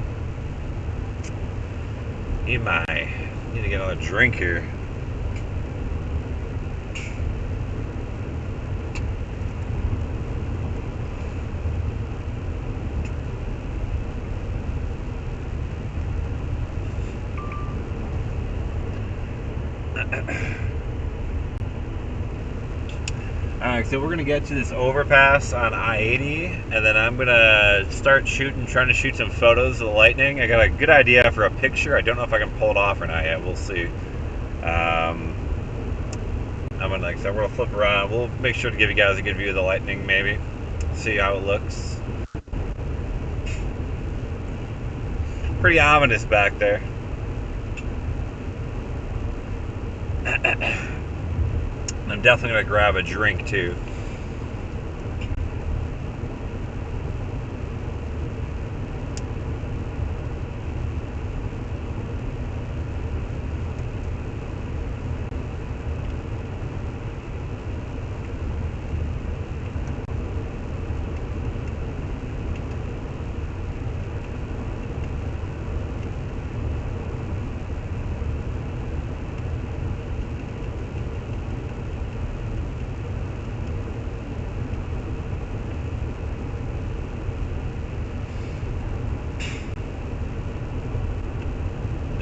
Need to get another drink here. Alright, so we're gonna get to this overpass on I-80, and then I'm gonna start trying to shoot some photos of the lightning. I got a good idea for a picture. I don't know if I can pull it off or not yet. We'll see. We're gonna flip around. We'll make sure to give you guys a good view of the lightning, maybe. See how it looks. Pretty ominous back there. I'm definitely gonna grab a drink too.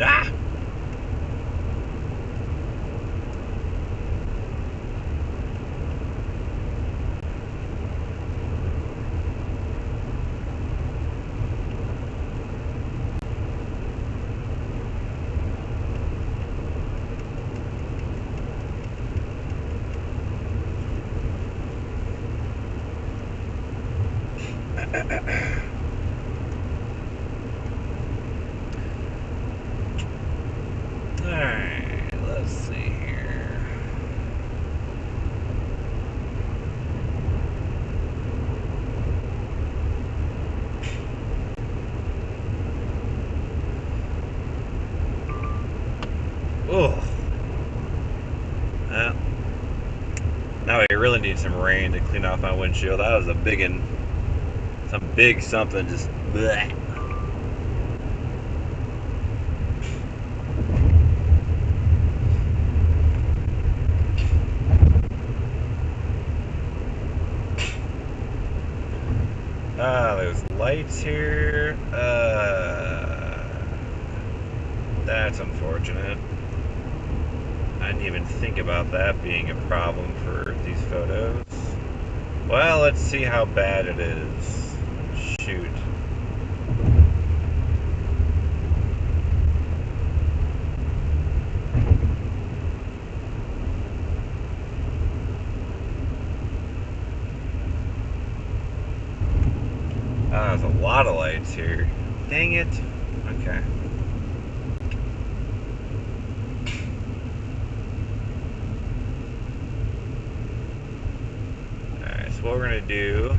Ah! Alright, let's see here. Oh. Now I really need some rain to clean off my windshield. That was a big one. Some big something just bleh. There's lights here. That's unfortunate. I didn't even think about that being a problem for these photos. Well, let's see how bad it is. Shoot. There's a lot of lights here. Dang it. Okay. Alright, so what we're going to do,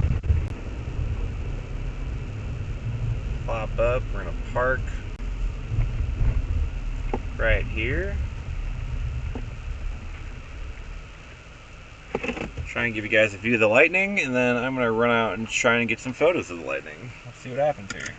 pop up, we're going to park right here. Try and give you guys a view of the lightning, and then I'm going to run out and try and get some photos of the lightning. Let's see what happens here.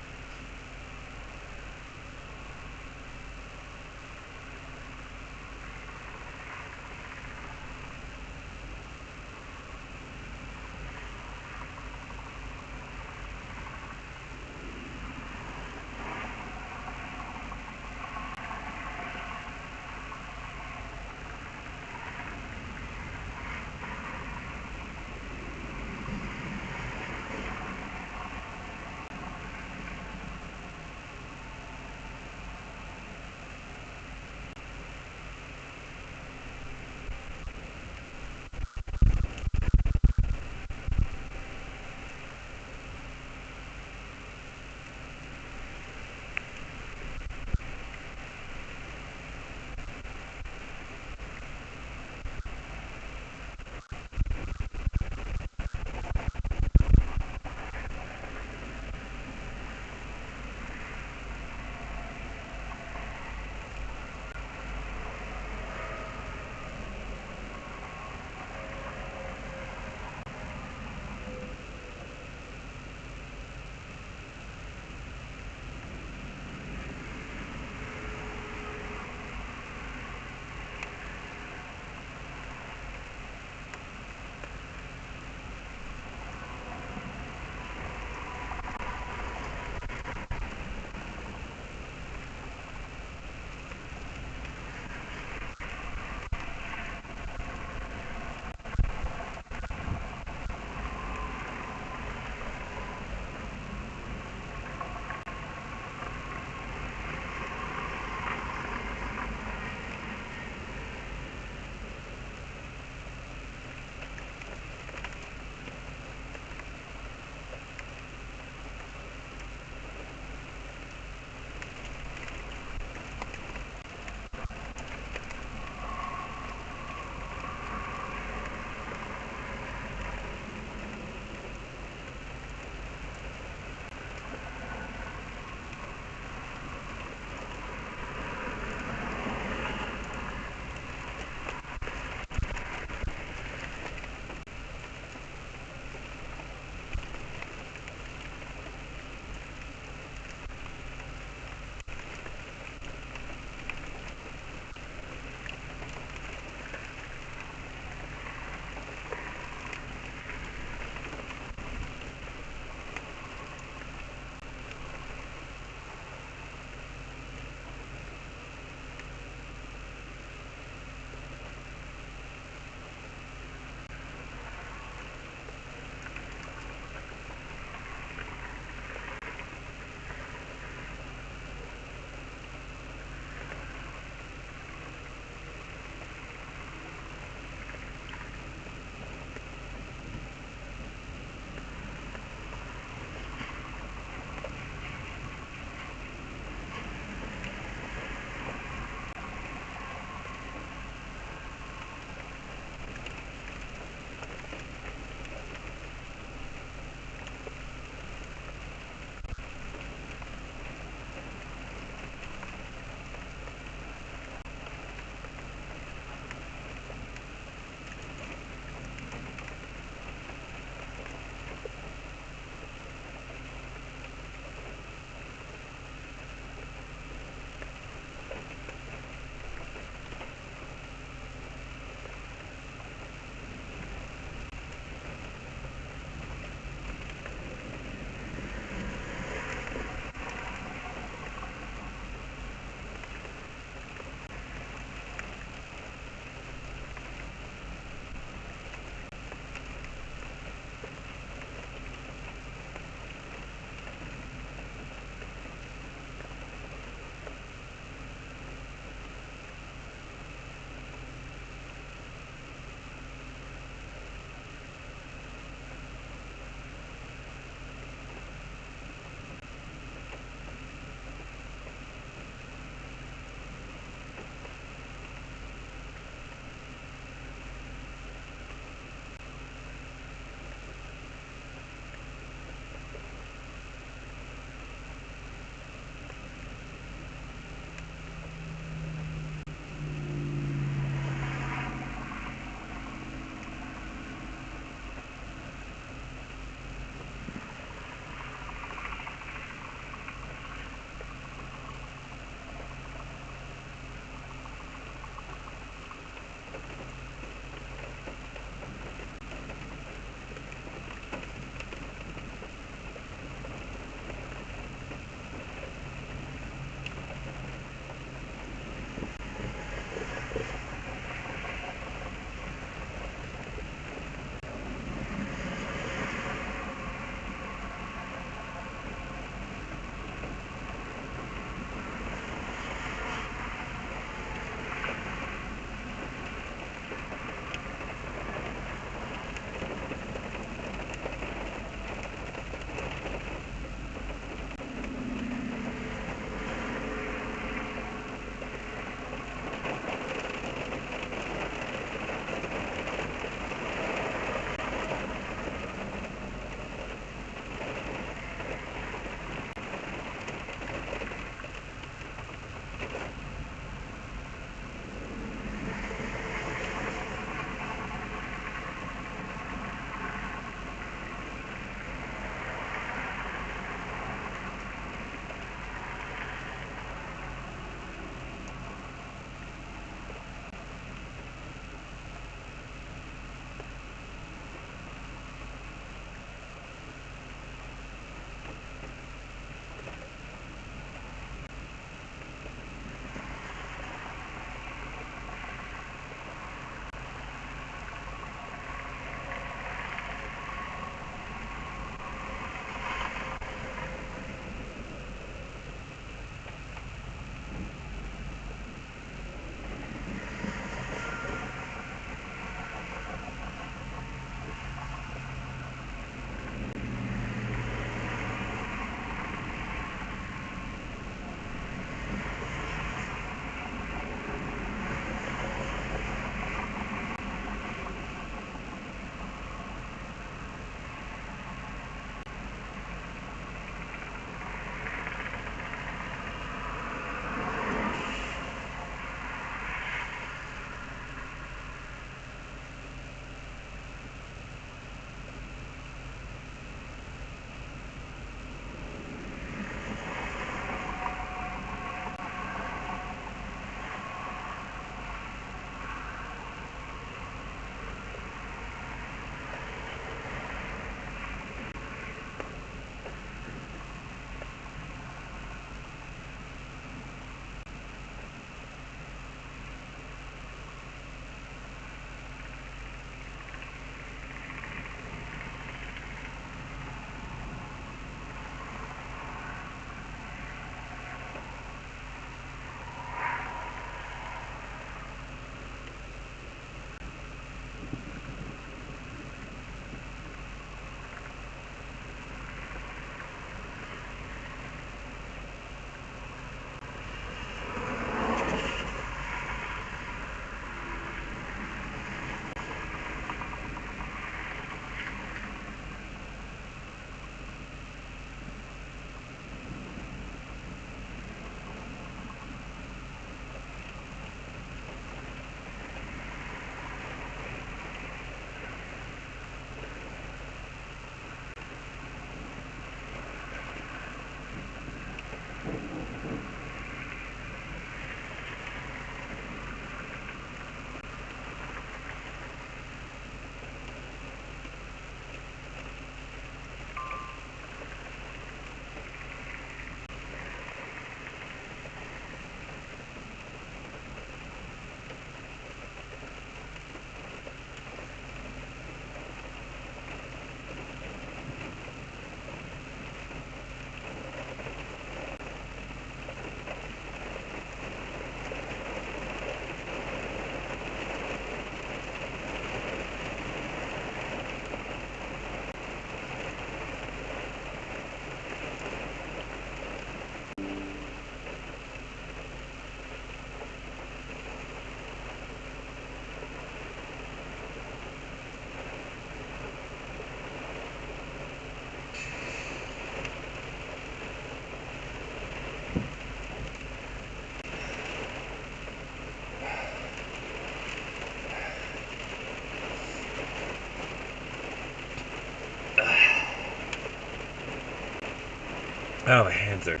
Oh, my hands are...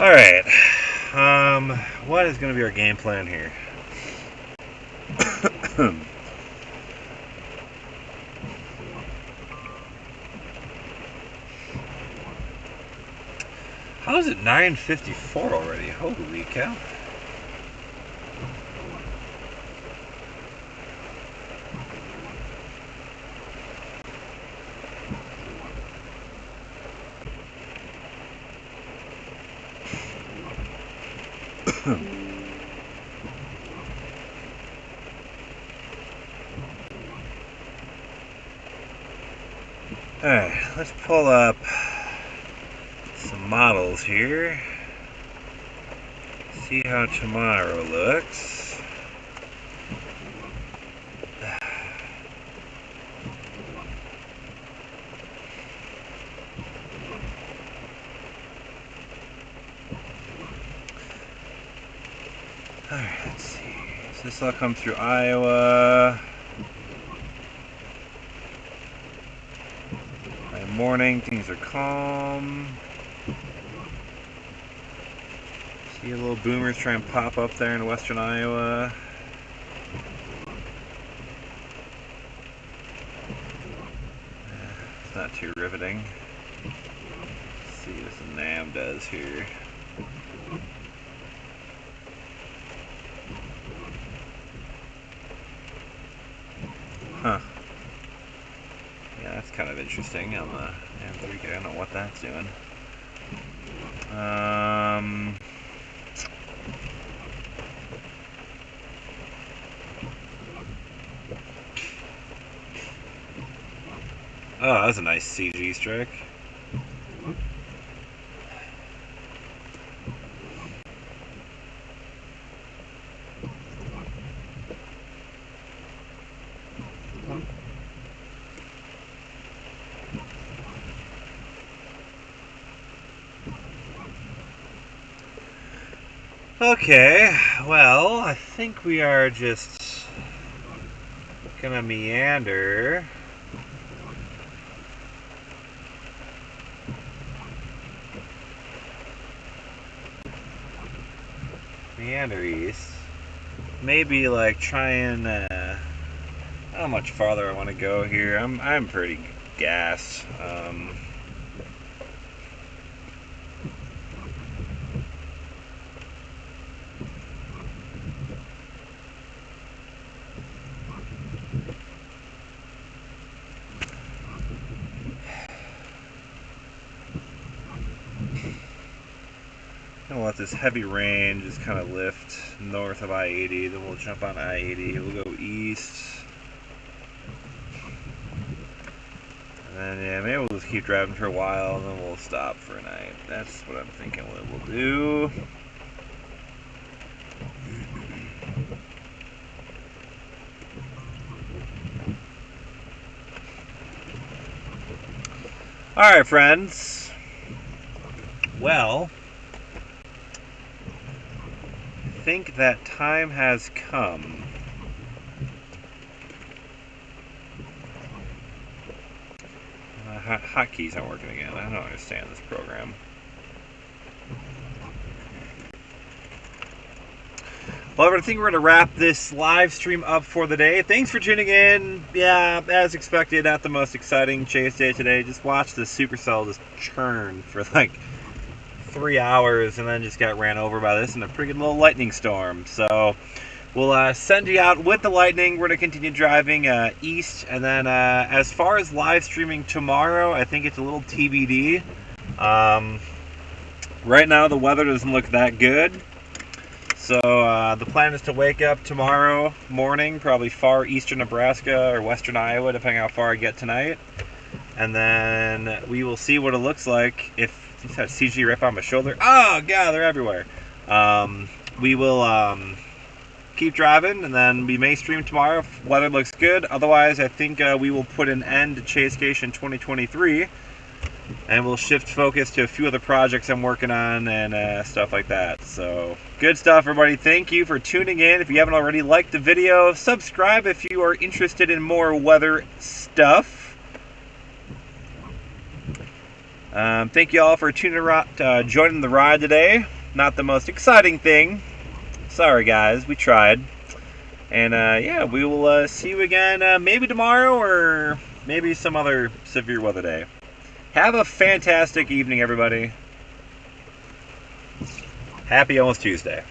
Alright. What is going to be our game plan here? How is it 9:54 already? Holy cow. Alright, let's pull up some models here. See how tomorrow looks. Alright, let's see. So this will come through Iowa. By morning, things are calm. See a little boomers try and pop up there in western Iowa. It's not too riveting. Let's see what the NAM does here. Huh. Yeah, that's kind of interesting on the M3K. I don't know what that's doing. Oh, that was a nice CG strike. Okay, well, I think we are just gonna meander. Meander east. Maybe like try and how much farther I want to go here. I'm pretty gassed. Gonna let this heavy rain just kind of lift north of I-80, then we'll jump on I-80, we'll go east, and then yeah, maybe we'll just keep driving for a while, and then we'll stop for a night. That's what I'm thinking we'll do. Alright, friends. Well, I think that time has come. Hotkeys aren't working again. I don't understand this program. Well, I think we're going to wrap this live stream up for the day. Thanks for tuning in. Yeah, as expected, not the most exciting chase day today. Just watched the supercell just churn for like 3 hours and then just got ran over by this in a pretty good little lightning storm. So we'll send you out with the lightning. We're going to continue driving east. And then as far as live streaming tomorrow, I think it's a little TBD. Right now, the weather doesn't look that good. So the plan is to wake up tomorrow morning, probably far eastern Nebraska or western Iowa, depending on how far I get tonight. And then we will see what it looks like. If just had CG right on my shoulder. Oh, God, they're everywhere. We will keep driving, and then we may stream tomorrow if weather looks good. Otherwise, I think we will put an end to Chase Station 2023. and we'll shift focus to a few other projects I'm working on and stuff like that. So good stuff, everybody. Thank you for tuning in. If you haven't already, like the video, subscribe if you are interested in more weather stuff. Thank you all for joining the ride today. Not the most exciting thing. Sorry guys, we tried. And yeah, we will see you again maybe tomorrow or maybe some other severe weather day. Have a fantastic evening, everybody. Happy almost Tuesday.